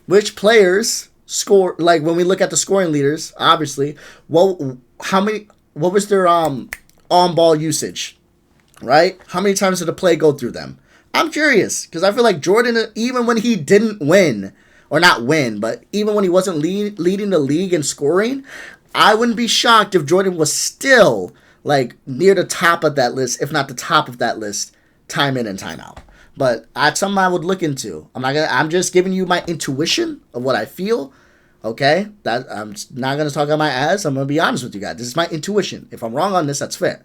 Which players score, like when we look at the scoring leaders, obviously, what was their on-ball usage, right? How many times did a play go through them? I'm curious, because I feel like Jordan, even when he didn't win, or not win, but even when he wasn't leading the league in scoring, I wouldn't be shocked if Jordan was still like near the top of that list, if not the top of that list, time in and time out. But that's something I would look into. I'm just giving you my intuition of what I feel. Okay? That I'm not gonna talk on my ass. I'm gonna be honest with you guys. This is my intuition. If I'm wrong on this, that's fair.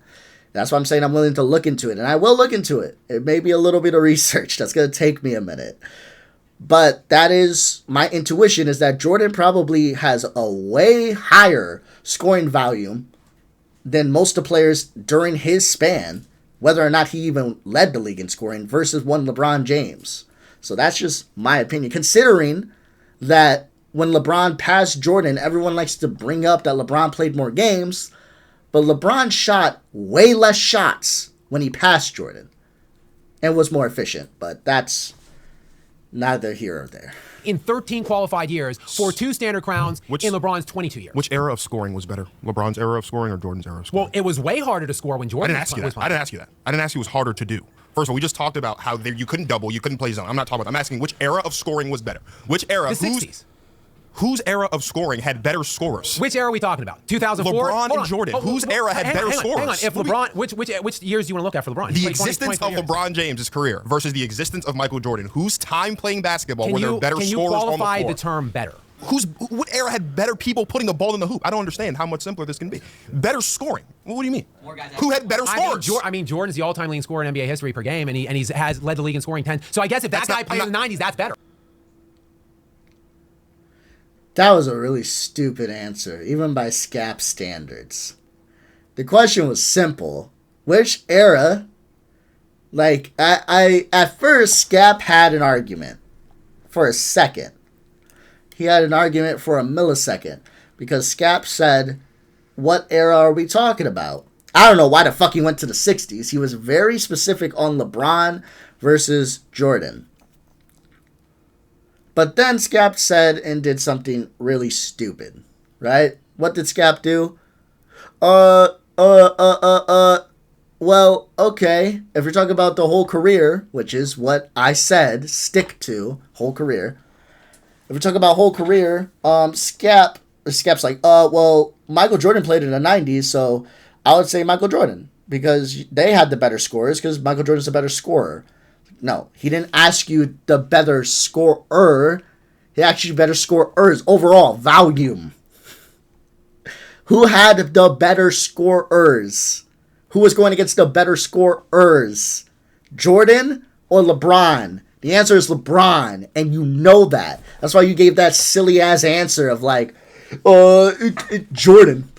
That's why I'm saying I'm willing to look into it. And I will look into it. It may be a little bit of research. That's gonna take me a minute. But that is my intuition, is that Jordan probably has a way higher scoring volume than most of the players during his span, whether or not he even led the league in scoring, versus one LeBron James. So that's just my opinion. Considering that when LeBron passed Jordan, everyone likes to bring up that LeBron played more games, but LeBron shot way less shots when he passed Jordan and was more efficient. But that's neither here or there. In 13 qualified years for 2 standard crowns in LeBron's 22 years. Which era of scoring was better? LeBron's era of scoring or Jordan's era of scoring? Well, it was way harder to score when Jordan was playing. I didn't ask you that. I didn't ask you it was harder to do. First of all, we just talked about how you couldn't double, you couldn't play zone. I'm not talking about that. I'm asking which era of scoring was better. Which era? The 60s. Whose era of scoring had better scorers? Which era are we talking about? 2004? LeBron and Jordan. Whose era had better scorers? Hang on. If LeBron, which years do you want to look at for LeBron? The existence of LeBron James' career versus the existence of Michael Jordan. Whose time playing basketball were there better scorers on the floor? Can you qualify the term better? What era had better people putting the ball in the hoop? I don't understand how much simpler this can be. Better scoring. What do you mean? Who had better scores? Jordan's the all-time leading scorer in NBA history per game, and he has led the league in scoring 10. So I guess if that guy played in the 90s, that's better. That was a really stupid answer, even by Skap standards. The question was simple. Which era? Like, I at first, Skap had an argument for a second. He had an argument for a millisecond. Because Skap said, what era are we talking about? I don't know why the fuck he went to the 60s. He was very specific on LeBron versus Jordan. But then Skap said and did something really stupid, right? What did Skap do? Well, okay. If you're talking about the whole career, which is what I said, stick to, whole career. If we're talking about whole career, Skap's like, well, Michael Jordan played in the 90s, so I would say Michael Jordan. Because they had the better scores, because Michael Jordan's a better scorer. No, he didn't ask you the better scorer. He asked you better scorers overall, volume. Who had the better scorers? Who was going against the better scorers? Jordan or LeBron? The answer is LeBron, and you know that. That's why you gave that silly-ass answer of like, Jordan.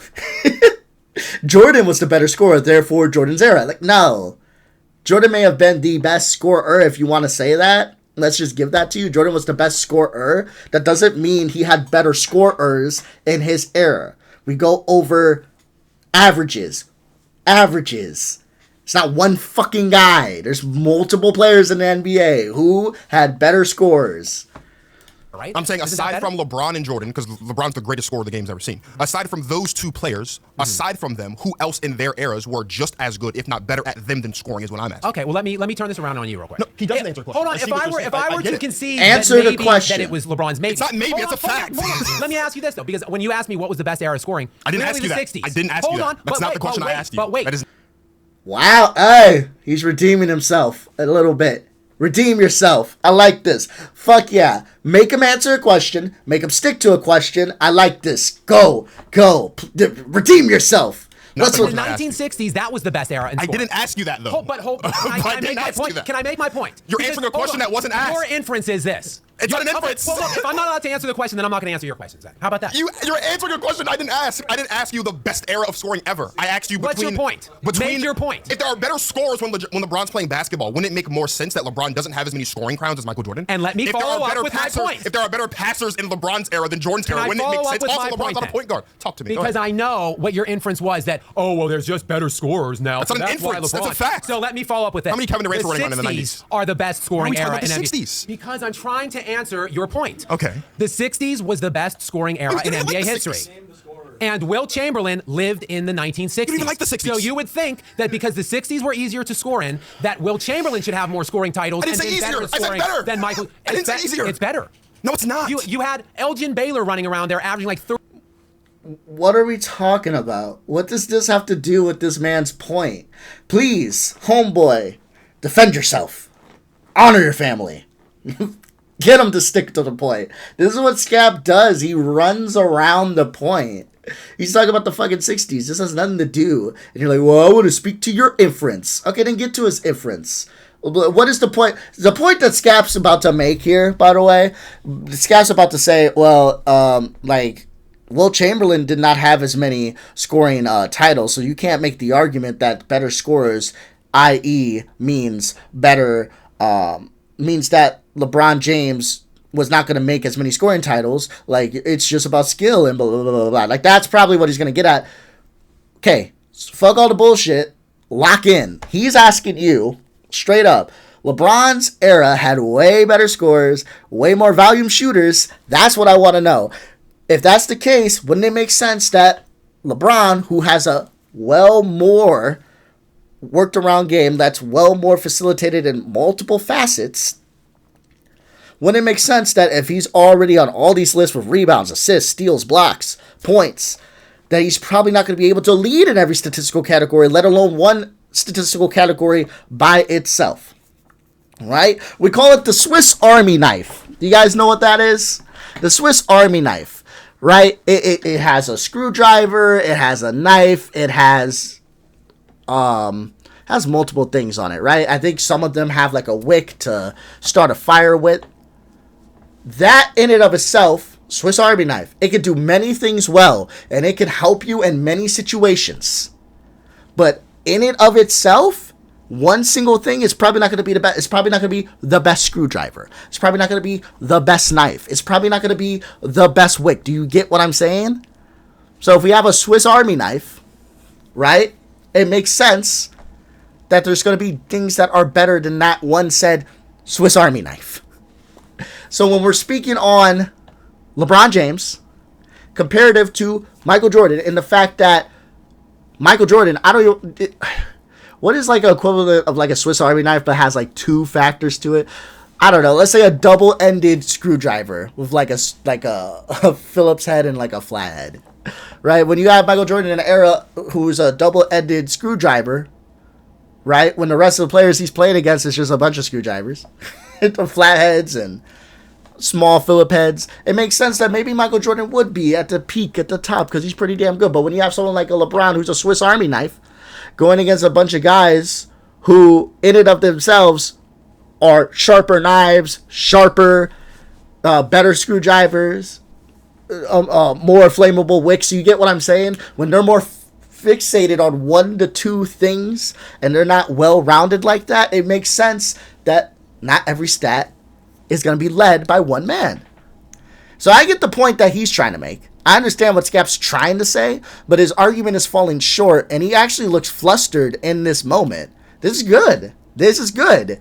Jordan was the better scorer, therefore Jordan's era. Like, no. Jordan may have been the best scorer, if you want to say that. Let's just give that to you. Jordan was the best scorer. That doesn't mean he had better scorers in his era. We go over averages. It's not one fucking guy. There's multiple players in the NBA who had better scores. Right? I'm saying aside from LeBron and Jordan, because LeBron's the greatest scorer the game's ever seen. Aside from those two players, aside from them, who else in their eras were just as good, if not better at them than scoring is what I'm asking. Okay, well let me turn this around on you real quick. No, he doesn't answer the question. Hold on, if I were to concede answer the question. That it was LeBron's maybe. It's not maybe, it's a fact. Let me ask you this though, because when you asked me what was the best era of scoring, I didn't ask you that. 60s. I didn't ask you that. That's not the question I asked you. But wait. Wow, hey, he's redeeming himself a little bit. Redeem yourself. I like this. Fuck yeah. Make him answer a question. Make him stick to a question. I like this. Go. Redeem yourself. In the 1960s, that was the best era in sport. I didn't ask you that, though. Can I make my point? You're answering a question that wasn't asked. Your inference is this. It's not an inference. Well, look, if I'm not allowed to answer the question, then I'm not going to answer your question, Zach. How about that? You're answering a question I didn't ask. I didn't ask you the best era of scoring ever. I asked you between... What's your point? Make your point. If there are better scorers when LeBron's playing basketball, wouldn't it make more sense that LeBron doesn't have as many scoring crowns as Michael Jordan? And let me follow up with my point. If there are better passers in LeBron's era than Jordan's era, wouldn't it make sense? Also, LeBron's not a point guard. Talk to me. Because I know what your inference was that, there's just better scorers now. That's not an inference. That's a fact. So let me follow up with this. How many Kevin Durant's were running around in the 90s? Are the best scoring era in the 60s? Because I'm trying to answer your point. Okay. The 60s was the best scoring era in NBA history. And Will Chamberlain lived in the 1960s. You don't even like the 60s. So you would think that because the 60s were easier to score in, that Will Chamberlain should have more scoring titles and be better at scoring than Michael. I didn't say easier. It's better. No, it's not. You had Elgin Baylor running around there averaging like 30. What are we talking about? What does this have to do with this man's point? Please, homeboy, defend yourself. Honor your family. Get him to stick to the point. This is what Skap does. He runs around the point. He's talking about the fucking 60s. This has nothing to do. And you're like, well, I want to speak to your inference. Okay, then get to his inference. What is the point? The point that Skap's about to make here, by the way, Skap's about to say, well, Will Chamberlain did not have as many scoring titles, so you can't make the argument that better scorers, i.e., means better, means that LeBron James was not going to make as many scoring titles. Like, it's just about skill and blah, blah, blah, blah, blah. Like, that's probably what he's going to get at. Okay, fuck all the bullshit. Lock in. He's asking you, straight up, LeBron's era had way better scorers, way more volume shooters. That's what I want to know. If that's the case, wouldn't it make sense that LeBron, who has a more worked around game that's more facilitated in multiple facets, wouldn't it make sense that if he's already on all these lists with rebounds, assists, steals, blocks, points, that he's probably not going to be able to lead in every statistical category, let alone one statistical category by itself? Right? We call it the Swiss Army knife. Do you guys know what that is? The Swiss Army knife, right? It has a screwdriver, it has a knife, it has multiple things on it, right? I think some of them have like a wick to start a fire with. That in and of itself, Swiss Army knife, it can do many things well, and it can help you in many situations. But in and of itself, one single thing is probably not going to be the best. It's probably not going to be the best screwdriver. It's probably not going to be the best knife. It's probably not going to be the best wick. Do you get what I'm saying? So if we have a Swiss Army knife, right, it makes sense that there's going to be things that are better than that one said Swiss Army knife. So when we're speaking on LeBron James comparative to Michael Jordan, and the fact that Michael Jordan, what is like an equivalent of like a Swiss Army knife but has like two factors to it? I don't know. Let's say a double-ended screwdriver with like a Phillips head and like a flathead, right? When you have Michael Jordan in an era who's a double-ended screwdriver, right? When the rest of the players he's playing against is just a bunch of screwdrivers, flatheads and small Phillip heads, it makes sense that maybe Michael Jordan would be at the peak, at the top, because he's pretty damn good. But when you have someone like a LeBron who's a Swiss Army knife going against a bunch of guys who in and of themselves are sharper knives, better screwdrivers, more flammable wicks, you get what I'm saying? When they're more fixated on 1 to 2 things and they're not well-rounded like that, it makes sense that not every stat is going to be led by one man. So I get the point that he's trying to make. I understand what Skap's trying to say, but his argument is falling short, and he actually looks flustered in this moment. This is good. This is good.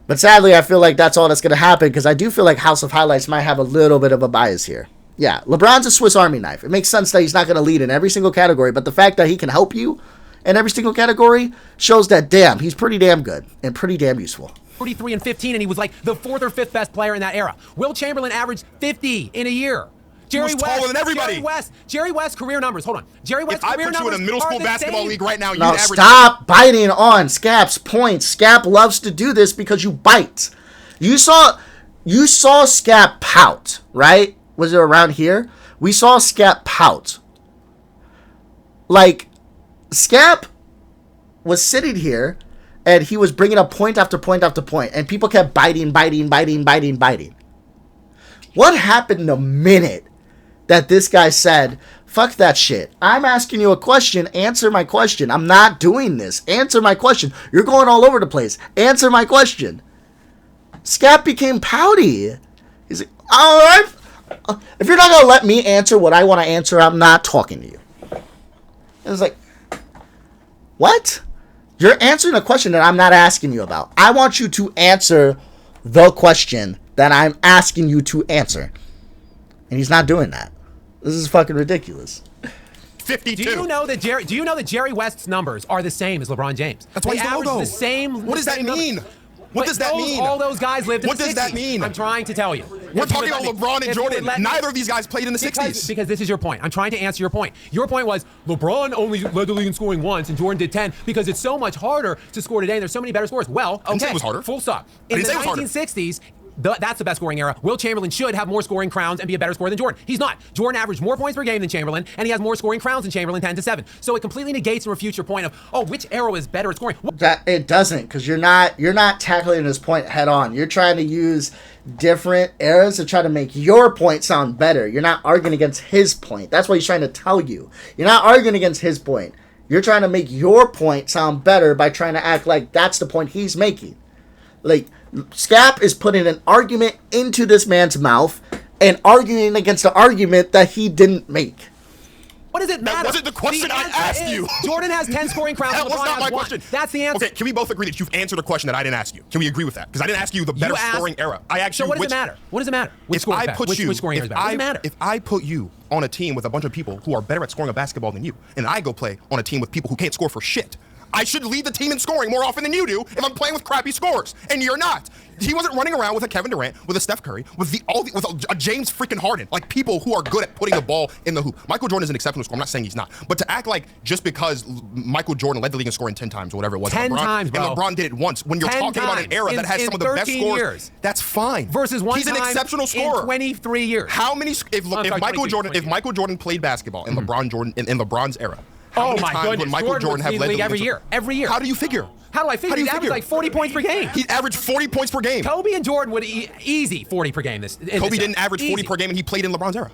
But sadly, I feel like that's all that's going to happen, because I do feel like House of Highlights might have a little bit of a bias here. Yeah, LeBron's a Swiss Army knife. It makes sense that he's not going to lead in every single category, but the fact that he can help you in every single category shows that, damn, he's pretty damn good and pretty damn useful. 43 and 15, and he was like the 4th or 5th best player in that era. Will Chamberlain averaged 50 in a year. Jerry West, taller than everybody. Jerry West career numbers. Hold on. Jerry West career numbers. If I put you in a middle school basketball league right now, you'd now average. Stop biting on Skap's points. Skap loves to do this because you bite. You saw Skap pout, right? Was it around here? We saw Skap pout. Like, Skap was sitting here, and he was bringing up point after point after point, and people kept biting. What happened the minute that this guy said, fuck that shit. I'm asking you a question. Answer my question. I'm not doing this. Answer my question. You're going all over the place. Answer my question. Skap became pouty. He's like, all right. If you're not going to let me answer what I want to answer, I'm not talking to you. It was like, what? You're answering a question that I'm not asking you about. I want you to answer the question that I'm asking you to answer. And he's not doing that. This is fucking ridiculous. 52. Do you know that Jerry West's numbers are the same as LeBron James? That's why he's the logo. The same. What does that mean? What does that mean? All those guys lived in the 60s. What does that mean? I'm trying to tell you. We're talking about LeBron and Jordan. Neither of these guys played in the 60s. Because this is your point. I'm trying to answer your point. Your point was LeBron only led the league in scoring once and Jordan did 10 because it's so much harder to score today and there's so many better scores. Well, okay. I didn't say it was harder. Full stop. In the 1960s, that's the best scoring era. Will Chamberlain should have more scoring crowns and be a better scorer than Jordan. He's not. Jordan averaged more points per game than Chamberlain, and he has more scoring crowns than Chamberlain, 10-7. So it completely negates and refutes your point of, oh, which era is better at scoring? That it doesn't, because you're not tackling this point head on. You're trying to use different eras to try to make your point sound better. You're not arguing against his point. That's what he's trying to tell you. You're not arguing against his point. You're trying to make your point sound better by trying to act like that's the point he's making. Like, Skap is putting an argument into this man's mouth and arguing against the argument that he didn't make. What does it matter? That wasn't the question I asked you. Jordan has 10 scoring crowns. That was not my question. That's the answer. Okay, can we both agree that you've answered a question that I didn't ask you? Can we agree with that? Because I didn't ask you the better scoring era. I asked you what does it matter? What does it matter? Which scoring era is better? What does it matter? If I put you on a team with a bunch of people who are better at scoring a basketball than you, and I go play on a team with people who can't score for shit, I should lead the team in scoring more often than you do if I'm playing with crappy scores, and you're not. He wasn't running around with a Kevin Durant, with a Steph Curry, with a James freaking Harden, like people who are good at putting the ball in the hoop. Michael Jordan is an exceptional scorer. I'm not saying he's not, but to act like just because Michael Jordan led the league in scoring 10 times or whatever it was, 10 times, bro. and LeBron did it once. When you're talking about an era that has some of the best scores, that's fine. Versus one he's an time exceptional scorer. In 23 years. How many? If Michael Jordan played basketball in LeBron's era. Oh my goodness! Would Michael Jordan have led the league every year? Every year. How do you figure? How do I figure? He averaged like 40 points per game. He averaged 40 points per game. Kobe and Jordan would easy 40 per game. Kobe didn't average 40 per game, and he played in LeBron's era.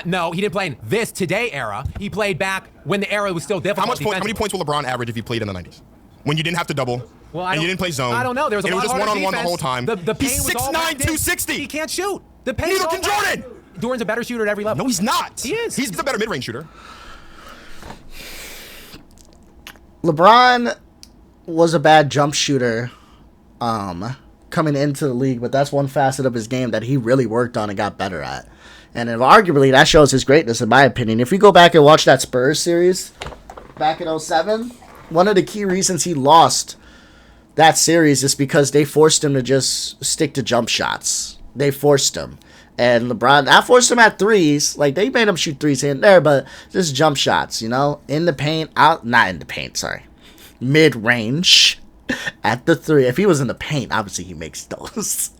No, he didn't play in this today era. He played back when the era was still difficult. How many points will LeBron average if he played in the 90s? When you didn't have to double, and you didn't play zone. I don't know. There was a lot just one-on-one the whole time. He's 6'9", 260. He can't shoot. The paint Neither can Jordan. Jordan's a better shooter at every level. No, he's not. He is. He's the better mid-range shooter. LeBron was a bad jump shooter coming into the league, but that's one facet of his game that he really worked on and got better at. And arguably, that shows his greatness, in my opinion. If you go back and watch that Spurs series back in 07, one of the key reasons he lost that series is because they forced him to just stick to jump shots. They forced him. And LeBron, I forced him at threes. Like, they made him shoot threes here and there, but just jump shots, you know? In the paint, not in the paint, sorry. Mid-range at the three. If he was in the paint, obviously he makes those.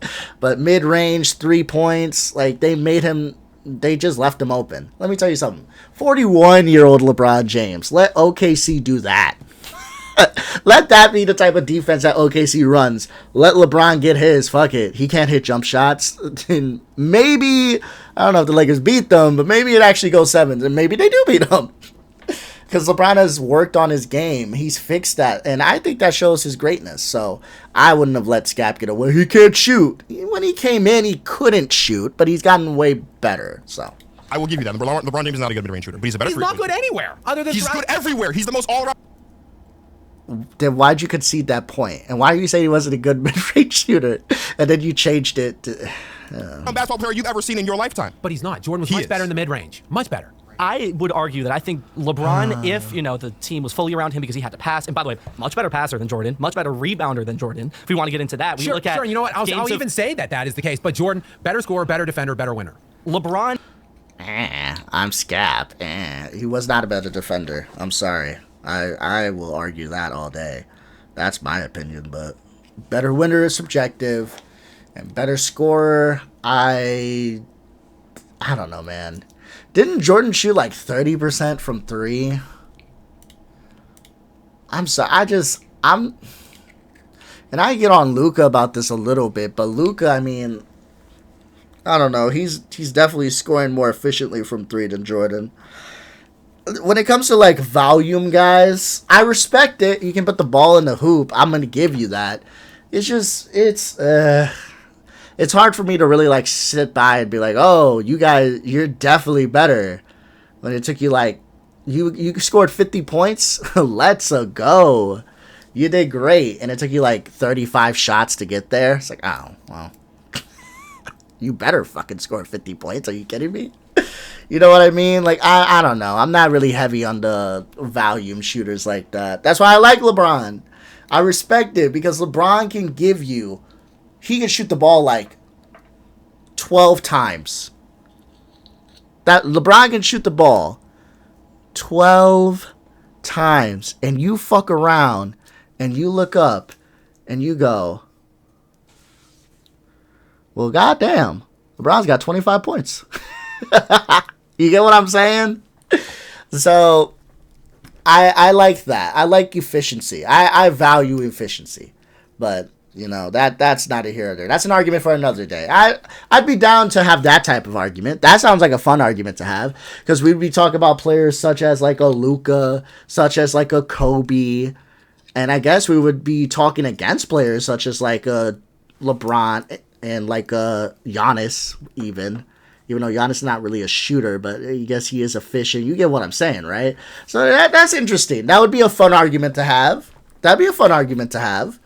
But mid-range, 3 points, like, they just left him open. Let me tell you something. 41-year-old LeBron James. Let OKC do that. Let that be the type of defense that OKC runs. Let LeBron get his. Fuck it. He can't hit jump shots. And maybe, I don't know if the Lakers beat them, but maybe it actually goes 7s, and maybe they do beat them. Because LeBron has worked on his game. He's fixed that, and I think that shows his greatness. So I wouldn't have let Skap get away. He can't shoot. When he came in, he couldn't shoot, but he's gotten way better. So I will give you that. LeBron James is not a good mid-range shooter, but he's a better. He's not good anywhere. Other than he's good everywhere. He's the most all-around. Then why'd you concede that point? And why do you say he wasn't a good mid-range shooter? And then you changed it to... A basketball player you've ever seen in your lifetime. But he's not. Jordan was much better in the mid-range. Much better. I would argue that I think LeBron, if, the team was fully around him because he had to pass, and by the way, much better passer than Jordan, much better rebounder than Jordan. If we want to get into that, Sure, you know what? I'll even say that is the case. But Jordan, better scorer, better defender, better winner. LeBron... I'm Skap. He was not a better defender. I'm sorry. I will argue that all day. That's my opinion, but better winner is subjective, and better scorer, I don't know, man. Didn't Jordan shoot like 30% from 3? I'm sorry. And I get on Luka about this a little bit, but Luka, I mean, I don't know. He's definitely scoring more efficiently from three than Jordan. When it comes to like volume, guys, I respect it. You can put the ball in the hoop. I'm gonna give you that. It's just it's hard for me to really like sit by and be like, oh, you guys, you're definitely better. When it took you like you scored 50 points, let's go. You did great, and it took you like 35 shots to get there. It's like, oh well. You better fucking score 50 points. Are you kidding me? You know what I mean? Like, I don't know. I'm not really heavy on the volume shooters like that. That's why I like LeBron. I respect it because LeBron can give you... He can shoot the ball like 12 times. That LeBron can shoot the ball 12 times. And you fuck around and you look up and you go... Well, goddamn, LeBron's got 25 points. You get what I'm saying? So, I like that. I like efficiency. I value efficiency. But, you know, that's not a here or there. That's an argument for another day. I'd be down to have that type of argument. That sounds like a fun argument to have. Because we'd be talking about players such as like a Luka, such as like a Kobe. And I guess we would be talking against players such as like a LeBron and like Giannis even though Giannis is not really a shooter, but I guess he is efficient. You get what I'm saying, right? So that's interesting. That would be a fun argument to have. That'd be a fun argument to have.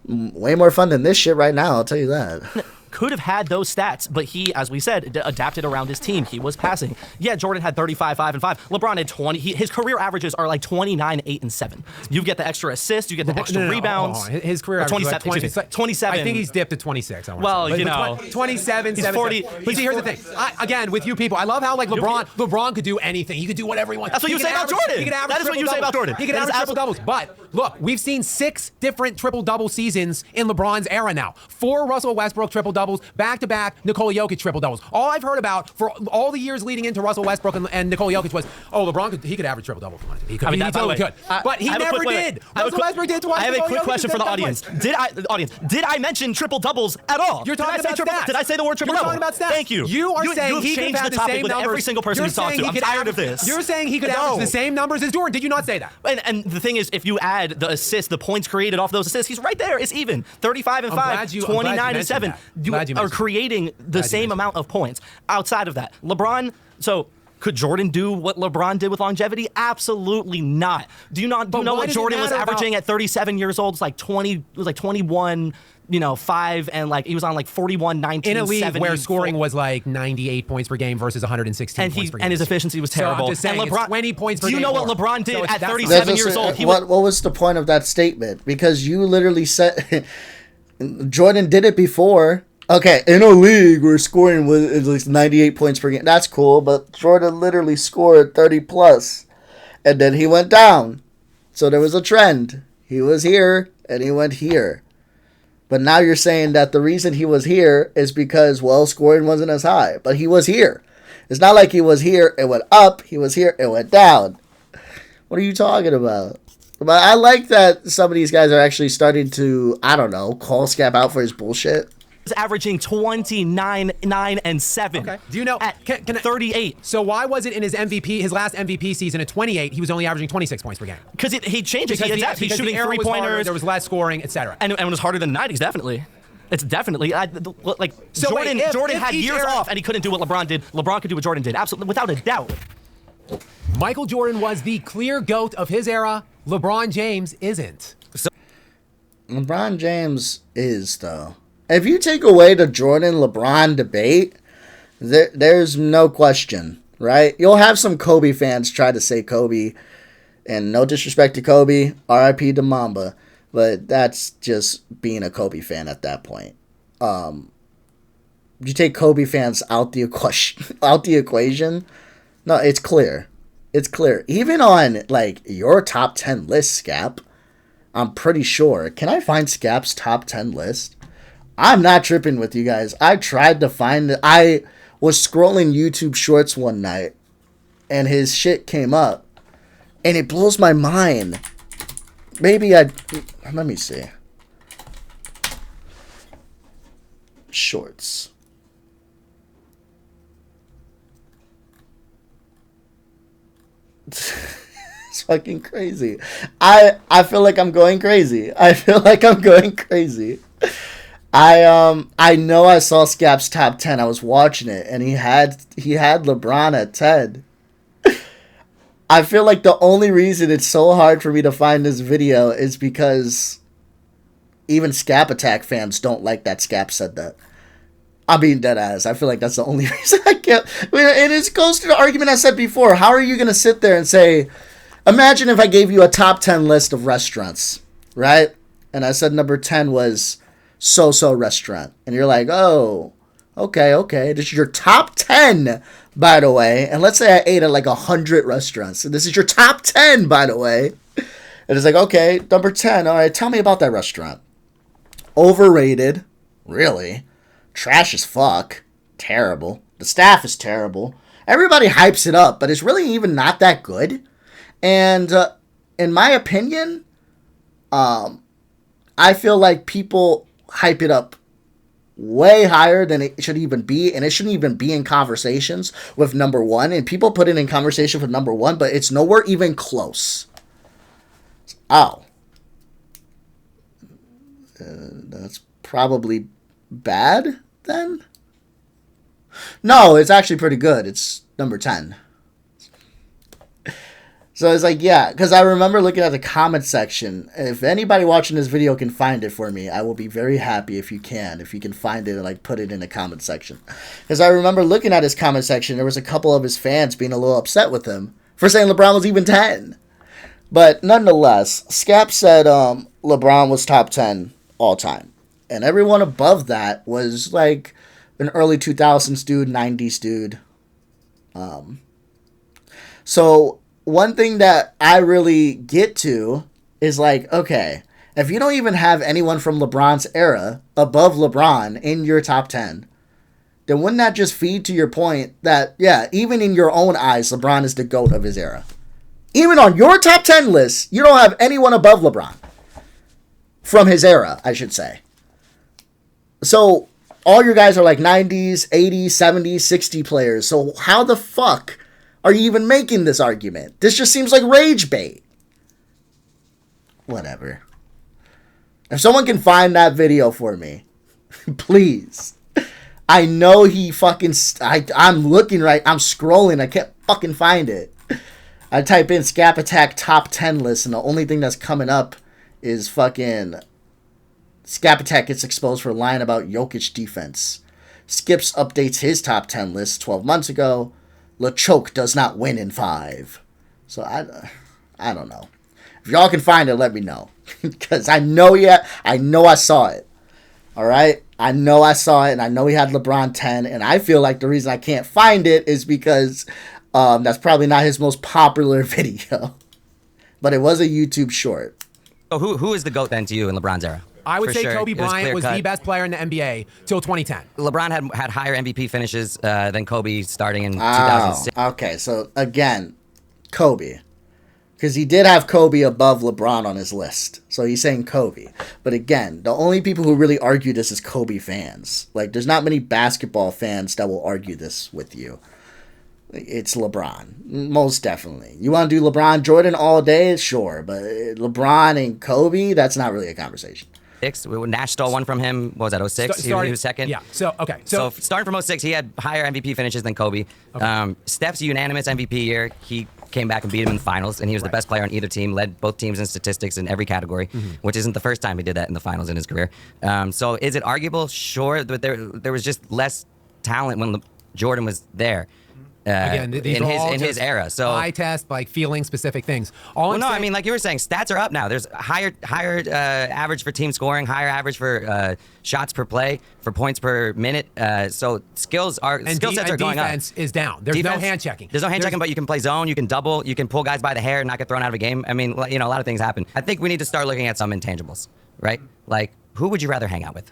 Way more fun than this shit right now, I'll tell you that. Could have had those stats, but he, as we said, adapted around his team. He was passing. Yeah, Jordan had 35, 5, and 5. LeBron had 20. His career averages are like 29, 8, and 7. You get the extra assists. You get the extra rebounds. His career average 27. I think he's dipped to 26. Well, you know. 27, he's 7. 40. But see, here's the thing. Again, with you people, I love how like LeBron could do anything. He could do whatever he wants. That's what you say about Jordan. He could average that is what you say about Jordan. He could average triple-doubles. But look, we've seen 6 different triple-double seasons in LeBron's era now. 4 Russell Westbrook triple-doubles, back-to-back Nikola Jokic triple-doubles. All I've heard about for all the years leading into Russell Westbrook and Nikola Jokic was, oh, LeBron could average triple-double if he wanted to. He could. He totally could. But he never did. Russell Westbrook did twice. I have a quick question for the audience. Did I mention triple-doubles at all? You're talking about stats. Did I say the word triple-double? You're talking about stats. Thank you. You are saying he could have the the same with numbers. every single person you talk to. I'm tired of this. You're saying he could average the same numbers as Jordan. Did you not say that? And the thing is, if you add the assists, the points created off those assists, he's right there. It's even. 35 and 5, 29 and 7. You are creating the same amount of points. Outside of that, LeBron, so could Jordan do what LeBron did with longevity? Absolutely not. Do you know what Jordan was averaging at 37 years old? It's like 20, it was like 21, 5, and like he was on like 41, 19, in a league 70, where scoring was like 98 points per game versus 116 points per game. And his efficiency was terrible. So I'm just saying, and LeBron, 20 points per do game. You know more. what LeBron did so at 37 years old? What was the point of that statement? Because you literally said Jordan did it before. Okay, in a league where scoring was at least 98 points per game, that's cool, but Jordan literally scored 30 plus, and then he went down. So there was a trend. He was here, and he went here. But now you're saying that the reason he was here is because, well, scoring wasn't as high. But he was here. It's not like he was here, it went up. He was here, it went down. What are you talking about? But I like that some of these guys are actually starting to, I don't know, call Skap out for his bullshit. He's averaging 29, 9, and 7. Okay. Do you know at 38? So why was it in his last MVP season at 28, he was only averaging 26 points per game? Because he changes. He's shooting the 3-pointers. There was less scoring, etc. And it was harder than the 90s, definitely. It's definitely Jordan had years off, and he couldn't do what LeBron did. LeBron could do what Jordan did, absolutely, without a doubt. Michael Jordan was the clear GOAT of his era. LeBron James isn't. LeBron James is, though. If you take away the Jordan-LeBron debate, there's no question, right? You'll have some Kobe fans try to say Kobe, and no disrespect to Kobe, R.I.P. to Mamba, but that's just being a Kobe fan at that point. You take Kobe fans out the equation, no, it's clear. It's clear. Even on, like, your top 10 list, Skap, I'm pretty sure. Can I find Skap's top 10 list? I'm not tripping with you guys. I tried to find it. I was scrolling YouTube Shorts one night, and his shit came up, and it blows my mind. Let me see. Shorts. It's fucking crazy. I feel like I'm going crazy. I feel like I'm going crazy. I know I saw Skap's top 10. I was watching it, and he had LeBron at 10. I feel like the only reason it's so hard for me to find this video is because even Skap Attack fans don't like that Skap said that. I'm being dead ass. I feel like that's the only reason I can't. And it goes to the argument I said before. How are you going to sit there and say, imagine if I gave you a top 10 list of restaurants, right? And I said number 10 was so-so restaurant. And you're like, oh, okay. This is your top 10, by the way. And let's say I ate at like 100 restaurants. And this is your top 10, by the way. And it's like, okay, number 10. All right, tell me about that restaurant. Overrated. Really? Trash as fuck. Terrible. The staff is terrible. Everybody hypes it up, but it's really even not that good. And in my opinion, I feel like people hype it up way higher than it should even be, and it shouldn't even be in conversations with number one. And people put it in conversation with number one, but it's nowhere even close. Oh. That's probably bad then? No, it's actually pretty good. It's number 10. So it's like, yeah, because I remember looking at the comment section. If anybody watching this video can find it for me, I will be very happy if you can. If you can find it and like put it in the comment section. Because I remember looking at his comment section, there was a couple of his fans being a little upset with him for saying LeBron was even 10. But nonetheless, Skap said LeBron was top 10 all time. And everyone above that was like an early 2000s dude, 90s dude. So one thing that I really get to is like, okay, if you don't even have anyone from LeBron's era above LeBron in your top 10, then wouldn't that just feed to your point that, yeah, even in your own eyes, LeBron is the GOAT of his era? Even on your top 10 list, you don't have anyone above LeBron. From his era, I should say. So all your guys are like 90s, 80s, 70s, 60 players. So how the fuck are you even making this argument? This just seems like rage bait. Whatever. If someone can find that video for me, please. I know he fucking... I'm looking right... I'm scrolling. I can't fucking find it. I type in Skap Attack top 10 list, and the only thing that's coming up is fucking... Skap Attack gets exposed for lying about Jokic defense. Skips updates his top 10 list 12 months ago. LeChoke does not win in 5. So I don't know. If y'all can find it, let me know. Because I know I saw it. Alright? I know I saw it, and I know he had LeBron 10, and I feel like the reason I can't find it is because that's probably not his most popular video. But it was a YouTube short. So who is the GOAT then to you in LeBron's era? I would say Kobe Bryant was the best player in the NBA till 2010. LeBron had higher MVP finishes than Kobe starting in 2006. Okay, so again, Kobe. Because he did have Kobe above LeBron on his list. So he's saying Kobe. But again, the only people who really argue this is Kobe fans. Like, there's not many basketball fans that will argue this with you. It's LeBron. Most definitely. You want to do LeBron Jordan all day? Sure. But LeBron and Kobe, that's not really a conversation. Nash stole one from him. What was that, 06? He was second? Yeah. So starting from 06, he had higher MVP finishes than Kobe. Okay. Steph's unanimous MVP year. He came back and beat him in the finals, and he was the best player on either team, led both teams in statistics in every category, which isn't the first time he did that in the finals in his career. So is it arguable? Sure, but there was just less talent when Jordan was there. Again, these in his era, so eye test, like feeling specific things. I mean, like you were saying, stats are up now. There's higher average for team scoring, higher average for shots per play, for points per minute. So skill sets are going up. Defense is down. There's no hand checking. There's no hand checking, but you can play zone, you can double, you can pull guys by the hair and not get thrown out of a game. I mean, you know, a lot of things happen. I think we need to start looking at some intangibles, right? Like, who would you rather hang out with?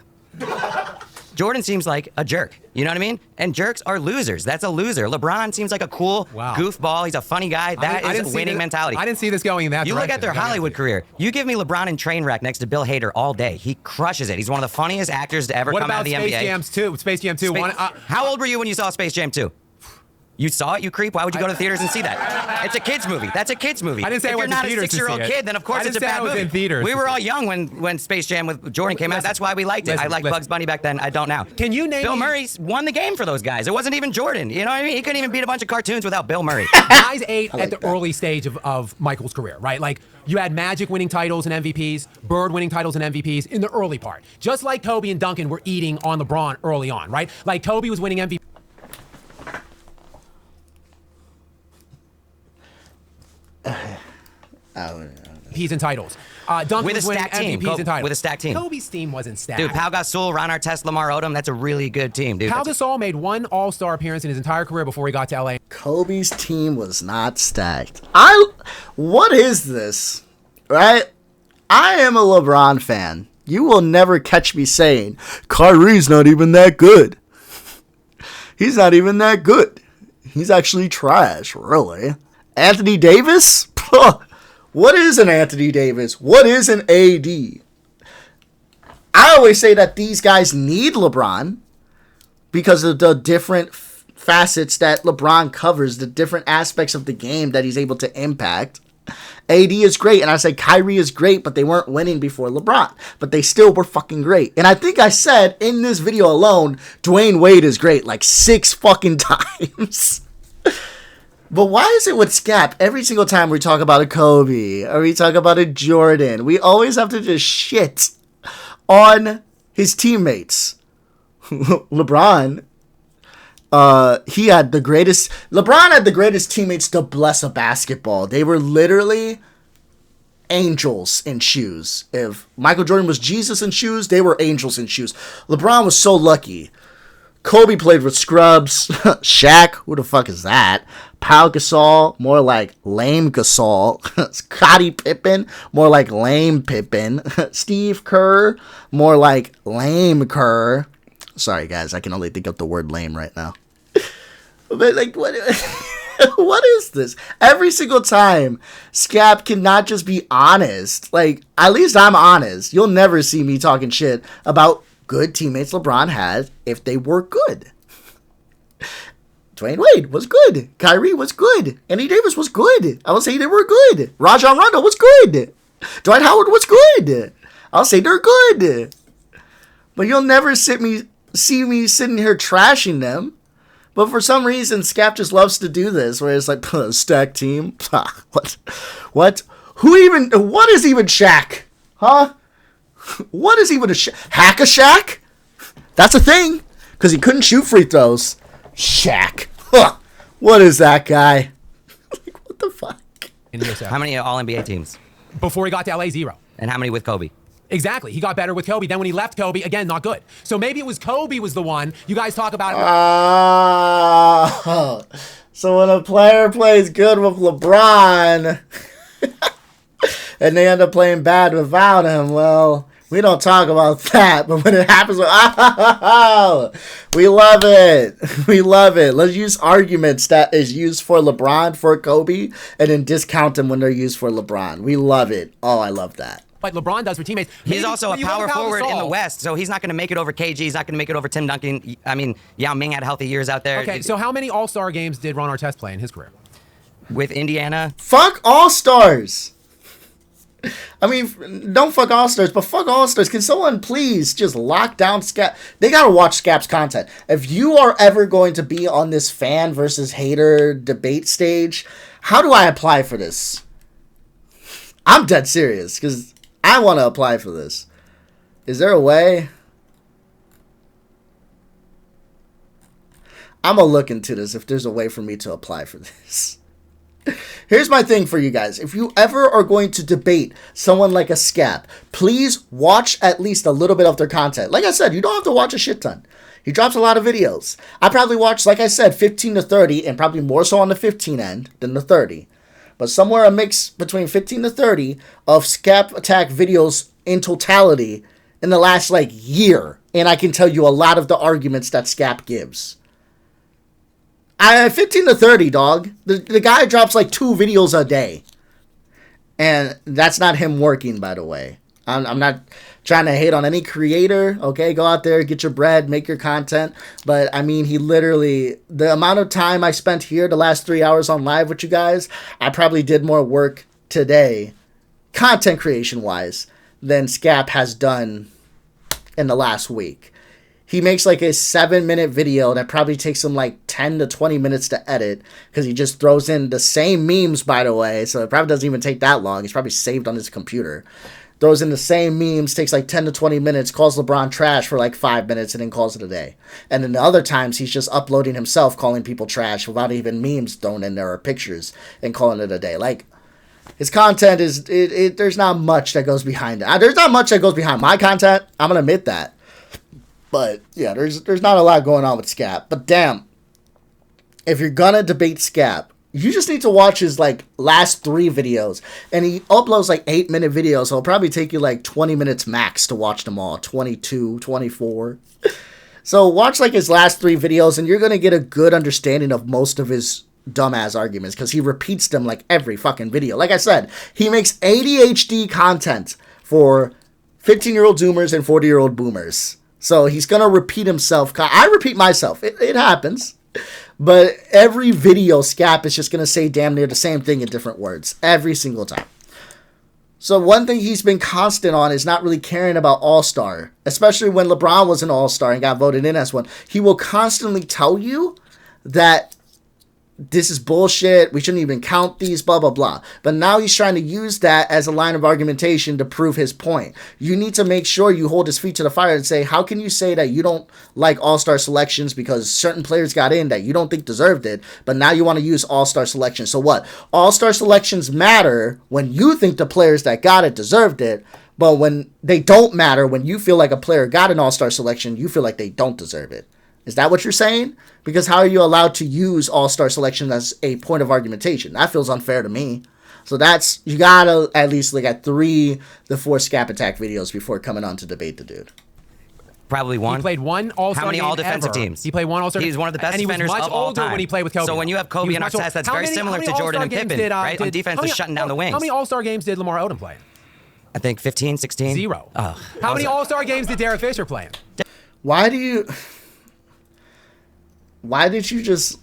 Jordan seems like a jerk. You know what I mean? And jerks are losers. That's a loser. LeBron seems like a cool goofball. He's a funny guy. That is a winning mentality. I didn't see this going in that direction. You look at their Hollywood career. You give me LeBron and Trainwreck next to Bill Hader all day. He crushes it. He's one of the funniest actors to ever come out of the NBA. What about Space Jam 2? Space Jam 2. How old were you when you saw Space Jam 2? You saw it, you creep? Why would you go to theaters and see that? It's a kid's movie. That's a kid's movie. I didn't say if I you're went to not a theaters to 6-year-old see it. kid, then of course I it's a didn't say bad I was movie. in theaters We to were see all it. young when Space Jam with Jordan came out. That's why we liked it. I liked Bugs Bunny back then. I don't now. Can you name Bill me- Murray won the game for those guys. It wasn't even Jordan. You know what I mean? He couldn't even beat a bunch of cartoons without Bill Murray. Guys ate at the early stage of Michael's career, right? Like, you had Magic winning titles and MVPs, Bird winning titles and MVPs in the early part. Just like Kobe and Duncan were eating on LeBron early on, right? Like, Kobe was winning MVP. MVPs and titles. Duncan With a was winning stacked team. MVPs and titles. With a stacked team. Kobe's team wasn't stacked. Dude, Pau Gasol, Ron Artest, Lamar Odom, that's a really good team, dude. Pau Gasol made one All-Star appearance in his entire career before he got to LA. Kobe's team was not stacked. What is this? Right? I am a LeBron fan. You will never catch me saying, Kyrie's not even that good. He's not even that good. He's actually trash, really. Anthony Davis? What is an Anthony Davis? What is an AD? I always say that these guys need LeBron because of the different facets that LeBron covers, the different aspects of the game that he's able to impact. AD is great, and I say Kyrie is great, but they weren't winning before LeBron. But they still were fucking great. And I think I said in this video alone, Dwayne Wade is great like 6 fucking times. But why is it with Skap, every single time we talk about a Kobe or we talk about a Jordan, we always have to just shit on his teammates? LeBron had the greatest teammates to bless a basketball. They were literally angels in shoes. If Michael Jordan was Jesus in shoes, they were angels in shoes. LeBron was so lucky. Kobe played with scrubs. Shaq, who the fuck is that? Pau Gasol, more like lame Gasol. Scottie Pippen, more like lame Pippen. Steve Kerr, more like lame Kerr. Sorry guys, I can only think of the word lame right now. But like, what is this? Every single time, Skap cannot just be honest. Like, at least I'm honest. You'll never see me talking shit about good teammates LeBron had if they were good. Dwayne Wade was good. Kyrie was good. Anthony Davis was good. I will say they were good. Rajon Rondo was good. Dwight Howard was good. I'll say they're good. But you'll never see me sitting here trashing them. But for some reason, Skap just loves to do this, where it's like, stacked team. What? What is even Shaq? Huh? What is even Hack-a-Shaq? That's a thing. Because he couldn't shoot free throws. Shaq. Huh. What is that guy? Like, what the fuck? How many All-NBA teams? Before he got to LA, 0. And how many with Kobe? Exactly. He got better with Kobe. Then when he left Kobe, again, not good. So maybe it was Kobe was the one. You guys talk about it. So when a player plays good with LeBron and they end up playing bad without him, well, we don't talk about that. But when it happens, we love it. We love it. Let's use arguments that is used for LeBron, for Kobe, and then discount them when they're used for LeBron. We love it. Oh, I love that. Like LeBron does for teammates. He's also a power forward in the West, so he's not going to make it over KG. He's not going to make it over Tim Duncan. I mean, Yao Ming had healthy years out there. Okay, so how many All-Star games did Ron Artest play in his career? With Indiana? Fuck All-Stars. I mean, don't fuck All-Stars, but fuck All-Stars. Can someone please just lock down Skap? They got to watch Skap's content. If you are ever going to be on this fan versus hater debate stage, how do I apply for this? I'm dead serious, because I want to apply for this. Is there a way? I'm going to look into this if there's a way for me to apply for this. Here's my thing for you guys. If you ever are going to debate someone like a Skap, please watch at least a little bit of their content. Like I said, you don't have to watch a shit ton. He drops a lot of videos. I probably watch, like I said, 15 to 30, and probably more so on the 15 end than the 30. But somewhere a mix between 15 to 30 of Skap Attack videos in totality in the last, year. And I can tell you a lot of the arguments that Skap gives. 15 to 30, dog. The guy drops 2 videos a day. And that's not him working, by the way. I'm not trying to hate on any creator, okay? Go out there, get your bread, make your content. But, I mean, he literally, the amount of time I spent here the last 3 hours on live with you guys, I probably did more work today, content creation-wise, than Skap has done in the last week. He makes like a 7-minute video that probably takes him like 10 to 20 minutes to edit because he just throws in the same memes, by the way. So it probably doesn't even take that long. He's probably saved on his computer. Throws in the same memes, takes like 10 to 20 minutes, calls LeBron trash for like 5 minutes, and then calls it a day. And then the other times, he's just uploading himself, calling people trash without even memes thrown in there or pictures, and calling it a day. Like, his content is, there's not much that goes behind it. There's not much that goes behind my content. I'm going to admit that. But, yeah, there's not a lot going on with Skap. But, damn, if you're going to debate Skap, you just need to watch his, like, last 3 videos. And he uploads, like, 8-minute videos, so it'll probably take you, like, 20 minutes max to watch them all. 22, 24. So, watch, like, his last 3 videos, and you're going to get a good understanding of most of his dumbass arguments, because he repeats them, like, every fucking video. Like I said, he makes ADHD content for 15-year-old Zoomers and 40-year-old Boomers. So he's going to repeat himself. I repeat myself. It happens. But every video, Skap is just going to say damn near the same thing in different words. Every single time. So one thing he's been constant on is not really caring about All-Star. Especially when LeBron was an All-Star and got voted in as one. He will constantly tell you that this is bullshit, we shouldn't even count these, blah, blah, blah. But now he's trying to use that as a line of argumentation to prove his point. You need to make sure you hold his feet to the fire and say, how can you say that you don't like all-star selections because certain players got in that you don't think deserved it, but now you want to use all-star selections? So what? All-star selections matter when you think the players that got it deserved it, but when they don't matter, when you feel like a player got an all-star selection, you feel like they don't deserve it. Is that what you're saying? Because how are you allowed to use all-star selection as a point of argumentation? That feels unfair to me. So that's, you gotta at least look at 3 to 4 Skap Attack videos before coming on to debate the dude. Probably one. He played one All-Star How many game all-defensive ever. teams? He played one All-Star. He's one of the best and defenders he was much of all older time. when he played with Kobe. So when you have Kobe on our side, that's very similar to Jordan and Pippen, right? On defense, they're shutting down the wings. How many All-Star games did Lamar Odom play? I think 15, 16. 0. Oh, how many All-Star games did Derek Fisher play in? Why did you just...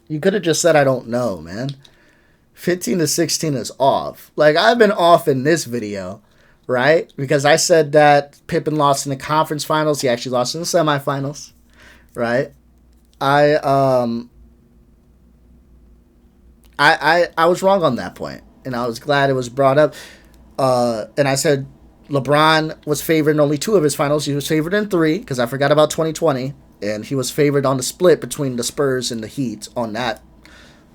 You could have just said, I don't know, man. 15 to 16 is off. Like, I've been off in this video, right? Because I said that Pippen lost in the conference finals. He actually lost in the semifinals, right? I was wrong on that point, and I was glad it was brought up. And I said LeBron was favored in only 2 of his finals. He was favored in 3, because I forgot about 2020. And he was favored on the split between the Spurs and the Heat on that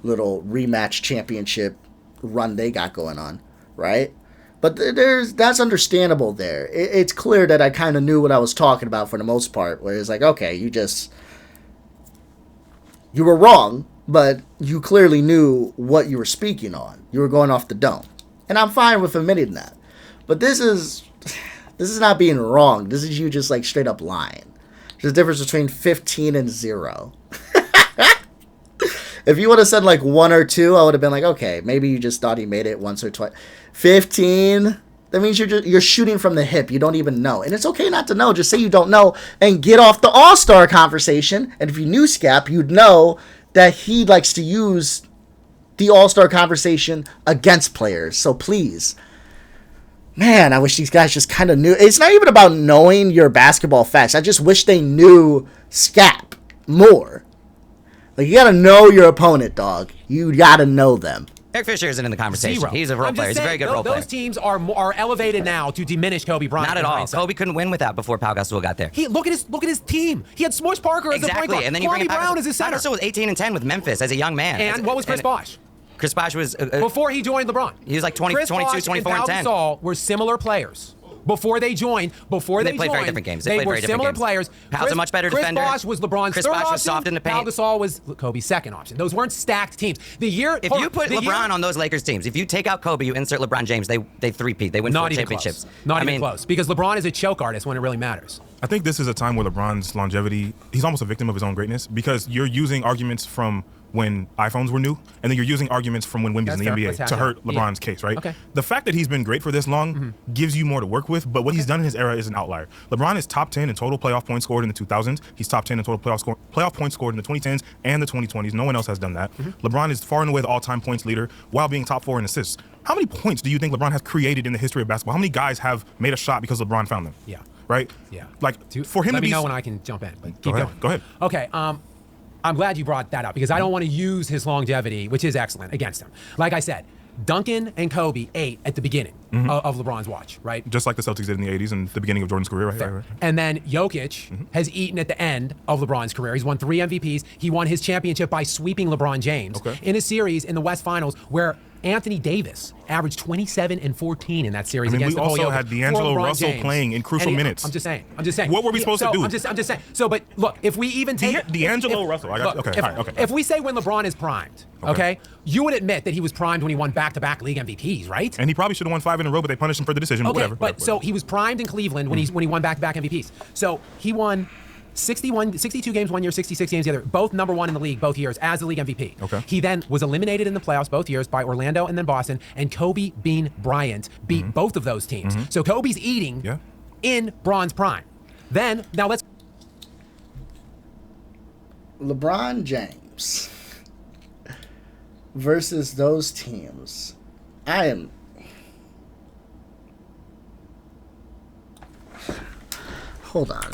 little rematch championship run they got going on, right? But that's understandable there. It's clear that I kind of knew what I was talking about for the most part, where it's like, okay, you were wrong, but you clearly knew what you were speaking on. You were going off the dome. And I'm fine with admitting that. But this is not being wrong. This is you just like straight up lying. There's a difference between 15 and 0. If you would have said like 1 or 2, I would have been like, okay, maybe you just thought he made it once or twice. 15, that means you're shooting from the hip. You don't even know. And it's okay not to know. Just say you don't know and get off the All-Star conversation. And if you knew Skap, you'd know that he likes to use the All-Star conversation against players. So please. Man, I wish these guys just kind of knew. It's not even about knowing your basketball facts. I just wish they knew Skap more. Like, you got to know your opponent, dog. You got to know them. Derek Fisher isn't in the conversation. 0. He's a role player. He's a very good role player. Those teams are elevated now to diminish Kobe Bryant. Not at all. Kobe couldn't win with that before Pau Gasol got there. Look at his team. He had Smush Parker as the point guard. And then you bring Brown as his center. Pau Gasol was 18 and 10 with Memphis as a young man. And what was Chris Bosh? Chris Bosh was... before he joined LeBron. He was like 22, 24, and 10. Chris Bosh and Pau Gasol were similar players. Before they joined, they played very different games. They were similar players. Pau's a much better defender. Chris Bosh was LeBron's Chris third Bosh option. was soft in the paint. Pau Gasol was Kobe's second option. Those weren't stacked teams. If you put LeBron on those Lakers teams, if you take out Kobe, you insert LeBron James, they three-peat. They win 4 championships. Not even close. Because LeBron is a choke artist when it really matters. I think this is a time where LeBron's longevity, he's almost a victim of his own greatness, because you're using arguments from when iPhones were new, and then you're using arguments from when Wemby's in the NBA to hurt LeBron's case, right? Okay. The fact that he's been great for this long gives you more to work with, but what he's done in his era is an outlier. LeBron is top 10 in total playoff points scored in the 2000s. He's top 10 in total playoff points scored in the 2010s and the 2020s. No one else has done that. LeBron is far and away the all-time points leader while being top 4 in assists. How many points do you think LeBron has created in the history of basketball? How many guys have made a shot because LeBron found them? Yeah. Right? Yeah. Like, for him Let to me be... know when I can jump in, but keep going. Go ahead. Okay, I'm glad you brought that up because I don't want to use his longevity, which is excellent, against him. Like I said, Duncan and Kobe ate at the beginning of LeBron's watch, right? Just like the Celtics did in the 80s and the beginning of Jordan's career, right? And then Jokic has eaten at the end of LeBron's career. He's won 3 MVPs. He won his championship by sweeping LeBron James in a series in the West Finals where Anthony Davis averaged 27 and 14 in that series against we Nicole also Jokic had D'Angelo Russell James. playing in crucial minutes. I'm just saying. What were we supposed to do? I'm just saying. So, but look, if we even take D'Angelo Russell. If we say when LeBron is primed, okay, you would admit that he was primed when he won back-to-back league MVPs, right? And he probably should have won 5 in a row, but they punished him for the decision. Okay, Whatever. So he was primed in Cleveland when he won back-to-back MVPs. So he won 62 games one year, 66 games the other, both number 1 in the league both years as the league MVP. Okay. He then was eliminated in the playoffs both years by Orlando and then Boston, and Kobe Bean Bryant beat both of those teams. So Kobe's eating in Bron's prime. Now let's... LeBron James versus those teams. Hold on.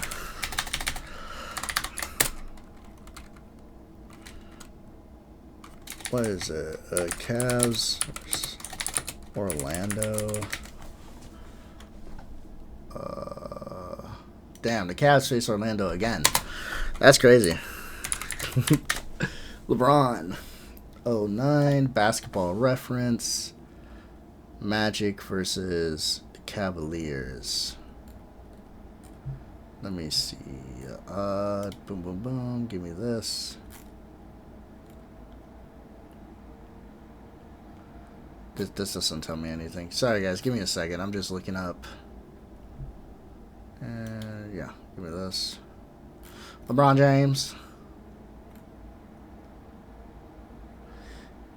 What is it? Cavs versus Orlando. Damn, the Cavs face Orlando again. That's crazy. LeBron. 09, Basketball Reference. Magic versus the Cavaliers. Let me see. Boom, boom, boom. Give me this. This doesn't tell me anything. Sorry, guys. Give me a second. I'm just looking up. Yeah. Give me this. LeBron James.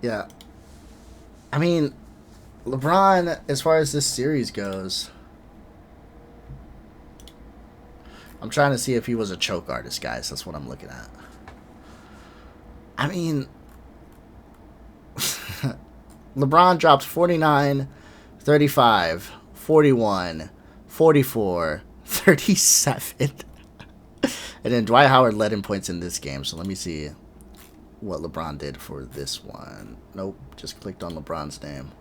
Yeah. I mean, LeBron, as far as this series goes, I'm trying to see if he was a choke artist, guys. That's what I'm looking at. I mean... LeBron drops 49, 35, 41, 44, 37. And then Dwight Howard led in points in this game. So let me see what LeBron did for this one. Nope, just clicked on LeBron's name.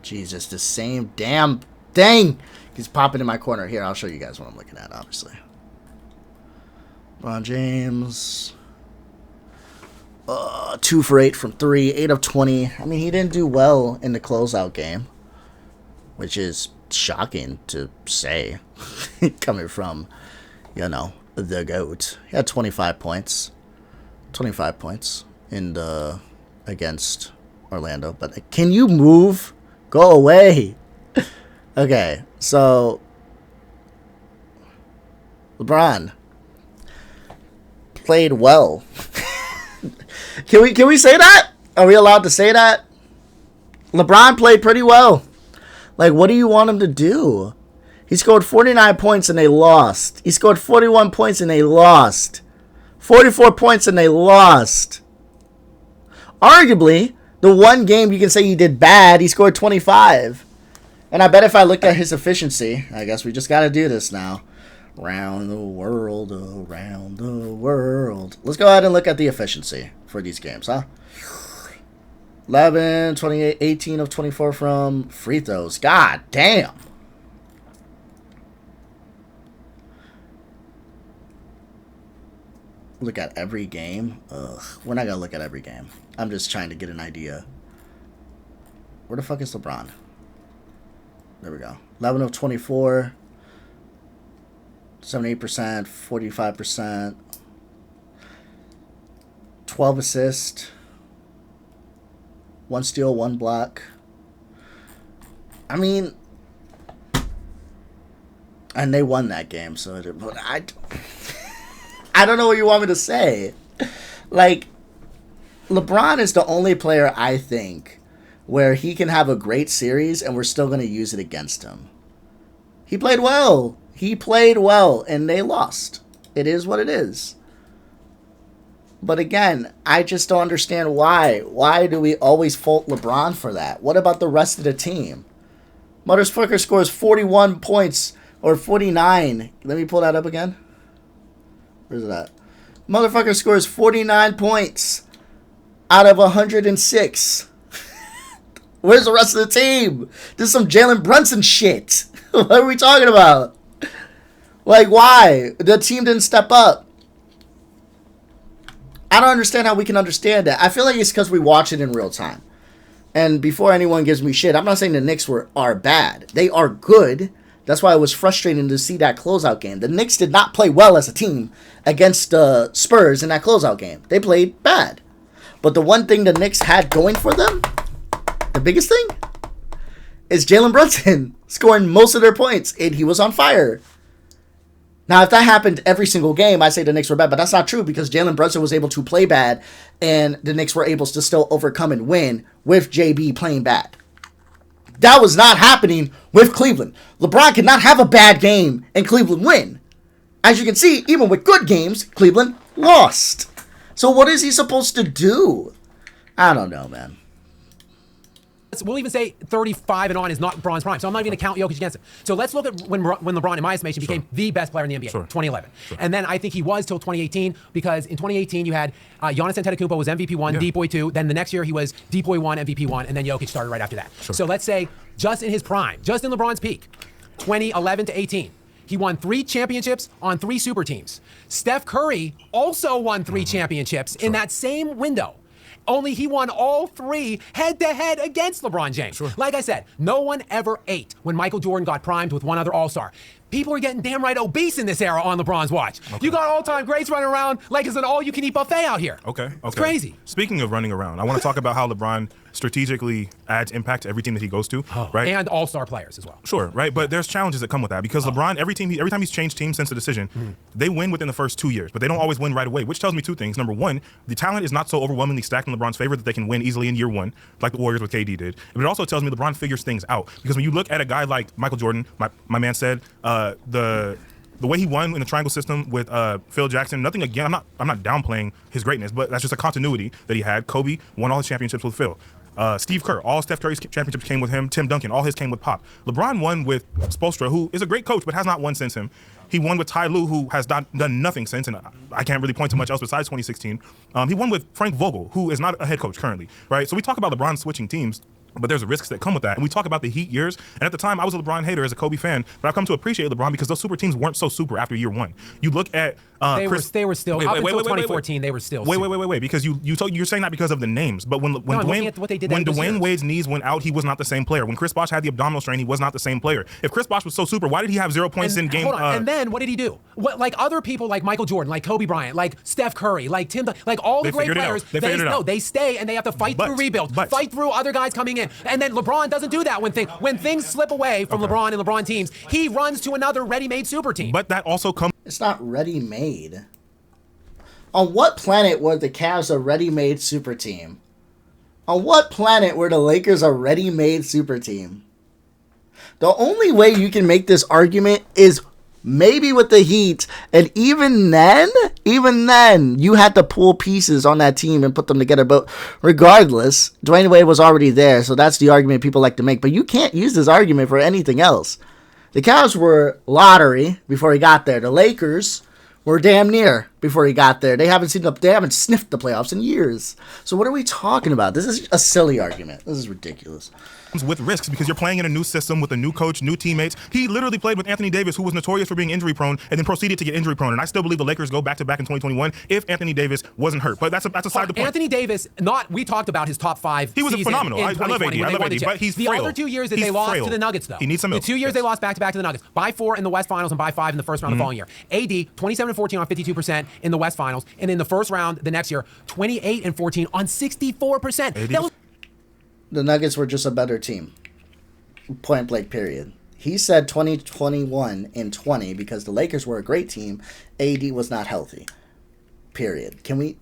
Jesus, the same damn thing. He's popping in my corner. Here, I'll show you guys what I'm looking at, obviously. LeBron James... 2 for 8 from 3, 8 of 20. I mean, he didn't do well in the closeout game, which is shocking to say, coming from, the GOAT. He had 25 points. 25 points in the against Orlando. But can you move? Go away. Okay, so LeBron played well. Can we say that? Are we allowed to say that? LeBron played pretty well. Like, what do you want him to do? He scored 49 points and they lost. He scored 41 points and they lost. 44 points and they lost. Arguably, the one game you can say he did bad, he scored 25. And I bet if I looked at his efficiency, I guess we just got to do this now. Around the world, around the world. Let's go ahead and look at the efficiency for these games, huh? 11, 28, 18 of 24 from free throws. God damn. Look at every game. Ugh, we're not going to look at every game. I'm just trying to get an idea. Where the fuck is LeBron? There we go. 11 of 24. 78%, 45%, 12 assists, 1 steal, 1 block. I mean, And they won that game, so I don't know what you want me to say. Like, LeBron is the only player, I think, where he can have a great series and we're still going to use it against him. He played well. He played well, and they lost. It is what it is. But again, I just don't understand why. Why do we always fault LeBron for that? What about the rest of the team? Motherfucker scores 41 points, or 49. Let me pull that up again. Where's it at? Motherfucker scores 49 points out of 106. Where's the rest of the team? This is some Jalen Brunson shit. What are we talking about? Like, why? The team didn't step up. I don't understand how we can understand that. I feel like it's because we watch it in real time. And before anyone gives me shit, I'm not saying the Knicks are bad. They are good. That's why it was frustrating to see that closeout game. The Knicks did not play well as a team against the Spurs in that closeout game. They played bad. But the one thing the Knicks had going for them, the biggest thing, is Jalen Brunson scoring most of their points, and he was on fire. Now, if that happened every single game, I'd say the Knicks were bad, but that's not true because Jalen Brunson was able to play bad, and the Knicks were able to still overcome and win with JB playing bad. That was not happening with Cleveland. LeBron could not have a bad game and Cleveland win. As you can see, even with good games, Cleveland lost. So what is he supposed to do? I don't know, man. We'll even say 35 and on is not LeBron's prime. So I'm not even going to count Jokic against him. So let's look at when LeBron, in my estimation, became the best player in the NBA, 2011. And then I think he was till 2018 because in 2018 you had Giannis Antetokounmpo was MVP 1, Deep Boy 2. Then the next year he was Deep Boy 1, MVP 1, and then Jokic started right after that. So let's say just in his prime, just in LeBron's peak, 2011 to 18. He won 3 championships on 3 super teams. Steph Curry also won 3 championships in that same window. Only he won all 3 head-to-head against LeBron James. Like I said, no one ever ate when Michael Jordan got primed with one other All-Star. People are getting damn right obese in this era on LeBron's watch. You got all-time greats running around like it's an all-you-can-eat buffet out here. It's crazy. Speaking of running around, I want to talk about how LeBron strategically adds impact to every team that he goes to, right? And all-star players as well. Sure, right? But there's challenges that come with that because LeBron, every time he's changed teams since the decision, they win within the first 2 years, but they don't always win right away, which tells me 2 things. Number one, the talent is not so overwhelmingly stacked in LeBron's favor that they can win easily in year 1, like the Warriors with KD did. But it also tells me LeBron figures things out because when you look at a guy like Michael Jordan, my man said, the way he won in the triangle system with Phil Jackson, nothing again. I'm not downplaying his greatness, but that's just a continuity that he had. Kobe won all his championships with Phil. Steve Kerr, all Steph Curry's championships came with him. Tim Duncan, all his came with Pop. LeBron won with Spoelstra, who is a great coach, but has not won since him. He won with Ty Lue, who has done nothing since, and I can't really point to much else besides 2016. He won with Frank Vogel, who is not a head coach currently, right? So we talk about LeBron switching teams, but there's risks that come with that. And we talk about the Heat years. And at the time, I was a LeBron hater as a Kobe fan, but I've come to appreciate LeBron because those super teams weren't so super after year 1. You look at they were still up until 2014. They were still wait, because you're saying that because of the names, but when Dwayne Wade's knees went out, he was not the same player. When Chris Bosh had the abdominal strain, he was not the same player. If Chris Bosh was so super, why did he have 0 points in game? And then what did he do? Like other people, like Michael Jordan, like Kobe Bryant, like Steph Curry, like Tim, like all the great players, they stay and they have to fight through rebuild, fight through other guys coming in, and then LeBron doesn't do that when things slip away from LeBron and LeBron teams. He runs to another ready-made super team. But that also comes. It's not ready-made. On what planet were the Cavs a ready-made super team? On what planet were the Lakers a ready-made super team? The only way you can make this argument is maybe with the Heat, and even then, you had to pull pieces on that team and put them together. But regardless, Dwayne Wade was already there, so that's the argument people like to make. But you can't use this argument for anything else. The Cavs were lottery before he got there. The Lakers were damn near before he got there. They haven't sniffed the playoffs in years. So what are we talking about? This is a silly argument. This is ridiculous. With risks because you're playing in a new system with a new coach, new teammates. He literally played with Anthony Davis, who was notorious for being injury prone, and then proceeded to get injury prone. And I still believe the Lakers go back to back in 2021 if Anthony Davis wasn't hurt. But that's aside the point. Anthony Davis, we talked about his top 5. He was phenomenal. I love AD, but he's frail. The other 2 years that they lost to the Nuggets, though. He needs some milk. The 2 years they lost back to back to the Nuggets by 4 in the West Finals and by 5 in the first round the following year. AD 27-14 on 52% in the West Finals, and in the first round the next year 28-14 on 64%. The Nuggets were just a better team. Point blank, period. He said 2021 and 20 because the Lakers were a great team. AD was not healthy. Period. Can we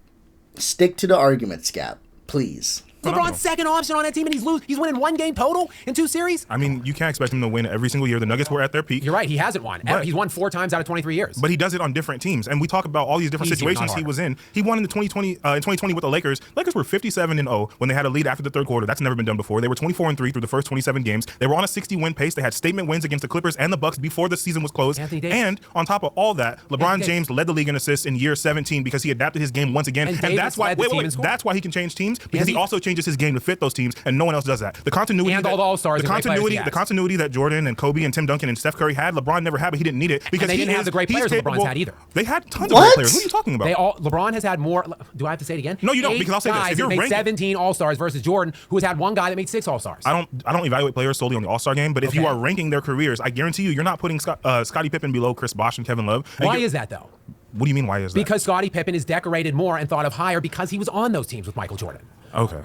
stick to the argument, Skap? Please. LeBron's second option on that team, and he's winning 1 game total in 2 series. I mean, you can't expect him to win every single year. The Nuggets were at their peak. You're right. He hasn't won. He's won 4 times out of 23 years. But he does it on different teams. And we talk about all these different situations he was in. He won in the 2020 with the Lakers. Lakers were 57-0 when they had a lead after the third quarter. That's never been done before. They were 24-3 through the first 27 games. They were on a 60-win pace. They had statement wins against the Clippers and the Bucks before the season was closed. And on top of all that, LeBron James led the league in assists in year 17 because he adapted his game once again. And that's why that's why he can change teams, because he also changes his game to fit those teams, and no one else does that. The continuity and all the All-Stars, the continuity that Jordan and Kobe and Tim Duncan and Steph Curry had, LeBron never had, but he didn't need it because they didn't have the great players LeBron's had either. They had tons of great players. What are you talking about? LeBron has had more. Do I have to say it again? No, you don't, because I'll say this. If you're ranking 17 All-Stars versus Jordan, who has had 1 guy that made 6 All-Stars. I don't evaluate players solely on the All-Star game, but if you are ranking their careers, I guarantee you're not putting Scottie Pippen below Chris Bosh and Kevin Love. Why is that though? What do you mean? Why is that? Because Scottie Pippen is decorated more and thought of higher because he was on those teams with Michael Jordan. Okay.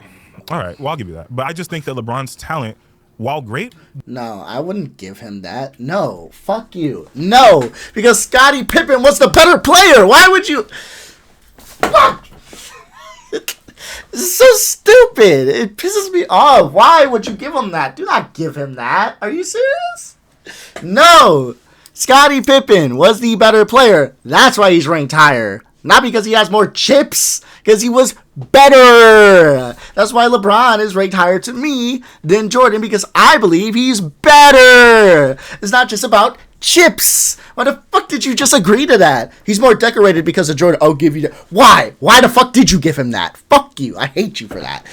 All right. Well, I'll give you that. But I just think that LeBron's talent, while great... No, I wouldn't give him that. No. Fuck you. No. Because Scottie Pippen was the better player. Why would you... Fuck! This is so stupid. It pisses me off. Why would you give him that? Do not give him that. Are you serious? No. Scottie Pippen was the better player. That's why he's ranked higher. Not because he has more chips, because he was better. That's why LeBron is ranked higher to me than Jordan, because I believe he's better. It's not just about chips. Why the fuck did you just agree to that? He's more decorated because of Jordan. I'll give you that. Why? Why the fuck did you give him that? Fuck you. I hate you for that.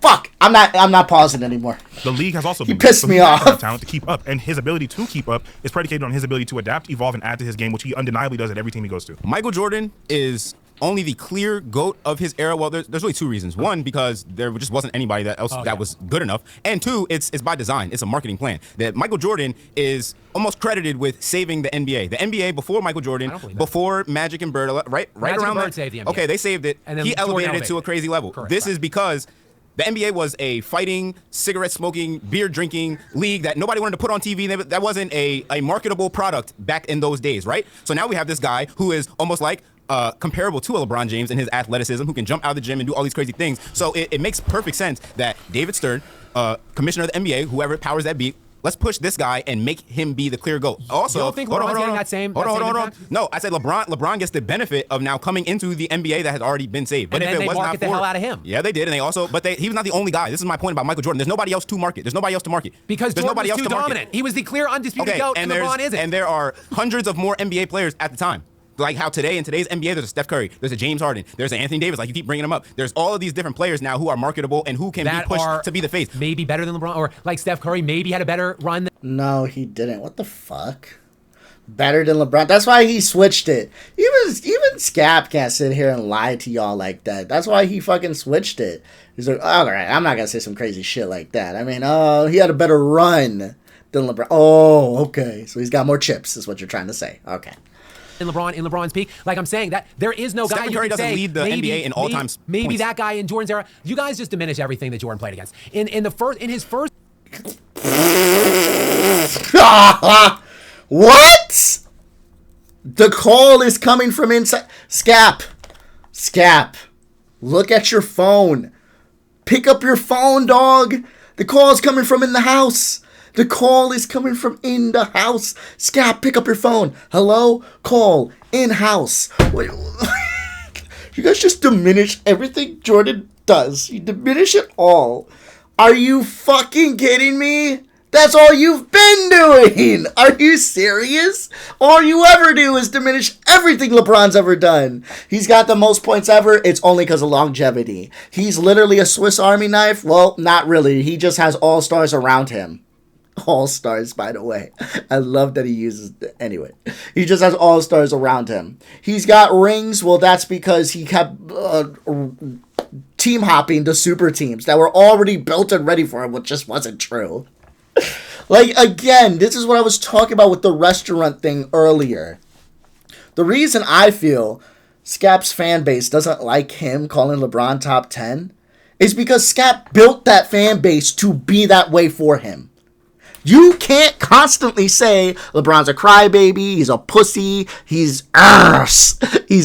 Fuck. I'm not pausing anymore. The league has also been pissed me off. Talent to keep up, and his ability to keep up is predicated on his ability to adapt, evolve, and add to his game, which he undeniably does at every team he goes to. Michael Jordan is only the clear GOAT of his era. Well, there's really 2 reasons. One, because there just wasn't anybody that was good enough. And 2, it's by design. It's a marketing plan. That Michael Jordan is almost credited with saving the NBA. The NBA before Michael Jordan, before Magic and Bird, right Magic around Bird saved the NBA. Okay, they saved it. And then he elevated it to a crazy level. Correct, this is because the NBA was a fighting, cigarette-smoking, beer-drinking league that nobody wanted to put on TV. That wasn't a marketable product back in those days, right? So now we have this guy who is almost like comparable to a LeBron James in his athleticism, who can jump out of the gym and do all these crazy things. So it makes perfect sense that David Stern, commissioner of the NBA, whoever powers that be, let's push this guy and make him be the clear GOAT. Also, you don't think LeBron's getting that same? Hold on. No, I said LeBron gets the benefit of now coming into the NBA that has already been saved. But and if then it was they not market the hell out of him. Yeah, they did, and they also, he was not the only guy. This is my point about Michael Jordan. There's nobody else to market. Because there's Jordan nobody was else too to market. dominant. He was the clear undisputed GOAT, and LeBron isn't. And there are hundreds of more NBA players at the time. Like how today, in today's NBA, there's a Steph Curry, there's a James Harden, there's an Anthony Davis, like you keep bringing them up. There's all of these different players now who are marketable and who can be pushed to be the face. Maybe better than LeBron, or like Steph Curry maybe had a better run. No, he didn't. What the fuck? Better than LeBron. That's why he switched it. Even Skap can't sit here and lie to y'all like that. That's why he fucking switched it. He's like, all right, I'm not going to say some crazy shit like that. I mean, he had a better run than LeBron. Oh, okay. So he's got more chips is what you're trying to say. Okay. In LeBron's peak, like I'm saying, that there is no guy Stephen you Curry can doesn't say lead the NBA in all-time maybe points. that guy in Jordan's era. You guys just diminish everything that Jordan played against. In his first. What? The call is coming from inside. Skap, look at your phone. Pick up your phone, dog. The call is coming from in the house. The call is coming from in the house. Skap, pick up your phone. Hello? Call. In-house. Wait, you guys just diminish everything Jordan does. You diminish it all. Are you fucking kidding me? That's all you've been doing. Are you serious? All you ever do is diminish everything LeBron's ever done. He's got the most points ever. It's only because of longevity. He's literally a Swiss Army knife. Well, not really. He just has all-stars around him. All-stars, by the way. I love that he uses... Anyway, he just has all-stars around him. He's got rings. Well, that's because he kept team hopping to super teams that were already built and ready for him, which just wasn't true. Like, again, this is what I was talking about with the restaurant thing earlier. The reason I feel Skap's fan base doesn't like him calling LeBron top 10 is because Skap built that fan base to be that way for him. You can't constantly say LeBron's a crybaby, he's a pussy, he's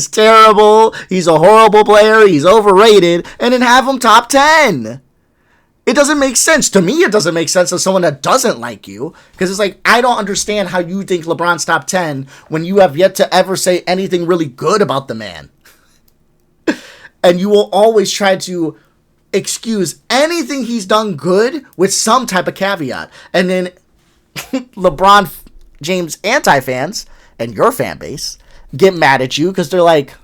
terrible, he's a horrible player, he's overrated, and then have him top 10. It doesn't make sense. To me, it doesn't make sense as someone that doesn't like you. Because it's like, I don't understand how you think LeBron's top 10 when you have yet to ever say anything really good about the man. And you will always try to excuse anything he's done good with some type of caveat. And then LeBron James anti-fans and your fan base get mad at you because they're like,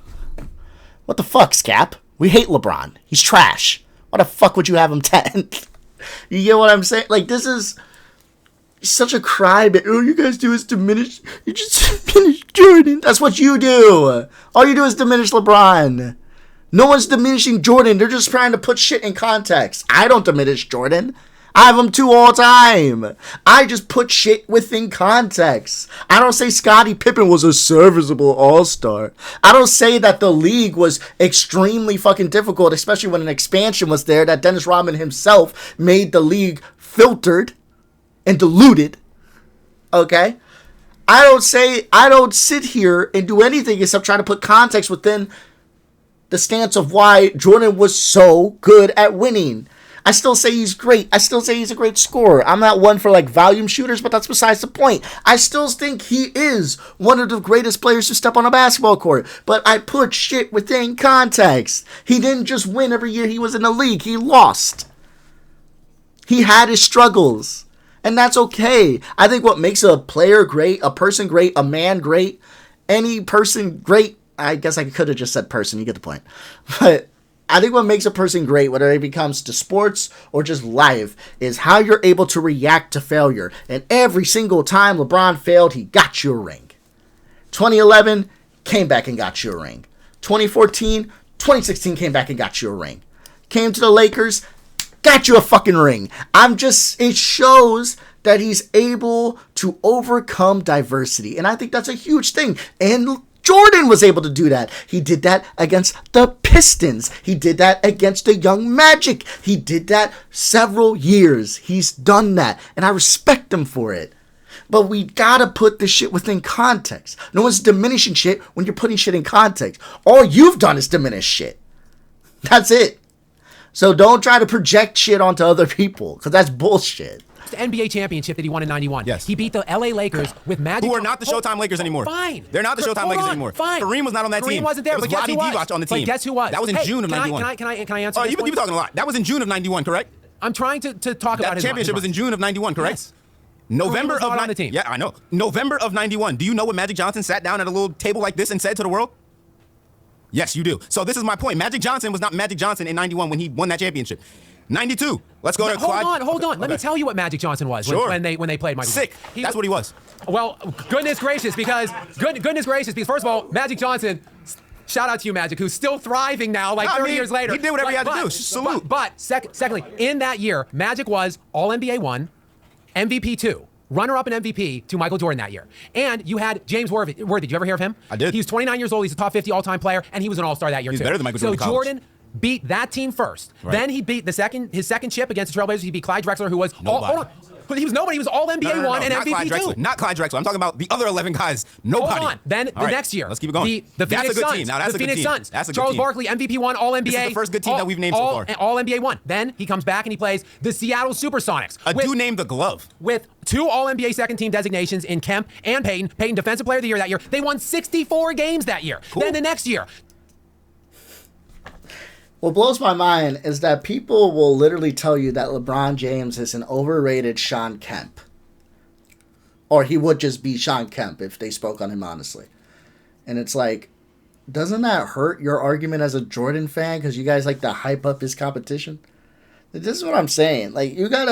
what the fuck, Skap? We hate LeBron. He's trash. Why the fuck would you have him 10? You get what I'm saying? Like, this is such a cry, but all you guys do is diminish. You just diminish Jordan. That's what you do. All you do is diminish LeBron. No one's diminishing Jordan. They're just trying to put shit in context. I don't diminish Jordan. I have him 2 all time. I just put shit within context. I don't say Scottie Pippen was a serviceable all-star. I don't say that the league was extremely fucking difficult, especially when an expansion was there that Dennis Rodman himself made the league filtered and diluted. Okay? I don't sit here and do anything except try to put context within the stance of why Jordan was so good at winning. I still say he's great. I still say he's a great scorer. I'm not one for like volume shooters, but that's besides the point. I still think he is one of the greatest players to step on a basketball court, but I put shit within context. He didn't just win every year he was in the league. He lost. He had his struggles, and that's okay. I think what makes a player great, a person great, a man great, any person great, I guess I could have just said person, you get the point. But I think what makes a person great, whether it becomes to sports or just life, is how you're able to react to failure. And every single time LeBron failed, he got you a ring. 2011, came back and got you a ring. 2014, 2016 came back and got you a ring. Came to the Lakers, got you a fucking ring. It shows that he's able to overcome diversity. And I think that's a huge thing. And Jordan was able to do that. He did that against the Pistons. He did that against the young Magic. He did that several years. He's done that. And I respect him for it. But we gotta put this shit within context. No one's diminishing shit when you're putting shit in context. All you've done is diminish shit. That's it. So don't try to project shit onto other people, because that's bullshit. The NBA championship that he won in '91. Yes. He beat the LA Lakers with Magic. Who are not the Showtime Lakers anymore. Fine. They're not the Showtime Lakers anymore. Fine. Kareem was not on that team. Kareem wasn't there, it was but guess Rodney who was? Divac on the team. But guess who was? That was in June of '91. Can I answer this you've been talking a lot. That was in June of '91, correct? I'm trying to talk about his championship was in June of '91, correct? Yes. November of on the team. Yeah, I know. November of '91. Do you know what Magic Johnson sat down at a little table like this and said to the world? Yes, you do. So this is my point. Magic Johnson was not Magic Johnson in '91 when he won that championship. '92. Let's go to Clyde. Hold on. Let me tell you what Magic Johnson was when they played Michael. Sick. That's what he was. Well, goodness gracious, because first of all, Magic Johnson. Shout out to you, Magic, who's still thriving now, 30 years later. He did whatever he had to do. Salute. Secondly, in that year, Magic was All-NBA 1, MVP 2, runner-up in MVP to Michael Jordan that year. And you had James Worthy. Did you ever hear of him? I did. He was 29 years old. He's a top 50 all-time player, and he was an all-star that year, too. He's better than Michael Jordan. So Jordan beat that team first. Right. Then he beat his second chip against the Trailblazers. He beat Clyde Drexler, who was he was nobody. He was all NBA 1 and MVP 2. Not Clyde Drexler. I'm talking about the other 11 guys. Nobody. Hold on. Then the next year. Let's keep it going. The Phoenix Suns. Now that's a good team. Suns. That's a good Charles team. Barkley, MVP 1, All NBA. This is the first good team that we've named so far. All NBA 1. Then he comes back and he plays the Seattle Supersonics. Do name the glove. With 2 All NBA second team designations in Kemp and Payton. Payton Defensive Player of the Year that year. They won 64 games that year. Cool. Then the next year. What blows my mind is that people will literally tell you that LeBron James is an overrated Sean Kemp. Or he would just be Sean Kemp if they spoke on him honestly. And it's like, doesn't that hurt your argument as a Jordan fan? Because you guys like to hype up his competition? This is what I'm saying. Like, if you're going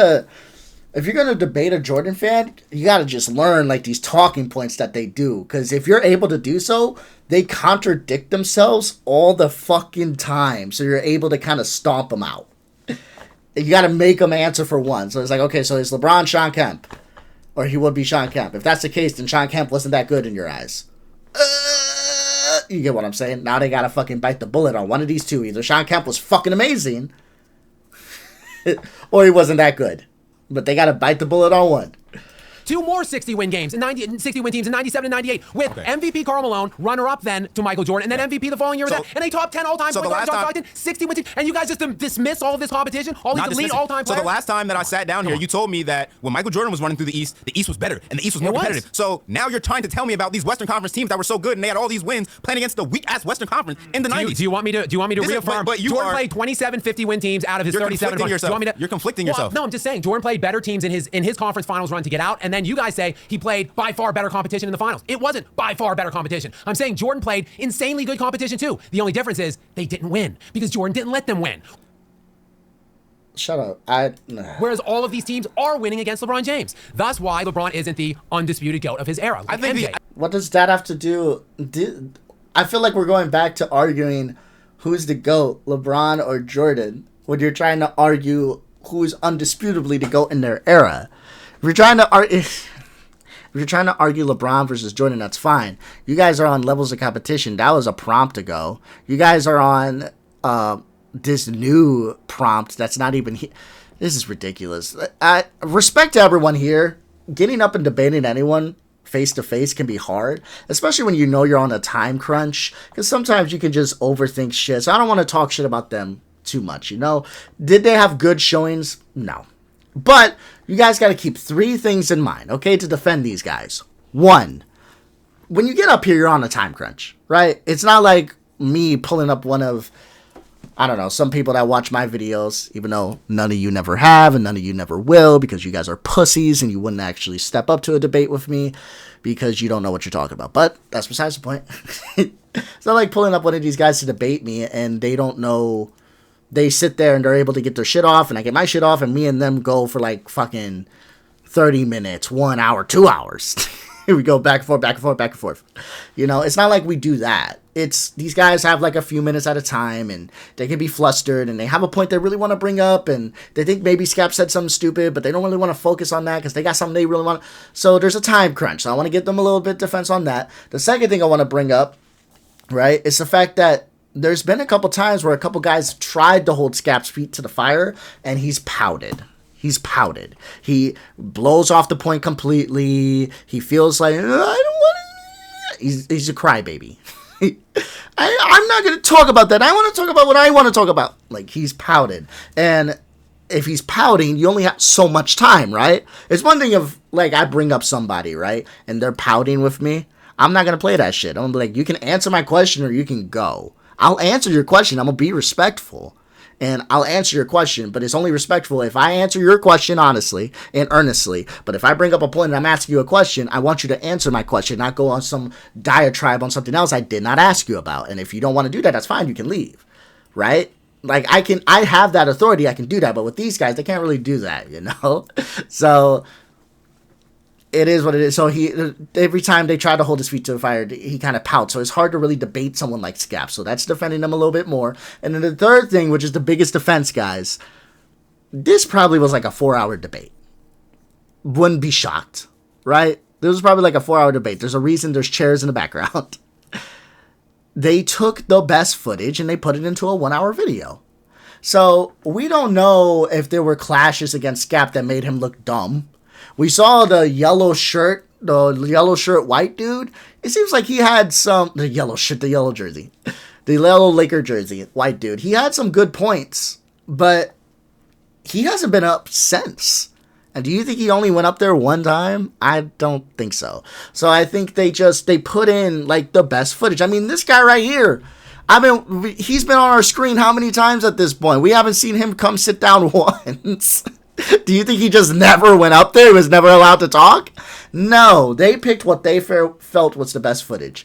to debate a Jordan fan, you got to just learn these talking points that they do. Because if you're able to do so, they contradict themselves all the fucking time. So you're able to kind of stomp them out. You got to make them answer for one. So it's like, okay, so is LeBron Sean Kemp? Or he would be Sean Kemp. If that's the case, then Sean Kemp wasn't that good in your eyes. You get what I'm saying? Now they got to fucking bite the bullet on one of these two. Either Sean Kemp was fucking amazing, or he wasn't that good. but they got to bite the bullet on one. 2 more 60-win games and 60-win teams in 97 and 98 with MVP Karl Malone, runner-up then to Michael Jordan, and then MVP the following year, and a top 10 all-time point guard, John Stockton, 60-win team, and you guys just dismiss all of this competition, all these elite all-time players? So the last time that I sat down here, you told me that when Michael Jordan was running through the East was better, and the East was more competitive. So now you're trying to tell me about these Western Conference teams that were so good, and they had all these wins playing against the weak-ass Western Conference in the 90s. Do you want me to reaffirm? But Jordan played 27 50-win teams out of his 37 runs. You're conflicting yourself. No, I'm just saying, Jordan played better teams in his conference finals run to get out, and then you guys say he played by far better competition in the finals. It wasn't by far better competition. I'm saying Jordan played insanely good competition too. The only difference is they didn't win because Jordan didn't let them win. Shut up. Whereas all of these teams are winning against LeBron James. That's why LeBron isn't the undisputed GOAT of his era. Like what does that have to do? I feel like we're going back to arguing who's the GOAT, LeBron or Jordan, when you're trying to argue who's undisputably the GOAT in their era. If you're trying to argue LeBron versus Jordan, that's fine. You guys are on levels of competition. That was a prompt ago. You guys are on this new prompt that's not even here. This is ridiculous. Respect to everyone here. Getting up and debating anyone face to face can be hard, especially when you know you're on a time crunch, because sometimes you can just overthink shit. So I don't want to talk shit about them too much, you know? Did they have good showings? No. But you guys got to keep 3 things in mind, okay, to defend these guys. 1, when you get up here, you're on a time crunch, right? It's not like me pulling up one of, I don't know, some people that watch my videos, even though none of you never have and none of you never will, because you guys are pussies and you wouldn't actually step up to a debate with me because you don't know what you're talking about. But that's besides the point. It's not like pulling up one of these guys to debate me and they don't know. They sit there and they're able to get their shit off, and I get my shit off, and me and them go for like fucking 30 minutes, 1 hour, 2 hours. We go back and forth, back and forth, back and forth. You know, it's not like we do that. It's these guys have like a few minutes at a time, and they can be flustered, and they have a point they really want to bring up, and they think maybe Skap said something stupid, but they don't really want to focus on that because they got something they really want. So there's a time crunch. So I want to give them a little bit of defense on that. The second thing I want to bring up, right, is the fact that there's been a couple times where a couple guys tried to hold Skap's feet to the fire, and he's pouted. He's pouted. He blows off the point completely. He feels like, I don't want to. He's a crybaby. I'm not going to talk about that. I want to talk about what I want to talk about. Like, he's pouted. And if he's pouting, you only have so much time, right? It's one thing if, like, I bring up somebody, right, and they're pouting with me. I'm not going to play that shit. I'm going to be like, you can answer my question or you can go. I'll answer your question. I'm going to be respectful. And I'll answer your question, but it's only respectful if I answer your question honestly and earnestly. But if I bring up a point and I'm asking you a question, I want you to answer my question, not go on some diatribe on something else I did not ask you about. And if you don't want to do that, that's fine. You can leave, right? Like, I have that authority. I can do that. But with these guys, they can't really do that, you know? So it is what it is. So every time they try to hold his feet to the fire, he kind of pouts. So it's hard to really debate someone like Skap. So that's defending him a little bit more. And then the third thing, which is the biggest defense, guys, this probably was like a 4-hour debate. Wouldn't be shocked, right? This was probably like a 4-hour debate. There's a reason there's chairs in the background. They took the best footage and they put it into a 1-hour video. So we don't know if there were clashes against Skap that made him look dumb. We saw the yellow shirt white dude. It seems like he had the yellow jersey. The yellow Laker jersey, white dude. He had some good points, but he hasn't been up since. And do you think he only went up there one time? I don't think so. So I think they put in like the best footage. I mean, this guy right here, he's been on our screen how many times at this point? We haven't seen him come sit down once. Do you think he just never went up there? He was never allowed to talk? No, they picked what they felt was the best footage.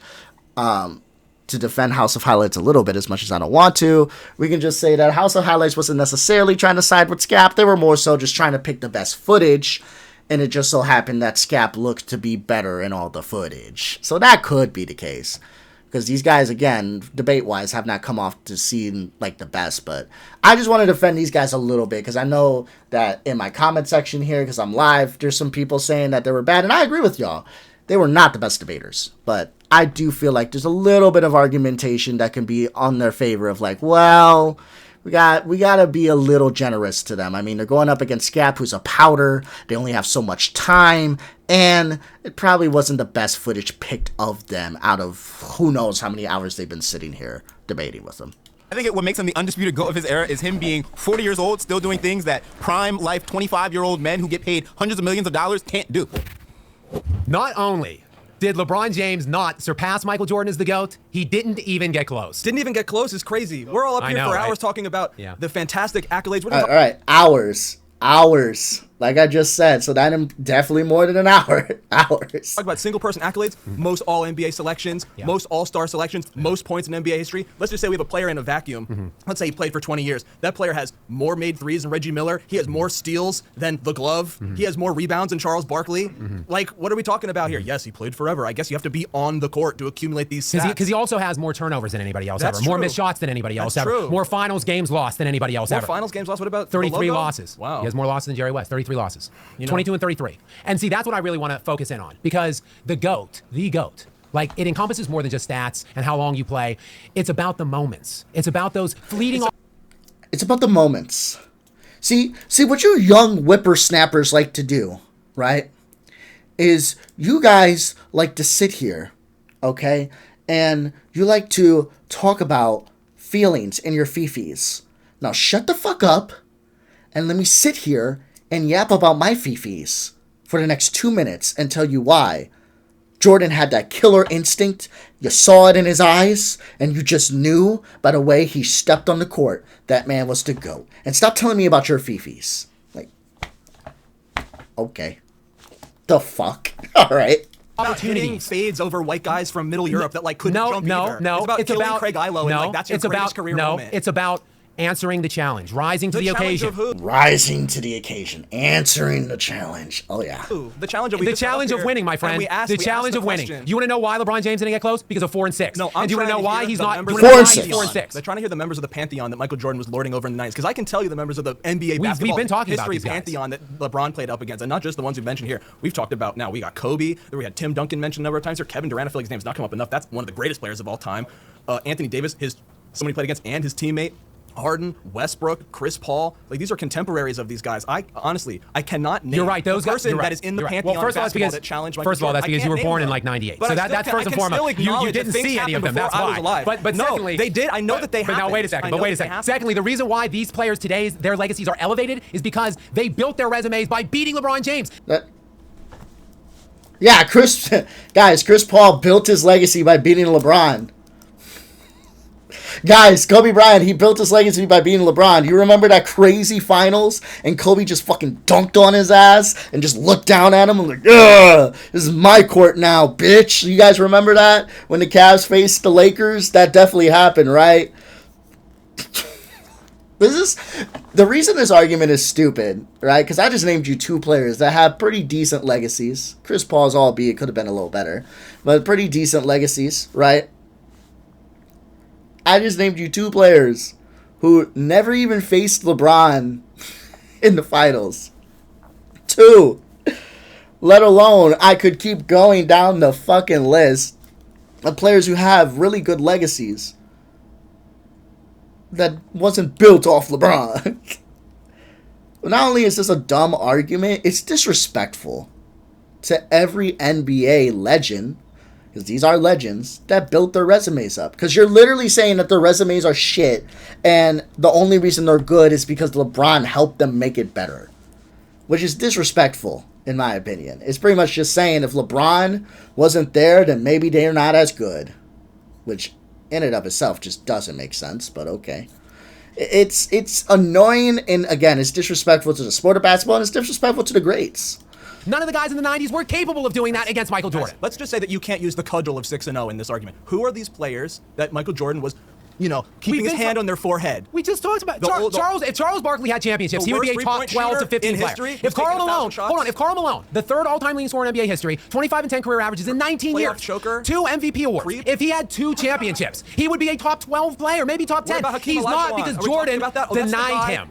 To defend House of Highlights a little bit, as much as I don't want to, we can just say that House of Highlights wasn't necessarily trying to side with Skap. They were more so just trying to pick the best footage, and it just so happened that Skap looked to be better in all the footage. So that could be the case. Because these guys, again, debate-wise, have not come off to seem like the best. But I just want to defend these guys a little bit. Because I know that in my comment section here, because I'm live, there's some people saying that they were bad. And I agree with y'all. They were not the best debaters. But I do feel like there's a little bit of argumentation that can be on their favor of like, well, We gotta be a little generous to them. I mean, they're going up against Skap, who's a powder. They only have so much time, and it probably wasn't the best footage picked of them out of who knows how many hours they've been sitting here debating with them. I think what makes him the undisputed GOAT of his era is him being 40 years old, still doing things that prime life 25-year-old men who get paid hundreds of millions of dollars can't do. Not only did LeBron James not surpass Michael Jordan as the GOAT, he didn't even get close. Didn't even get close is crazy. We're all up here for hours talking about the fantastic accolades. All right, hours. Like I just said, so that definitely more than an hour. Hours. Talk about single-person accolades, most All-NBA selections, most All-Star selections, most points in NBA history. Let's just say we have a player in a vacuum. Let's say he played for 20 years. That player has more made threes than Reggie Miller. He has more steals than the Glove. He has more rebounds than Charles Barkley. Like, what are we talking about here? Yes, he played forever. I guess you have to be on the court to accumulate these stats. Because he also has more turnovers than anybody else ever. More missed shots than anybody else ever. True. More finals games lost than anybody else ever. More finals games lost? What about 33 losses. Wow. He has more losses than Jerry West. 33 losses. 22 and 33. And see, that's what I really want to focus in on, because the GOAT, like, it encompasses more than just stats and how long you play. It's about the moments. It's about those fleeting. It's about the moments. See what you young whippersnappers like to do, right? Is you guys like to sit here, okay? And you like to talk about feelings in your fifis. Now shut the fuck up and let me sit here and yap about my fifis for the next 2 minutes and tell you why Jordan had that killer instinct. You saw it in his eyes, and you just knew by the way he stepped on the court that man was the GOAT. And stop telling me about your fifis. Like, okay. The fuck? All right. Opportunities. Fades over white guys from Middle Europe that like couldn't jump either. It's about Craig Ilo, and like that's your greatest career moment. It's about answering the challenge, rising to the occasion. Rising to the occasion, answering the challenge. Oh yeah. The challenge of winning, my friend. The challenge of winning. You want to know why LeBron James didn't get close? Because of 4 and 6. No, and do you want to know why he's not 4 and 6? 4 and 6. They're trying to hear the members of the pantheon that Michael Jordan was lording over in the 90s. Because I can tell you the members of the NBA basketball we've been talking history about these pantheon that LeBron played up against, and not just the ones we've mentioned here. We've talked about now. We got Kobe. Then we had Tim Duncan mentioned a number of times here. Kevin Durant. I feel like his name's not come up enough. That's one of the greatest players of all time. Anthony Davis, someone he played against, and his teammate. Harden, Westbrook, Chris Paul, like these are contemporaries of these guys. I honestly cannot name the person that is in the pantheon of basketball that challenged Michael Jordan. That's because you were born in like 98. But so that's first and foremost. You didn't see any of them. That's why. But no, secondly, they did. I know that they happened. But now wait a second. Secondly, the reason why these players today, their legacies are elevated is because they built their resumes by beating LeBron James. Yeah, Chris Paul built his legacy by beating LeBron. Guys, Kobe Bryant, he built his legacy by beating LeBron. You remember that crazy finals? And Kobe just fucking dunked on his ass and just looked down at him and like, ugh, this is my court now, bitch. You guys remember that? When the Cavs faced the Lakers? That definitely happened, right? The reason this argument is stupid, right? Because I just named you 2 players that have pretty decent legacies. Chris Paul's, albeit, could have been a little better. But pretty decent legacies, right? I just named you 2 players who never even faced LeBron in the finals. 2. Let alone, I could keep going down the fucking list of players who have really good legacies that wasn't built off LeBron. Not only is this a dumb argument, it's disrespectful to every NBA legend, because these are legends that built their resumes up. Because you're literally saying that their resumes are shit, and the only reason they're good is because LeBron helped them make it better. Which is disrespectful, in my opinion. It's pretty much just saying if LeBron wasn't there, then maybe they're not as good. Which, in and of itself, just doesn't make sense, but okay. It's annoying, and again, it's disrespectful to the sport of basketball, and it's disrespectful to the greats. None of the guys in the 90s were capable of doing that against Michael Jordan. Let's just say that you can't use the cudgel of 6-0 in this argument. Who are these players that Michael Jordan was, keeping his hand on their forehead? We just talked about if Charles Barkley had championships, he would be a top 12 to 15 player. If Karl Malone, the 3rd all-time leading scorer in NBA history, 25 and 10 career averages in 19 years, choker, 2 MVP awards. If he had 2 championships, he would be a top 12 player, maybe top 10. He's not because Jordan denied him.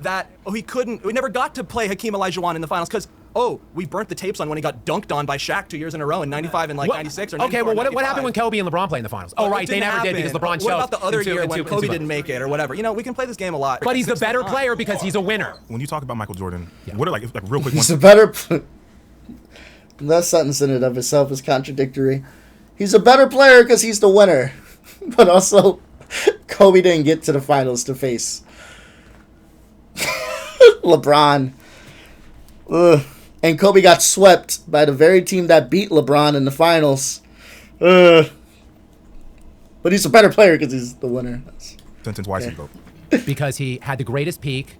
He never got to play Hakeem Olajuwon in the finals because oh, we burnt the tapes on when he got dunked on by Shaq 2 years in a row in 95 and 96 or 94. Okay, well, what happened when Kobe and LeBron played in the finals? Oh, right, they never did because LeBron chose. What about the other year when Kobe didn't make it or whatever? You know, we can play this game a lot. But he's the better player because he's a winner. When you talk about Michael Jordan, what are like real quick He's a better. That sentence in and of itself is contradictory. He's a better player because he's the winner, but also Kobe didn't get to the finals to face LeBron. Ugh. And Kobe got swept by the very team that beat LeBron in the finals. But he's a better player because he's the winner. Sentence wisely, vote. Because he had the greatest peak,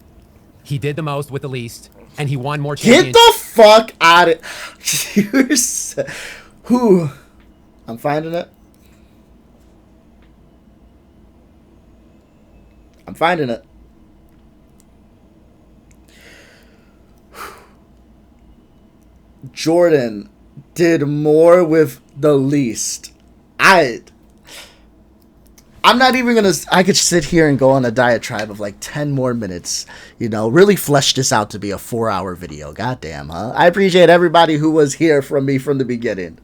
he did the most with the least, and he won more championships. Get the fuck out of it. Who? I'm finding it. I'm finding it. Jordan did more with the least. I'm not even gonna. I could sit here and go on a diatribe of like 10 more minutes. You know, really flesh this out to be a 4-hour video. Goddamn, huh? I appreciate everybody who was here from me from the beginning.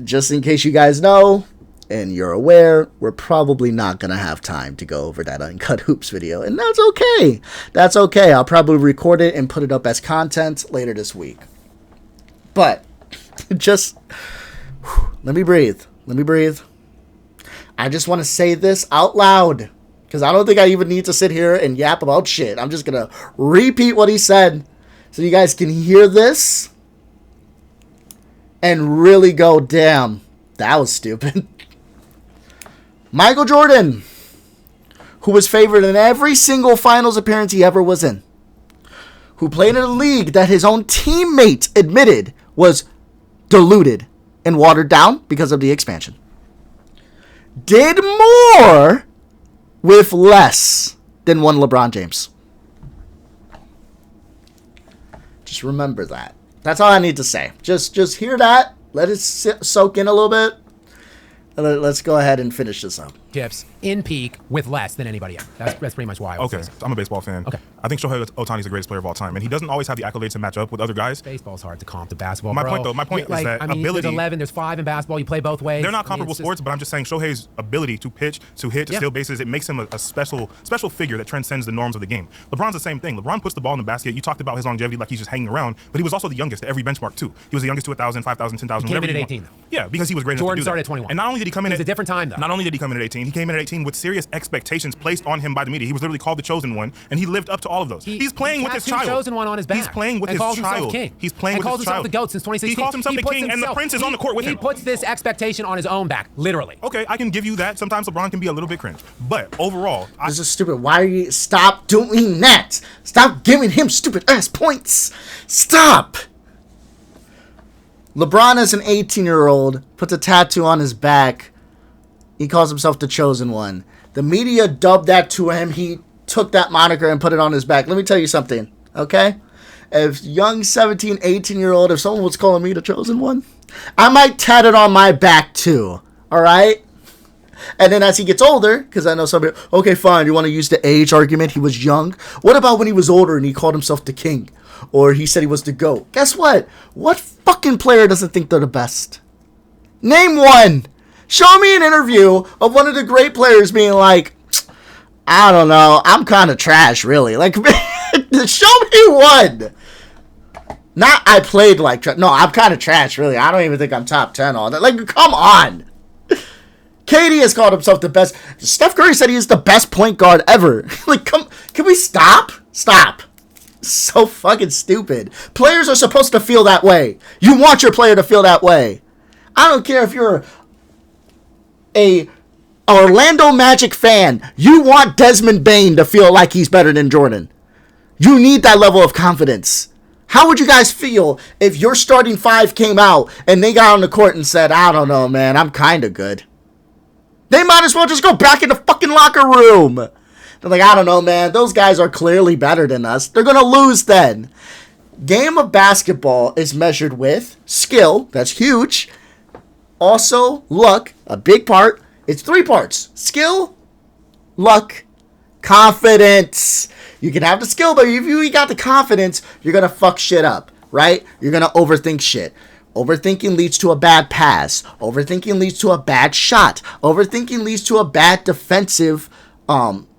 Just in case you guys know and you're aware, we're probably not gonna have time to go over that Uncut Hoops video, and that's okay. That's okay. I'll probably record it and put it up as content later this week. But just let me breathe. Let me breathe. I just want to say this out loud because I don't think I even need to sit here and yap about shit. I'm just going to repeat what he said so you guys can hear this and really go, damn, that was stupid. Michael Jordan, who was favored in every single finals appearance he ever was in, who played in a league that his own teammate admitted was diluted and watered down because of the expansion, did more with less than one LeBron James. Just remember that. That's all I need to say. Just hear that. Let it soak in a little bit. Let's go ahead and finish this up. Chips in peak with less than anybody else. That's pretty much why I was saying. I'm a baseball fan. Okay. I think Shohei Ohtani is the greatest player of all time, and he doesn't always have the accolades to match up with other guys. Baseball's hard to comp to basketball, My bro. point, though, my point is that ability... There's 11, there's 5 in basketball. You play both ways. They're not comparable sports, but I'm just saying Shohei's ability to pitch, to hit, to steal bases, it makes him a special figure that transcends the norms of the game. LeBron's the same thing. LeBron puts the ball in the basket. You talked about his longevity like he's just hanging around, but he was also the youngest at every benchmark, too. He was the youngest to 1,000, 5,000, 10,000, he came whatever in at 18, though. Yeah, because he was great enough to do that. Jordan started at 21. And not only did he come in at a different time, though. Not only did he come in at 18, he came in at 18 with serious expectations placed on him by the media. He was literally called the chosen one, and he lived up to all of those. He's playing with his child. Chosen one on his back. He's playing with his calls child. Himself king. He's playing and with his child. Calls himself the GOAT since 2016. He calls himself the king, and the prince is on the court with him. He puts this expectation on his own back, literally. Okay, I can give you that. Sometimes LeBron can be a little bit cringe, but overall, this is stupid. Why are you stop doing that? Stop giving him stupid ass points. Stop. LeBron, as an 18-year-old, puts a tattoo on his back. He calls himself the chosen one. The media dubbed that to him. He took that moniker and put it on his back. Let me tell you something, okay? If young 17, 18-year-old, if someone was calling me the chosen one, I might tat it on my back too, all right? And then as he gets older, because I know some people, okay, fine, you want to use the age argument? He was young. What about when he was older and he called himself the king? Or he said he was the GOAT? Guess what? What fucking player doesn't think they're the best? Name one. Show me an interview of one of the great players being like, I don't know, I'm kind of trash, really. Like, show me one. Not I played like trash. No, I'm kind of trash, really. I don't even think I'm top 10 on that. Like, come on. KD has called himself the best. Steph Curry said he is the best point guard ever. Like, can we stop? Stop. So fucking stupid. Players are supposed to feel that way. You want your player to feel that way. I don't care if you're a Orlando Magic fan. You want Desmond Bane to feel like he's better than Jordan. You need that level of confidence. How would you guys feel if your starting 5 came out and they got on the court and said, I don't know, man, I'm kind of good? They might as well just go back in the fucking locker room. They're like, I don't know, man, those guys are clearly better than us. They're going to lose then. Game of basketball is measured with skill. That's huge. Also, luck, a big part. It's 3 parts. Skill, luck, confidence. You can have the skill, but if you got the confidence, you're going to fuck shit up. right? You're going to overthink shit. Overthinking leads to a bad pass. Overthinking leads to a bad shot. Overthinking leads to a bad defensive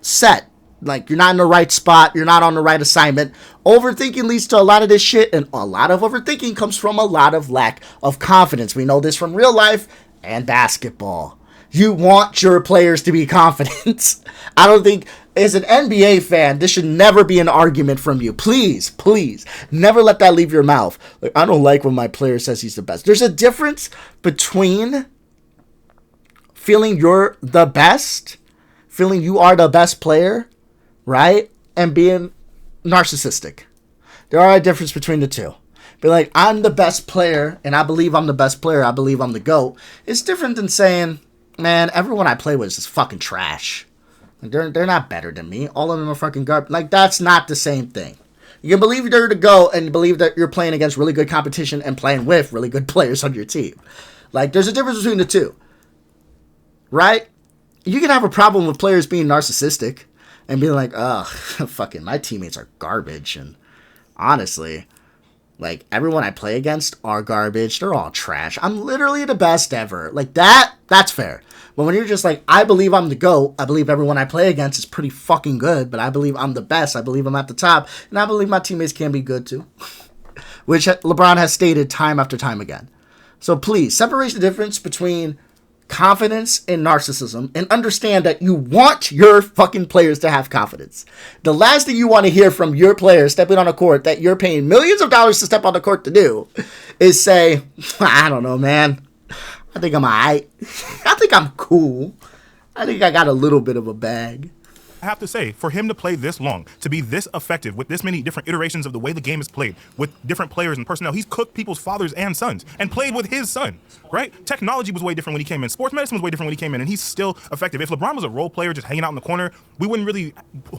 set. Like, you're not in the right spot. You're not on the right assignment. Overthinking leads to a lot of this shit, and a lot of overthinking comes from a lot of lack of confidence. We know this from real life and basketball. You want your players to be confident. I don't think, as an NBA fan, this should never be an argument from you. Please, please, never let that leave your mouth. Like, I don't like when my player says he's the best. There's a difference between feeling you're the best, feeling you are the best player, right, and being narcissistic. There are a difference between the two. Be like, I'm the best player, and I believe I'm the best player. I believe I'm the GOAT. It's different than saying, man, everyone I play with is just fucking trash. Like, they're not better than me. All of them are fucking garbage. Like, that's not the same thing. You can believe you're the GOAT and believe that you're playing against really good competition and playing with really good players on your team. Like, there's a difference between the two. Right? You can have a problem with players being narcissistic and being like, ugh, fucking my teammates are garbage. And honestly, like, everyone I play against are garbage. They're all trash. I'm literally the best ever. Like, that's fair. But when you're just like, I believe I'm the GOAT, I believe everyone I play against is pretty fucking good, but I believe I'm the best, I believe I'm at the top, and I believe my teammates can be good too. Which LeBron has stated time after time again. So please, separate the difference between confidence and narcissism, and understand that you want your fucking players to have confidence. The last thing you want to hear from your players stepping on a court that you're paying millions of dollars to step on the court to do is say, I don't know, man. I think I'm alright. I think I'm cool. I think I got a little bit of a bag. I have to say, for him to play this long, to be this effective with this many different iterations of the way the game is played, with different players and personnel, he's cooked people's fathers and sons and played with his son, right? Technology was way different when he came in. Sports medicine was way different when he came in, and he's still effective. If LeBron was a role player just hanging out in the corner, we wouldn't really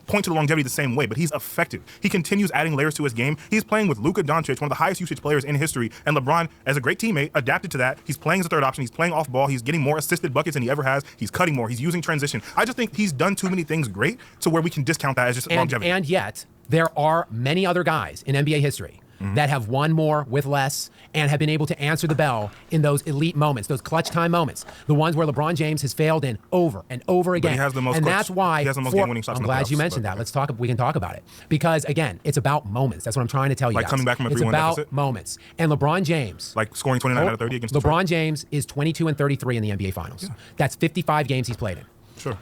point to the longevity the same way, but he's effective. He continues adding layers to his game. He's playing with Luka Doncic, one of the highest usage players in history, and LeBron, as a great teammate, adapted to that. He's playing as a third option. He's playing off ball. He's getting more assisted buckets than he ever has. He's cutting more. He's using transition. I just think he's done too many things great to where we can discount that as just longevity. And yet, there are many other guys in NBA history that have won more with less and have been able to answer the bell in those elite moments, those clutch time moments, the ones where LeBron James has failed in over and over again. But he has the most and clutch. That's why he has the most game-winning shots I'm in the glad playoffs, you mentioned that. Let's talk. We can talk about it because again, it's about moments. That's what I'm trying to tell you. Like guys. coming back from a 3-1 It's about deficit? moments. And LeBron James, like scoring 29 out of 30 against LeBron Detroit? James is 22 and 33 in the NBA Finals. Yeah. That's 55 games he's played in. Sure.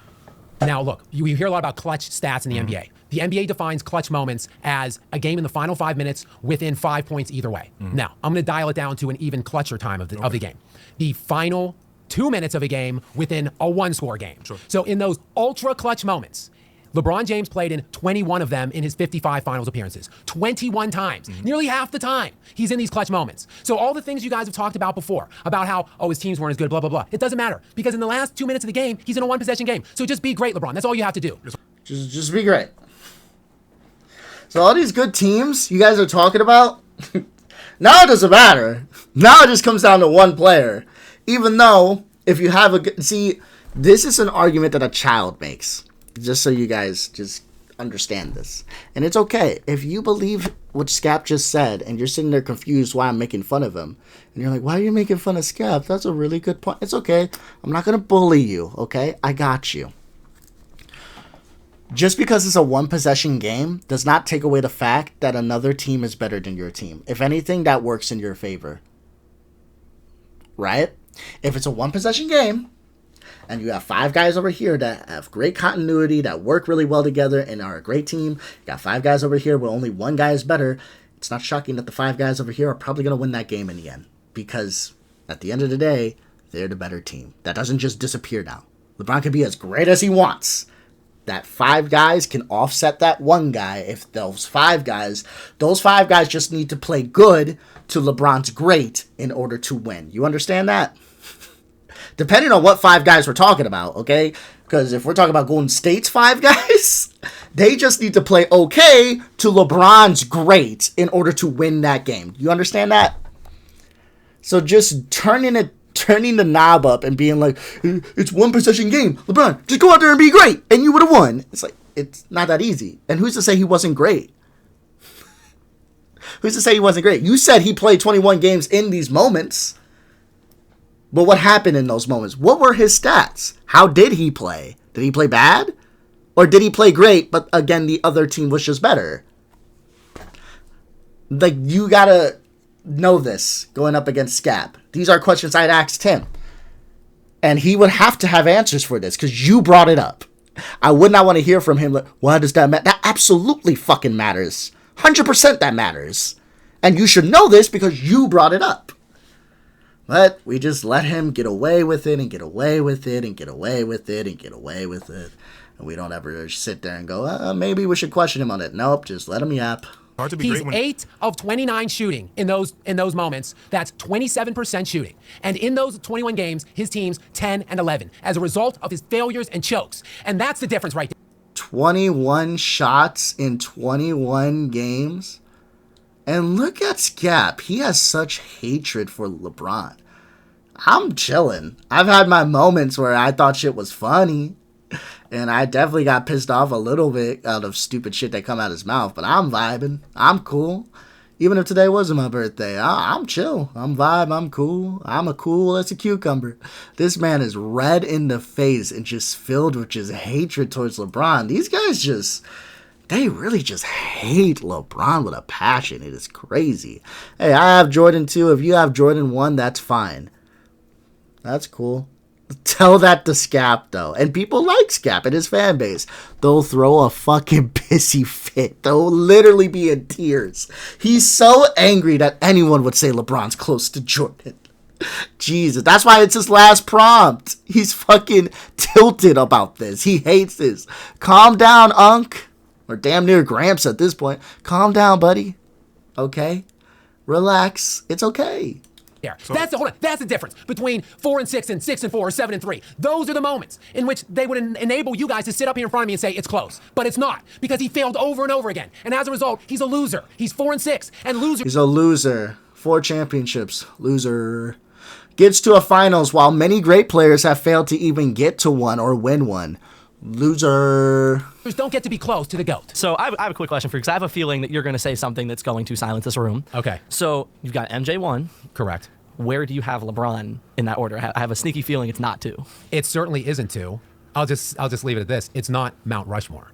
Now, look, you hear a lot about clutch stats in the NBA. The NBA defines clutch moments as a game in the final 5 minutes within 5 points either way. Now, I'm going to dial it down to an even clutcher time of the game. The final 2 minutes of a game within a one-score game. Sure. So in those ultra clutch moments, LeBron James played in 21 of them in his 55 finals appearances. 21 times. Nearly half the time he's in these clutch moments. So all the things you guys have talked about before, about how, his teams weren't as good, blah, blah, blah. It doesn't matter because in the last 2 minutes of the game, he's in a one-possession game. So just be great, LeBron. That's all you have to do. Just be great. So all these good teams you guys are talking about, now it doesn't matter. Now it just comes down to one player. Even though if you have a good... See, this is an argument that a child makes. Just so you guys just understand this. And it's okay. If you believe what Skap just said and you're sitting there confused why I'm making fun of him, and you're like, why are you making fun of Skap? That's a really good point. It's okay. I'm not going to bully you, okay? I got you. Just because it's a one-possession game does not take away the fact that another team is better than your team. If anything, that works in your favor. Right? If it's a one-possession game, and you have 5 guys over here that have great continuity, that work really well together, and are a great team, you got 5 guys over here where only one guy is better, it's not shocking that the 5 guys over here are probably going to win that game in the end. Because at the end of the day, they're the better team. That doesn't just disappear now. LeBron can be as great as he wants. That 5 guys can offset that one guy if those 5 guys just need to play good to LeBron's great in order to win. You understand that? Depending on what 5 guys we're talking about, okay? Because if we're talking about Golden State's 5 guys, they just need to play okay to LeBron's great in order to win that game. You understand that? So just turning the knob up and being like, it's one possession game. LeBron, just go out there and be great, and you would have won. It's like, it's not that easy. And who's to say he wasn't great? Who's to say he wasn't great? You said he played 21 games in these moments. But what happened in those moments? What were his stats? How did he play? Did he play bad? Or did he play great, but again, the other team was just better? Like, you gotta know this going up against Skap. These are questions I'd asked him. And he would have to have answers for this because you brought it up. I would not want to hear from him, like, why does that matter? That absolutely fucking matters. 100% that matters. And you should know this because you brought it up. But we just let him get away with it and get away with it and get away with it and get away with it. And we don't ever sit there and go, maybe we should question him on it. Nope, just let him yap. He's 8 of 29 shooting in those moments. That's 27% shooting. And in those 21 games, his team's 10 and 11 as a result of his failures and chokes. And that's the difference right there. 21 shots in 21 games. And look at Skap. He has such hatred for LeBron. I'm chilling. I've had my moments where I thought shit was funny. And I definitely got pissed off a little bit out of stupid shit that come out of his mouth. But I'm vibing. I'm cool. Even if today wasn't my birthday, I'm chill. I'm vibe. I'm cool. I'm a cool as a cucumber. This man is red in the face and just filled with just hatred towards LeBron. These guys just... they really just hate LeBron with a passion. It is crazy. Hey, I have Jordan 2. If you have Jordan 1, that's fine. That's cool. Tell that to Skap, though. And people like Skap and his fan base. They'll throw a fucking pissy fit. They'll literally be in tears. He's so angry that anyone would say LeBron's close to Jordan. Jesus. That's why it's his last prompt. He's fucking tilted about this. He hates this. Calm down, Unc. Or damn near Gramps at this point. Calm down, buddy. Okay? Relax. It's okay. Yeah. That's the difference between 4 and 6 and 6 and 4 or 7 and 3. Those are the moments in which they would enable you guys to sit up here in front of me and say it's close. But it's not, because he failed over and over again. And as a result, he's a loser. He's 4 and 6 and loser. He's a loser. 4 championships. Loser. Gets to a finals while many great players have failed to even get to one or win one. Loser. Don't get to be close to the GOAT. So I have a quick question for you, because I have a feeling that you're going to say something that's going to silence this room. Okay. So you've got MJ1. Correct. Where do you have LeBron in that order? I have a sneaky feeling it's not 2. It certainly isn't 2. I'll just leave it at this. It's not Mount Rushmore.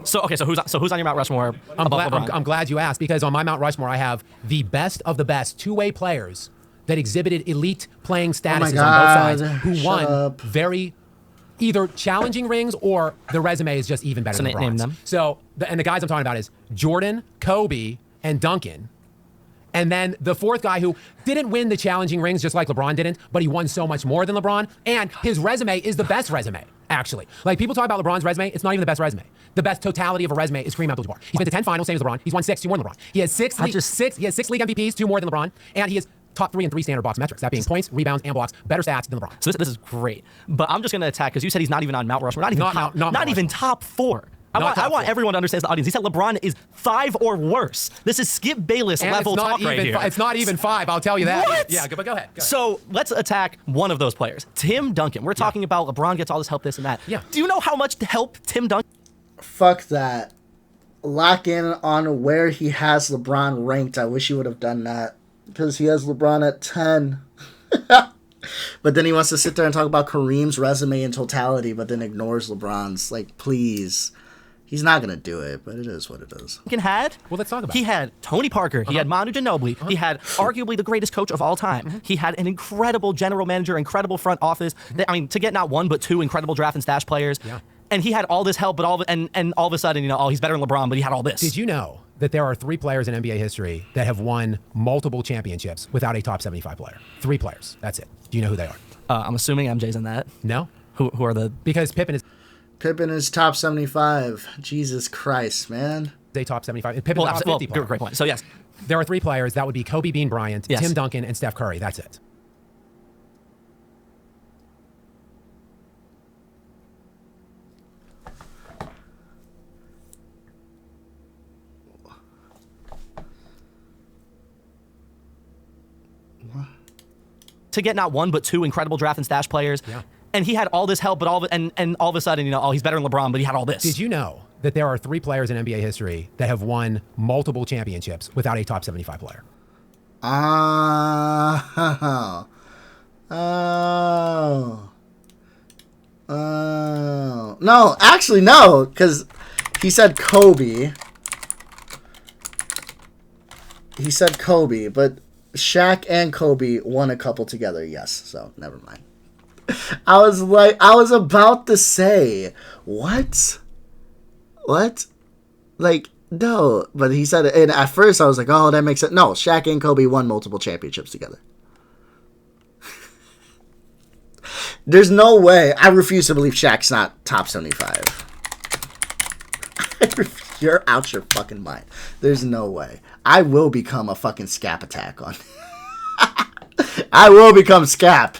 So who's on your Mount Rushmore? I'm glad you asked, because on my Mount Rushmore I have the best of the best two-way players that exhibited elite playing statuses on both sides, who won very either challenging rings, or the resume is just even better than LeBron's. Name them. So, and the guys I'm talking about is Jordan, Kobe, and Duncan. And then the fourth guy who didn't win the challenging rings just like LeBron didn't, but he won so much more than LeBron. And his resume is the best resume, actually. Like, people talk about LeBron's resume, it's not even the best resume. The best totality of a resume is Kareem Abdul-Jabbar. He's been to 10 finals, same as LeBron. He's won 6, 2 more than LeBron. He has six league MVPs, 2 more than LeBron. And he is top 3 and 3 standard box metrics, that being points, rebounds, and blocks, better stats than LeBron. So this is great. But I'm just going to attack, because you said he's not even on Mount Rushmore. Not even top 4. I want everyone to understand, the audience. He said LeBron is 5 or worse. This is Skip Bayless level talk right here. It's not even 5, I'll tell you that. What? Yeah, but go ahead. So let's attack one of those players. Tim Duncan. We're talking about LeBron gets all this help, this and that. Yeah. Do you know how much help Tim Duncan? Fuck that. Lock in on where he has LeBron ranked. I wish he would have done that, because he has LeBron at 10. But then he wants to sit there and talk about Kareem's resume in totality, but then ignores LeBron's. Like, please. He's not going to do it, but it is what it is. Well, let's talk about it. He had Tony Parker. He had Manu Ginobili. He had arguably the greatest coach of all time. He had an incredible general manager, incredible front office. To get not 1, but 2 incredible draft and stash players. Yeah. And he had all this help, but all of a sudden, he's better than LeBron, but he had all this. Did you know that there are 3 players in NBA history that have won multiple championships without a top 75 player? 3 players. That's it. Do you know who they are? I'm assuming MJ's in that. No. Who are the... Because Pippen is top 75. Jesus Christ, man. They top 75. Pippen top 50 player. Great point. So, yes. There are 3 players. That would be Kobe Bean Bryant, yes, Tim Duncan, and Steph Curry. That's it. To get not 1, but 2 incredible draft and stash players. Yeah. And he had all this help, but all of a sudden, he's better than LeBron, but he had all this. Did you know that there are 3 players in NBA history that have won multiple championships without a top 75 player. No, actually, no, because he said Kobe. He said Kobe, but Shaq and Kobe won a couple together, yes, so never mind. I was about to say, what? Like, no, but he said it, and at first I was like, oh, that makes sense. No, Shaq and Kobe won multiple championships together. There's no way. I refuse to believe Shaq's not top 75. You're out your fucking mind. There's no way. I will become a fucking Skap attack on. I will become Skap.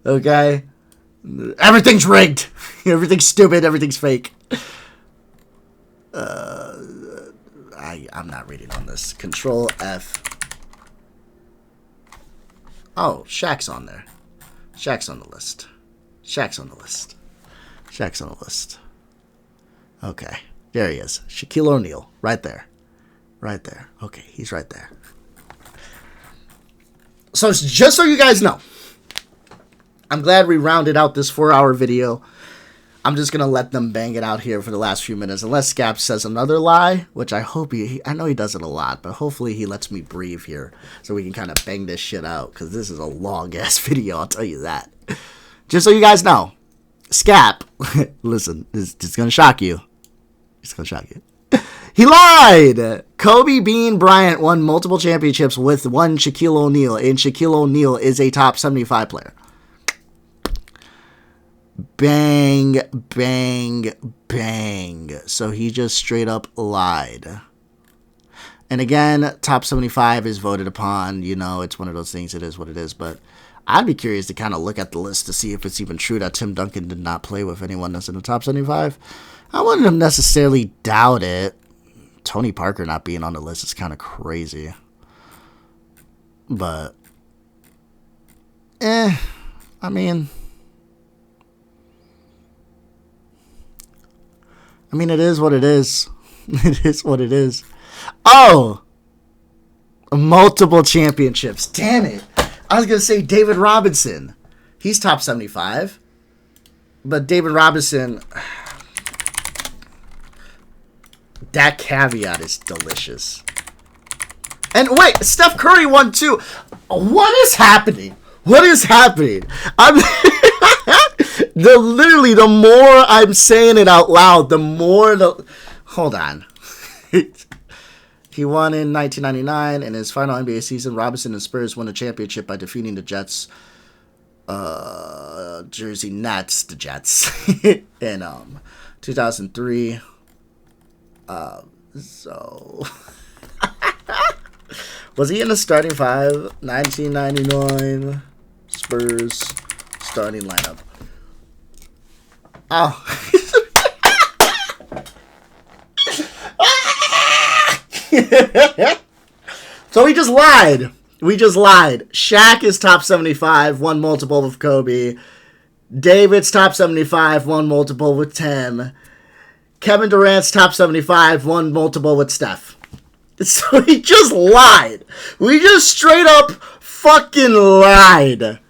Okay? Everything's rigged. Everything's stupid. Everything's fake. I'm not reading on this. Control F. Oh, Shaq's on there. Shaq's on the list. Shaq's on the list. Shaq's on the list. Okay. There he is. Shaquille O'Neal. Right there. Right there. Okay, he's right there. So, just so you guys know, I'm glad we rounded out this 4-hour video. I'm just going to let them bang it out here for the last few minutes. Unless Skap says another lie, which I hope I know he does it a lot, but hopefully he lets me breathe here so we can kind of bang this shit out, because this is a long-ass video, I'll tell you that. Just so you guys know, Skap, listen, this is going to shock you. It's going to shock you. He lied! Kobe Bean Bryant won multiple championships with one Shaquille O'Neal, and Shaquille O'Neal is a top 75 player. Bang, bang, bang. So he just straight up lied. And again, top 75 is voted upon. You know, it's one of those things. It is what it is. But I'd be curious to kind of look at the list to see if it's even true that Tim Duncan did not play with anyone that's in the top 75. I wouldn't necessarily doubt it. Tony Parker not being on the list is kind of crazy. But, I mean, it is what it is. It is what it is. Oh! Multiple championships. Damn it. I was going to say David Robinson. He's top 75. But David Robinson, that caveat is delicious. And wait, Steph Curry won too. What is happening? What is happening? Literally, the more I'm saying it out loud, the more the... Hold on. He won in 1999. In his final NBA season, Robinson and Spurs won the championship by defeating the Jets, Jersey Nets, the Jets, in 2003. So... Was he in the starting five? 1999 Spurs starting lineup. Oh. So we just lied. We just lied. Shaq is top 75, won multiple with Kobe. David's top 75, won multiple with Tim. Kevin Durant's top 75, won multiple with Steph. So he just lied. We just straight up fucking lied.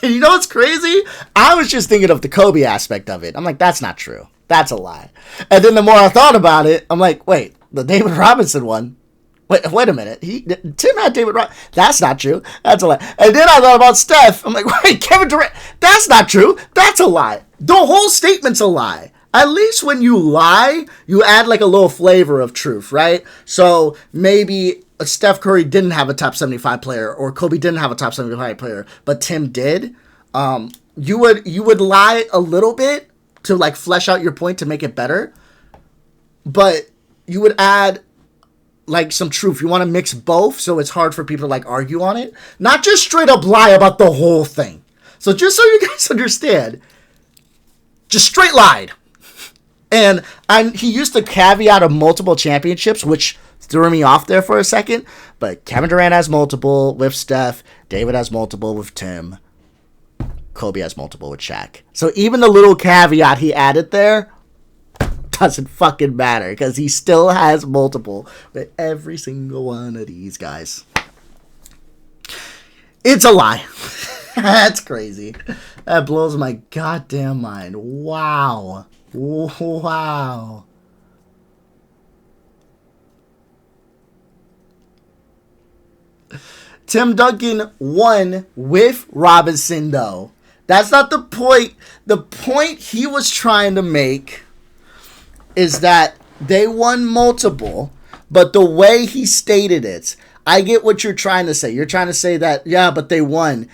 You know what's crazy? I was just thinking of the Kobe aspect of it. I'm like, that's not true. That's a lie. And then the more I thought about it, I'm like, wait, the David Robinson one. Wait a minute. Tim had David Robinson. That's not true. That's a lie. And then I thought about Steph. I'm like, wait, Kevin Durant. That's not true. That's a lie. The whole statement's a lie. At least when you lie, you add like a little flavor of truth, right? So maybe Steph Curry didn't have a top 75 player, or Kobe didn't have a top 75 player, but Tim did. You would lie a little bit to like flesh out your point to make it better, but you would add like some truth. You want to mix both, so it's hard for people to like argue on it, not just straight up lie about the whole thing. So just so you guys understand, just straight lied. And he used the caveat of multiple championships, which threw me off there for a second. But Kevin Durant has multiple with Steph. David has multiple with Tim. Kobe has multiple with Shaq. So even the little caveat he added there, doesn't fucking matter because he still has multiple with every single one of these guys. It's a lie. That's crazy. That blows my goddamn mind. Wow. Wow. Tim Duncan won with Robinson, though. That's not the point. The point he was trying to make is that they won multiple, but the way he stated it, I get what you're trying to say. You're trying to say that, yeah, but they won.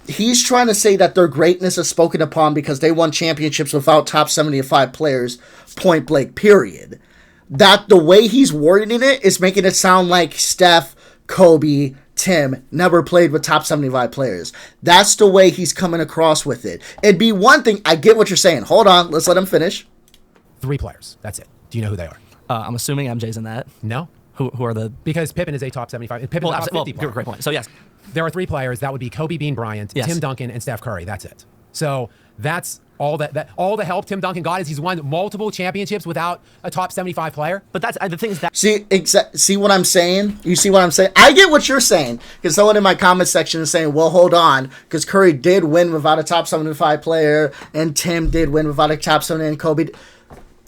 He's trying to say that their greatness is spoken upon because they won championships without top 75 players, point blank, period. That the way he's wording it is making it sound like Steph, Kobe, Tim never played with top 75 players. That's the way he's coming across with it. It'd be one thing. I get what you're saying. Hold on. Let's let him finish. 3 players. That's it. Do you know who they are? I'm assuming MJ's in that. No. Who are the... Because Pippen is a top 75. Pippen's a top 50 player. Great point. So, yes. There are 3 players. That would be Kobe Bean Bryant, yes, Tim Duncan, and Steph Curry. That's it. So that's all that all the help Tim Duncan got is he's won multiple championships without a top 75 player. But that's the thing is that... See what I'm saying? You see what I'm saying? I get what you're saying. Because someone in my comment section is saying, well, hold on. Because Curry did win without a top 75 player, and Tim did win without a top 70, and Kobe...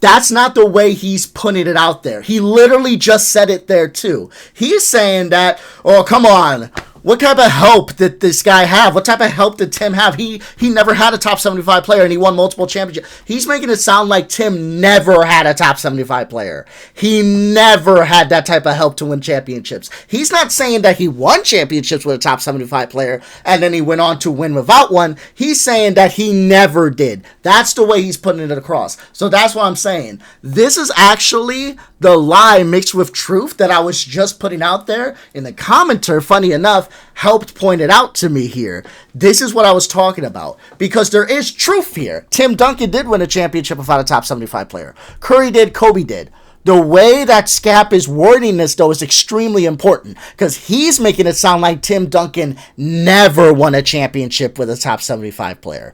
That's not the way he's putting it out there. He literally just said it there, too. He's saying that, oh, come on. What type of help did this guy have? What type of help did Tim have? He never had a top 75 player, and he won multiple championships. He's making it sound like Tim never had a top 75 player. He never had that type of help to win championships. He's not saying that he won championships with a top 75 player, and then he went on to win without one. He's saying that he never did. That's the way he's putting it across. So that's what I'm saying. This is actually the lie mixed with truth that I was just putting out there. And the commenter, funny enough, helped point it out to me here. This is what I was talking about. Because there is truth here. Tim Duncan did win a championship without a top 75 player. Curry did, Kobe did. The way that Skap is wording this, though, is extremely important. Because he's making it sound like Tim Duncan never won a championship with a top 75 player.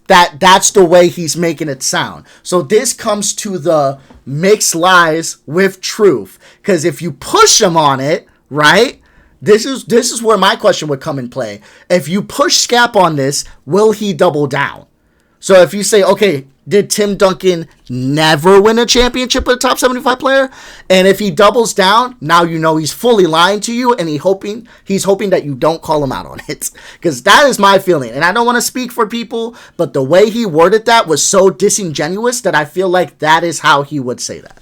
That's the way he's making it sound. So this comes to the mixed lies with truth. Because if you push him on it, right? This is where my question would come in play. If you push Skap on this, will he double down? So if you say, okay, did Tim Duncan never win a championship with a top 75 player? And if he doubles down, now you know he's fully lying to you, and he's hoping that you don't call him out on it. Because that is my feeling. And I don't want to speak for people, but the way he worded that was so disingenuous that I feel like that is how he would say that.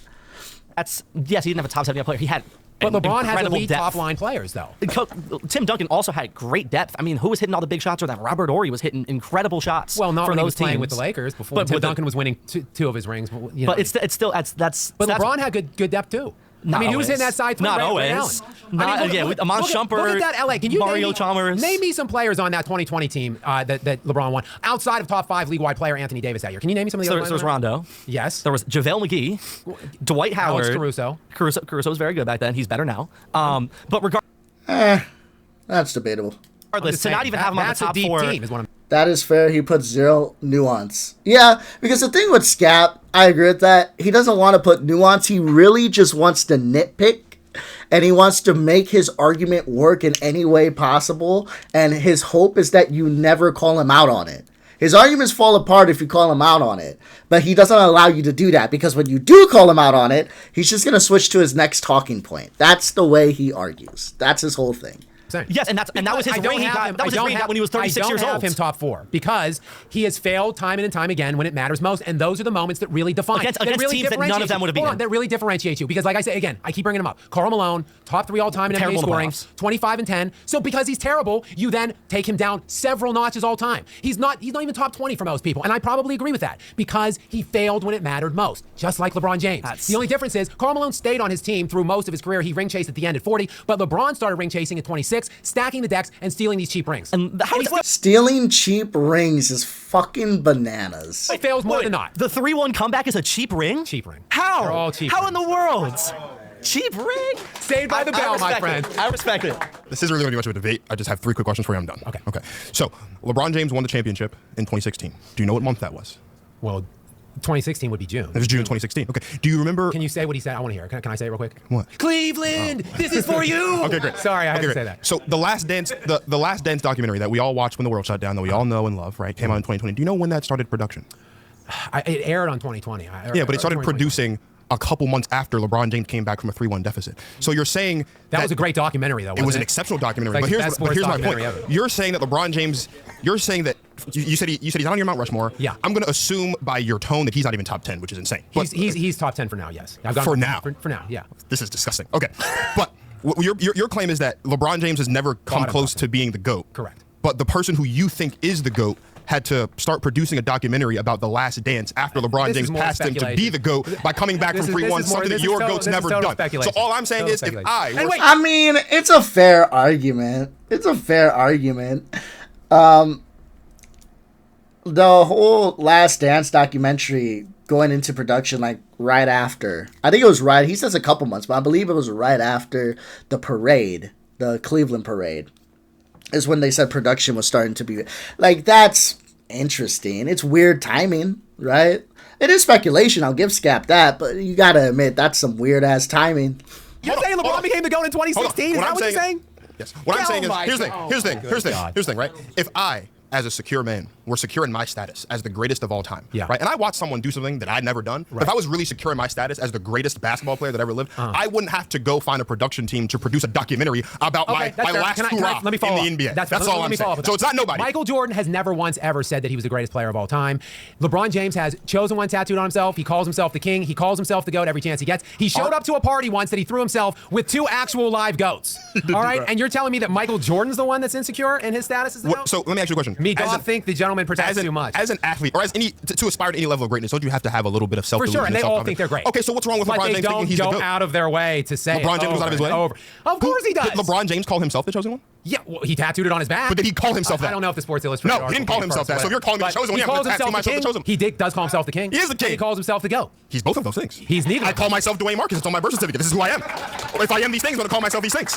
Yes, he didn't have a top 75 player. He had... But LeBron has elite top-line players, though. Tim Duncan also had great depth. I mean, who was hitting all the big shots for them? Robert Horry was hitting incredible shots. Well, not for when those he was playing teams. with the Lakers before Tim Duncan was winning two of his rings. But it's still that's. But LeBron had good depth too. Not he always. was hitting that side. Not always. With Amon Shumpert, look at that LA. Can you Mario Chalmers. Name me some players on that 2020 team that LeBron won outside of top 5 league-wide player Anthony Davis that year. Can you name me some of the other players? There was Rondo. Yes. There was JaVale McGee, Dwight Howard, Alex Caruso was very good back then. He's better now. But that's debatable. Regardless, to not even have him on the top 4 team is what I'm. That is fair. He puts zero nuance. Yeah, because the thing with Skap, I agree with that. He doesn't want to put nuance. He really just wants to nitpick. And he wants to make his argument work in any way possible. And his hope is that you never call him out on it. His arguments fall apart if you call him out on it. But he doesn't allow you to do that. Because when you do call him out on it, he's just going to switch to his next talking point. That's the way he argues. That's his whole thing. Yes, and that was his ring he got. That was his ring he got when he was 36 years old. I don't have him top 4 because he has failed time and time again when it matters most, and those are the moments that really define. Against really teams that none of them would have beaten. That really differentiate you because, like I say again, I keep bringing him up. Karl Malone, top 3 all-time in NBA scoring, 25 and 10. So because he's terrible, you then take him down several notches all time. He's not even top 20 for most people, and I probably agree with that because he failed when it mattered most, just like LeBron James. The only difference is Karl Malone stayed on his team through most of his career. He ring chased at the end at 40, but LeBron started ring chasing at 26, stacking the decks and stealing these cheap rings. And stealing cheap rings is fucking bananas. It fails more than not. The 3-1 comeback is a cheap ring? Cheap ring. How? They're all cheap How rings. in the world? Cheap ring? Saved by the bell, my friend. I respect it. This isn't really going to be much of a debate. I just have 3 quick questions for you. I'm done. Okay. So, LeBron James won the championship in 2016. Do you know what month that was? Well, 2016 would be June. It was June 2016. Okay. Do you remember? Can you say what he said? I want to hear it. Can I say it real quick? What? Cleveland, this is for you. Okay, great. Sorry, I had okay, to great. say that. So the Last Dance, the Last Dance documentary that we all watched when the world shut down, that we all know and love, right? Came out in 2020. Do you know when that started production? It aired on 2020. Yeah, but it started producing a couple months after LeBron James came back from a 3-1 deficit. So you're saying that was a great documentary, though. It was an exceptional documentary. Like but here's my point. Ever. You're saying that LeBron James. You're saying that you said he's on your Mount Rushmore. Yeah. I'm going to assume by your tone that he's not even top 10, which is insane. But, he's top 10 for now. Yes. For now. For now. Yeah. This is disgusting. Okay, but your claim is that LeBron James has never come close to being the GOAT. Correct. But the person who you think is the GOAT had to start producing a documentary about the Last dance after LeBron James passed him to be the GOAT by coming back from 3-1, something that your GOAT's never done. So all I'm saying is, if I mean, it's a fair argument. It's a fair argument. The whole Last Dance documentary going into production, like, right after. I think it was right. He says a couple months, but I believe it was right after the parade, the Cleveland parade, is when they said production was starting to be like, that's interesting. It's weird timing, right? It is speculation. I'll give Skap that, but you gotta admit that's some weird ass timing. You're saying LeBron became the GOAT in 2016? Is that what you're saying? Yes. What I'm saying is, here's the thing, right? If I, as a secure man, were secure in my status as the greatest of all time, right? And I watched someone do something that I'd never done. Right. If I was really secure in my status as the greatest basketball player that ever lived, I wouldn't have to go find a production team to produce a documentary about my last hurrah in the NBA. That's all I'm saying. So it's not nobody. Michael Jordan has never once ever said that he was the greatest player of all time. LeBron James has chosen one tattooed on himself. He calls himself the king. He calls himself the GOAT every chance he gets. He showed up to a party once that he threw himself with 2 actual live GOATs. All right? And you're telling me that Michael Jordan's the one that's insecure and his status is the GOAT? So let me ask you a question. Me don't think the gentleman protects too much. As an athlete, or as any to aspire to any level of greatness, don't you have to have a little bit of self-delusion? For sure, and they all think they're great. Okay, so what's wrong with LeBron James thinking he's the GOAT? But they don't go out of their way to say LeBron James goes out of his way? Of course he does. Did LeBron James call himself the chosen one? Yeah, well, he tattooed it on his back. But did he call himself that? I don't know if the Sports Illustrated. No, he didn't call himself that. So if you're calling him the chosen one, he calls himself the king. He does call himself the king. He is the king. He calls himself the GOAT. He's both of those things. He's neither. I call myself Dwayne Marcus. It's on my birth certificate. This is who I am. Or if I am these things, I'm going to call myself these things.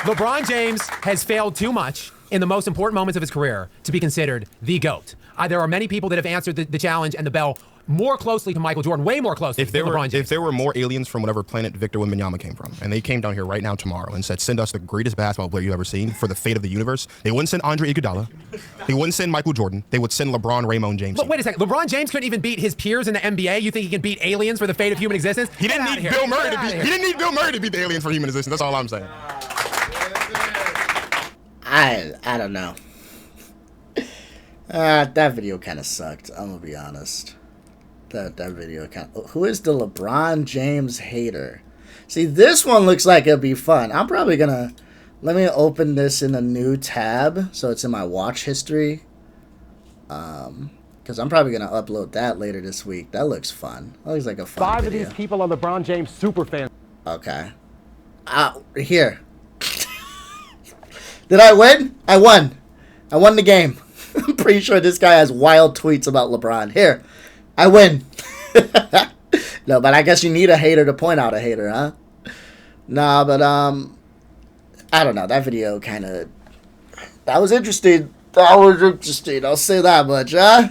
LeBron James has failed too much in the most important moments of his career to be considered the GOAT. There are many people that have answered the challenge and the bell more closely to Michael Jordan, way more closely than LeBron James. If there were more aliens from whatever planet Victor Wembanyama came from, and they came down here right now tomorrow and said, send us the greatest basketball player you've ever seen for the fate of the universe, they wouldn't send Andre Iguodala. They wouldn't send Michael Jordan. They would send LeBron Raymond James. But wait a second. LeBron James couldn't even beat his peers in the NBA. You think he can beat aliens for the fate of human existence? He didn't need Bill Murray to beat. He didn't need Bill Murray to beat the aliens for human existence. That's all I'm saying. I don't know. That video kind of sucked. I'm gonna be honest. That video kind of. Who is the LeBron James hater? See, this one looks like it'll be fun. I'm probably gonna. Let me open this in a new tab so it's in my watch history. Because I'm probably gonna upload that later this week. That looks fun. That looks like a fun 5 video. of these people are LeBron James super fans. Okay. Here. Did I win? I won. I won the game. I'm pretty sure this guy has wild tweets about LeBron. Here. I win. No, but I guess you need a hater to point out a hater, huh? Nah, but, I don't know. That video kind of... That was interesting. I'll say that much, huh?